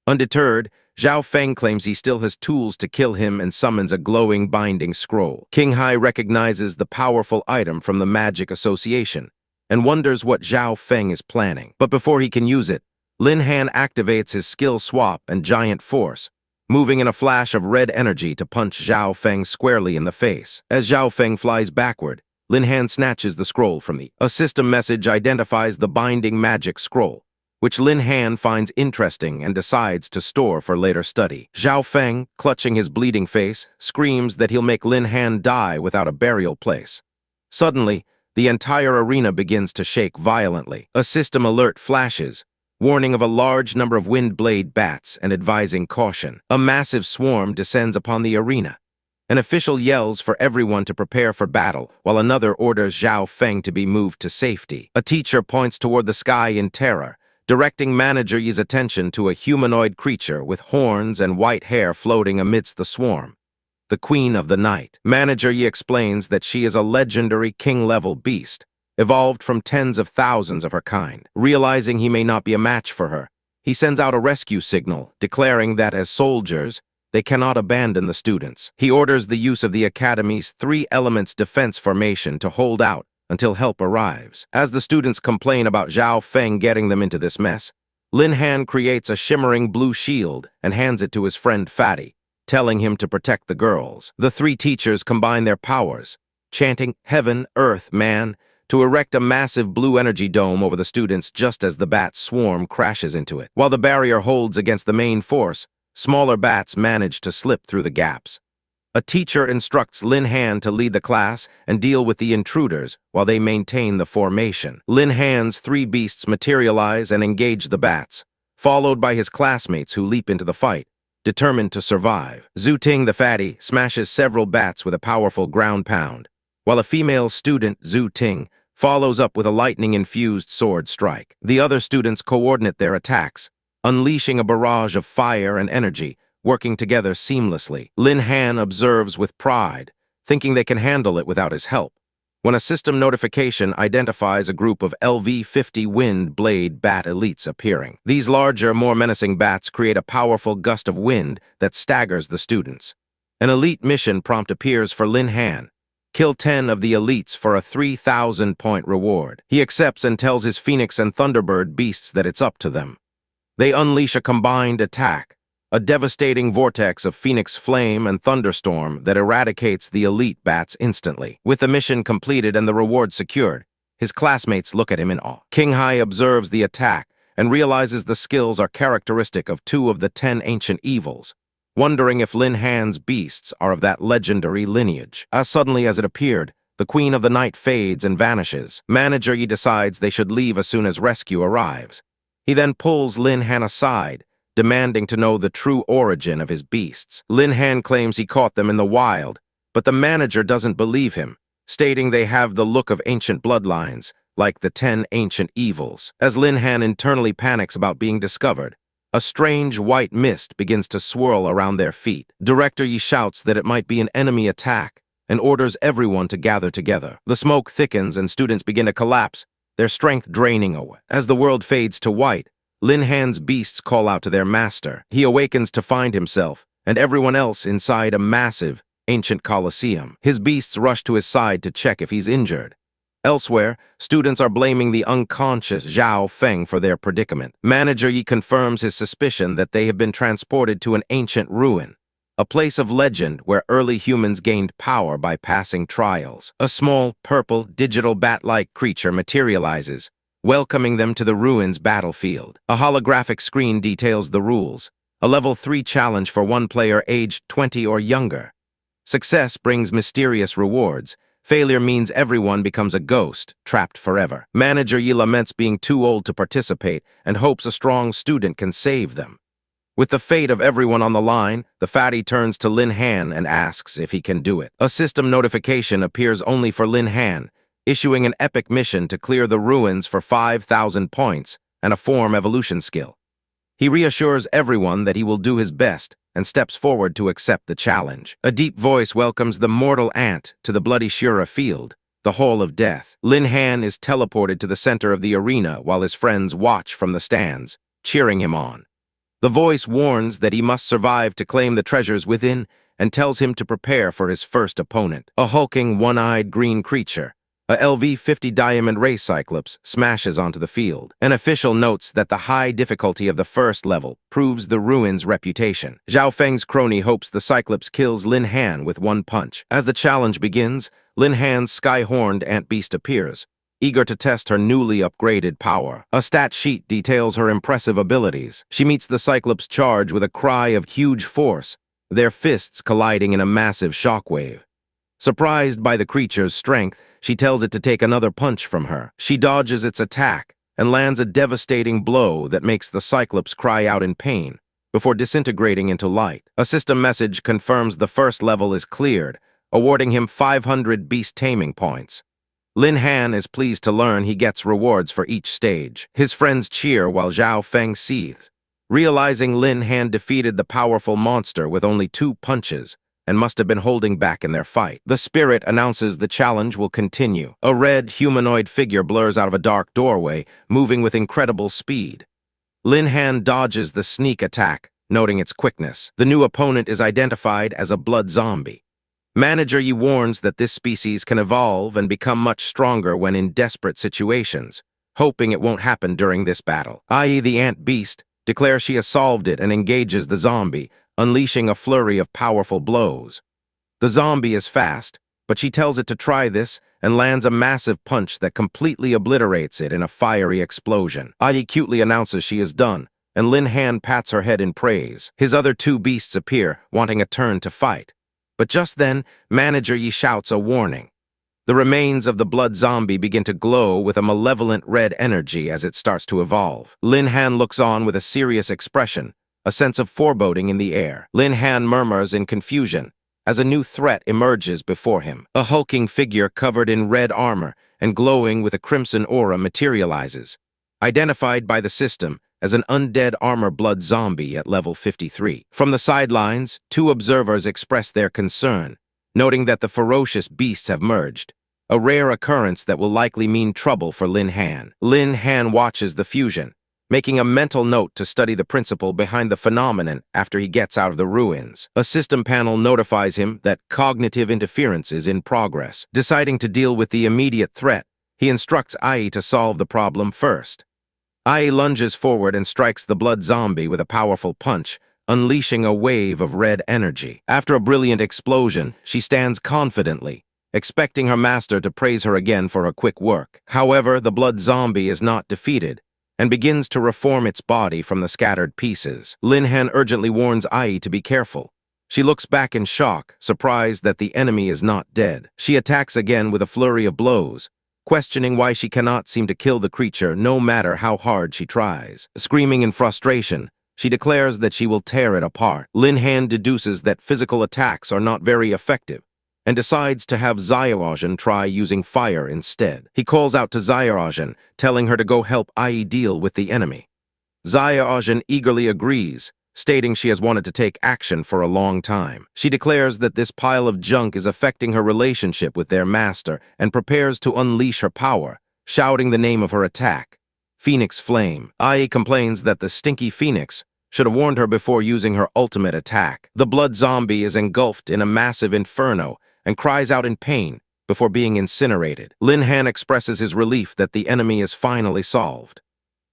Undeterred, Zhao Feng claims he still has tools to kill him and summons a glowing binding scroll. King Hai recognizes the powerful item from the magic association and wonders what Zhao Feng is planning. But before he can use it, Lin Han activates his skill swap and giant force, moving in a flash of red energy to punch Zhao Feng squarely in the face. As Zhao Feng flies backward, Lin Han snatches the scroll from A system message identifies the binding magic scroll, which Lin Han finds interesting and decides to store for later study. Zhao Feng, clutching his bleeding face, screams that he'll make Lin Han die without a burial place. Suddenly, the entire arena begins to shake violently. A system alert flashes, warning of a large number of wind blade bats and advising caution. A massive swarm descends upon the arena. An official yells for everyone to prepare for battle, while another orders Zhao Feng to be moved to safety. A teacher points toward the sky in terror, directing Manager Yi's attention to a humanoid creature with horns and white hair floating amidst the swarm. The Queen of the Night. Manager Yi explains that she is a legendary king-level beast, evolved from tens of thousands of her kind. Realizing he may not be a match for her, he sends out a rescue signal, declaring that as soldiers, they cannot abandon the students. He orders the use of the Academy's 3 elements defense formation to hold out until help arrives. As the students complain about Zhao Feng getting them into this mess, Lin Han creates a shimmering blue shield and hands it to his friend Fatty, telling him to protect the girls. The 3 teachers combine their powers, chanting "Heaven, Earth, Man," to erect a massive blue energy dome over the students just as the bat swarm crashes into it. While the barrier holds against the main force, smaller bats manage to slip through the gaps. A teacher instructs Lin Han to lead the class and deal with the intruders while they maintain the formation. Lin Han's 3 beasts materialize and engage the bats, followed by his classmates who leap into the fight, determined to survive. Zhu Ting the fatty smashes several bats with a powerful ground pound, while a female student, Zhu Ting, follows up with a lightning-infused sword strike. The other students coordinate their attacks, unleashing a barrage of fire and energy, working together seamlessly. Lin Han observes with pride, thinking they can handle it without his help, when a system notification identifies a group of LV-50 wind blade bat elites appearing. These larger, more menacing bats create a powerful gust of wind that staggers the students. An elite mission prompt appears for Lin Han: kill 10 of the elites for a 3,000-point reward. He accepts and tells his Phoenix and Thunderbird beasts that it's up to them. They unleash a combined attack, a devastating vortex of Phoenix Flame and Thunderstorm that eradicates the elite bats instantly. With the mission completed and the reward secured, his classmates look at him in awe. King Hai observes the attack and realizes the skills are characteristic of 2 of the 10 ancient evils, wondering if Lin Han's beasts are of that legendary lineage. As suddenly as it appeared, the Queen of the Night fades and vanishes. Manager Yi decides they should leave as soon as rescue arrives. He then pulls Lin Han aside, demanding to know the true origin of his beasts. Lin Han claims he caught them in the wild, but the manager doesn't believe him, stating they have the look of ancient bloodlines, like the 10 ancient evils. As Lin Han internally panics about being discovered, a strange white mist begins to swirl around their feet. Director Yi shouts that it might be an enemy attack and orders everyone to gather together. The smoke thickens and students begin to collapse, their strength draining away. As the world fades to white, Lin Han's beasts call out to their master. He awakens to find himself and everyone else inside a massive, ancient coliseum. His beasts rush to his side to check if he's injured. Elsewhere, students are blaming the unconscious Zhao Feng for their predicament. Manager Yi confirms his suspicion that they have been transported to an ancient ruin, a place of legend where early humans gained power by passing trials. A small, purple, digital bat-like creature materializes, welcoming them to the ruins battlefield. A holographic screen details the rules, a level 3 challenge for one player aged 20 or younger. Success brings mysterious rewards. Failure means everyone becomes a ghost, trapped forever. Manager Yi laments being too old to participate and hopes a strong student can save them. With the fate of everyone on the line, the fatty turns to Lin Han and asks if he can do it. A system notification appears only for Lin Han, issuing an epic mission to clear the ruins for 5,000 points and a form evolution skill. He reassures everyone that he will do his best and steps forward to accept the challenge. A deep voice welcomes the mortal ant to the Bloody Shura field, the Hall of Death. Lin Han is teleported to the center of the arena while his friends watch from the stands, cheering him on. The voice warns that he must survive to claim the treasures within and tells him to prepare for his first opponent. A hulking, one-eyed green creature, a LV-50 Diamond Ray Cyclops, smashes onto the field. An official notes that the high difficulty of the first level proves the ruins' reputation. Zhao Feng's crony hopes the Cyclops kills Lin Han with one punch. As the challenge begins, Lin Han's sky-horned ant beast appears, eager to test her newly upgraded power. A stat sheet details her impressive abilities. She meets the Cyclops' charge with a cry of huge force, their fists colliding in a massive shockwave. Surprised by the creature's strength, she tells it to take another punch from her. She dodges its attack and lands a devastating blow that makes the Cyclops cry out in pain before disintegrating into light. A system message confirms the first level is cleared, awarding him 500 beast taming points. Lin Han is pleased to learn he gets rewards for each stage. His friends cheer while Zhao Feng seethes, realizing Lin Han defeated the powerful monster with only 2 punches and must have been holding back in their fight. The spirit announces the challenge will continue. A red humanoid figure blurs out of a dark doorway, moving with incredible speed. Lin Han dodges the sneak attack, noting its quickness. The new opponent is identified as a blood zombie. Manager Yi warns that this species can evolve and become much stronger when in desperate situations, hoping it won't happen during this battle. I.e. the ant beast declares she has solved it and engages the zombie, unleashing a flurry of powerful blows. The zombie is fast, but she tells it to try this and lands a massive punch that completely obliterates it in a fiery explosion. I.E. cutely announces she is done, and Lin Han pats her head in praise. His other 2 beasts appear, wanting a turn to fight. But just then, Manager Yi shouts a warning. The remains of the blood zombie begin to glow with a malevolent red energy as it starts to evolve. Lin Han looks on with a serious expression, a sense of foreboding in the air. Lin Han murmurs in confusion as a new threat emerges before him. A hulking figure covered in red armor and glowing with a crimson aura materializes, identified by the system as an undead armor blood zombie at level 53. From the sidelines, 2 observers express their concern, noting that the ferocious beasts have merged, a rare occurrence that will likely mean trouble for Lin Han. Lin Han watches the fusion, making a mental note to study the principle behind the phenomenon after he gets out of the ruins. A system panel notifies him that cognitive interference is in progress. Deciding to deal with the immediate threat, he instructs Ai to solve the problem first. Ai lunges forward and strikes the blood zombie with a powerful punch, unleashing a wave of red energy. After a brilliant explosion, she stands confidently, expecting her master to praise her again for her quick work. However, the blood zombie is not defeated and begins to reform its body from the scattered pieces. Lin Han urgently warns Ai to be careful. She looks back in shock, surprised that the enemy is not dead. She attacks again with a flurry of blows, questioning why she cannot seem to kill the creature no matter how hard she tries. Screaming in frustration, she declares that she will tear it apart. Lin Han deduces that physical attacks are not very effective and decides to have Xiaoran try using fire instead. He calls out to Xiaoran, telling her to go help Ai deal with the enemy. Xiaoran eagerly agrees, stating she has wanted to take action for a long time. She declares that this pile of junk is affecting her relationship with their master and prepares to unleash her power, shouting the name of her attack, Phoenix Flame. Ai complains that the stinky Phoenix should have warned her before using her ultimate attack. The blood zombie is engulfed in a massive inferno and cries out in pain before being incinerated. Lin Han expresses his relief that the enemy is finally solved.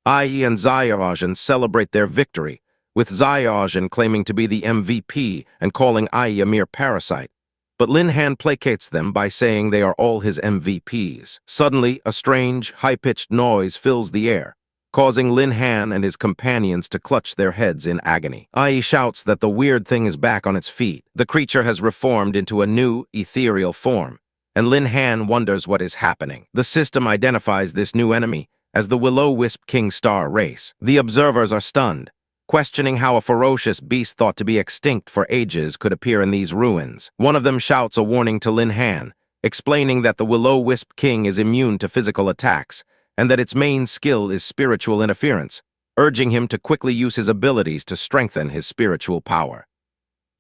Ai and Xiaoran celebrate their victory, with Xiaojin claiming to be the MVP and calling Ai a mere parasite. But Lin Han placates them by saying they are all his MVPs. Suddenly, a strange, high-pitched noise fills the air, causing Lin Han and his companions to clutch their heads in agony. Ai shouts that the weird thing is back on its feet. The creature has reformed into a new, ethereal form, and Lin Han wonders what is happening. The system identifies this new enemy as the Will-O-Wisp King Star race. The observers are stunned, questioning how a ferocious beast thought to be extinct for ages could appear in these ruins. One of them shouts a warning to Lin Han, explaining that the Will-O-Wisp King is immune to physical attacks, and that its main skill is spiritual interference, urging him to quickly use his abilities to strengthen his spiritual power.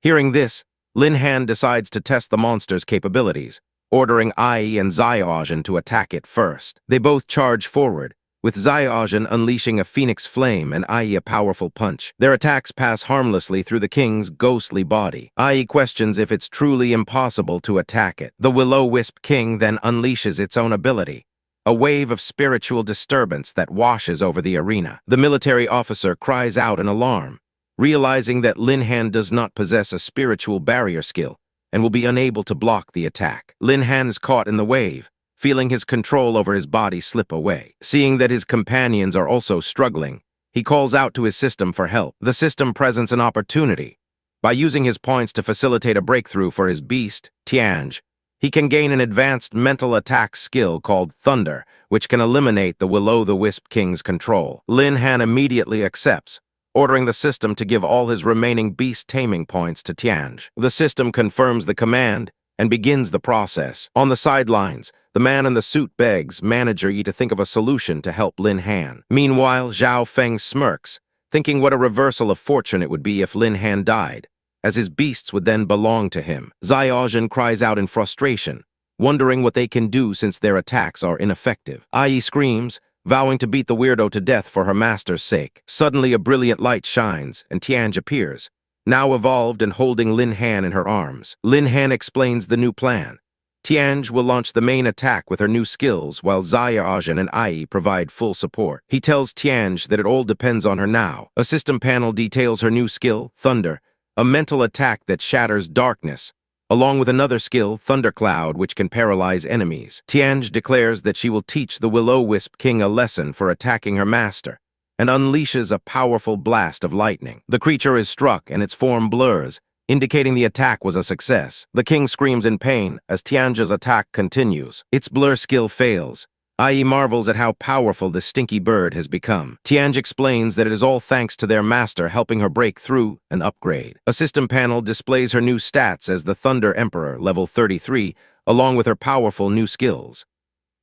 Hearing this, Lin Han decides to test the monster's capabilities, ordering Ai and Xiaojin to attack it first. They both charge forward, with Xiaojin unleashing a phoenix flame and Ai a powerful punch. Their attacks pass harmlessly through the king's ghostly body. Ai questions if it's truly impossible to attack it. The Will-O-Wisp King then unleashes its own ability, a wave of spiritual disturbance that washes over the arena. The military officer cries out in alarm, realizing that Lin Han does not possess a spiritual barrier skill and will be unable to block the attack. Lin Han is caught in the wave, feeling his control over his body slip away. Seeing that his companions are also struggling, he calls out to his system for help. The system presents an opportunity. By using his points to facilitate a breakthrough for his beast, Tianj, he can gain an advanced mental attack skill called Thunder, which can eliminate the Will-O-the-Wisp King's control. Lin Han immediately accepts, ordering the system to give all his remaining beast taming points to Tianj. The system confirms the command and begins the process. On the sidelines, the man in the suit begs Manager Yi to think of a solution to help Lin Han. Meanwhile, Zhao Feng smirks, thinking what a reversal of fortune it would be if Lin Han died, as his beasts would then belong to him. Xiaojin cries out in frustration, wondering what they can do since their attacks are ineffective. Ai screams, vowing to beat the weirdo to death for her master's sake. Suddenly, a brilliant light shines, and Tianj appears, now evolved and holding Lin Han in her arms. Lin Han explains the new plan. Tianj will launch the main attack with her new skills, while Xiaojin and Ai provide full support. He tells Tianj that it all depends on her now. A system panel details her new skill, Thunder, a mental attack that shatters darkness, along with another skill, Thundercloud, which can paralyze enemies. Tianj declares that she will teach the Will-O-Wisp King a lesson for attacking her master, and unleashes a powerful blast of lightning. The creature is struck and its form blurs, indicating the attack was a success. The king screams in pain as Tianj's attack continues. Its blur skill fails. Ai marvels at how powerful the stinky bird has become. Tianj explains that it is all thanks to their master helping her break through and upgrade. A system panel displays her new stats as the Thunder Emperor, level 33, along with her powerful new skills.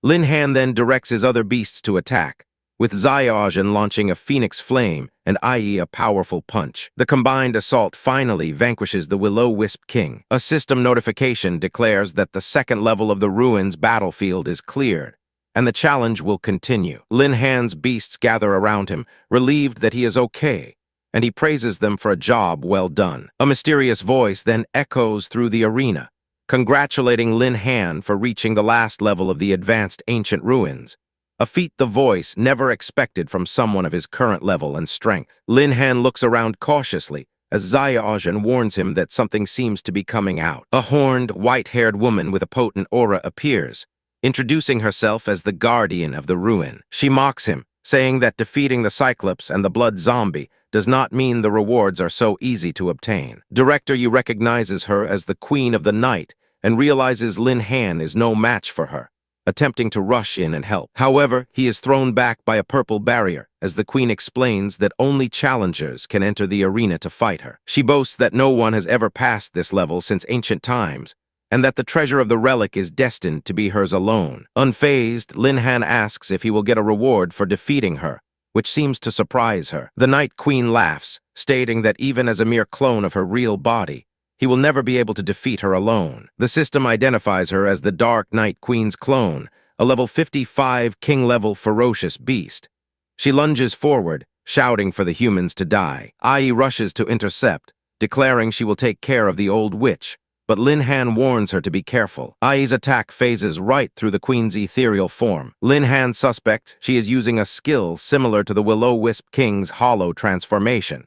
Lin Han then directs his other beasts to attack, with Xiaojin launching a phoenix flame and Ai a powerful punch. The combined assault finally vanquishes the Will-O-Wisp King. A system notification declares that the second level of the ruins battlefield is cleared, and the challenge will continue. Lin Han's beasts gather around him, relieved that he is okay, and he praises them for a job well done. A mysterious voice then echoes through the arena, congratulating Lin Han for reaching the last level of the advanced ancient ruins, a feat the voice never expected from someone of his current level and strength. Lin Han looks around cautiously as Xiaojin warns him that something seems to be coming out. A horned, white-haired woman with a potent aura appears, introducing herself as the guardian of the ruin. She mocks him, saying that defeating the Cyclops and the Blood Zombie does not mean the rewards are so easy to obtain. Director Yu recognizes her as the Queen of the Night and realizes Lin Han is no match for her, attempting to rush in and help. However, he is thrown back by a purple barrier as the queen explains that only challengers can enter the arena to fight her. She boasts that no one has ever passed this level since ancient times, and that the treasure of the relic is destined to be hers alone. Unfazed, Lin Han asks if he will get a reward for defeating her, which seems to surprise her. The Night Queen laughs, stating that even as a mere clone of her real body, he will never be able to defeat her alone. The system identifies her as the Dark Night Queen's clone, a level 55 king-level ferocious beast. She lunges forward, shouting for the humans to die. Ai rushes to intercept, declaring she will take care of the old witch, but Lin Han warns her to be careful. Ai's attack phases right through the queen's ethereal form. Lin Han suspects she is using a skill similar to the Will-O-Wisp King's hollow transformation,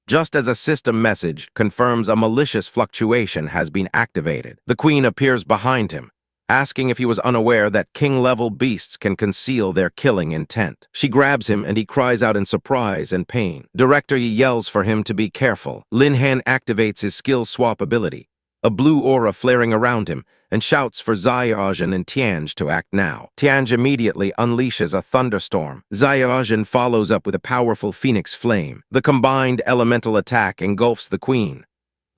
just as a system message confirms a malicious fluctuation has been activated. The queen appears behind him, asking if he was unaware that king-level beasts can conceal their killing intent. She grabs him and he cries out in surprise and pain. Director Yi yells for him to be careful. Lin Han activates his skill swap ability, a blue aura flaring around him, and shouts for Xiaojin and Tianj to act now. Tianj immediately unleashes a thunderstorm. Xiaojin follows up with a powerful phoenix flame. The combined elemental attack engulfs the queen.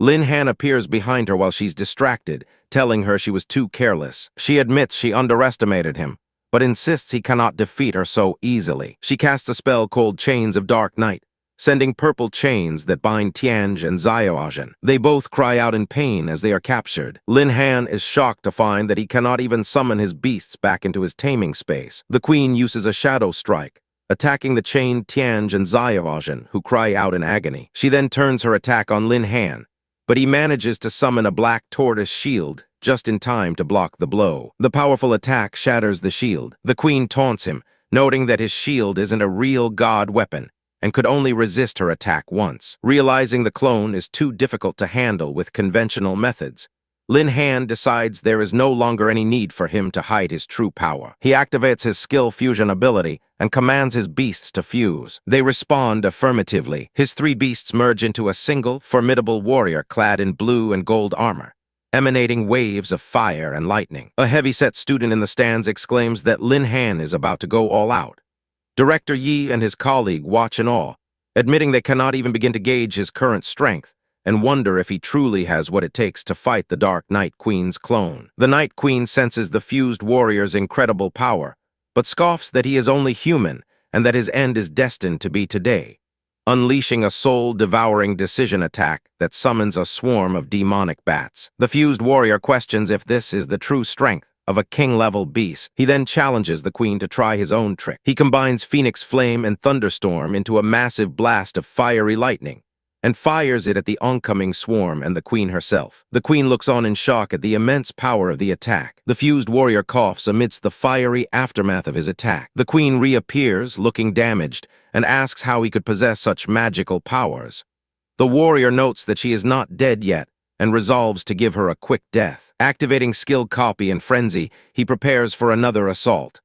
Lin Han appears behind her while she's distracted, telling her she was too careless. She admits she underestimated him, but insists he cannot defeat her so easily. She casts a spell called Chains of Dark Night, sending purple chains that bind Tianj and Xiaojin. They both cry out in pain as they are captured. Lin Han is shocked to find that he cannot even summon his beasts back into his taming space. The queen uses a shadow strike, attacking the chained Tianj and Xiaojin, who cry out in agony. She then turns her attack on Lin Han, but he manages to summon a black tortoise shield just in time to block the blow. The powerful attack shatters the shield. The queen taunts him, noting that his shield isn't a real god weapon and could only resist her attack once. Realizing the clone is too difficult to handle with conventional methods, Lin Han decides there is no longer any need for him to hide his true power. He activates his skill fusion ability and commands his beasts to fuse. They respond affirmatively. His 3 beasts merge into a single, formidable warrior clad in blue and gold armor, emanating waves of fire and lightning. A heavyset student in the stands exclaims that Lin Han is about to go all out. Director Yi and his colleague watch in awe, admitting they cannot even begin to gauge his current strength and wonder if he truly has what it takes to fight the Dark Night Queen's clone. The Night Queen senses the fused warrior's incredible power, but scoffs that he is only human and that his end is destined to be today, unleashing a soul-devouring decision attack that summons a swarm of demonic bats. The fused warrior questions if this is the true strength of a king-level beast. He then challenges the queen to try his own trick. He combines Phoenix Flame and Thunderstorm into a massive blast of fiery lightning and fires it at the oncoming swarm and the queen herself. The queen looks on in shock at the immense power of the attack. The fused warrior coughs amidst the fiery aftermath of his attack. The queen reappears, looking damaged, and asks how he could possess such magical powers. The warrior notes that she is not dead yet and resolves to give her a quick death. Activating skill copy and frenzy, he prepares for another assault.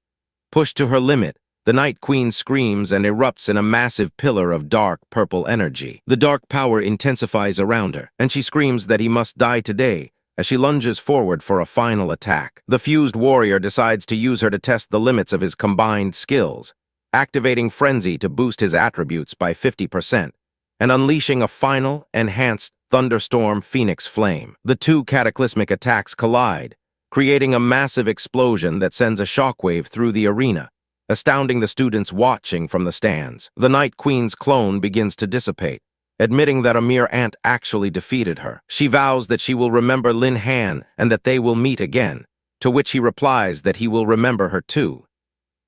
Pushed to her limit, the Night Queen screams and erupts in a massive pillar of dark purple energy. The dark power intensifies around her, and she screams that he must die today as she lunges forward for a final attack. The fused warrior decides to use her to test the limits of his combined skills, activating frenzy to boost his attributes by 50%, and unleashing a final, enhanced Thunderstorm Phoenix Flame. The 2 cataclysmic attacks collide, creating a massive explosion that sends a shockwave through the arena, astounding the students watching from the stands. The Night Queen's clone begins to dissipate, admitting that a mere ant actually defeated her. She vows that she will remember Lin Han and that they will meet again, to which he replies that he will remember her too.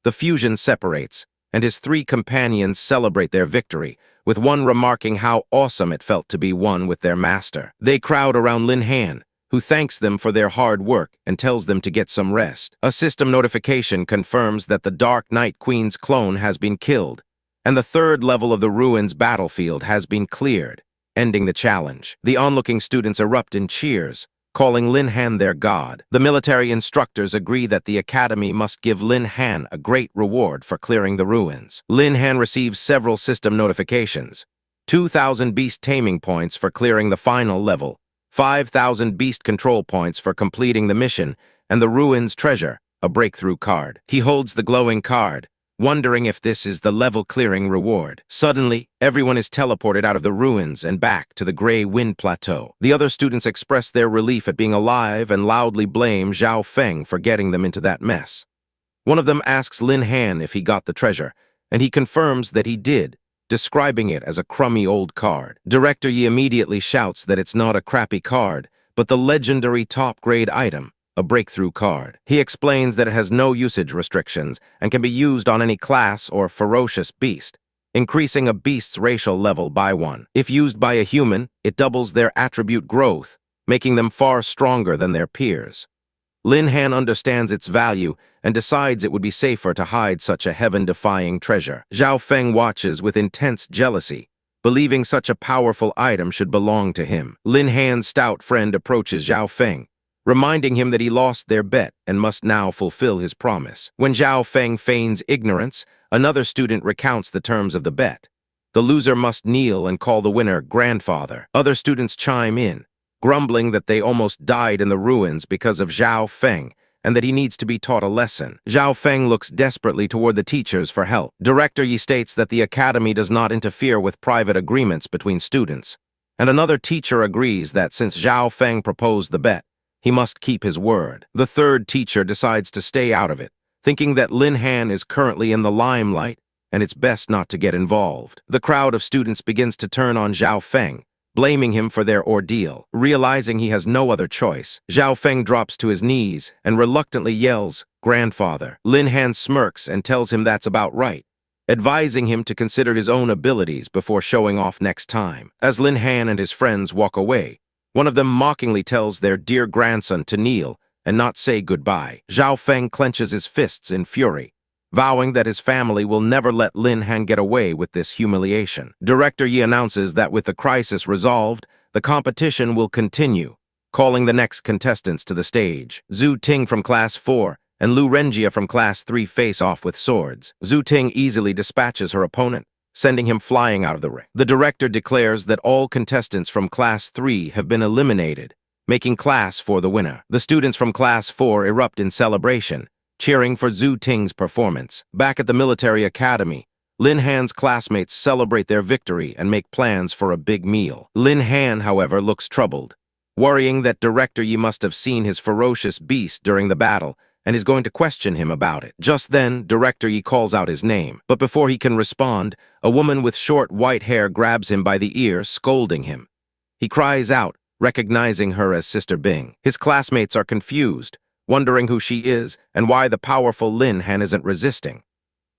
The fusion separates, and his 3 companions celebrate their victory, with one remarking how awesome it felt to be one with their master. They crowd around Lin Han, who thanks them for their hard work and tells them to get some rest. A system notification confirms that the Dark Night Queen's clone has been killed, and the 3rd level of the ruins battlefield has been cleared, ending the challenge. The onlooking students erupt in cheers, calling Lin Han their god. The military instructors agree that the academy must give Lin Han a great reward for clearing the ruins. Lin Han receives several system notifications: 2,000 beast taming points for clearing the final level, 5,000 beast control points for completing the mission, and the ruins treasure, a breakthrough card. He holds the glowing card, wondering if this is the level-clearing reward. Suddenly, everyone is teleported out of the ruins and back to the Gray Wind Plateau. The other students express their relief at being alive and loudly blame Zhao Feng for getting them into that mess. One of them asks Lin Han if he got the treasure, and he confirms that he did, describing it as a crummy old card. Director Yi immediately shouts that it's not a crappy card, but the legendary top-grade item, a breakthrough card. He explains that it has no usage restrictions and can be used on any class or ferocious beast, increasing a beast's racial level by 1. If used by a human, it doubles their attribute growth, making them far stronger than their peers. Lin Han understands its value and decides it would be safer to hide such a heaven-defying treasure. Zhao Feng watches with intense jealousy, believing such a powerful item should belong to him. Lin Han's stout friend approaches Zhao Feng, reminding him that he lost their bet and must now fulfill his promise. When Zhao Feng feigns ignorance, another student recounts the terms of the bet. The loser must kneel and call the winner grandfather. Other students chime in, grumbling that they almost died in the ruins because of Zhao Feng, and that he needs to be taught a lesson. Zhao Feng looks desperately toward the teachers for help. Director Yi states that the academy does not interfere with private agreements between students, and another teacher agrees that since Zhao Feng proposed the bet, he must keep his word. The third teacher decides to stay out of it, thinking that Lin Han is currently in the limelight and it's best not to get involved. The crowd of students begins to turn on Zhao Feng, blaming him for their ordeal. Realizing he has no other choice, Zhao Feng drops to his knees and reluctantly yells, "Grandfather." Lin Han smirks and tells him that's about right, advising him to consider his own abilities before showing off next time. As Lin Han and his friends walk away, one of them mockingly tells their dear grandson to kneel and not say goodbye. Zhao Feng clenches his fists in fury, vowing that his family will never let Lin Han get away with this humiliation. Director Yi announces that with the crisis resolved, the competition will continue, calling the next contestants to the stage. Zhu Ting from Class 4 and Lu Renjia from Class 3 face off with swords. Zhu Ting easily dispatches her opponent, sending him flying out of the ring. The director declares that all contestants from Class 3 have been eliminated, making Class 4 the winner. The students from Class 4 erupt in celebration, cheering for Zhu Ting's performance. Back at the military academy, Lin Han's classmates celebrate their victory and make plans for a big meal. Lin Han, however, looks troubled, worrying that Director Yi must have seen his ferocious beast during the battle and is going to question him about it. Just then, Director Yi calls out his name, but before he can respond, a woman with short white hair grabs him by the ear, scolding him. He cries out, recognizing her as Sister Bing. His classmates are confused, wondering who she is and why the powerful Lin Han isn't resisting.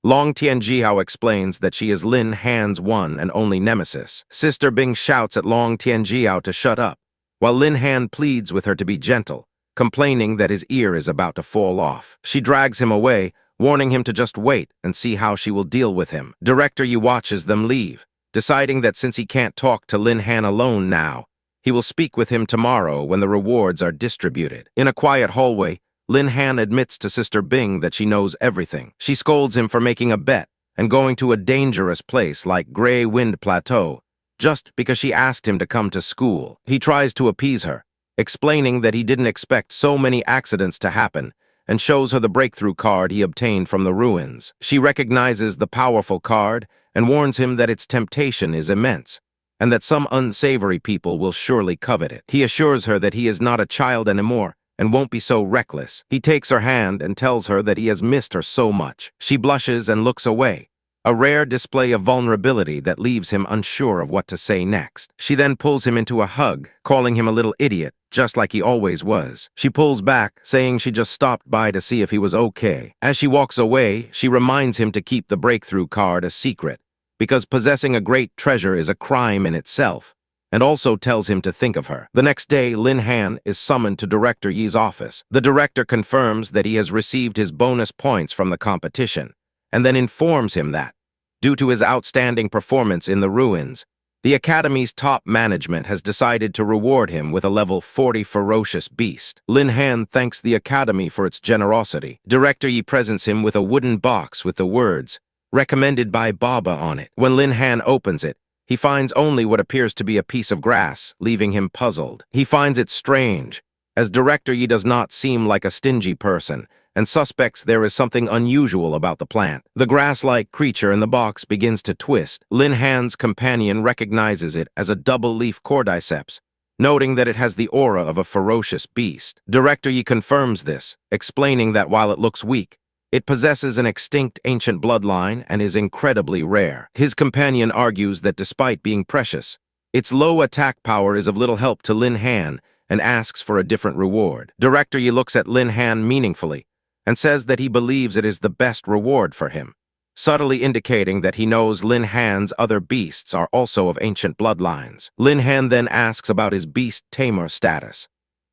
Long Tianjiao explains that she is Lin Han's one and only nemesis. Sister Bing shouts at Long Tianjiao to shut up, while Lin Han pleads with her to be gentle, complaining that his ear is about to fall off. She drags him away, warning him to just wait and see how she will deal with him. Director Yi watches them leave, deciding that since he can't talk to Lin Han alone now, he will speak with him tomorrow when the rewards are distributed. In a quiet hallway, Lin Han admits to Sister Bing that she knows everything. She scolds him for making a bet and going to a dangerous place like Grey Wind Plateau, just because she asked him to come to school. He tries to appease her, explaining that he didn't expect so many accidents to happen, and shows her the breakthrough card he obtained from the ruins. She recognizes the powerful card and warns him that its temptation is immense, and that some unsavory people will surely covet it. He assures her that he is not a child anymore and won't be so reckless. He takes her hand and tells her that he has missed her so much. She blushes and looks away, a rare display of vulnerability that leaves him unsure of what to say next. She then pulls him into a hug, calling him a little idiot, just like he always was. She pulls back, saying she just stopped by to see if he was okay. As she walks away, she reminds him to keep the breakthrough card a secret, because possessing a great treasure is a crime in itself, and also tells him to think of her. The next day, Lin Han is summoned to Director Yi's office. The director confirms that he has received his bonus points from the competition, and then informs him that, due to his outstanding performance in the ruins, the Academy's top management has decided to reward him with a level 40 ferocious beast. Lin Han thanks the Academy for its generosity. Director Yi presents him with a wooden box with the words, "Recommended by Baba" on it. When Lin Han opens it, he finds only what appears to be a piece of grass, leaving him puzzled. He finds it strange, as Director Yi does not seem like a stingy person, and suspects there is something unusual about the plant. The grass-like creature in the box begins to twist. Lin Han's companion recognizes it as a double-leaf cordyceps, noting that it has the aura of a ferocious beast. Director Yi confirms this, explaining that while it looks weak, it possesses an extinct ancient bloodline and is incredibly rare. His companion argues that despite being precious, its low attack power is of little help to Lin Han and asks for a different reward. Director Yi looks at Lin Han meaningfully and says that he believes it is the best reward for him, subtly indicating that he knows Lin Han's other beasts are also of ancient bloodlines. Lin Han then asks about his beast tamer status.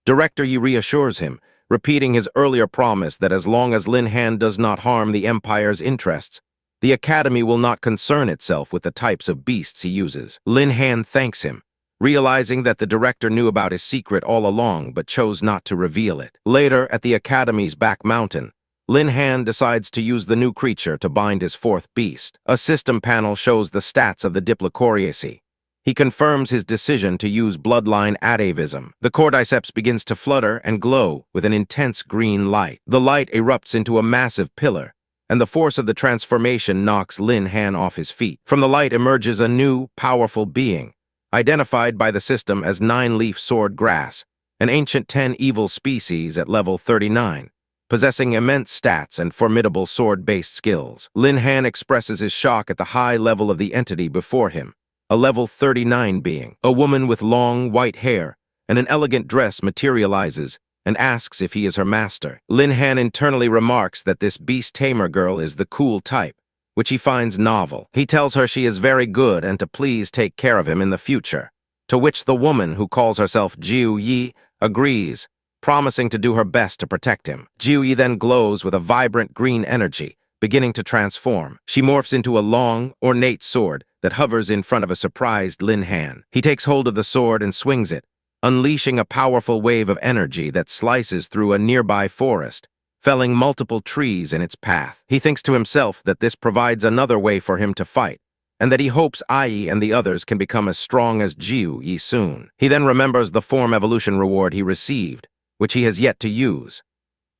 Director Yi reassures him, repeating his earlier promise that as long as Lin Han does not harm the Empire's interests, The academy will not concern itself with the types of beasts he uses. Lin Han thanks him, realizing that the director knew about his secret all along but chose not to reveal it. Later, at the academy's back mountain, Lin Han decides to use the new creature to bind his fourth beast. A system panel shows the stats of the diplocoriacy. He confirms his decision to use bloodline atavism. The cordyceps begins to flutter and glow with an intense green light. The light erupts into a massive pillar, and the force of the transformation knocks Lin Han off his feet. From the light emerges a new, powerful being, identified by the system as Nine-Leaf Sword Grass, an ancient 10 evil species at level 39, possessing immense stats and formidable sword-based skills. Lin Han expresses his shock at the high level of the entity before him. A level 39 being, a woman with long, white hair and an elegant dress, materializes and asks if he is her master. Lin Han internally remarks that this beast tamer girl is the cool type, which he finds novel. He tells her she is very good and to please take care of him in the future, to which the woman, who calls herself Jiu Yi, agrees, promising to do her best to protect him. Jiu Yi then glows with a vibrant green energy, beginning to transform. She morphs into a long, ornate sword that hovers in front of a surprised Lin Han. He takes hold of the sword and swings it, unleashing a powerful wave of energy that slices through a nearby forest, felling multiple trees in its path. He thinks to himself that this provides another way for him to fight, and that he hopes Ai and the others can become as strong as Jiu Yi soon. He then remembers the form evolution reward he received, which he has yet to use.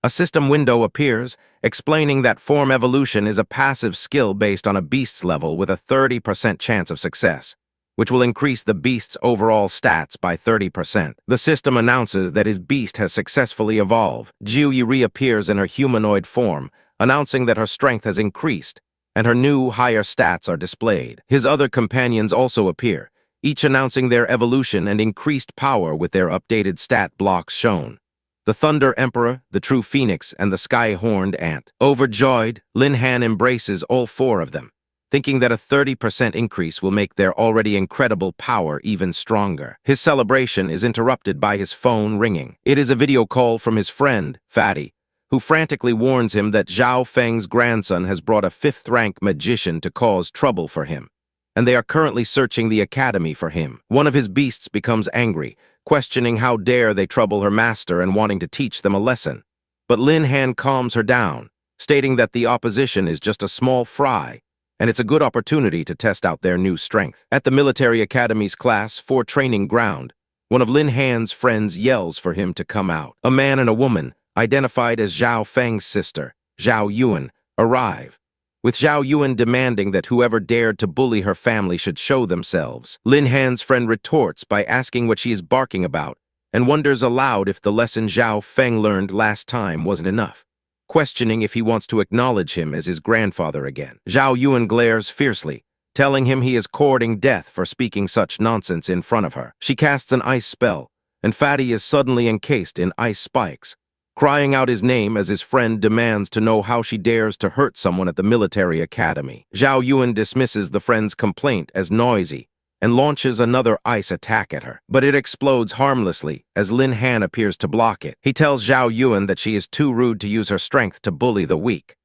A system window appears, explaining that form evolution is a passive skill based on a beast's level with a 30% chance of success, which will increase the beast's overall stats by 30%. The system announces that his beast has successfully evolved. Jiu Yi reappears in her humanoid form, announcing that her strength has increased, and her new, higher stats are displayed. His other companions also appear, each announcing their evolution and increased power with their updated stat blocks shown. The Thunder Emperor, the True Phoenix, and the Sky-Horned Ant. Overjoyed, Lin Han embraces all four of them, thinking that a 30% increase will make their already incredible power even stronger. His celebration is interrupted by his phone ringing. It is a video call from his friend, Fatty, who frantically warns him that Zhao Feng's grandson has brought a 5th-rank magician to cause trouble for him, and they are currently searching the academy for him. One of his beasts becomes angry, questioning how dare they trouble her master and wanting to teach them a lesson. But Lin Han calms her down, stating that the opposition is just a small fry, and it's a good opportunity to test out their new strength. At the military academy's Class 4 training ground, one of Lin Han's friends yells for him to come out. A man and a woman, identified as Zhao Feng's sister, Zhao Yuan, arrive, with Zhao Yuan demanding that whoever dared to bully her family should show themselves. Lin Han's friend retorts by asking what she is barking about, and wonders aloud if the lesson Zhao Feng learned last time wasn't enough, questioning if he wants to acknowledge him as his grandfather again. Zhao Yuan glares fiercely, telling him he is courting death for speaking such nonsense in front of her. She casts an ice spell, and Fatty is suddenly encased in ice spikes, crying out his name as his friend demands to know how she dares to hurt someone at the military academy. Zhao Yuan dismisses the friend's complaint as noisy and launches another ice attack at her, but it explodes harmlessly as Lin Han appears to block it. He tells Zhao Yuan that she is too rude to use her strength to bully the weak.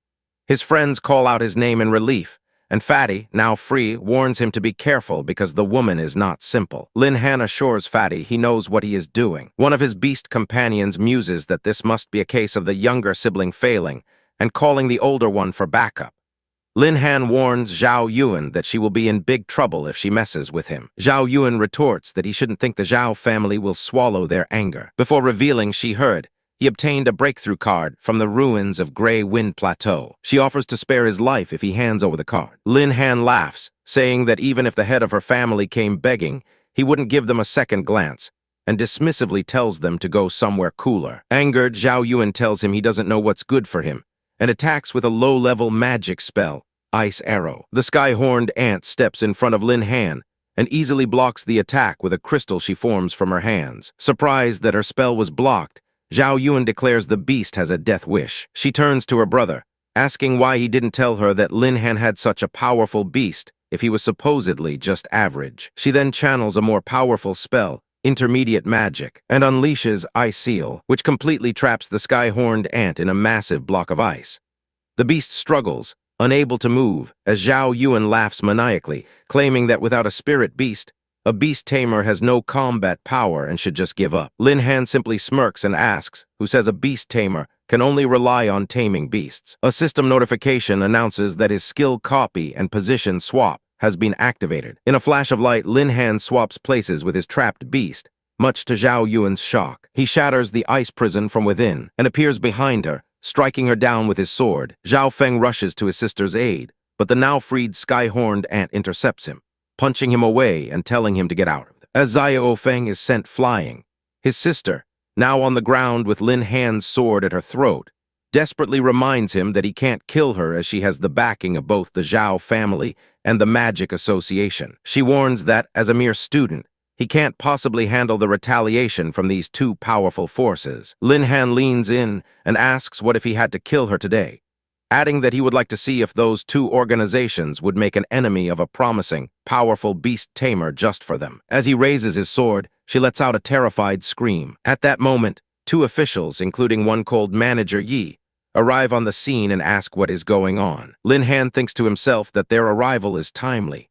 His friends call out his name in relief, and Fatty, now free, warns him to be careful because the woman is not simple. Lin Han assures Fatty he knows what he is doing. One of his beast companions muses that this must be a case of the younger sibling failing and calling the older one for backup. Lin Han warns Zhao Yuan that she will be in big trouble if she messes with him. Zhao Yuan retorts that he shouldn't think the Zhao family will swallow their anger. Before revealing she heard, he obtained a breakthrough card from the ruins of Grey Wind Plateau. She offers to spare his life if he hands over the card. Lin Han laughs, saying that even if the head of her family came begging, he wouldn't give them a second glance, and dismissively tells them to go somewhere cooler. Angered, Zhao Yuan tells him he doesn't know what's good for him, and attacks with a low-level magic spell, Ice Arrow. The Sky-Horned Ant steps in front of Lin Han and easily blocks the attack with a crystal she forms from her hands. Surprised that her spell was blocked, Zhao Yuan declares the beast has a death wish. She turns to her brother, asking why he didn't tell her that Lin Han had such a powerful beast if he was supposedly just average. She then channels a more powerful spell, Intermediate Magic, and unleashes Ice Seal, which completely traps the Sky-Horned Ant in a massive block of ice. The beast struggles, unable to move, as Zhao Yuan laughs maniacally, claiming that without a spirit beast, a beast tamer has no combat power and should just give up. Lin Han simply smirks and asks, who says a beast tamer can only rely on taming beasts. A system notification announces that his skill copy and position swap has been activated. In a flash of light, Lin Han swaps places with his trapped beast, much to Zhao Yuan's shock. He shatters the ice prison from within and appears behind her, striking her down with his sword. Zhao Feng rushes to his sister's aid, but the now-freed sky-horned ant intercepts him, punching him away and telling him to get out. As Xiao Feng is sent flying, his sister, now on the ground with Lin Han's sword at her throat, desperately reminds him that he can't kill her as she has the backing of both the Zhao family and the Magic Association. She warns that, as a mere student, he can't possibly handle the retaliation from these two powerful forces. Lin Han leans in and asks what if he had to kill her today, adding that he would like to see if those two organizations would make an enemy of a promising, powerful beast tamer just for them. As he raises his sword, she lets out a terrified scream. At that moment, two officials, including one called Manager Yi, arrive on the scene and ask what is going on. Lin Han thinks to himself that their arrival is timely.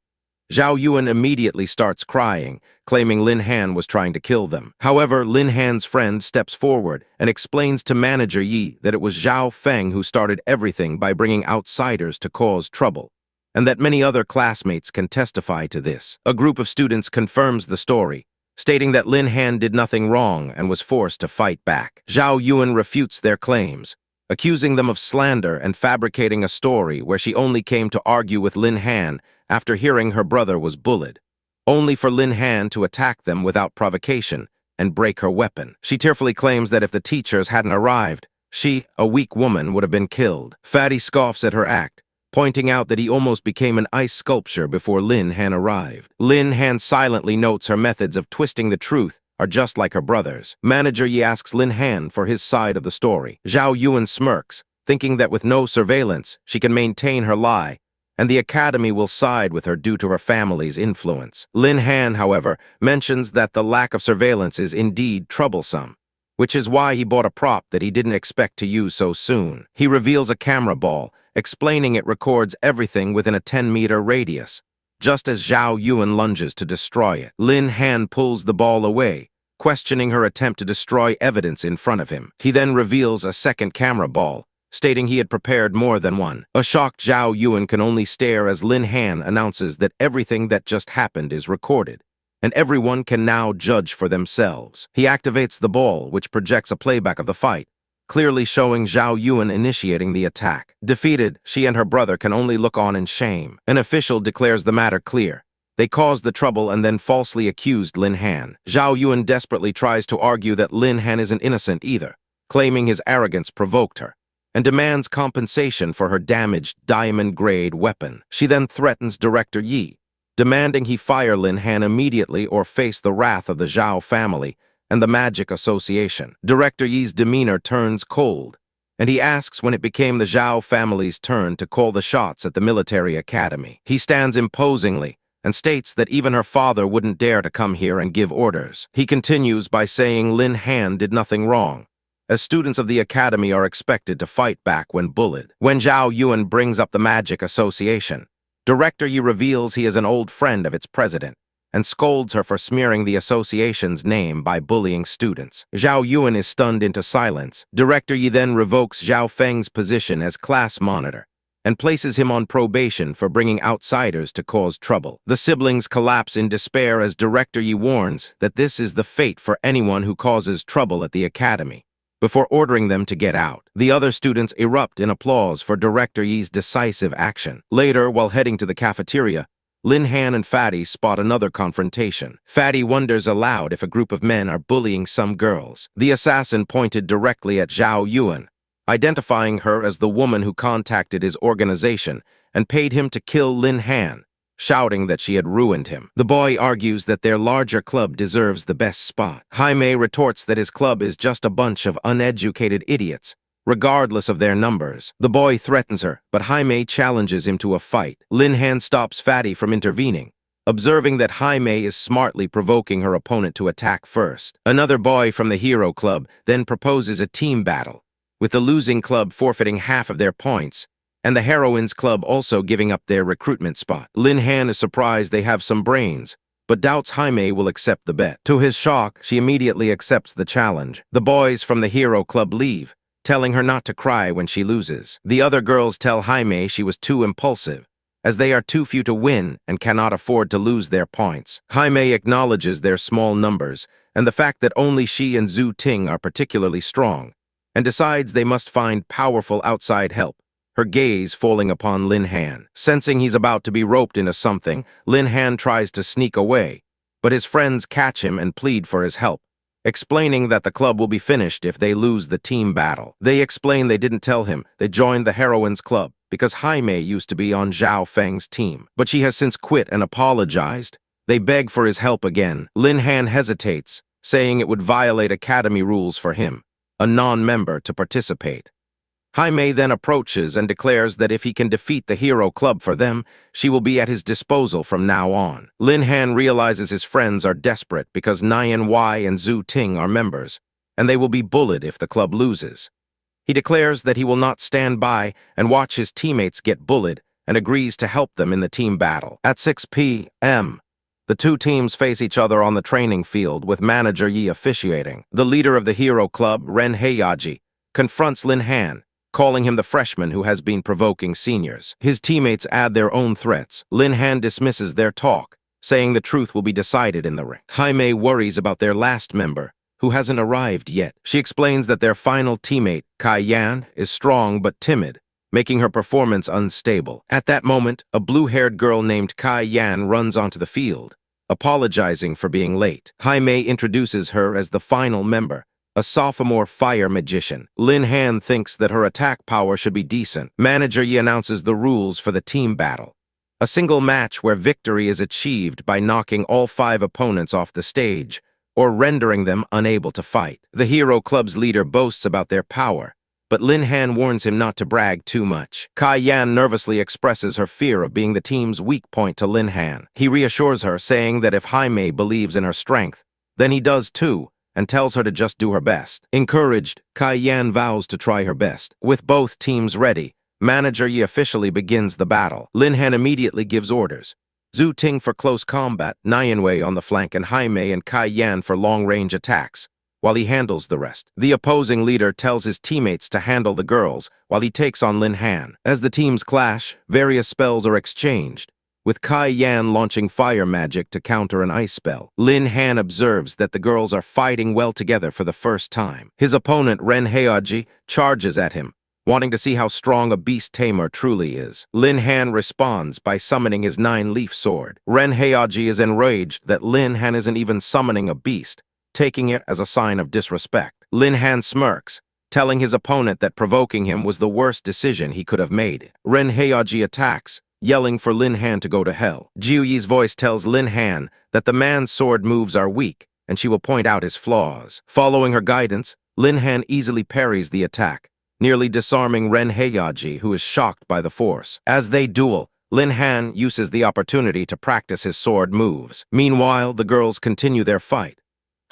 Zhao Yuan immediately starts crying, claiming Lin Han was trying to kill them. However, Lin Han's friend steps forward and explains to Manager Yi that it was Zhao Feng who started everything by bringing outsiders to cause trouble, and that many other classmates can testify to this. A group of students confirms the story, stating that Lin Han did nothing wrong and was forced to fight back. Zhao Yuan refutes their claims, accusing them of slander and fabricating a story where she only came to argue with Lin Han after hearing her brother was bullied, only for Lin Han to attack them without provocation and break her weapon. She tearfully claims that if the teachers hadn't arrived, she, a weak woman, would have been killed. Fatty scoffs at her act, pointing out that he almost became an ice sculpture before Lin Han arrived. Lin Han silently notes her methods of twisting the truth are just like her brother's. Manager Yi asks Lin Han for his side of the story. Zhao Yuan smirks, thinking that with no surveillance, she can maintain her lie, and the academy will side with her due to her family's influence. Lin Han, however, mentions that the lack of surveillance is indeed troublesome, which is why he bought a prop that he didn't expect to use so soon. He reveals a camera ball, explaining it records everything within a 10-meter radius. Just as Zhao Yuan lunges to destroy it, Lin Han pulls the ball away, questioning her attempt to destroy evidence in front of him. He then reveals a second camera ball, stating he had prepared more than one. A shocked Zhao Yuan can only stare as Lin Han announces that everything that just happened is recorded, and everyone can now judge for themselves. He activates the ball, which projects a playback of the fight, clearly showing Zhao Yuan initiating the attack. Defeated, she and her brother can only look on in shame. An official declares the matter clear. They caused the trouble and then falsely accused Lin Han. Zhao Yuan desperately tries to argue that Lin Han isn't innocent either, claiming his arrogance provoked her, and demands compensation for her damaged diamond-grade weapon. She then threatens Director Yi, demanding he fire Lin Han immediately or face the wrath of the Zhao family and the Magic Association. Director Yi's demeanor turns cold, and he asks when it became the Zhao family's turn to call the shots at the military academy. He stands imposingly and states that even her father wouldn't dare to come here and give orders. He continues by saying Lin Han did nothing wrong, as students of the academy are expected to fight back when bullied. When Zhao Yuan brings up the Magic Association, Director Yi reveals he is an old friend of its president and scolds her for smearing the association's name by bullying students. Zhao Yuan is stunned into silence. Director Yi then revokes Zhao Feng's position as class monitor and places him on probation for bringing outsiders to cause trouble. The siblings collapse in despair as Director Yi warns that this is the fate for anyone who causes trouble at the academy, before ordering them to get out. The other students erupt in applause for Director Yi's decisive action. Later, while heading to the cafeteria, Lin Han and Fatty spot another confrontation. Fatty wonders aloud if a group of men are bullying some girls. The assassin pointed directly at Zhao Yuan, identifying her as the woman who contacted his organization and paid him to kill Lin Han, shouting that she had ruined him. The boy argues that their larger club deserves the best spot. Jaime retorts that his club is just a bunch of uneducated idiots, regardless of their numbers. The boy threatens her, but Jaime challenges him to a fight. Lin Han stops Fatty from intervening, observing that Jaime is smartly provoking her opponent to attack first. Another boy from the Hero Club then proposes a team battle, with the losing club forfeiting half of their points and the Heroines Club also giving up their recruitment spot. Lin Han is surprised they have some brains, but doubts Jaime will accept the bet. To his shock, she immediately accepts the challenge. The boys from the Hero Club leave, telling her not to cry when she loses. The other girls tell Jaime she was too impulsive, as they are too few to win and cannot afford to lose their points. Jaime acknowledges their small numbers and the fact that only she and Zhu Ting are particularly strong, and decides they must find powerful outside help, her gaze falling upon Lin Han. Sensing he's about to be roped into something, Lin Han tries to sneak away, but his friends catch him and plead for his help, explaining that the club will be finished if they lose the team battle. They explain they didn't tell him they joined the Heroines Club because Jaime used to be on Zhao Feng's team, but she has since quit and apologized. They beg for his help again. Lin Han hesitates, saying it would violate academy rules for him, a non-member, to participate. Jaime then approaches and declares that if he can defeat the Hero Club for them, she will be at his disposal from now on. Lin Han realizes his friends are desperate because Nian Wai and Zhu Ting are members, and they will be bullied if the club loses. He declares that he will not stand by and watch his teammates get bullied and agrees to help them in the team battle. At 6 p.m., the two teams face each other on the training field with manager Yi officiating. The leader of the Hero Club, Ren Heiyaji, confronts Lin Han, calling him the freshman who has been provoking seniors. His teammates add their own threats. Lin Han dismisses their talk, saying the truth will be decided in the ring. Jaime worries about their last member, who hasn't arrived yet. She explains that their final teammate, Kai Yan, is strong but timid, making her performance unstable. At that moment, a blue-haired girl named Kai Yan runs onto the field, apologizing for being late. Jaime introduces her as the final member, a sophomore fire magician. Lin Han thinks that her attack power should be decent. Manager Yi announces the rules for the team battle, a single match where victory is achieved by knocking all 5 opponents off the stage or rendering them unable to fight. The Hero Club's leader boasts about their power, but Lin Han warns him not to brag too much. Kai Yan nervously expresses her fear of being the team's weak point to Lin Han. He reassures her, saying that if Jaime believes in her strength, then he does too, and tells her to just do her best. Encouraged, Kai Yan vows to try her best. With both teams ready, Manager Yi officially begins the battle. Lin Han immediately gives orders. Zhu Ting for close combat, Nianwei on the flank, and Jaime and Kai Yan for long-range attacks, while he handles the rest. The opposing leader tells his teammates to handle the girls, while he takes on Lin Han. As the teams clash, various spells are exchanged, with Kai Yan launching fire magic to counter an ice spell. Lin Han observes that the girls are fighting well together for the first time. His opponent, Ren Heiyaji, charges at him, wanting to see how strong a beast tamer truly is. Lin Han responds by summoning his 9-leaf sword. Ren Heiyaji is enraged that Lin Han isn't even summoning a beast, taking it as a sign of disrespect. Lin Han smirks, telling his opponent that provoking him was the worst decision he could have made. Ren Heiyaji attacks, yelling for Lin Han to go to hell. Jiu Yi's voice tells Lin Han that the man's sword moves are weak, and she will point out his flaws. Following her guidance, Lin Han easily parries the attack, nearly disarming Ren Heiyaji, who is shocked by the force. As they duel, Lin Han uses the opportunity to practice his sword moves. Meanwhile, the girls continue their fight.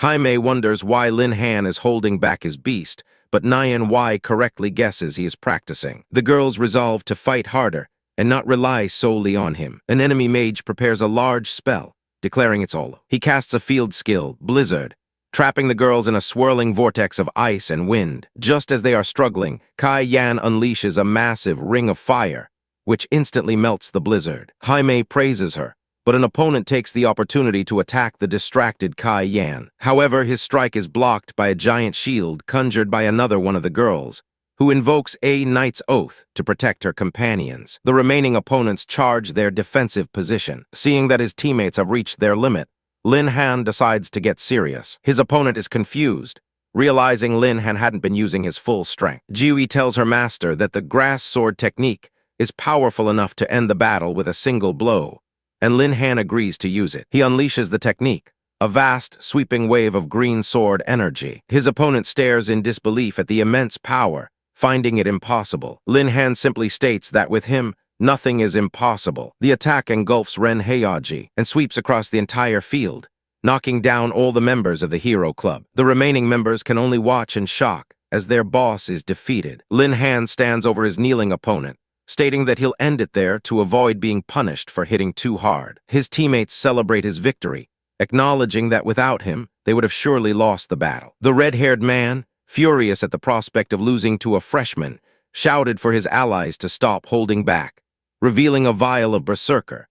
Jaime wonders why Lin Han is holding back his beast, but Nian Wai correctly guesses he is practicing. The girls resolve to fight harder and not rely solely on him. An enemy mage prepares a large spell, declaring it's Olo. He casts a field skill, Blizzard, trapping the girls in a swirling vortex of ice and wind. Just as they are struggling, Kai Yan unleashes a massive ring of fire, which instantly melts the blizzard. Jaime praises her, but an opponent takes the opportunity to attack the distracted Kai Yan. However, his strike is blocked by a giant shield conjured by another one of the girls, who invokes a Knight's Oath to protect her companions. The remaining opponents charge their defensive position. Seeing that his teammates have reached their limit, Lin Han decides to get serious. His opponent is confused, realizing Lin Han hadn't been using his full strength. Jiu tells her master that the grass sword technique is powerful enough to end the battle with a single blow, and Lin Han agrees to use it. He unleashes the technique, a vast, sweeping wave of green sword energy. His opponent stares in disbelief at the immense power, finding it impossible. Lin Han simply states that with him, nothing is impossible. The attack engulfs Ren Heiyaji and sweeps across the entire field, knocking down all the members of the Hero Club. The remaining members can only watch in shock as their boss is defeated. Lin Han stands over his kneeling opponent, stating that he'll end it there to avoid being punished for hitting too hard. His teammates celebrate his victory, acknowledging that without him, they would have surely lost the battle. The red-haired man, furious at the prospect of losing to a freshman, shouted for his allies to stop holding back, revealing a vial of Berserker,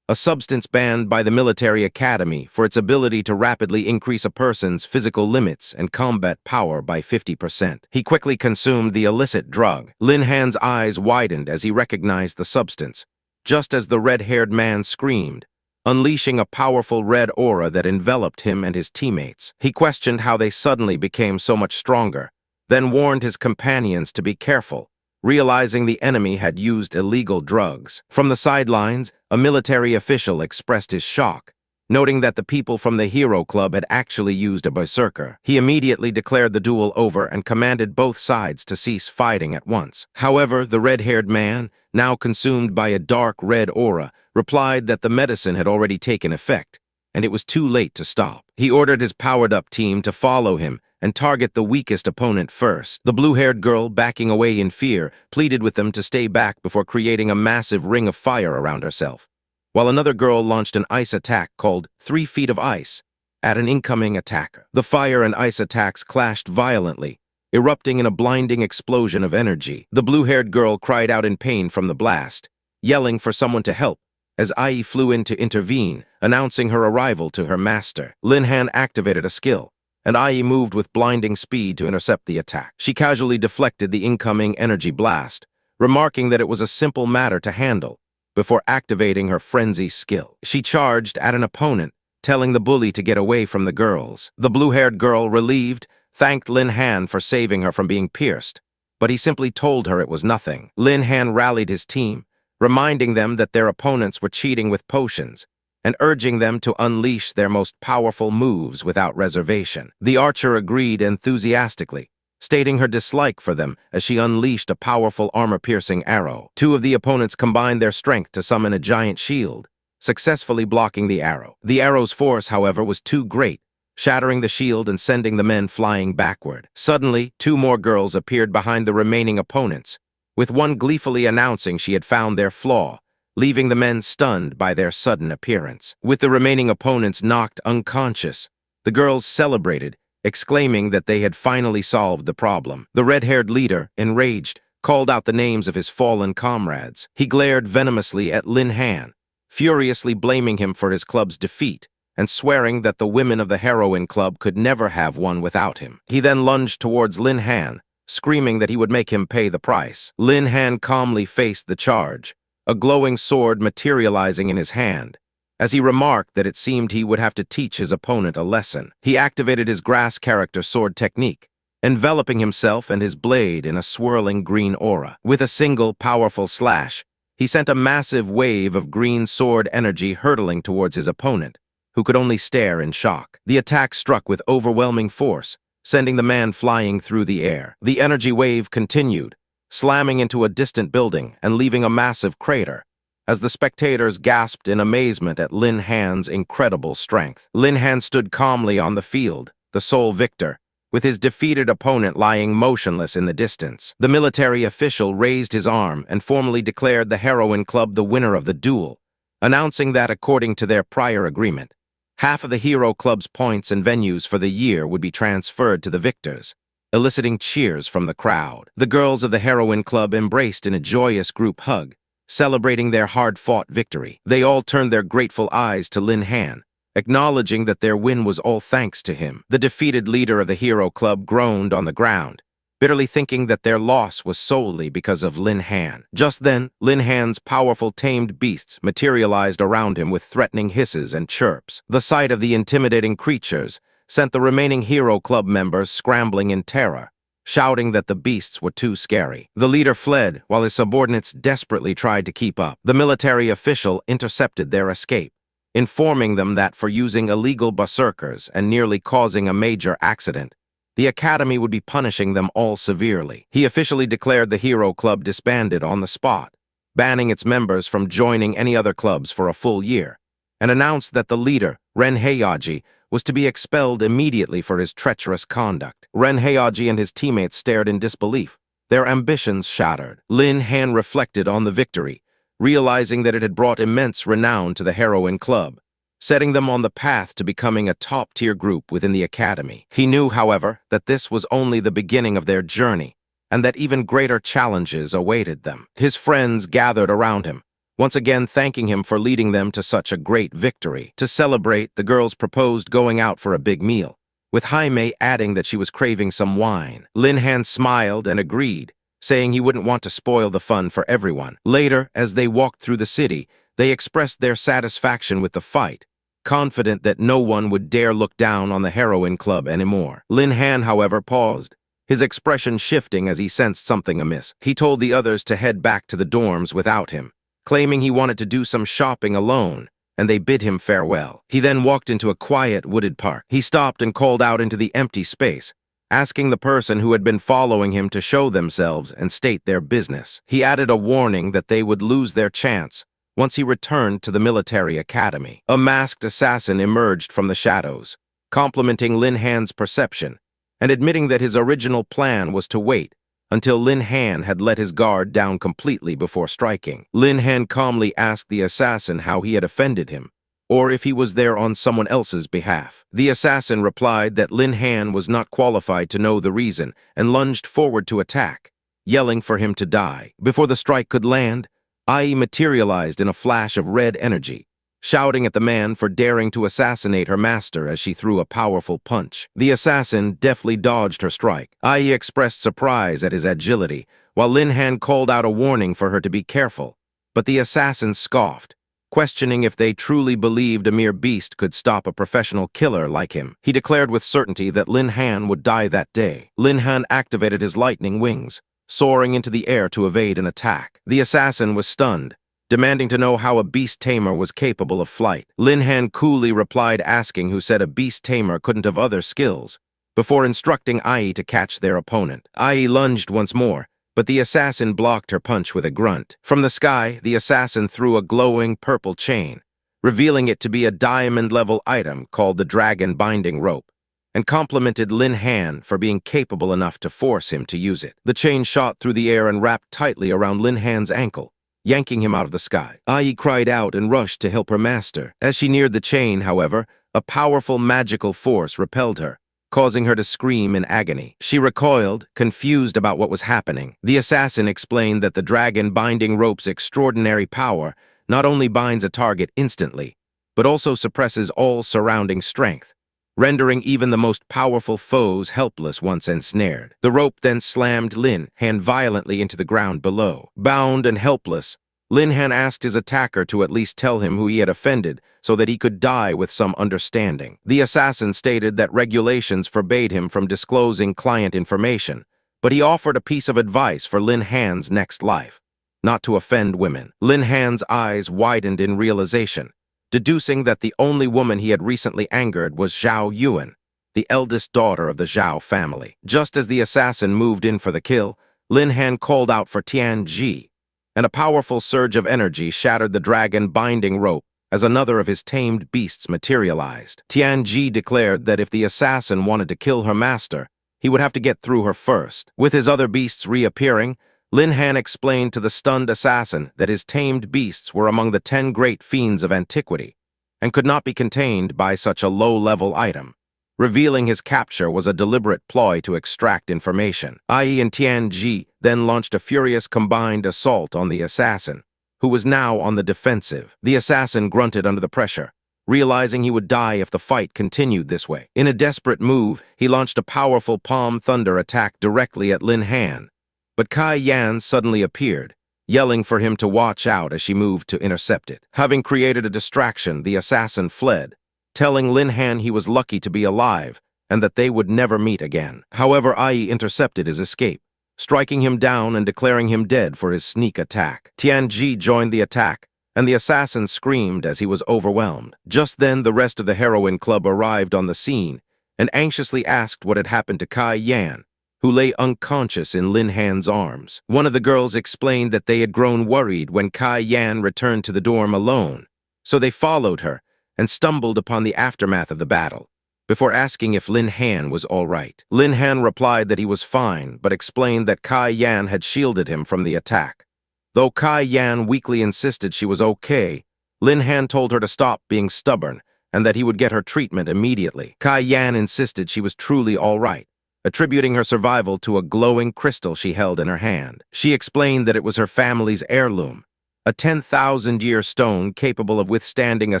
a substance banned by the military academy for its ability to rapidly increase a person's physical limits and combat power by 50%. He quickly consumed the illicit drug. Lin Han's eyes widened as he recognized the substance, just as the red-haired man screamed, unleashing a powerful red aura that enveloped him and his teammates. He questioned how they suddenly became so much stronger, then warned his companions to be careful, realizing the enemy had used illegal drugs. From the sidelines, a military official expressed his shock, noting that the people from the Hero Club had actually used a berserker. He immediately declared the duel over and commanded both sides to cease fighting at once. However, the red-haired man, now consumed by a dark red aura, replied that the medicine had already taken effect, and it was too late to stop. He ordered his powered-up team to follow him and target the weakest opponent first. The blue-haired girl, backing away in fear, pleaded with them to stay back before creating a massive ring of fire around herself, while another girl launched an ice attack called 3 Feet of Ice at an incoming attacker. The fire and ice attacks clashed violently, erupting in a blinding explosion of energy. The blue-haired girl cried out in pain from the blast, yelling for someone to help, as Ai flew in to intervene, announcing her arrival to her master. Lin Han activated a skill, and Ai moved with blinding speed to intercept the attack. She casually deflected the incoming energy blast, remarking that it was a simple matter to handle, before activating her frenzy skill. She charged at an opponent, telling the bully to get away from the girls. The blue-haired girl, relieved, thanked Lin Han for saving her from being pierced, but he simply told her it was nothing. Lin Han rallied his team, reminding them that their opponents were cheating with potions, and urging them to unleash their most powerful moves without reservation. The archer agreed enthusiastically, stating her dislike for them as she unleashed a powerful armor-piercing arrow. Two of the opponents combined their strength to summon a giant shield, successfully blocking the arrow. The arrow's force, however, was too great, shattering the shield and sending the men flying backward. Suddenly, 2 more girls appeared behind the remaining opponents, with one gleefully announcing she had found their flaw, leaving the men stunned by their sudden appearance. With the remaining opponents knocked unconscious, the girls celebrated, exclaiming that they had finally solved the problem. The red-haired leader, enraged, called out the names of his fallen comrades. He glared venomously at Lin Han, furiously blaming him for his club's defeat, and swearing that the women of the Heroine Club could never have one without him. He then lunged towards Lin Han, screaming that he would make him pay the price. Lin Han calmly faced the charge, a glowing sword materializing in his hand, as he remarked that it seemed he would have to teach his opponent a lesson. He activated his grass character sword technique, enveloping himself and his blade in a swirling green aura. With a single powerful slash, he sent a massive wave of green sword energy hurtling towards his opponent, who could only stare in shock. The attack struck with overwhelming force, sending the man flying through the air. The energy wave continued, slamming into a distant building and leaving a massive crater, as the spectators gasped in amazement at Lin Han's incredible strength. Lin Han stood calmly on the field, the sole victor, with his defeated opponent lying motionless in the distance. The military official raised his arm and formally declared the Heroine Club the winner of the duel, announcing that according to their prior agreement, half of the Hero Club's points and venues for the year would be transferred to the victors, eliciting cheers from the crowd. The girls of the Heroine Club embraced in a joyous group hug, celebrating their hard-fought victory. They all turned their grateful eyes to Lin Han, acknowledging that their win was all thanks to him. The defeated leader of the Hero Club groaned on the ground, bitterly thinking that their loss was solely because of Lin Han. Just then, Lin Han's powerful tamed beasts materialized around him with threatening hisses and chirps. The sight of the intimidating creatures sent the remaining Hero Club members scrambling in terror, shouting that the beasts were too scary. The leader fled, while his subordinates desperately tried to keep up. The military official intercepted their escape, informing them that for using illegal berserkers and nearly causing a major accident, the Academy would be punishing them all severely. He officially declared the Hero Club disbanded on the spot, banning its members from joining any other clubs for a full year, and announced that the leader, Ren Heiyaji, was to be expelled immediately for his treacherous conduct. Ren Heiyaji and his teammates stared in disbelief, their ambitions shattered. Lin Han reflected on the victory, realizing that it had brought immense renown to the heroine club, setting them on the path to becoming a top-tier group within the academy. He knew, however, that this was only the beginning of their journey, and that even greater challenges awaited them. His friends gathered around him, once again thanking him for leading them to such a great victory. To celebrate, the girls proposed going out for a big meal, with Jaime adding that she was craving some wine. Lin Han smiled and agreed, saying he wouldn't want to spoil the fun for everyone. Later, as they walked through the city, they expressed their satisfaction with the fight, confident that no one would dare look down on the heroine club anymore. Lin Han, however, paused, his expression shifting as he sensed something amiss. He told the others to head back to the dorms without him, claiming he wanted to do some shopping alone, and they bid him farewell. He then walked into a quiet, wooded park. He stopped and called out into the empty space, asking the person who had been following him to show themselves and state their business. He added a warning that they would lose their chance once he returned to the military academy. A masked assassin emerged from the shadows, complimenting Lin Han's perception and admitting that his original plan was to wait until Lin Han had let his guard down completely before striking. Lin Han calmly asked the assassin how he had offended him, or if he was there on someone else's behalf. The assassin replied that Lin Han was not qualified to know the reason and lunged forward to attack, yelling for him to die. Before the strike could land, Ai materialized in a flash of red energy, shouting at the man for daring to assassinate her master as she threw a powerful punch. The assassin deftly dodged her strike. Ai expressed surprise at his agility, while Lin Han called out a warning for her to be careful. But the assassin scoffed, questioning if they truly believed a mere beast could stop a professional killer like him. He declared with certainty that Lin Han would die that day. Lin Han activated his lightning wings, soaring into the air to evade an attack. The assassin was stunned, demanding to know how a beast tamer was capable of flight. Lin Han coolly replied, asking who said a beast tamer couldn't have other skills, before instructing Ai to catch their opponent. Ai lunged once more, but the assassin blocked her punch with a grunt. From the sky, the assassin threw a glowing purple chain, revealing it to be a diamond-level item called the Dragon Binding Rope, and complimented Lin Han for being capable enough to force him to use it. The chain shot through the air and wrapped tightly around Lin Han's ankle, yanking him out of the sky. Ai cried out and rushed to help her master. As she neared the chain, however, a powerful magical force repelled her, causing her to scream in agony. She recoiled, confused about what was happening. The assassin explained that the Dragon Binding Rope's extraordinary power not only binds a target instantly, but also suppresses all surrounding strength, rendering even the most powerful foes helpless once ensnared. The rope then slammed Lin Han violently into the ground below. Bound and helpless, Lin Han asked his attacker to at least tell him who he had offended so that he could die with some understanding. The assassin stated that regulations forbade him from disclosing client information, but he offered a piece of advice for Lin Han's next life: not to offend women. Lin Han's eyes widened in realization, deducing that the only woman he had recently angered was Zhao Yuan, the eldest daughter of the Zhao family. Just as the assassin moved in for the kill, Lin Han called out for Tian Ji, and a powerful surge of energy shattered the Dragon Binding Rope as another of his tamed beasts materialized. Tian Ji declared that if the assassin wanted to kill her master, he would have to get through her first. With his other beasts reappearing, Lin Han explained to the stunned assassin that his tamed beasts were among the 10 great fiends of antiquity and could not be contained by such a low-level item, revealing his capture was a deliberate ploy to extract information. Ai and Tian Ji then launched a furious combined assault on the assassin, who was now on the defensive. The assassin grunted under the pressure, realizing he would die if the fight continued this way. In a desperate move, he launched a powerful palm thunder attack directly at Lin Han, but Kai Yan suddenly appeared, yelling for him to watch out as she moved to intercept it. Having created a distraction, the assassin fled, telling Lin Han he was lucky to be alive and that they would never meet again. However, Ai intercepted his escape, striking him down and declaring him dead for his sneak attack. Tian Ji joined the attack, and the assassin screamed as he was overwhelmed. Just then, the rest of the heroine club arrived on the scene and anxiously asked what had happened to Kai Yan, who lay unconscious in Lin Han's arms. One of the girls explained that they had grown worried when Kai Yan returned to the dorm alone, so they followed her and stumbled upon the aftermath of the battle. before asking if Lin Han was all right. Lin Han replied that he was fine, but explained that Kai Yan had shielded him from the attack. Though Kai Yan weakly insisted she was okay, Lin Han told her to stop being stubborn and that he would get her treatment immediately. Kai Yan insisted she was truly all right, attributing her survival to a glowing crystal she held in her hand. She explained that it was her family's heirloom, a 10,000-year stone capable of withstanding a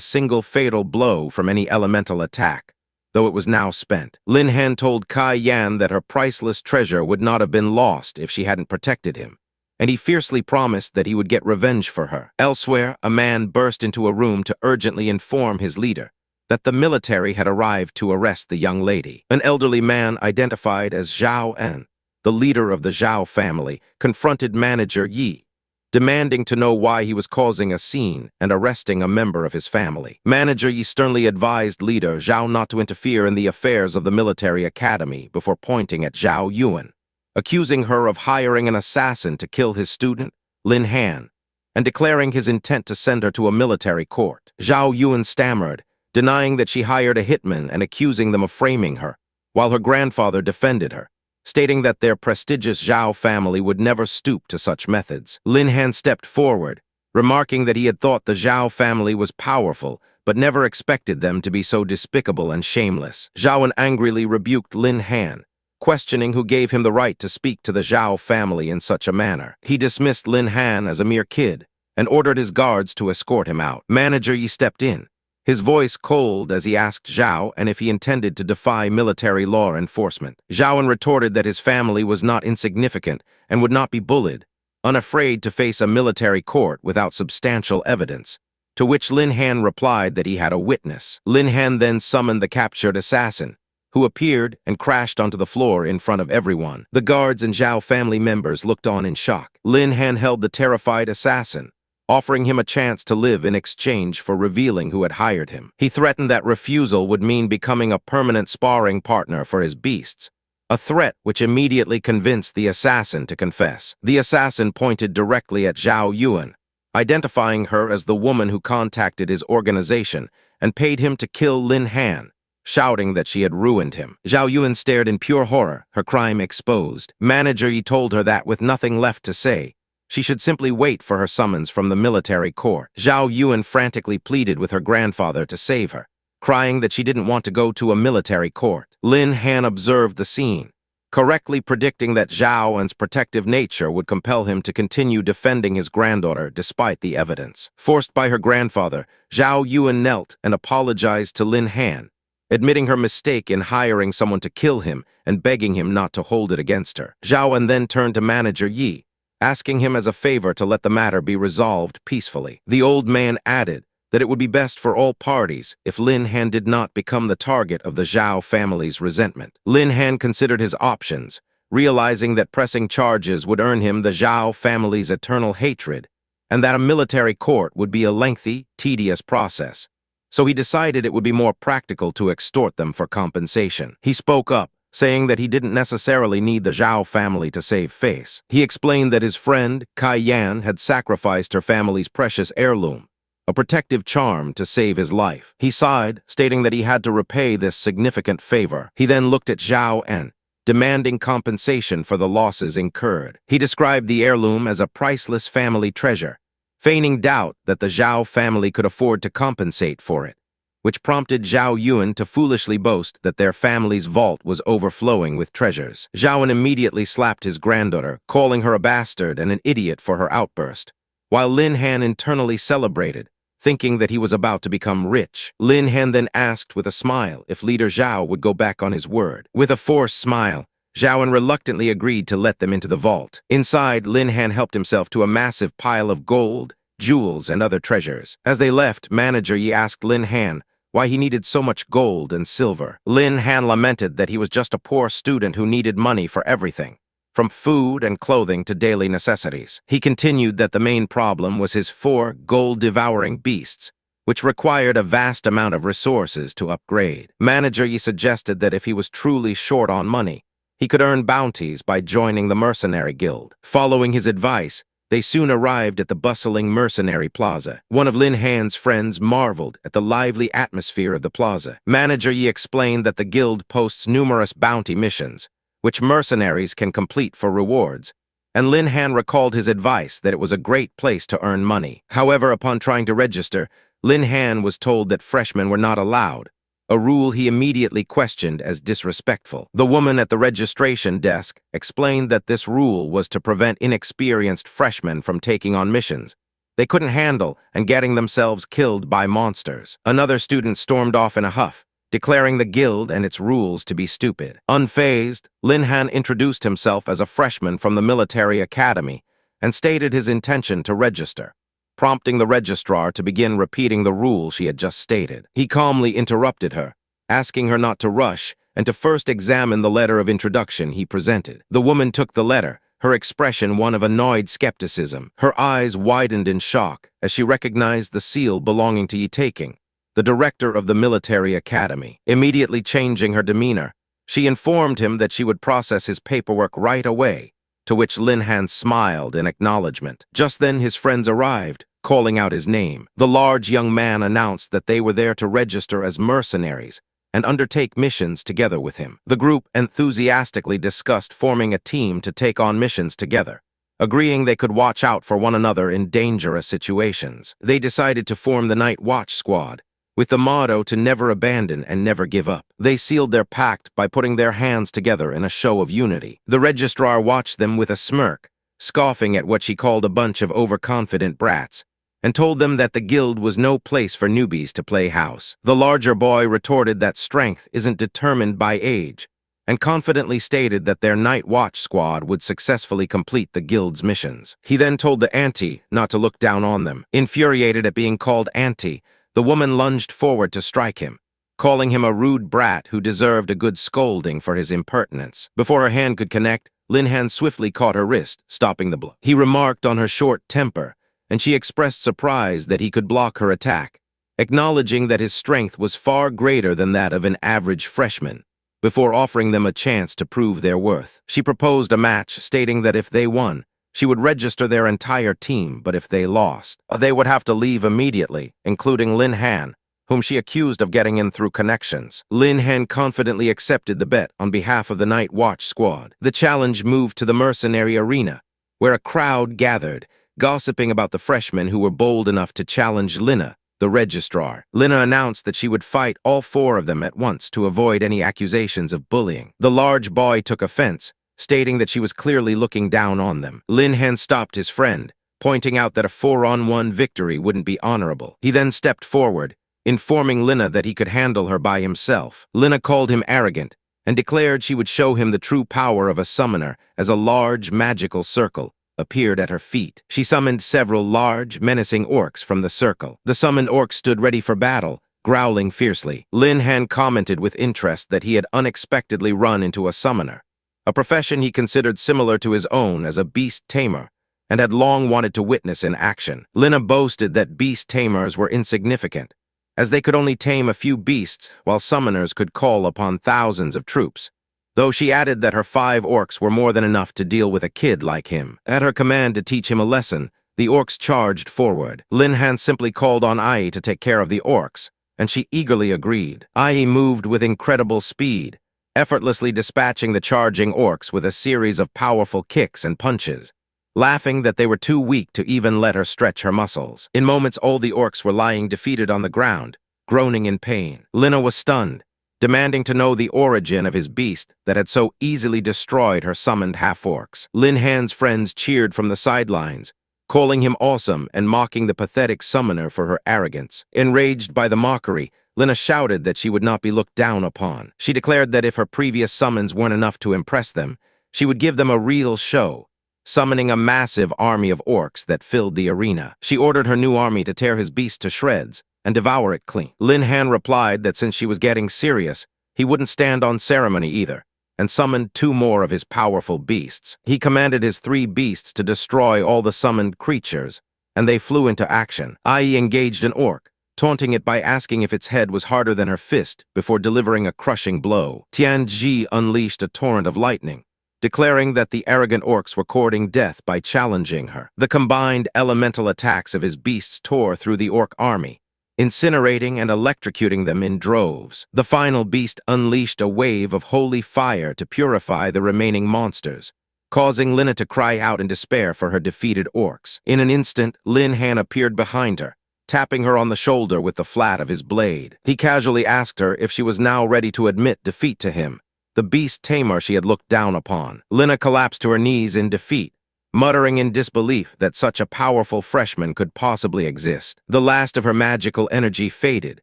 single fatal blow from any elemental attack, though it was now spent. Lin Han told Kai Yan that her priceless treasure would not have been lost if she hadn't protected him, and he fiercely promised that he would get revenge for her. Elsewhere, a man burst into a room to urgently inform his leader that the military had arrived to arrest the young lady. An elderly man identified as Zhao En, the leader of the Zhao family, confronted manager Yi, demanding to know why he was causing a scene and arresting a member of his family. Manager Yi sternly advised leader Zhao not to interfere in the affairs of the military academy before pointing at Zhao Yuan, accusing her of hiring an assassin to kill his student, Lin Han, and declaring his intent to send her to a military court. Zhao Yuan stammered, denying that she hired a hitman and accusing them of framing her, while her grandfather defended her, stating that their prestigious Zhao family would never stoop to such methods. Lin Han stepped forward, remarking that he had thought the Zhao family was powerful, but never expected them to be so despicable and shameless. Zhao angrily rebuked Lin Han, questioning who gave him the right to speak to the Zhao family in such a manner. He dismissed Lin Han as a mere kid and ordered his guards to escort him out. Manager Yi stepped in, his voice cold as he asked Zhao and if he intended to defy military law enforcement. Zhao retorted that his family was not insignificant and would not be bullied, unafraid to face a military court without substantial evidence, to which Lin Han replied that he had a witness. Lin Han then summoned the captured assassin, who appeared and crashed onto the floor in front of everyone. The guards and Zhao family members looked on in shock. Lin Han held the terrified assassin, offering him a chance to live in exchange for revealing who had hired him. He threatened that refusal would mean becoming a permanent sparring partner for his beasts, a threat which immediately convinced the assassin to confess. The assassin pointed directly at Zhao Yuan, identifying her as the woman who contacted his organization and paid him to kill Lin Han, shouting that she had ruined him. Zhao Yuan stared in pure horror, her crime exposed. Manager Yi told her that, with nothing left to say, she should simply wait for her summons from the military court. Zhao Yuan frantically pleaded with her grandfather to save her, crying that she didn't want to go to a military court. Lin Han observed the scene, correctly predicting that Zhao En's protective nature would compel him to continue defending his granddaughter despite the evidence. Forced by her grandfather, Zhao Yuan knelt and apologized to Lin Han, admitting her mistake in hiring someone to kill him and begging him not to hold it against her. Zhao En then turned to manager Yi, asking him as a favor to let the matter be resolved peacefully. The old man added that it would be best for all parties if Lin Han did not become the target of the Zhao family's resentment. Lin Han considered his options, realizing that pressing charges would earn him the Zhao family's eternal hatred, and that a military court would be a lengthy, tedious process. So he decided it would be more practical to extort them for compensation. He spoke up, saying that he didn't necessarily need the Zhao family to save face. He explained that his friend, Kai Yan, had sacrificed her family's precious heirloom, a protective charm, to save his life. He sighed, stating that he had to repay this significant favor. He then looked at Zhao En, demanding compensation for the losses incurred. He described the heirloom as a priceless family treasure, feigning doubt that the Zhao family could afford to compensate for it, which prompted Zhao Yuan to foolishly boast that their family's vault was overflowing with treasures. Zhao En immediately slapped his granddaughter, calling her a bastard and an idiot for her outburst, while Lin Han internally celebrated, thinking that he was about to become rich. Lin Han then asked with a smile if leader Zhao would go back on his word. With a forced smile, Zhao En reluctantly agreed to let them into the vault. Inside, Lin Han helped himself to a massive pile of gold, jewels, and other treasures. As they left, manager Yi asked Lin Han why he needed so much gold and silver. Lin Han lamented that he was just a poor student who needed money for everything, from food and clothing to daily necessities. He continued that the main problem was his 4 gold-devouring beasts, which required a vast amount of resources to upgrade. Manager Yi suggested that if he was truly short on money, he could earn bounties by joining the mercenary guild. Following his advice, They soon arrived at the bustling mercenary plaza. One of Lin Han's friends marveled at the lively atmosphere of the plaza. Manager Yi explained that the guild posts numerous bounty missions, which mercenaries can complete for rewards, and Lin Han recalled his advice that it was a great place to earn money. However, upon trying to register, Lin Han was told that freshmen were not allowed, a rule he immediately questioned as disrespectful. The woman at the registration desk explained that this rule was to prevent inexperienced freshmen from taking on missions they couldn't handle and getting themselves killed by monsters. Another student stormed off in a huff, declaring the guild and its rules to be stupid. Unfazed, Lin Han introduced himself as a freshman from the military academy and stated his intention to register, prompting the registrar to begin repeating the rule she had just stated. He calmly interrupted her, asking her not to rush and to first examine the letter of introduction he presented. The woman took the letter, her expression one of annoyed skepticism. Her eyes widened in shock as she recognized the seal belonging to Yi Taking, the director of the military academy. Immediately changing her demeanor, she informed him that she would process his paperwork right away, to which Lin Han smiled in acknowledgement. Just then his friends arrived, calling out his name. The large young man announced that they were there to register as mercenaries and undertake missions together with him. The group enthusiastically discussed forming a team to take on missions together, agreeing they could watch out for one another in dangerous situations. They decided to form the Night Watch Squad, with the motto to never abandon and never give up. They sealed their pact by putting their hands together in a show of unity. The registrar watched them with a smirk, scoffing at what she called a bunch of overconfident brats, and told them that the guild was no place for newbies to play house. The larger boy retorted that strength isn't determined by age, and confidently stated that their Night Watch Squad would successfully complete the guild's missions. He then told the auntie not to look down on them. Infuriated at being called auntie, the woman lunged forward to strike him, calling him a rude brat who deserved a good scolding for his impertinence. Before her hand could connect, Lin Han swiftly caught her wrist, stopping the blow. He remarked on her short temper, and she expressed surprise that he could block her attack, acknowledging that his strength was far greater than that of an average freshman, before offering them a chance to prove their worth. She proposed a match, stating that if they won, she would register their entire team, but if they lost, they would have to leave immediately, including Lin Han, whom she accused of getting in through connections. Lin Han confidently accepted the bet on behalf of the Night Watch Squad. The challenge moved to the mercenary arena, where a crowd gathered, gossiping about the freshmen who were bold enough to challenge Lina, the registrar. Lina announced that she would fight all four of them at once to avoid any accusations of bullying. The large boy took offense, stating that she was clearly looking down on them. Lin Han stopped his friend, pointing out that a 4-on-1 victory wouldn't be honorable. He then stepped forward, informing Lina that he could handle her by himself. Lina called him arrogant and declared she would show him the true power of a summoner as a large magical circle appeared at her feet. She summoned several large, menacing orcs from the circle. The summoned orcs stood ready for battle, growling fiercely. Lin Han commented with interest that he had unexpectedly run into a summoner, a profession he considered similar to his own as a beast tamer, and had long wanted to witness in action. Lina boasted that beast tamers were insignificant, as they could only tame a few beasts while summoners could call upon thousands of troops, though she added that her 5 orcs were more than enough to deal with a kid like him. At her command to teach him a lesson, the orcs charged forward. Lin Han simply called on Ai to take care of the orcs, and she eagerly agreed. Ai moved with incredible speed, effortlessly dispatching the charging orcs with a series of powerful kicks and punches, laughing that they were too weak to even let her stretch her muscles. In moments, all the orcs were lying defeated on the ground, groaning in pain. Lina was stunned, demanding to know the origin of his beast that had so easily destroyed her summoned half-orcs. Lin Han's friends cheered from the sidelines, calling him awesome and mocking the pathetic summoner for her arrogance. Enraged by the mockery, Lina shouted that she would not be looked down upon. She declared that if her previous summons weren't enough to impress them, she would give them a real show, summoning a massive army of orcs that filled the arena. She ordered her new army to tear his beast to shreds and devour it clean. Lin Han replied that since she was getting serious, he wouldn't stand on ceremony either, and summoned 2 more of his powerful beasts. He commanded his 3 beasts to destroy all the summoned creatures, and they flew into action. Ai engaged an orc, taunting it by asking if its head was harder than her fist before delivering a crushing blow. Tianji unleashed a torrent of lightning, declaring that the arrogant orcs were courting death by challenging her. The combined elemental attacks of his beasts tore through the orc army, incinerating and electrocuting them in droves. The final beast unleashed a wave of holy fire to purify the remaining monsters, causing Lina to cry out in despair for her defeated orcs. In an instant, Lin Han appeared behind her, tapping her on the shoulder with the flat of his blade. He casually asked her if she was now ready to admit defeat to him, the beast tamer she had looked down upon. Lina collapsed to her knees in defeat, muttering in disbelief that such a powerful freshman could possibly exist. The last of her magical energy faded,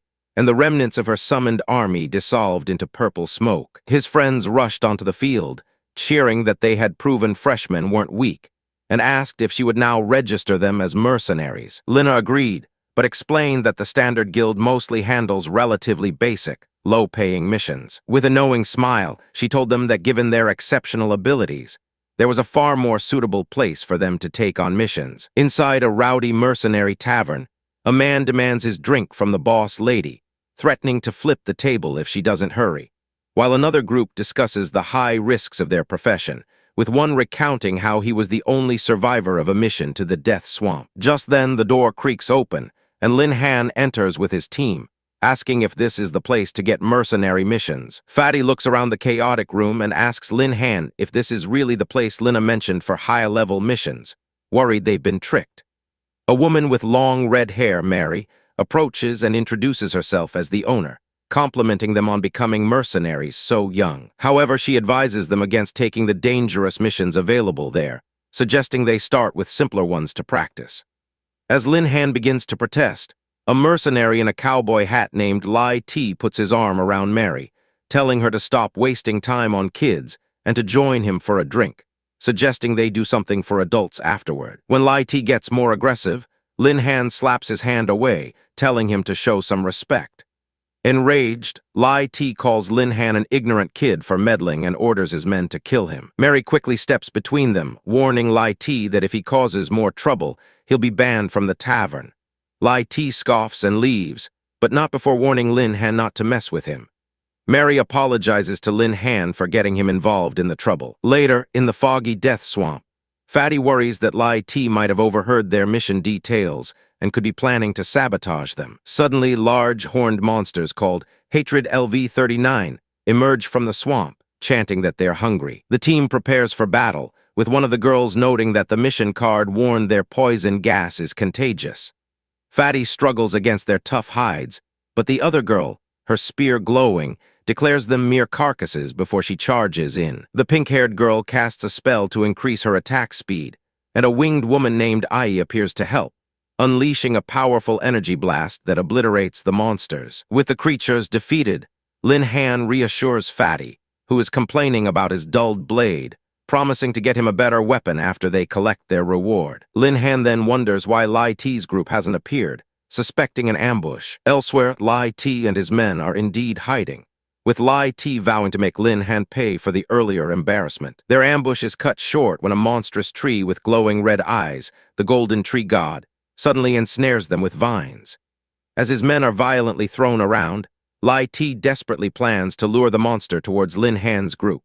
and the remnants of her summoned army dissolved into purple smoke. His friends rushed onto the field, cheering that they had proven freshmen weren't weak, and asked if she would now register them as mercenaries. Lina agreed, but explained that the Standard Guild mostly handles relatively basic, low-paying missions. With a knowing smile, she told them that given their exceptional abilities, there was a far more suitable place for them to take on missions. Inside a rowdy mercenary tavern, a man demands his drink from the boss lady, threatening to flip the table if she doesn't hurry, while another group discusses the high risks of their profession, with one recounting how he was the only survivor of a mission to the Death Swamp. Just then, the door creaks open, and Lin Han enters with his team, asking if this is the place to get mercenary missions. Fatty looks around the chaotic room and asks Lin Han if this is really the place Lina mentioned for high-level missions, worried they've been tricked. A woman with long red hair, Mary, approaches and introduces herself as the owner, complimenting them on becoming mercenaries so young. However, she advises them against taking the dangerous missions available there, suggesting they start with simpler ones to practice. As Lin Han begins to protest, a mercenary in a cowboy hat named Lai T puts his arm around Mary, telling her to stop wasting time on kids and to join him for a drink, suggesting they do something for adults afterward. When Lai T gets more aggressive, Lin Han slaps his hand away, telling him to show some respect. Enraged, Lai T calls Lin Han an ignorant kid for meddling and orders his men to kill him. Mary quickly steps between them, warning Lai T that if he causes more trouble, he'll be banned from the tavern. Lai T scoffs and leaves, but not before warning Lin Han not to mess with him. Mary apologizes to Lin Han for getting him involved in the trouble. Later, in the foggy Death Swamp, Fatty worries that Lai T might have overheard their mission details and could be planning to sabotage them. Suddenly, large, horned monsters called Hatred LV-39 emerge from the swamp, chanting that they're hungry. The team prepares for battle, with one of the girls noting that the mission card warned their poison gas is contagious. Fatty struggles against their tough hides, but the other girl, her spear glowing, declares them mere carcasses before she charges in. The pink-haired girl casts a spell to increase her attack speed, and a winged woman named Ai appears to help, unleashing a powerful energy blast that obliterates the monsters. With the creatures defeated, Lin Han reassures Fatty, who is complaining about his dulled blade, promising to get him a better weapon after they collect their reward. Lin Han then wonders why Lai T's group hasn't appeared, suspecting an ambush. Elsewhere, Lai T and his men are indeed hiding, with Lai T vowing to make Lin Han pay for the earlier embarrassment. Their ambush is cut short when a monstrous tree with glowing red eyes, the Golden Tree God, suddenly ensnares them with vines. As his men are violently thrown around, Lai T desperately plans to lure the monster towards Lin Han's group.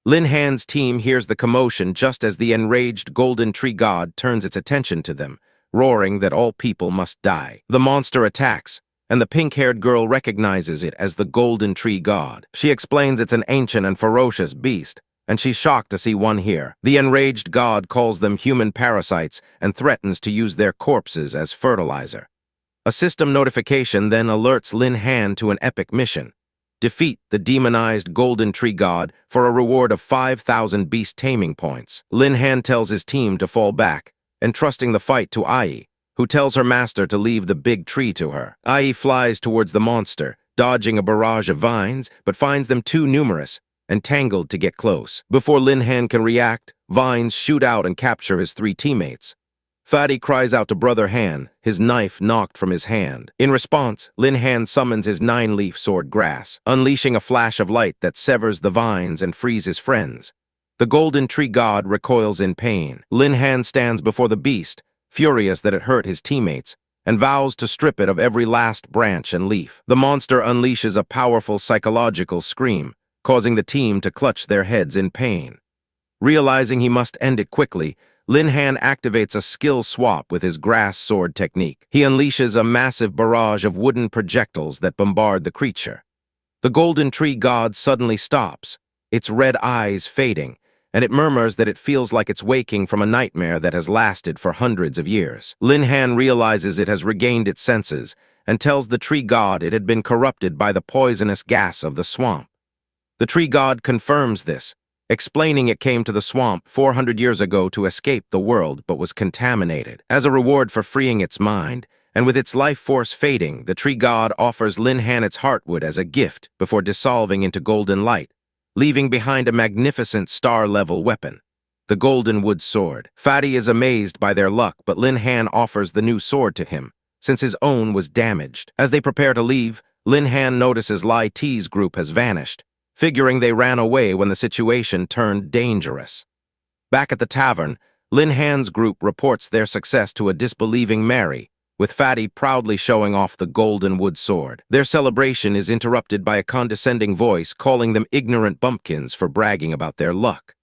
Lin Han's team hears the commotion just as the enraged Golden Tree God turns its attention to them, roaring that all people must die. The monster attacks, and the pink-haired girl recognizes it as the Golden Tree God. She explains it's an ancient and ferocious beast, and she's shocked to see one here. The enraged god calls them human parasites and threatens to use their corpses as fertilizer. A system notification then alerts Lin Han to an epic mission: defeat the demonized Golden Tree God for a reward of 5,000 beast taming points. Lin Han tells his team to fall back, entrusting the fight to Ai, who tells her master to leave the big tree to her. Ai flies towards the monster, dodging a barrage of vines, but finds them too numerous and tangled to get close. Before Lin Han can react, vines shoot out and capture his 3 teammates. Fatty cries out to Brother Han, his knife knocked from his hand. In response, Lin Han summons his 9-leaf sword Grass, unleashing a flash of light that severs the vines and frees his friends. The Golden Tree God recoils in pain. Lin Han stands before the beast, furious that it hurt his teammates, and vows to strip it of every last branch and leaf. The monster unleashes a powerful psychological scream, causing the team to clutch their heads in pain. Realizing he must end it quickly, Lin Han activates a skill swap with his grass sword technique. He unleashes a massive barrage of wooden projectiles that bombard the creature. The golden tree god suddenly stops, its red eyes fading, and it murmurs that it feels like it's waking from a nightmare that has lasted for hundreds of years. Lin Han realizes it has regained its senses and tells the tree god it had been corrupted by the poisonous gas of the swamp. The tree god confirms this, explaining it came to the swamp 400 years ago to escape the world but was contaminated. As a reward for freeing its mind, and with its life force fading, the tree god offers Lin Han its heartwood as a gift before dissolving into golden light, leaving behind a magnificent star-level weapon, the golden wood sword. Fatty is amazed by their luck, but Lin Han offers the new sword to him, since his own was damaged. As they prepare to leave, Lin Han notices Lai T's group has vanished, figuring they ran away when the situation turned dangerous. Back at the tavern, Lin Han's group reports their success to a disbelieving Mary, with Fatty proudly showing off the golden wood sword. Their celebration is interrupted by a condescending voice calling them ignorant bumpkins for bragging about their luck.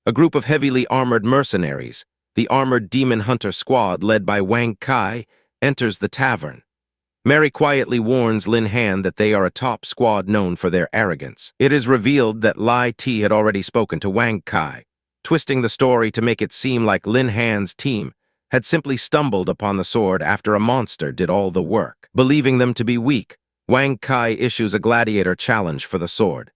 A group of heavily armored mercenaries, the armored demon hunter squad led by Wang Kai, enters the tavern. Mary quietly warns Lin Han that they are a top squad known for their arrogance. It is revealed that Lai T had already spoken to Wang Kai, twisting the story to make it seem like Lin Han's team had simply stumbled upon the sword after a monster did all the work. Believing them to be weak, Wang Kai issues a gladiator challenge for the sword.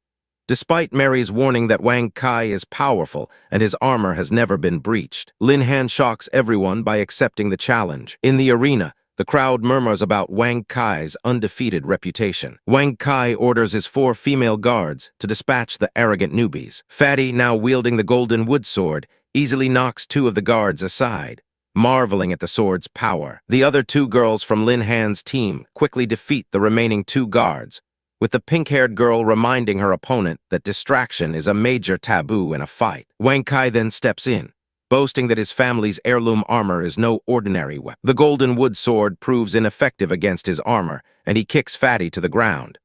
Despite Mary's warning that Wang Kai is powerful and his armor has never been breached, Lin Han shocks everyone by accepting the challenge. In the arena, the crowd murmurs about Wang Kai's undefeated reputation. Wang Kai orders his 4 female guards to dispatch the arrogant newbies. Fatty, now wielding the golden wood sword, easily knocks 2 of the guards aside, marveling at the sword's power. The other 2 girls from Lin Han's team quickly defeat the remaining 2 guards, with the pink-haired girl reminding her opponent that distraction is a major taboo in a fight. Wang Kai then steps in, boasting that his family's heirloom armor is no ordinary weapon. The golden wood sword proves ineffective against his armor, and he kicks Fatty to the ground.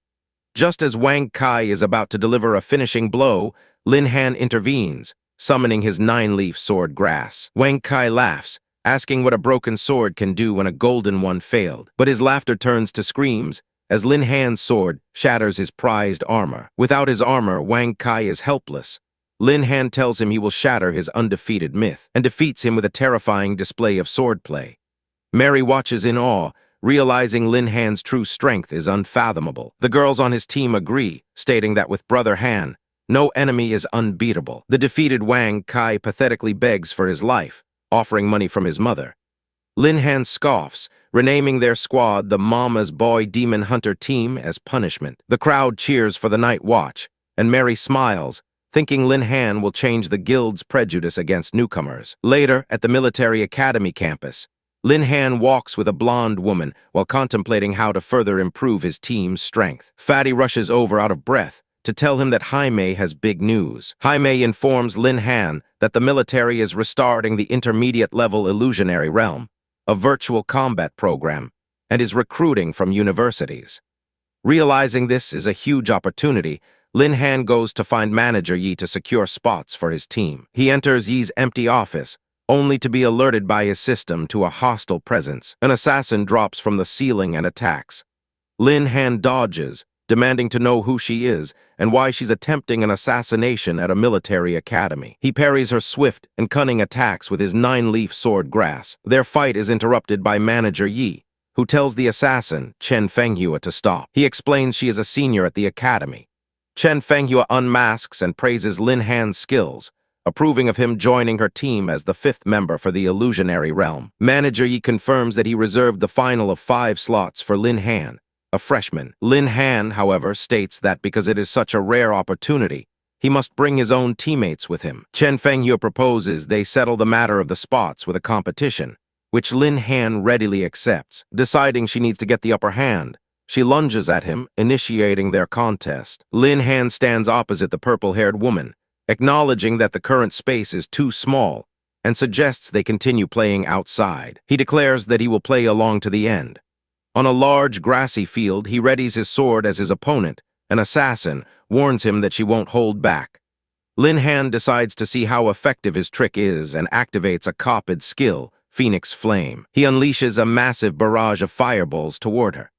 Just as Wang Kai is about to deliver a finishing blow, Lin Han intervenes, summoning his 9-leaf sword grass. Wang Kai laughs, asking what a broken sword can do when a golden one failed. But his laughter turns to screams as Lin Han's sword shatters his prized armor. Without his armor, Wang Kai is helpless. Lin Han tells him he will shatter his undefeated myth, and defeats him with a terrifying display of swordplay. Mary watches in awe, realizing Lin Han's true strength is unfathomable. The girls on his team agree, stating that with Brother Han, no enemy is unbeatable. The defeated Wang Kai pathetically begs for his life, offering money from his mother. Lin Han scoffs, renaming their squad the Mama's Boy Demon Hunter Team as punishment. The crowd cheers for the night watch, and Mary smiles, thinking Lin Han will change the guild's prejudice against newcomers. Later, at the military academy campus, Lin Han walks with a blonde woman while contemplating how to further improve his team's strength. Fatty rushes over out of breath to tell him that Jaime has big news. Jaime informs Lin Han that the military is restarting the intermediate-level illusionary realm, a virtual combat program, and is recruiting from universities. Realizing this is a huge opportunity, Lin Han goes to find manager Yi to secure spots for his team. He enters Yi's empty office, only to be alerted by his system to a hostile presence. An assassin drops from the ceiling and attacks. Lin Han dodges, demanding to know who she is and why she's attempting an assassination at a military academy. He parries her swift and cunning attacks with his 9-leaf sword grass. Their fight is interrupted by manager Yi, who tells the assassin, Chen Fenghua, to stop. He explains she is a senior at the academy. Chen Fenghua unmasks and praises Lin Han's skills, approving of him joining her team as the 5th member for the illusionary realm. Manager Yi confirms that he reserved the final of 5 slots for Lin Han, a freshman. Lin Han, however, states that because it is such a rare opportunity, he must bring his own teammates with him. Chen Fenghua proposes they settle the matter of the spots with a competition, which Lin Han readily accepts. Deciding she needs to get the upper hand, she lunges at him, initiating their contest. Lin Han stands opposite the purple-haired woman, acknowledging that the current space is too small, and suggests they continue playing outside. He declares that he will play along to the end. On a large, grassy field, he readies his sword as his opponent, an assassin, warns him that she won't hold back. Lin Han decides to see how effective his trick is and activates a copied skill, Phoenix Flame. He unleashes a massive barrage of fireballs toward her.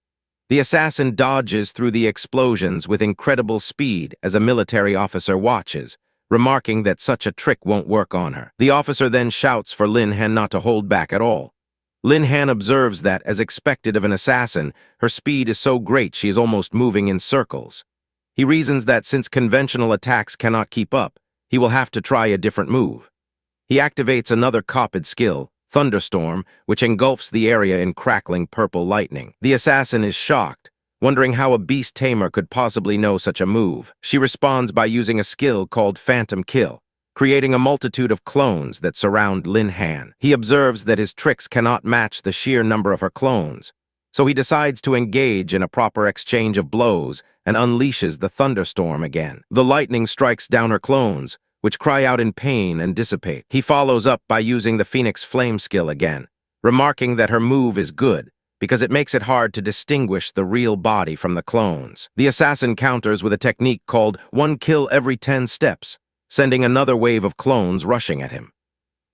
The assassin dodges through the explosions with incredible speed as a military officer watches, remarking that such a trick won't work on her. The officer then shouts for Lin Han not to hold back at all. Lin Han observes that, as expected of an assassin, her speed is so great she is almost moving in circles. He reasons that since conventional attacks cannot keep up, he will have to try a different move. He activates another copied skill, Thunderstorm, which engulfs the area in crackling purple lightning. The assassin is shocked, wondering how a beast tamer could possibly know such a move. She responds by using a skill called Phantom Kill, creating a multitude of clones that surround Lin Han. He observes that his tricks cannot match the sheer number of her clones, so he decides to engage in a proper exchange of blows and unleashes the thunderstorm again. The lightning strikes down her clones, which cry out in pain and dissipate. He follows up by using the Phoenix Flame skill again, remarking that her move is good because it makes it hard to distinguish the real body from the clones. The assassin counters with a technique called 1 kill every 10 steps, sending another wave of clones rushing at him.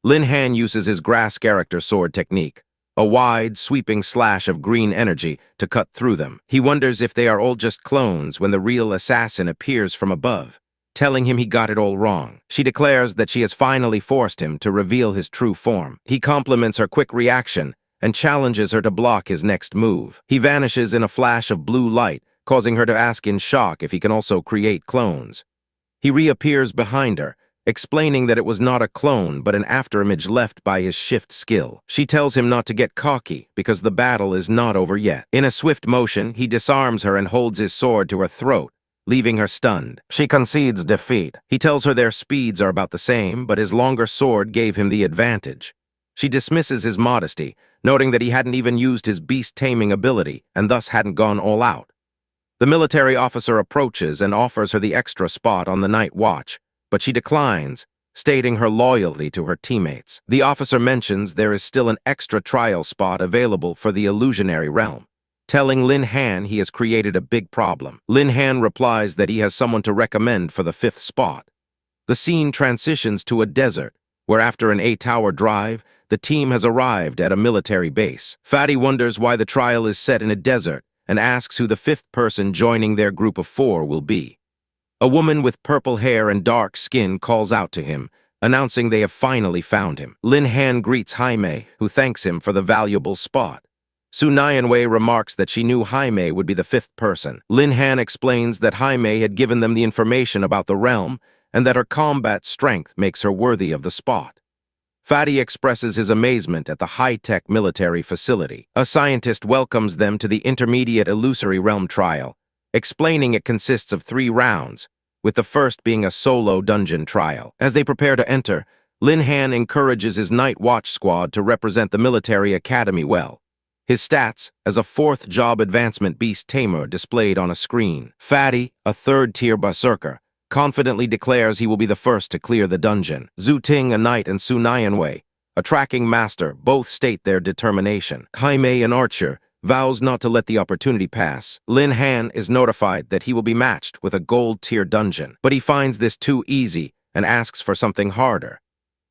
Lin Han uses his grass character sword technique, a wide, sweeping slash of green energy to cut through them. He wonders if they are all just clones when the real assassin appears from above, telling him he got it all wrong. She declares that she has finally forced him to reveal his true form. He compliments her quick reaction and challenges her to block his next move. He vanishes in a flash of blue light, causing her to ask in shock if he can also create clones. He reappears behind her, explaining that it was not a clone but an afterimage left by his shift skill. She tells him not to get cocky because the battle is not over yet. In a swift motion, he disarms her and holds his sword to her throat, leaving her stunned. She concedes defeat. He tells her their speeds are about the same, but his longer sword gave him the advantage. She dismisses his modesty, noting that he hadn't even used his beast-taming ability and thus hadn't gone all out. The military officer approaches and offers her the extra spot on the night watch, but she declines, stating her loyalty to her teammates. The officer mentions there is still an extra trial spot available for the illusionary realm, telling Lin Han he has created a big problem. Lin Han replies that he has someone to recommend for the 5th spot. The scene transitions to a desert, where after an 8-hour drive, the team has arrived at a military base. Fatty wonders why the trial is set in a desert and asks who the 5th person joining their group of 4 will be. A woman with purple hair and dark skin calls out to him, announcing they have finally found him. Lin Han greets Jaime, who thanks him for the valuable spot. Su Nianwei remarks that she knew Jaime would be the 5th person. Lin Han explains that Jaime had given them the information about the realm and that her combat strength makes her worthy of the spot. Fatty expresses his amazement at the high-tech military facility. A scientist welcomes them to the intermediate illusory realm trial, explaining it consists of 3 rounds, with the first being a solo dungeon trial. As they prepare to enter, Lin Han encourages his night watch squad to represent the military academy well. His stats as a 4th job advancement beast tamer displayed on a screen. Fatty, a 3rd-tier berserker, confidently declares he will be the first to clear the dungeon. Zhu Ting, a knight, and Su Nianwei, a tracking master, both state their determination. Jaime, an archer, vows not to let the opportunity pass. Lin Han is notified that he will be matched with a gold-tier dungeon, but he finds this too easy and asks for something harder.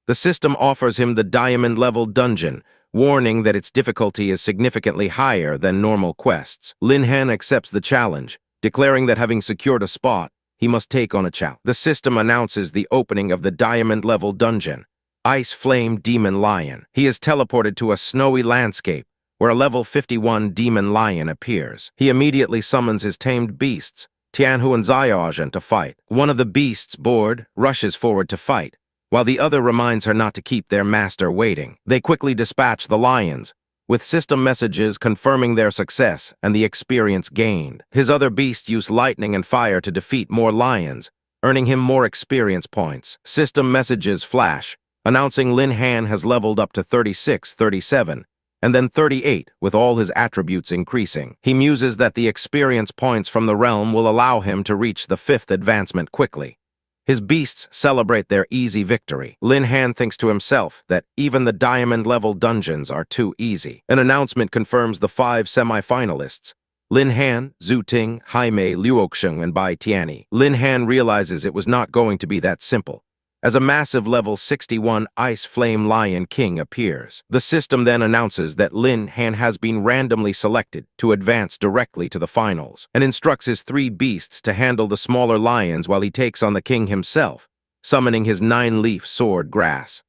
The system offers him the diamond-level dungeon, warning that its difficulty is significantly higher than normal quests. Lin Han accepts the challenge, declaring that having secured a spot, he must take on a challenge. The system announces the opening of the diamond-level dungeon, Ice Flame Demon Lion. He is teleported to a snowy landscape where a level 51 demon lion appears. He immediately summons his tamed beasts, Tianhu and Xiaojian, to fight. One of the beasts, bored, rushes forward to fight, while the other reminds her not to keep their master waiting. They quickly dispatch the lions, with system messages confirming their success and the experience gained. His other beasts use lightning and fire to defeat more lions, earning him more experience points. System messages flash, announcing Lin Han has leveled up to 36, 37, and then 38, with all his attributes increasing. He muses that the experience points from the realm will allow him to reach the 5th advancement quickly. His beasts celebrate their easy victory. Lin Han thinks to himself that even the diamond-level dungeons are too easy. An announcement confirms the 5 semi-finalists, Lin Han, Zhu Ting, Jaime, Luoxiang, and Bai Tianyi. Lin Han realizes it was not going to be that simple, as a massive level 61 Ice Flame Lion King appears. The system then announces that Lin Han has been randomly selected to advance directly to the finals, and instructs his 3 beasts to handle the smaller lions while he takes on the king himself, summoning his 9-leaf sword Grass.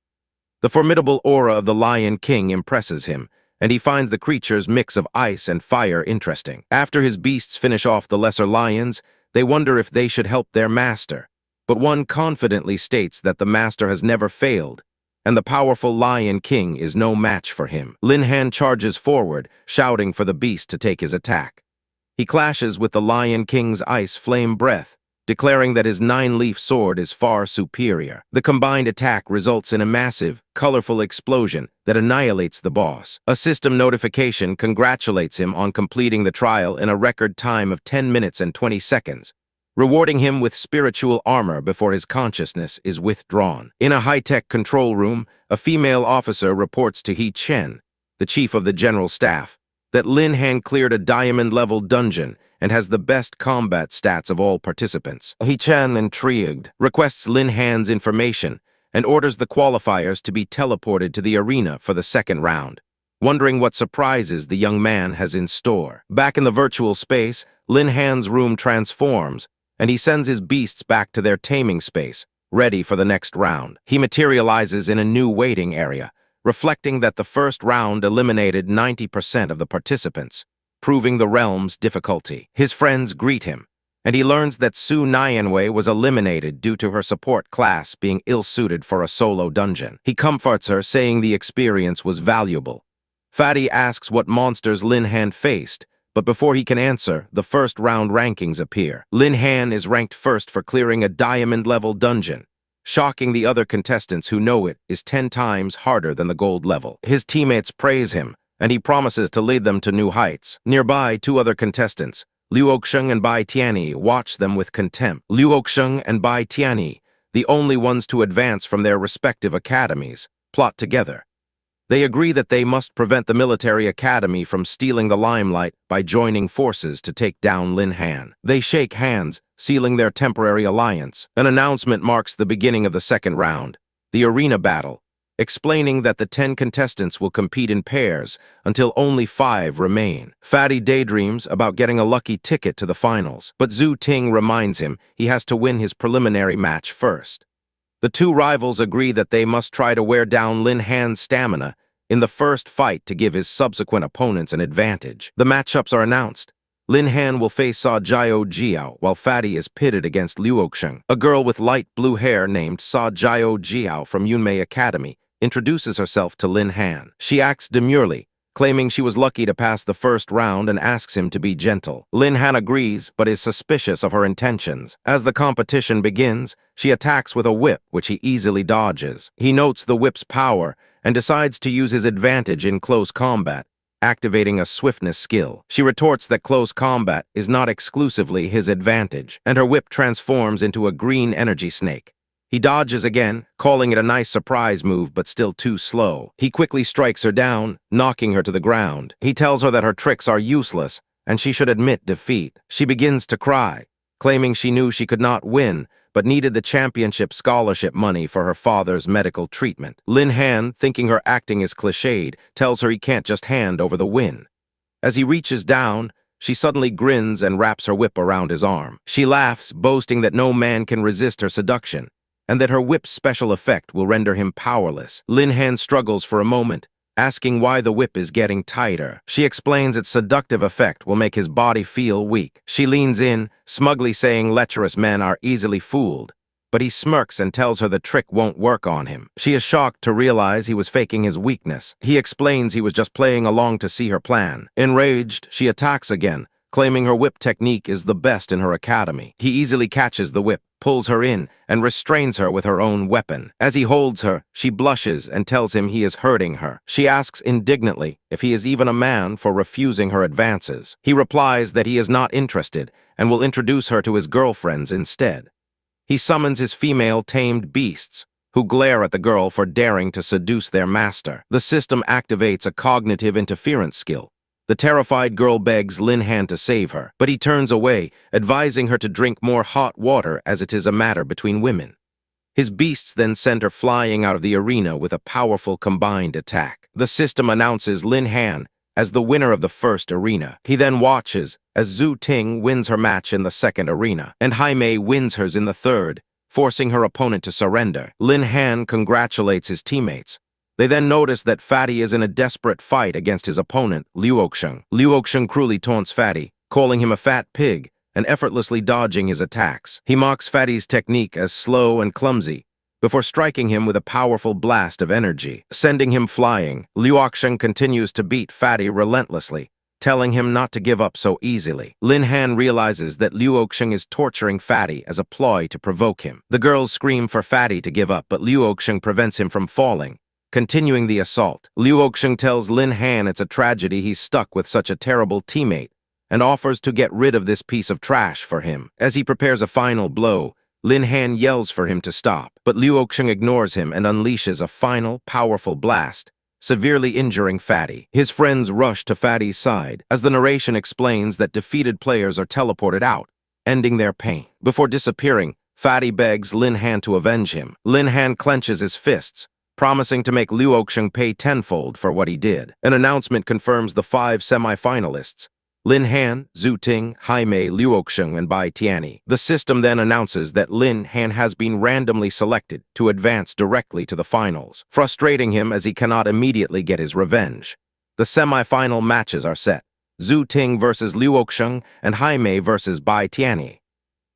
The formidable aura of the Lion King impresses him, and he finds the creature's mix of ice and fire interesting. After his beasts finish off the lesser lions, they wonder if they should help their master. But one confidently states that the master has never failed, and the powerful Lion King is no match for him. Lin Han charges forward, shouting for the beast to take his attack. He clashes with the Lion King's ice flame breath, declaring that his 9-leaf sword is far superior. The combined attack results in a massive, colorful explosion that annihilates the boss. A system notification congratulates him on completing the trial in a record time of 10 minutes and 20 seconds, rewarding him with spiritual armor before his consciousness is withdrawn. In a high-tech control room, a female officer reports to He Chen, the chief of the general staff, that Lin Han cleared a diamond-level dungeon and has the best combat stats of all participants. He Chen, intrigued, requests Lin Han's information and orders the qualifiers to be teleported to the arena for the second round, wondering what surprises the young man has in store. Back in the virtual space, Lin Han's room transforms, and he sends his beasts back to their taming space, ready for the next round. He materializes in a new waiting area, reflecting that the first round eliminated 90% of the participants, proving the realm's difficulty. His friends greet him, and he learns that Su Nianwei was eliminated due to her support class being ill-suited for a solo dungeon. He comforts her, saying the experience was valuable. Fatty asks what monsters Lin Han faced, but before he can answer, the first round rankings appear. Lin Han is ranked first for clearing a diamond-level dungeon, shocking the other contestants who know it is 10 times harder than the gold level. His teammates praise him, and he promises to lead them to new heights. Nearby, 2 other contestants, Luoxiang and Bai Tianyi, watch them with contempt. Luoxiang and Bai Tianyi, the only ones to advance from their respective academies, plot together. They agree that they must prevent the military academy from stealing the limelight by joining forces to take down Lin Han. They shake hands, sealing their temporary alliance. An announcement marks the beginning of the second round, the arena battle, explaining that the 10 contestants will compete in pairs until only 5 remain. Fatty daydreams about getting a lucky ticket to the finals, but Zhu Ting reminds him he has to win his preliminary match first. The 2 rivals agree that they must try to wear down Lin Han's stamina in the first fight to give his subsequent opponents an advantage. The matchups are announced. Lin Han will face Sa Jiao Jiao, while Fatty is pitted against Luoxiang. A girl with light blue hair named Sa Jiao Jiao from Yunmei Academy introduces herself to Lin Han. She acts demurely, claiming she was lucky to pass the first round and asks him to be gentle. Lin Han agrees, but is suspicious of her intentions. As the competition begins, she attacks with a whip, which he easily dodges. He notes the whip's power and decides to use his advantage in close combat, activating a swiftness skill. She retorts that close combat is not exclusively his advantage, and her whip transforms into a green energy snake. He dodges again, calling it a nice surprise move but still too slow. He quickly strikes her down, knocking her to the ground. He tells her that her tricks are useless and she should admit defeat. She begins to cry, claiming she knew she could not win but needed the championship scholarship money for her father's medical treatment. Lin Han, thinking her acting is cliched, tells her he can't just hand over the win. As he reaches down, she suddenly grins and wraps her whip around his arm. She laughs, boasting that no man can resist her seduction, and that her whip's special effect will render him powerless. Lin Han struggles for a moment, asking why the whip is getting tighter. She explains its seductive effect will make his body feel weak. She leans in, smugly saying lecherous men are easily fooled, but he smirks and tells her the trick won't work on him. She is shocked to realize he was faking his weakness. He explains he was just playing along to see her plan. Enraged, she attacks again, claiming her whip technique is the best in her academy. He easily catches the whip, pulls her in, and restrains her with her own weapon. As he holds her, she blushes and tells him he is hurting her. She asks indignantly if he is even a man for refusing her advances. He replies that he is not interested and will introduce her to his girlfriends instead. He summons his female tamed beasts, who glare at the girl for daring to seduce their master. The system activates a cognitive interference skill, The terrified girl begs Lin Han to save her, but he turns away, advising her to drink more hot water as it is a matter between women. His beasts then send her flying out of the arena with a powerful combined attack. The system announces Lin Han as the winner of the first arena. He then watches as Zhu Ting wins her match in the second arena, and Jaime wins hers in the third, forcing her opponent to surrender. Lin Han congratulates his teammates. They then notice that Fatty is in a desperate fight against his opponent, Liu Oxeng. Liu Oxeng cruelly taunts Fatty, calling him a fat pig, and effortlessly dodging his attacks. He mocks Fatty's technique as slow and clumsy, before striking him with a powerful blast of energy, sending him flying. Liu Oxeng continues to beat Fatty relentlessly, telling him not to give up so easily. Lin Han realizes that Liu Oxeng is torturing Fatty as a ploy to provoke him. The girls scream for Fatty to give up, but Liu Oxeng prevents him from falling, continuing the assault. Liu Oxeng tells Lin Han it's a tragedy he's stuck with such a terrible teammate, and offers to get rid of this piece of trash for him. As he prepares a final blow, Lin Han yells for him to stop, but Liu Oxeng ignores him and unleashes a final, powerful blast, severely injuring Fatty. His friends rush to Fatty's side, as the narration explains that defeated players are teleported out, ending their pain. Before disappearing, Fatty begs Lin Han to avenge him. Lin Han clenches his fists, promising to make Liu Oxeng pay tenfold for what he did. An announcement confirms the 5 semi-finalists: Lin Han, Zhu Ting, Jaime, Liu Oxeng, and Bai Tianyi. The system then announces that Lin Han has been randomly selected to advance directly to the finals, frustrating him as he cannot immediately get his revenge. The semi-final matches are set: Zhu Ting versus Liu Oxeng and Jaime versus Bai Tianyi.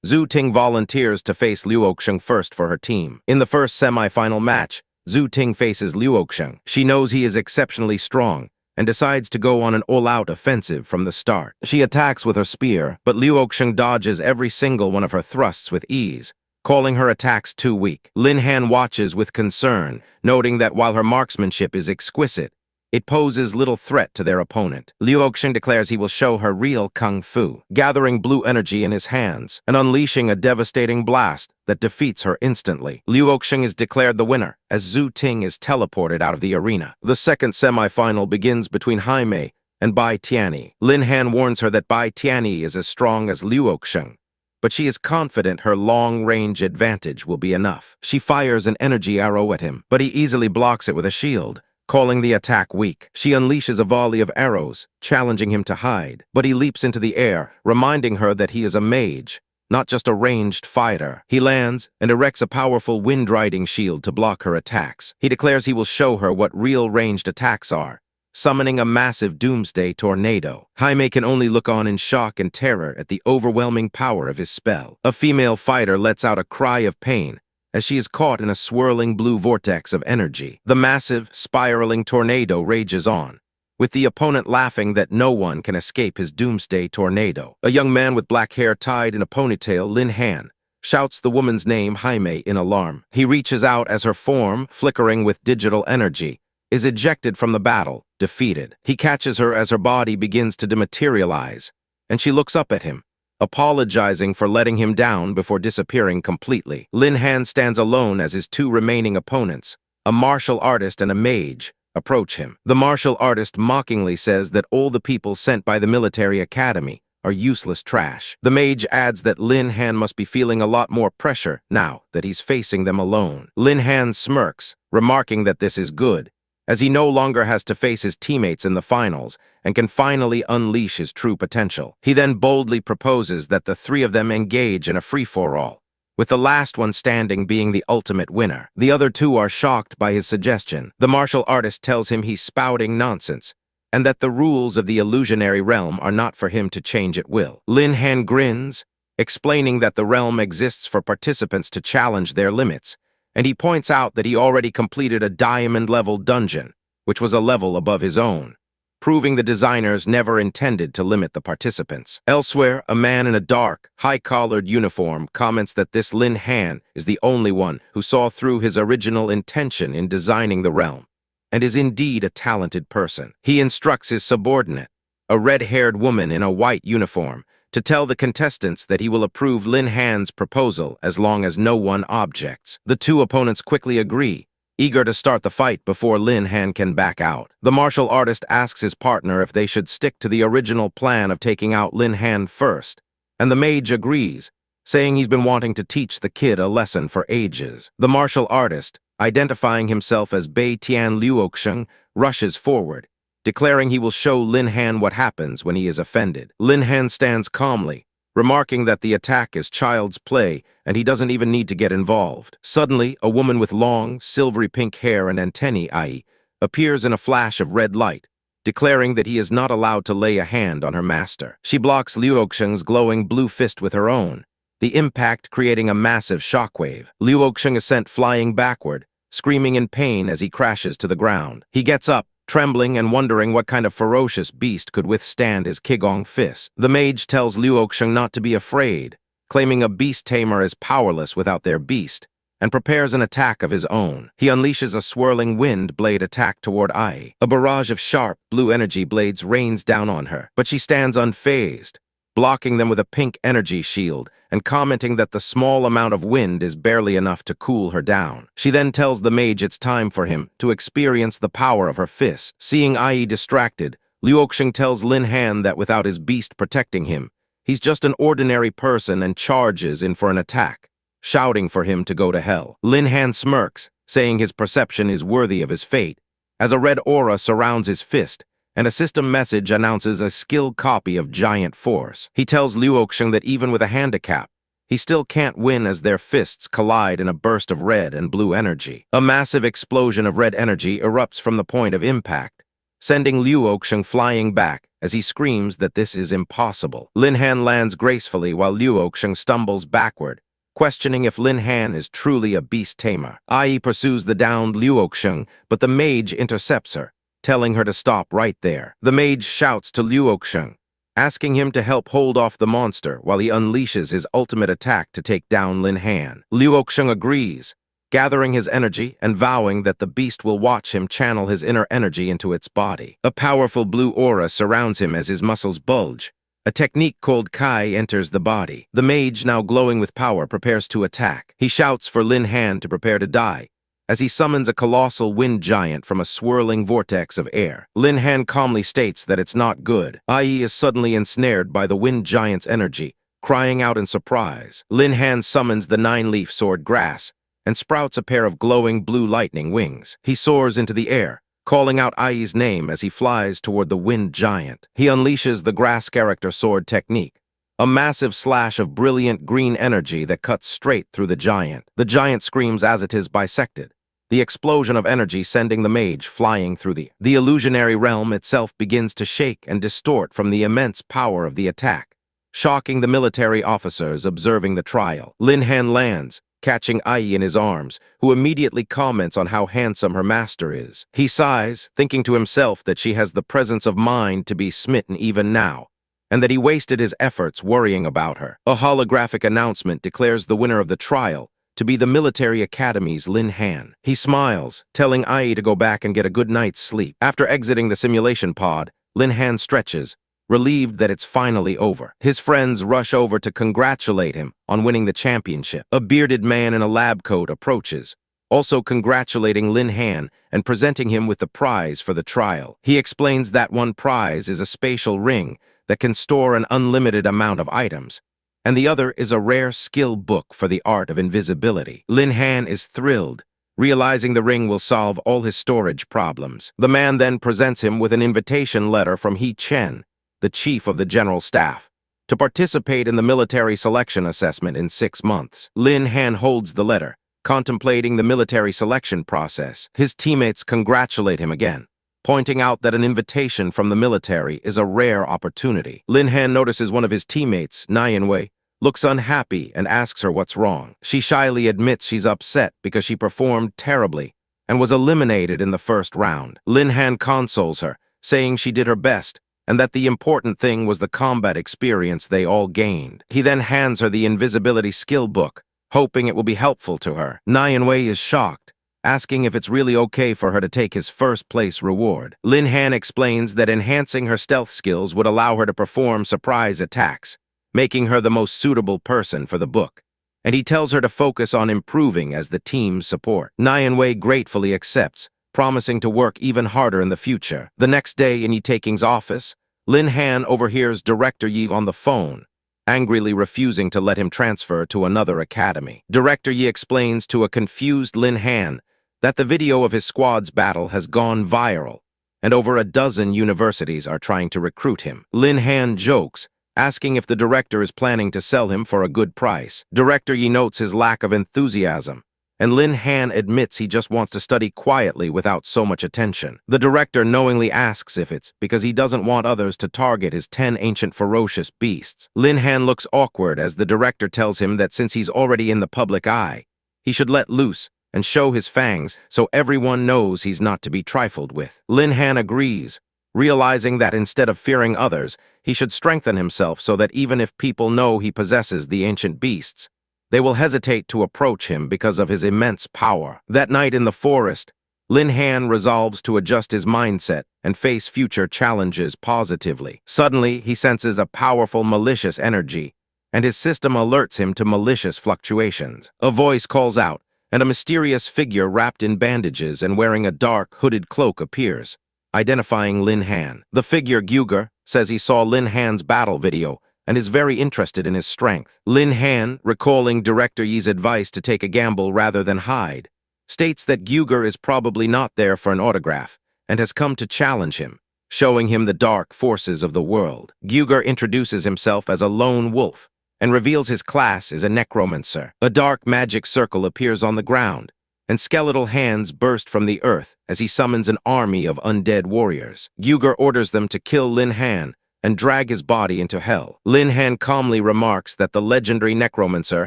Zhu Ting volunteers to face Liu Oxeng first for her team. In the first semi-final match, Zhu Ting faces Liu Oxeng. She knows he is exceptionally strong and decides to go on an all-out offensive from the start. She attacks with her spear, but Liu Oxeng dodges every single one of her thrusts with ease, calling her attacks too weak. Lin Han watches with concern, noting that while her marksmanship is exquisite, it poses little threat to their opponent. Liu Oxeng declares he will show her real kung fu, gathering blue energy in his hands and unleashing a devastating blast that defeats her instantly. Liu Oxeng is declared the winner, as Zhu Ting is teleported out of the arena. The second semi-final begins between Jaime and Bai Tianyi. Lin Han warns her that Bai Tianyi is as strong as Liu Oxeng, but she is confident her long-range advantage will be enough. She fires an energy arrow at him, but he easily blocks it with a shield, calling the attack weak. She unleashes a volley of arrows, challenging him to hide, but he leaps into the air, reminding her that he is a mage, not just a ranged fighter. He lands and erects a powerful wind-riding shield to block her attacks. He declares he will show her what real ranged attacks are, summoning a massive doomsday tornado. Jaime can only look on in shock and terror at the overwhelming power of his spell. A female fighter lets out a cry of pain as she is caught in a swirling blue vortex of energy. The massive, spiraling tornado rages on, with the opponent laughing that no one can escape his doomsday tornado. A young man with black hair tied in a ponytail, Lin Han, shouts the woman's name, Jaime, in alarm. He reaches out as her form, flickering with digital energy, is ejected from the battle, defeated. He catches her as her body begins to dematerialize, and she looks up at him, apologizing for letting him down before disappearing completely. Lin Han stands alone as his 2 remaining opponents, a martial artist and a mage, approach him. The martial artist mockingly says that all the people sent by the military academy are useless trash. The mage adds that Lin Han must be feeling a lot more pressure now that he's facing them alone. Lin Han smirks, remarking that this is good, as he no longer has to face his teammates in the finals and can finally unleash his true potential. He then boldly proposes that the 3 of them engage in a free-for-all, with the last one standing being the ultimate winner. The other 2 are shocked by his suggestion. The martial artist tells him he's spouting nonsense, and that the rules of the illusionary realm are not for him to change at will. Lin Han grins, explaining that the realm exists for participants to challenge their limits, and he points out that he already completed a diamond-level dungeon, which was a level above his own, proving the designers never intended to limit the participants. Elsewhere, a man in a dark, high-collared uniform comments that this Lin Han is the only one who saw through his original intention in designing the realm, and is indeed a talented person. He instructs his subordinate, a red-haired woman in a white uniform, to tell the contestants that he will approve Lin Han's proposal as long as no one objects. The 2 opponents quickly agree, eager to start the fight before Lin Han can back out. The martial artist asks his partner if they should stick to the original plan of taking out Lin Han first, and the mage agrees, saying he's been wanting to teach the kid a lesson for ages. The martial artist, identifying himself as Bei Tian Luoxiang, rushes forward, declaring he will show Lin Han what happens when he is offended. Lin Han stands calmly, remarking that the attack is child's play and he doesn't even need to get involved. Suddenly, a woman with long, silvery pink hair and antennae appears in a flash of red light, declaring that he is not allowed to lay a hand on her master. She blocks Luoxiang's glowing blue fist with her own, the impact creating a massive shockwave. Luoxiang is sent flying backward, screaming in pain as he crashes to the ground. He gets up, trembling and wondering what kind of ferocious beast could withstand his Qigong fist. The mage tells Luoxiang not to be afraid, claiming a beast tamer is powerless without their beast, and prepares an attack of his own. He unleashes a swirling wind blade attack toward Ai. A barrage of sharp, blue energy blades rains down on her, but she stands unfazed, blocking them with a pink energy shield and commenting that the small amount of wind is barely enough to cool her down. She then tells the mage it's time for him to experience the power of her fist. Seeing Ai distracted, Luoxiang tells Lin Han that without his beast protecting him, he's just an ordinary person and charges in for an attack, shouting for him to go to hell. Lin Han smirks, saying his perception is worthy of his fate, as a red aura surrounds his fist, and a system message announces a skill copy of Giant Force. He tells Luoxiang that even with a handicap, he still can't win as their fists collide in a burst of red and blue energy. A massive explosion of red energy erupts from the point of impact, sending Luoxiang flying back as he screams that this is impossible. Lin Han lands gracefully while Luoxiang stumbles backward, questioning if Lin Han is truly a beast tamer. Ai pursues the downed Luoxiang, but the mage intercepts her, telling her to stop right there. The mage shouts to Luoxiang, asking him to help hold off the monster while he unleashes his ultimate attack to take down Lin Han. Luoxiang agrees, gathering his energy and vowing that the beast will watch him channel his inner energy into its body. A powerful blue aura surrounds him as his muscles bulge. A technique called Kai enters the body. The mage, now glowing with power, prepares to attack. He shouts for Lin Han to prepare to die, as he summons a colossal wind giant from a swirling vortex of air. Lin Han calmly states that it's not good. Ai is suddenly ensnared by the wind giant's energy, crying out in surprise. Lin Han summons the nine-leaf sword grass and sprouts a pair of glowing blue lightning wings. He soars into the air, calling out Ai's name as he flies toward the wind giant. He unleashes the grass character sword technique, a massive slash of brilliant green energy that cuts straight through the giant. The giant screams as it is bisected, the explosion of energy sending the mage flying through the illusionary realm itself begins to shake and distort from the immense power of the attack, shocking the military officers observing the trial. Lin Han lands, catching Ai in his arms, who immediately comments on how handsome her master is. He sighs, thinking to himself that she has the presence of mind to be smitten even now, and that he wasted his efforts worrying about her. A holographic announcement declares the winner of the trial to be the military academy's Lin Han. He smiles, telling Ai to go back and get a good night's sleep. After exiting the simulation pod, Lin Han stretches, relieved that it's finally over. His friends rush over to congratulate him on winning the championship. A bearded man in a lab coat approaches, also congratulating Lin Han and presenting him with the prize for the trial. He explains that one prize is a spatial ring that can store an unlimited amount of items, and the other is a rare skill book for the art of invisibility. Lin Han is thrilled, realizing the ring will solve all his storage problems. The man then presents him with an invitation letter from He Chen, the chief of the general staff, to participate in the military selection assessment in 6 months. Lin Han holds the letter, contemplating the military selection process. His teammates congratulate him again, pointing out that an invitation from the military is a rare opportunity. Lin Han notices one of his teammates, Nianwei, looks unhappy and asks her what's wrong. She shyly admits she's upset because she performed terribly and was eliminated in the first round. Lin Han consoles her, saying she did her best and that the important thing was the combat experience they all gained. He then hands her the invisibility skill book, hoping it will be helpful to her. Nianwei is shocked, asking if it's really okay for her to take his first-place reward. Lin Han explains that enhancing her stealth skills would allow her to perform surprise attacks, making her the most suitable person for the book. and he tells her to focus on improving as the team's support. Nyanwei gratefully accepts, promising to work even harder in the future. The next day in Yi Taking's office, Lin Han overhears Director Yi on the phone, angrily refusing to let him transfer to another academy. Director Yi explains to a confused Lin Han that the video of his squad's battle has gone viral, and over a dozen universities are trying to recruit him. Lin Han jokes, asking if the director is planning to sell him for a good price. Director Yi notes his lack of enthusiasm, and Lin Han admits he just wants to study quietly without so much attention. The director knowingly asks if it's because he doesn't want others to target his 10 ancient ferocious beasts. Lin Han looks awkward as the director tells him that since he's already in the public eye, he should let loose and show his fangs so everyone knows he's not to be trifled with. Lin Han agrees, realizing that instead of fearing others, he should strengthen himself so that even if people know he possesses the ancient beasts, they will hesitate to approach him because of his immense power. That night in the forest, Lin Han resolves to adjust his mindset and face future challenges positively. Suddenly, he senses a powerful malicious energy, and his system alerts him to malicious fluctuations. A voice calls out, and a mysterious figure wrapped in bandages and wearing a dark, hooded cloak appears, identifying Lin Han. The figure, Gyuger, says he saw Lin Han's battle video and is very interested in his strength. Lin Han, recalling Director Yi's advice to take a gamble rather than hide, states that Gyuger is probably not there for an autograph and has come to challenge him, showing him the dark forces of the world. Gyuger introduces himself as a lone wolf and reveals his class is a necromancer. A dark magic circle appears on the ground, and skeletal hands burst from the earth as he summons an army of undead warriors. Gyuger orders them to kill Lin Han and drag his body into hell. Lin Han calmly remarks that the legendary necromancer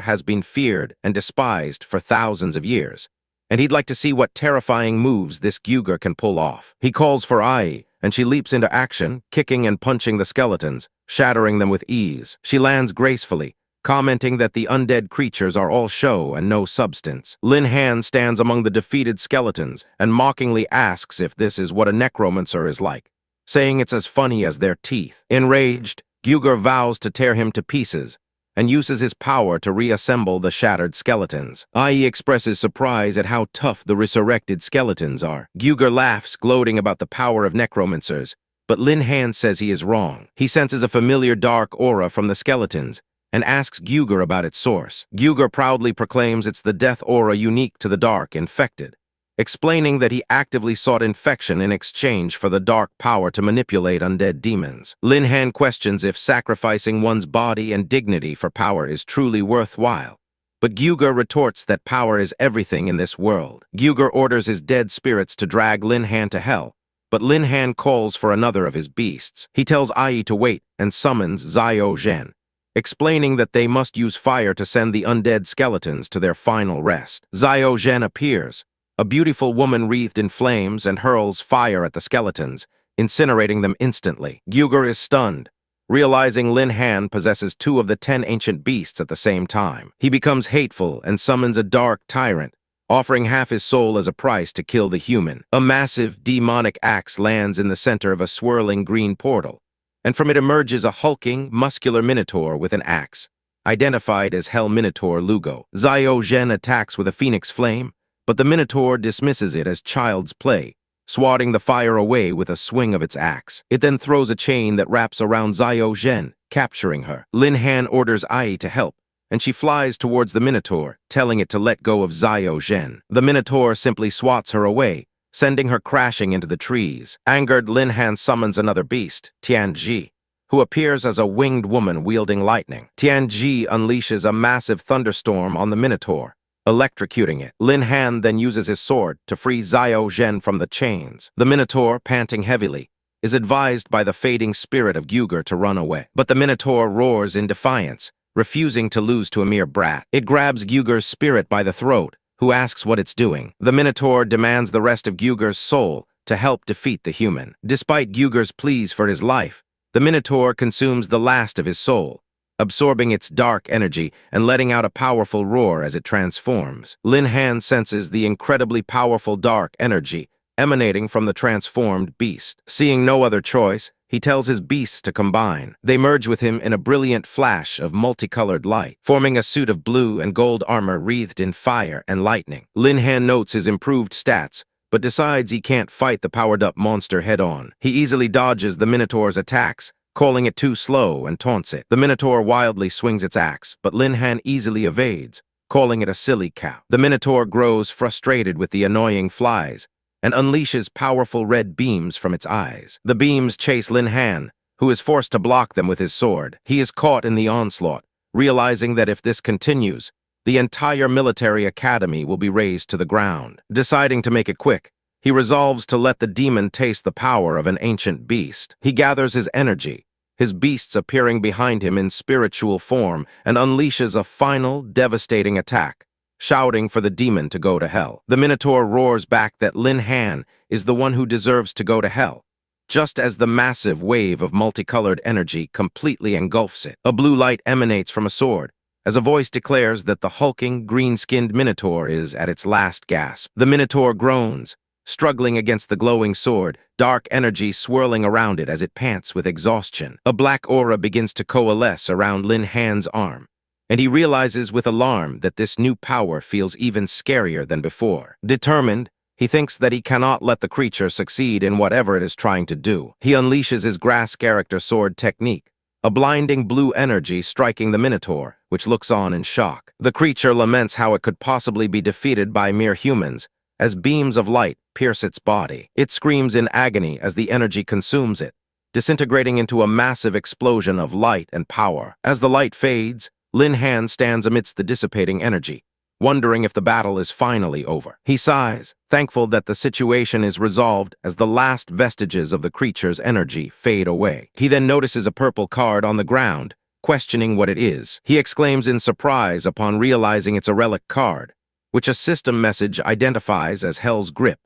has been feared and despised for thousands of years, and he'd like to see what terrifying moves this Gyuger can pull off. He calls for Ai, and she leaps into action, kicking and punching the skeletons, shattering them with ease. She lands gracefully, commenting that the undead creatures are all show and no substance. Lin Han stands among the defeated skeletons and mockingly asks if this is what a necromancer is like, saying it's as funny as their teeth. Enraged, Gyuger vows to tear him to pieces and uses his power to reassemble the shattered skeletons. Ai expresses surprise at how tough the resurrected skeletons are. Gyuger laughs, gloating about the power of necromancers, but Lin Han says he is wrong. He senses a familiar dark aura from the skeletons and asks Gyuger about its source. Gyuger proudly proclaims it's the death aura unique to the dark infected, explaining that he actively sought infection in exchange for the dark power to manipulate undead demons. Lin Han questions if sacrificing one's body and dignity for power is truly worthwhile, but Gyuger retorts that power is everything in this world. Gyuger orders his dead spirits to drag Lin Han to hell, but Lin Han calls for another of his beasts. He tells Ai to wait and summons Xiao Zhen, explaining that they must use fire to send the undead skeletons to their final rest. Xiao Zhen appears, a beautiful woman wreathed in flames, and hurls fire at the skeletons, incinerating them instantly. Gyuger is stunned, realizing Lin Han possesses 2 of the 10 ancient beasts at the same time. He becomes hateful and summons a dark tyrant, offering half his soul as a price to kill the human. A massive, demonic axe lands in the center of a swirling green portal, and from it emerges a hulking, muscular minotaur with an axe, identified as Hell Minotaur Lugo. Xiao Zhen attacks with a phoenix flame, but the Minotaur dismisses it as child's play, swatting the fire away with a swing of its axe. It then throws a chain that wraps around Xiao Zhen, capturing her. Lin Han orders Ai to help, and she flies towards the Minotaur, telling it to let go of Xiao Zhen. The Minotaur simply swats her away, sending her crashing into the trees. Angered, Lin Han summons another beast, Tianji, who appears as a winged woman wielding lightning. Tianji unleashes a massive thunderstorm on the Minotaur, electrocuting it. Lin Han then uses his sword to free Xiao Zhen from the chains. The Minotaur, panting heavily, is advised by the fading spirit of Gyuger to run away. But the Minotaur roars in defiance, refusing to lose to a mere brat. It grabs Gyuger's spirit by the throat, who asks what it's doing. The Minotaur demands the rest of Gyuger's soul to help defeat the human. Despite Gyuger's pleas for his life, the Minotaur consumes the last of his soul, absorbing its dark energy and letting out a powerful roar as it transforms. Lin Han senses the incredibly powerful dark energy emanating from the transformed beast. Seeing no other choice, he tells his beasts to combine. They merge with him in a brilliant flash of multicolored light, forming a suit of blue and gold armor wreathed in fire and lightning. Lin Han notes his improved stats, but decides he can't fight the powered-up monster head-on. He easily dodges the Minotaur's attacks, calling it too slow, and taunts it. The Minotaur wildly swings its axe, but Lin Han easily evades, calling it a silly cow. The Minotaur grows frustrated with the annoying flies and unleashes powerful red beams from its eyes. The beams chase Lin Han, who is forced to block them with his sword. He is caught in the onslaught, realizing that if this continues, the entire military academy will be razed to the ground. Deciding to make it quick, he resolves to let the demon taste the power of an ancient beast. He gathers his energy, his beasts appearing behind him in spiritual form, and unleashes a final, devastating attack, shouting for the demon to go to hell. The Minotaur roars back that Lin Han is the one who deserves to go to hell, just as the massive wave of multicolored energy completely engulfs it. A blue light emanates from a sword, as a voice declares that the hulking, green-skinned Minotaur is at its last gasp. The Minotaur groans, struggling against the glowing sword, dark energy swirling around it as it pants with exhaustion. A black aura begins to coalesce around Lin Han's arm, and he realizes with alarm that this new power feels even scarier than before. Determined, he thinks that he cannot let the creature succeed in whatever it is trying to do. He unleashes his grass character sword technique, a blinding blue energy striking the Minotaur, which looks on in shock. The creature laments how it could possibly be defeated by mere humans, as beams of light pierce its body. It screams in agony as the energy consumes it, disintegrating into a massive explosion of light and power. As the light fades, Lin Han stands amidst the dissipating energy, wondering if the battle is finally over. He sighs, thankful that the situation is resolved as the last vestiges of the creature's energy fade away. He then notices a purple card on the ground, questioning what it is. He exclaims in surprise upon realizing it's a relic card, which a system message identifies as Hell's Grip,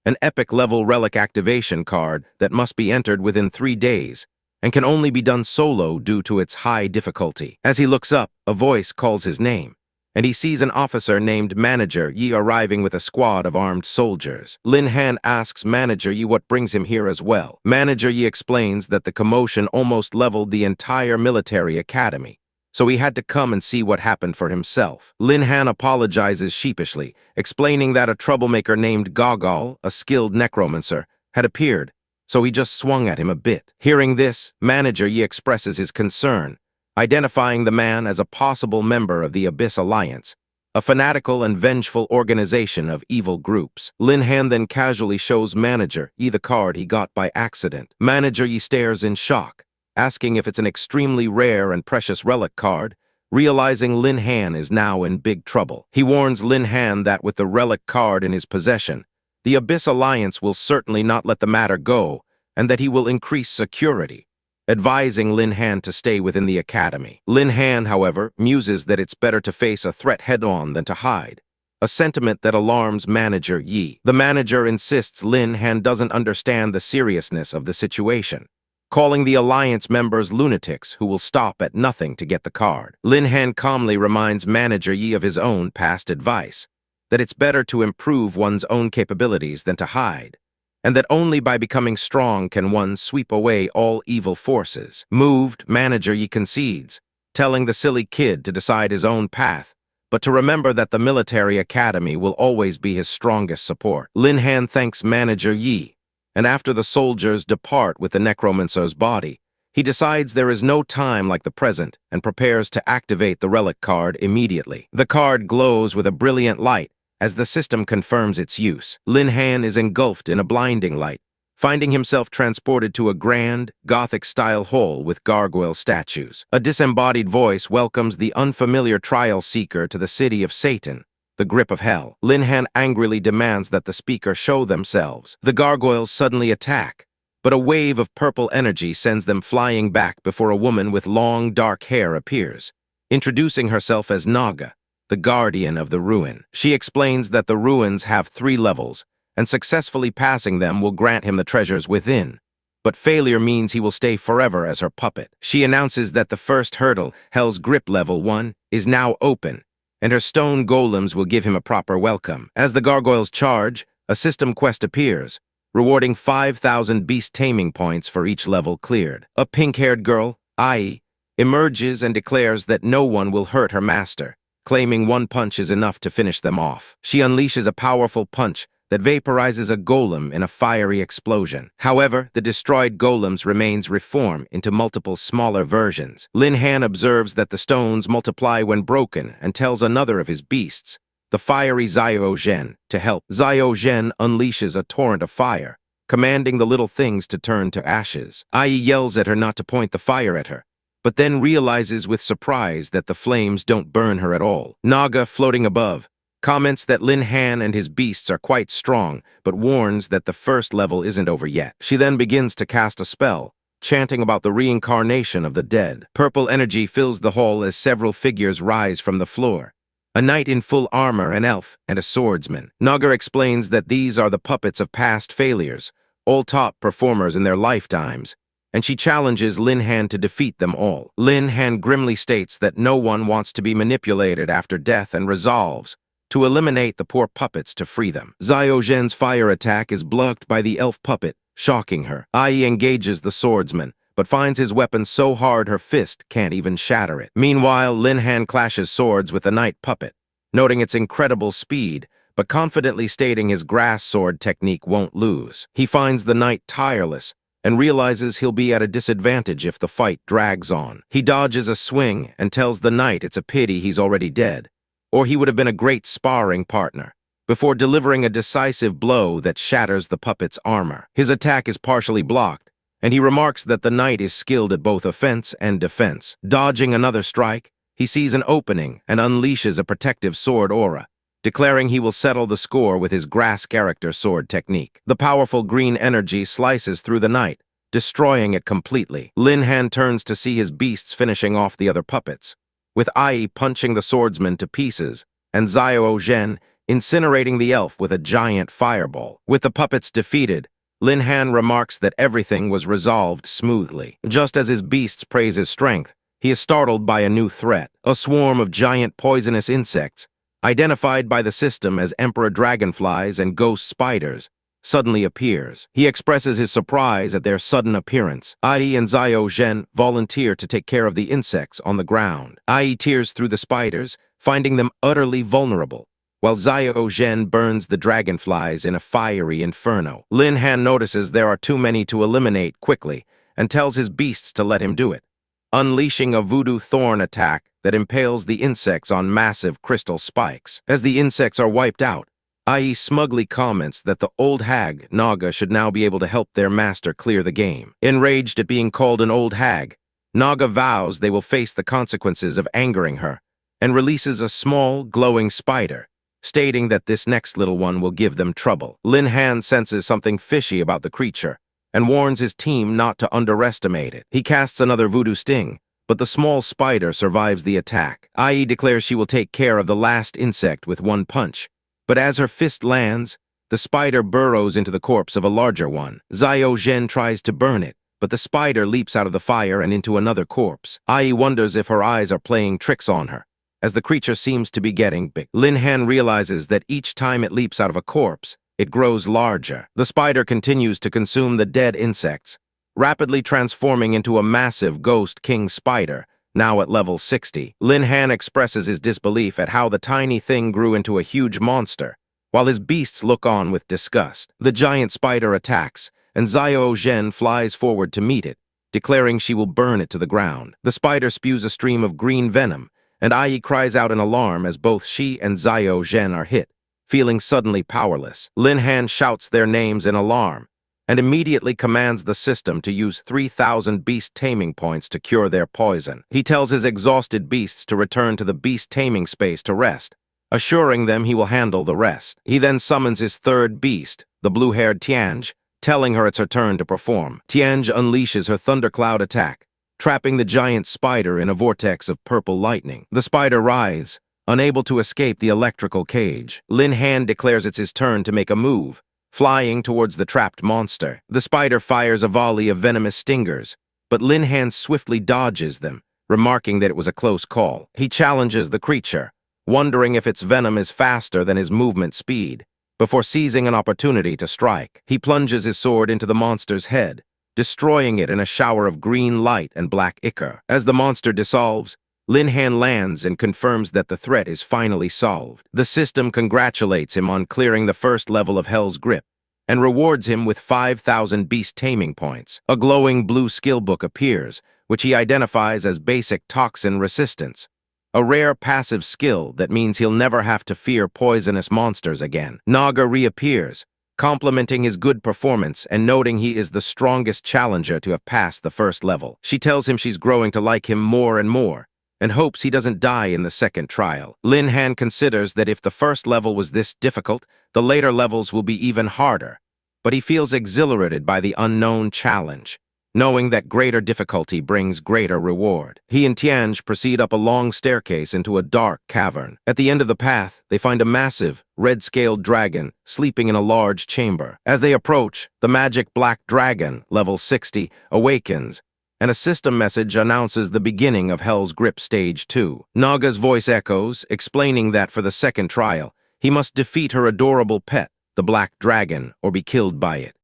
an epic-level relic activation card that must be entered within 3 days, and can only be done solo due to its high difficulty. As he looks up, a voice calls his name, and he sees an officer named Manager Yi arriving with a squad of armed soldiers. Lin Han asks Manager Yi what brings him here as well. Manager Yi explains that the commotion almost leveled the entire military academy, so he had to come and see what happened for himself. Lin Han apologizes sheepishly, explaining that a troublemaker named Gogol, a skilled necromancer, had appeared, so he just swung at him a bit. Hearing this, Manager Yi expresses his concern, identifying the man as a possible member of the Abyss Alliance, a fanatical and vengeful organization of evil groups. Lin Han then casually shows Manager Yi the card he got by accident. Manager Yi stares in shock, asking if it's an extremely rare and precious relic card, realizing Lin Han is now in big trouble. He warns Lin Han that with the relic card in his possession, the Abyss Alliance will certainly not let the matter go, and that he will increase security, advising Lin Han to stay within the academy. Lin Han, however, muses that it's better to face a threat head-on than to hide, a sentiment that alarms Manager Yi. The manager insists Lin Han doesn't understand the seriousness of the situation, calling the Alliance members lunatics who will stop at nothing to get the card. Lin Han calmly reminds Manager Yi of his own past advice, that it's better to improve one's own capabilities than to hide, and that only by becoming strong can one sweep away all evil forces. Moved, Manager Yi concedes, telling the silly kid to decide his own path, but to remember that the military academy will always be his strongest support. Lin Han thanks Manager Yi, and after the soldiers depart with the necromancer's body, he decides there is no time like the present and prepares to activate the relic card immediately. The card glows with a brilliant light as the system confirms its use. Lin Han is engulfed in a blinding light, finding himself transported to a grand, Gothic-style hall with gargoyle statues. A disembodied voice welcomes the unfamiliar trial seeker to the city of Satan, the grip of hell. Lin Han angrily demands that the speaker show themselves. The gargoyles suddenly attack, but a wave of purple energy sends them flying back before a woman with long, dark hair appears, introducing herself as Naga, the guardian of the ruin. She explains that the ruins have 3 levels, and successfully passing them will grant him the treasures within, but failure means he will stay forever as her puppet. She announces that the first hurdle, Hell's Grip Level 1, is now open, and her stone golems will give him a proper welcome. As the gargoyles charge, a system quest appears, rewarding 5,000 beast taming points for each level cleared. A pink-haired girl, Ai, emerges and declares that no one will hurt her master, claiming one punch is enough to finish them off. She unleashes a powerful punch that vaporizes a golem in a fiery explosion. However, the destroyed golems remains reformed into multiple smaller versions. Lin Han observes that the stones multiply when broken and tells another of his beasts, the fiery Xiao Zhen, to help. Xiao Zhen unleashes a torrent of fire, commanding the little things to turn to ashes. Ai yells at her not to point the fire at her, but then realizes with surprise that the flames don't burn her at all. Naga, floating above, comments that Lin Han and his beasts are quite strong, but warns that the first level isn't over yet. She then begins to cast a spell, chanting about the reincarnation of the dead. Purple energy fills the hall as several figures rise from the floor. A knight in full armor, an elf, and a swordsman. Naga explains that these are the puppets of past failures, all top performers in their lifetimes, and she challenges Lin Han to defeat them all. Lin Han grimly states that no one wants to be manipulated after death and resolves to eliminate the poor puppets to free them. Xiao Zhen's fire attack is blocked by the elf puppet, shocking her. Ai engages the swordsman, but finds his weapon so hard her fist can't even shatter it. Meanwhile, Lin Han clashes swords with the knight puppet, noting its incredible speed, but confidently stating his grass sword technique won't lose. He finds the knight tireless and realizes he'll be at a disadvantage if the fight drags on. He dodges a swing and tells the knight it's a pity he's already dead, or he would have been a great sparring partner, before delivering a decisive blow that shatters the puppet's armor. His attack is partially blocked, and he remarks that the knight is skilled at both offense and defense. Dodging another strike, he sees an opening and unleashes a protective sword aura, declaring he will settle the score with his grass character sword technique. The powerful green energy slices through the knight, destroying it completely. Lin Han turns to see his beasts finishing off the other puppets, with Ai punching the swordsman to pieces, and Xiao Zhen incinerating the elf with a giant fireball. With the puppets defeated, Lin Han remarks that everything was resolved smoothly. Just as his beasts praise his strength, he is startled by a new threat. A swarm of giant poisonous insects, identified by the system as emperor dragonflies and ghost spiders, suddenly appears. He expresses his surprise at their sudden appearance. Ai and Xiao Zhen volunteer to take care of the insects on the ground. Ai tears through the spiders, finding them utterly vulnerable, while Xiao Zhen burns the dragonflies in a fiery inferno. Lin Han notices there are too many to eliminate quickly and tells his beasts to let him do it, unleashing a voodoo thorn attack that impales the insects on massive crystal spikes. As the insects are wiped out, Ai smugly comments that the old hag, Naga, should now be able to help their master clear the game. Enraged at being called an old hag, Naga vows they will face the consequences of angering her, and releases a small, glowing spider, stating that this next little one will give them trouble. Lin Han senses something fishy about the creature, and warns his team not to underestimate it. He casts another voodoo sting, but the small spider survives the attack. Ai declares she will take care of the last insect with one punch, but as her fist lands, the spider burrows into the corpse of a larger one. Xiao Zhen tries to burn it, but the spider leaps out of the fire and into another corpse. Ai wonders if her eyes are playing tricks on her, as the creature seems to be getting big. Lin Han realizes that each time it leaps out of a corpse, it grows larger. The spider continues to consume the dead insects, rapidly transforming into a massive ghost king spider, now at level 60. Lin Han expresses his disbelief at how the tiny thing grew into a huge monster, while his beasts look on with disgust. The giant spider attacks, and Xiao Zhen flies forward to meet it, declaring she will burn it to the ground. The spider spews a stream of green venom, and Ai cries out in alarm as both she and Xiao Zhen are hit, feeling suddenly powerless. Lin Han shouts their names in alarm, and immediately commands the system to use 3,000 beast taming points to cure their poison. He tells his exhausted beasts to return to the beast taming space to rest, assuring them he will handle the rest. He then summons his third beast, the blue-haired Tianj, telling her it's her turn to perform. Tianj unleashes her thundercloud attack, trapping the giant spider in a vortex of purple lightning. The spider writhes, unable to escape the electrical cage. Lin Han declares it's his turn to make a move, flying towards the trapped monster. The spider fires a volley of venomous stingers, but Lin Han swiftly dodges them, remarking that it was a close call. He challenges the creature, wondering if its venom is faster than his movement speed, before seizing an opportunity to strike. He plunges his sword into the monster's head, destroying it in a shower of green light and black ichor. As the monster dissolves, Linhan lands and confirms that the threat is finally solved. The system congratulates him on clearing the first level of Hell's Grip and rewards him with 5,000 beast taming points. A glowing blue skill book appears, which he identifies as basic toxin resistance, a rare passive skill that means he'll never have to fear poisonous monsters again. Naga reappears, complimenting his good performance and noting he is the strongest challenger to have passed the first level. She tells him she's growing to like him more and more, and hopes he doesn't die in the second trial. Linhan considers that if the first level was this difficult, the later levels will be even harder, but he feels exhilarated by the unknown challenge, knowing that greater difficulty brings greater reward. He and Tianj proceed up a long staircase into a dark cavern. At the end of the path, they find a massive, red-scaled dragon sleeping in a large chamber. As they approach, the magic black dragon, level 60, awakens, and a system message announces the beginning of Hell's Grip Stage 2. Naga's voice echoes, explaining that for the second trial, he must defeat her adorable pet, the black dragon, or be killed by it.